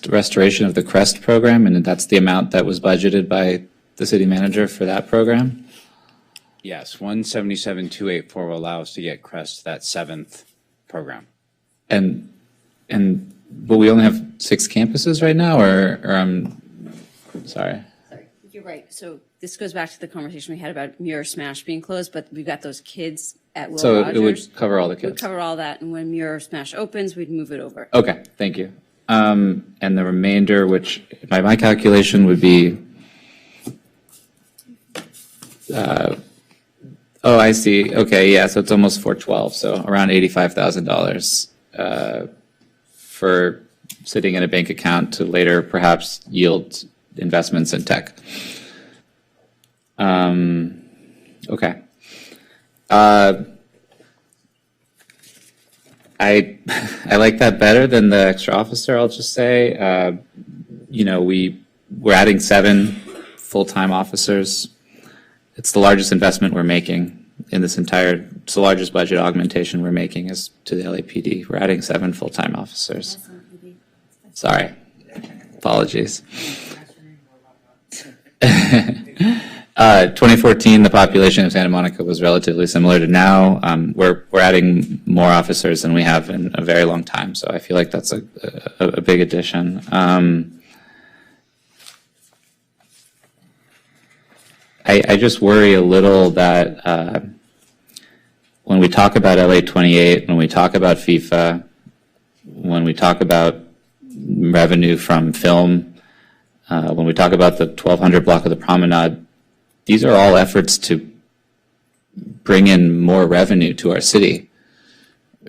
restoration of the CREST program, and that's the amount that was budgeted by the city manager for that program. Yes, 177,284 will allow us to get CREST to that 7th program. But we only have 6 campuses right now, or I'm sorry. You're right. So this goes back to the conversation we had about Mirror Smash being closed, but we've got those kids at Will So Rogers. it would cover all the kids. We'd cover all that, and when Mirror Smash opens, we'd move it over. Okay, thank you. And the remainder, which by my calculation would be, oh, I see. Okay, yeah, so it's almost 412, so around $85,000 for sitting in a bank account to later perhaps yield investments in tech. Okay. I like that better than the extra officer, I'll just say. We're adding 7 full-time officers. It's the largest investment we're making in this it's the largest budget augmentation we're making is to the LAPD. We're adding 7 full-time officers. Sorry. Apologies. 2014, the population of Santa Monica was relatively similar to now. We're adding more officers than we have in a very long time, so I feel like that's a big addition. I just worry a little that when we talk about LA 28, when we talk about FIFA, when we talk about revenue from film, when we talk about the 1200 block of the Promenade, these are all efforts to bring in more revenue to our city.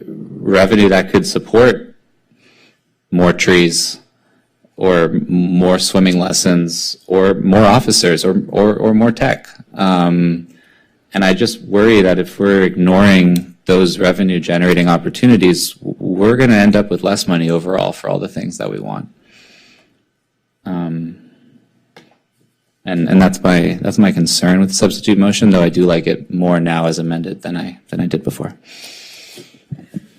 Revenue that could support more trees or more swimming lessons or more officers or more tech. And I just worry that if we're ignoring those revenue generating opportunities, we're going to end up with less money overall for all the things that we want. And that's my concern with the substitute motion, though I do like it more now as amended than I did before.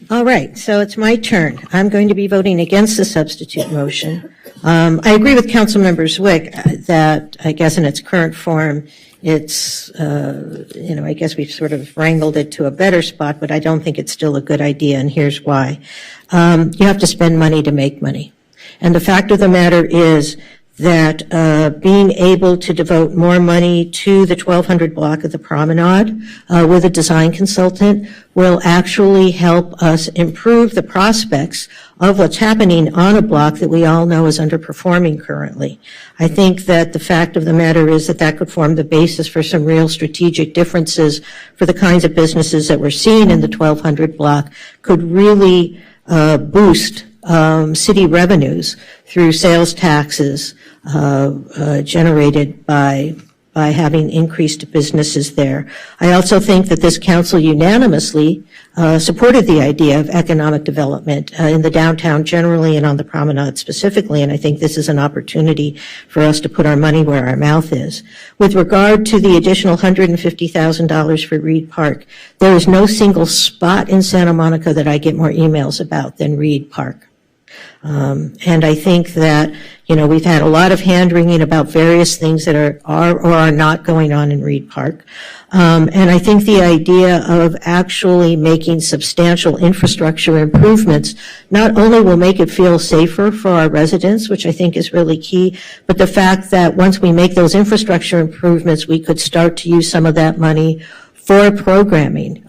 All right, so it's my turn. I'm going to be voting against the substitute motion. I agree with Councilmember Zwick that I guess in its current form, it's, I guess we've sort of wrangled it to a better spot, but I don't think it's still a good idea, and here's why. You have to spend money to make money. And the fact of the matter is that being able to devote more money to the 1200 block of the Promenade with a design consultant will actually help us improve the prospects of what's happening on a block that we all know is underperforming currently. I think that the fact of the matter is that could form the basis for some real strategic differences for the kinds of businesses that we're seeing in the 1200 block could really boost city revenues through sales taxes generated by having increased businesses there. I also think that this council unanimously supported the idea of economic development in the downtown generally and on the Promenade specifically, and I think this is an opportunity for us to put our money where our mouth is. With regard to the additional $150,000 for Reed Park, there is no single spot in Santa Monica that I get more emails about than Reed Park. And I think that, we've had a lot of hand-wringing about various things that are or are not going on in Reed Park. And I think the idea of actually making substantial infrastructure improvements not only will make it feel safer for our residents, which I think is really key, but the fact that once we make those infrastructure improvements, we could start to use some of that money for programming.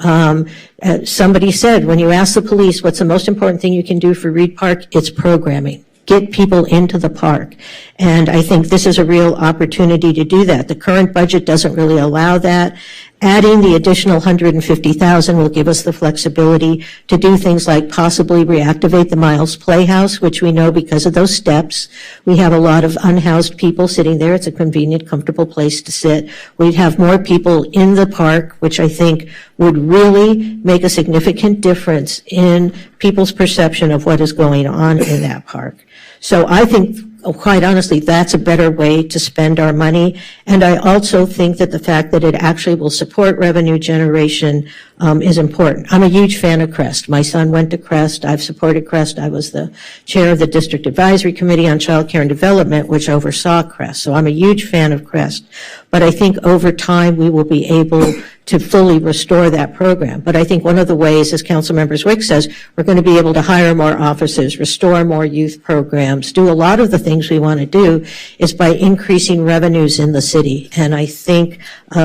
Somebody said, when you ask the police what's the most important thing you can do for Reed Park, it's programming. Get people into the park. And I think this is a real opportunity to do that. The current budget doesn't really allow that. Adding the additional $150,000 will give us the flexibility to do things like possibly reactivate the Miles Playhouse, which we know because of those steps. We have a lot of unhoused people sitting there. It's a convenient, comfortable place to sit. We'd have more people in the park, which I think would really make a significant difference in people's perception of what is going on in that park. So I think quite honestly, that's a better way to spend our money. And I also think that the fact that it actually will support revenue generation is important. I'm a huge fan of CREST. My son went to CREST. I've supported CREST. I was the chair of the District Advisory Committee on Child Care and Development, which oversaw CREST. So I'm a huge fan of CREST. But I think over time we will be able to fully restore that program. But I think one of the ways, as Councilmember Zwick says, we're going to be able to hire more officers, restore more youth programs, do a lot of the things we want to do is by increasing revenues in the city. And I think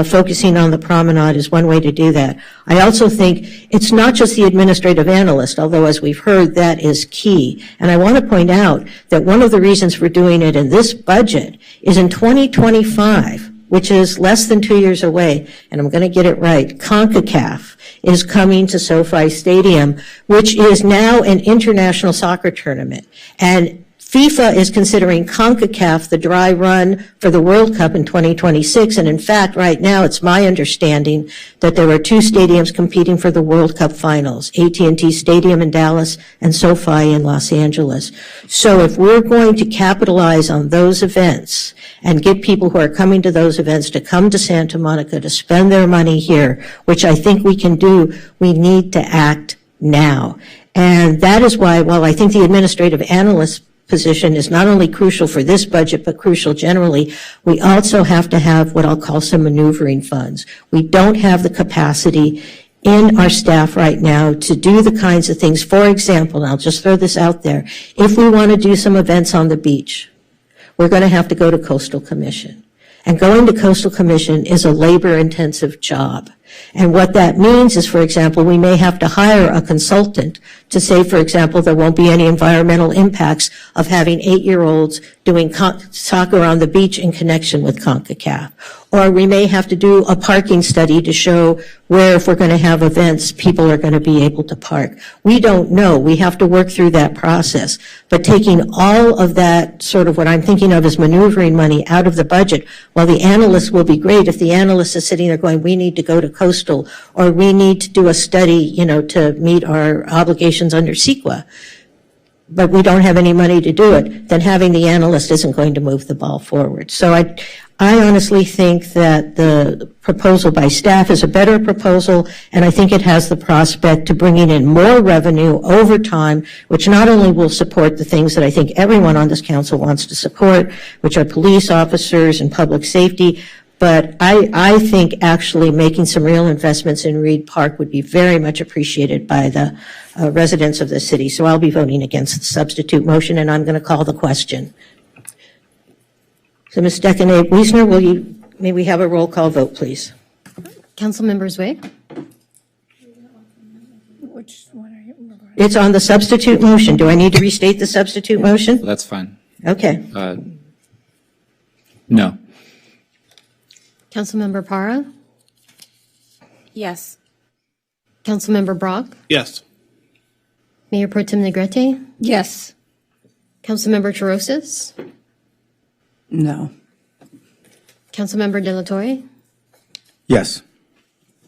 focusing on the promenade is one way to do that. I also think it's not just the administrative analyst, although as we've heard, that is key. And I want to point out that one of the reasons for doing it in this budget is in 2025, which is less than 2 years away, and I'm going to get it right, CONCACAF is coming to SoFi Stadium, which is now an international soccer tournament. And FIFA is considering CONCACAF the dry run for the World Cup in 2026. And in fact, right now, it's my understanding that there are 2 stadiums competing for the World Cup finals, AT&T Stadium in Dallas and SoFi in Los Angeles. So if we're going to capitalize on those events and get people who are coming to those events to come to Santa Monica to spend their money here, which I think we can do, we need to act now. And that is why, while I think the administrative analyst position is not only crucial for this budget, but crucial generally, we also have to have what I'll call some maneuvering funds. We don't have the capacity in our staff right now to do the kinds of things. For example, and I'll just throw this out there, if we want to do some events on the beach, we're going to have to go to Coastal Commission. And going to Coastal Commission is a labor-intensive job. And what that means is, for example, we may have to hire a consultant to say, for example, there won't be any environmental impacts of having 8-year-olds doing soccer on the beach in connection with CONCACAF. Or we may have to do a parking study to show where, if we're going to have events, people are going to be able to park. We don't know. We have to work through that process. But taking all of that, sort of what I'm thinking of as maneuvering money, out of the budget, while the analyst will be great, if the analyst is sitting there going, we need to go to Coastal, or we need to do a study, to meet our obligations under CEQA, but we don't have any money to do it, then having the analyst isn't going to move the ball forward. So I honestly think that the proposal by staff is a better proposal, and I think it has the prospect to bringing in more revenue over time, which not only will support the things that I think everyone on this council wants to support, which are police officers and public safety, but I think actually making some real investments in Reed Park would be very much appreciated by the residents of the city. So I'll be voting against the substitute motion, and I'm going to call the question. So Ms. Decanay-Wiesner, may we have a roll call vote, please? Councilmember Zwick? Which one are you? It's on the substitute motion. Do I need to restate the substitute motion? That's fine. Okay. No. Councilmember Para? Yes. Councilmember Brock? Yes. Mayor Pro Tem Negrete? Yes. Councilmember Chorosis? No. Councilmember De La Torre? Yes.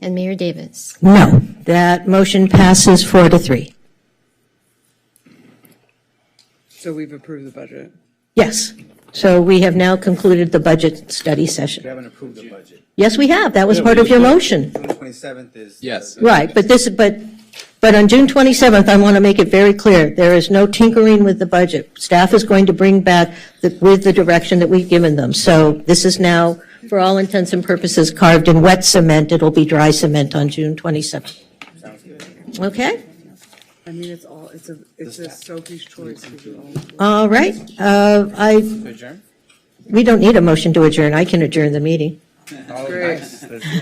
And Mayor Davis? No. That motion passes 4-3. So we've approved the budget. Yes. So we have now concluded the budget study session. We haven't approved the budget. Yes, we have. That was part of your motion. June 27th is. Yes. Right, but on June 27th, I want to make it very clear, there is no tinkering with the budget. Staff is going to bring back with the direction that we've given them. So this is now, for all intents and purposes, carved in wet cement. It'll be dry cement on June 27th. Sounds good. Okay? I mean, it's a Sophie's choice. All right. We don't need a motion to adjourn. I can adjourn the meeting. Great.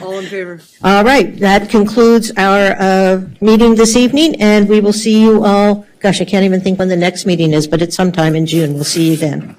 All in favor? All right, that concludes our meeting this evening, and we will see you all, gosh, I can't even think when the next meeting is, but it's sometime in June. We'll see you then.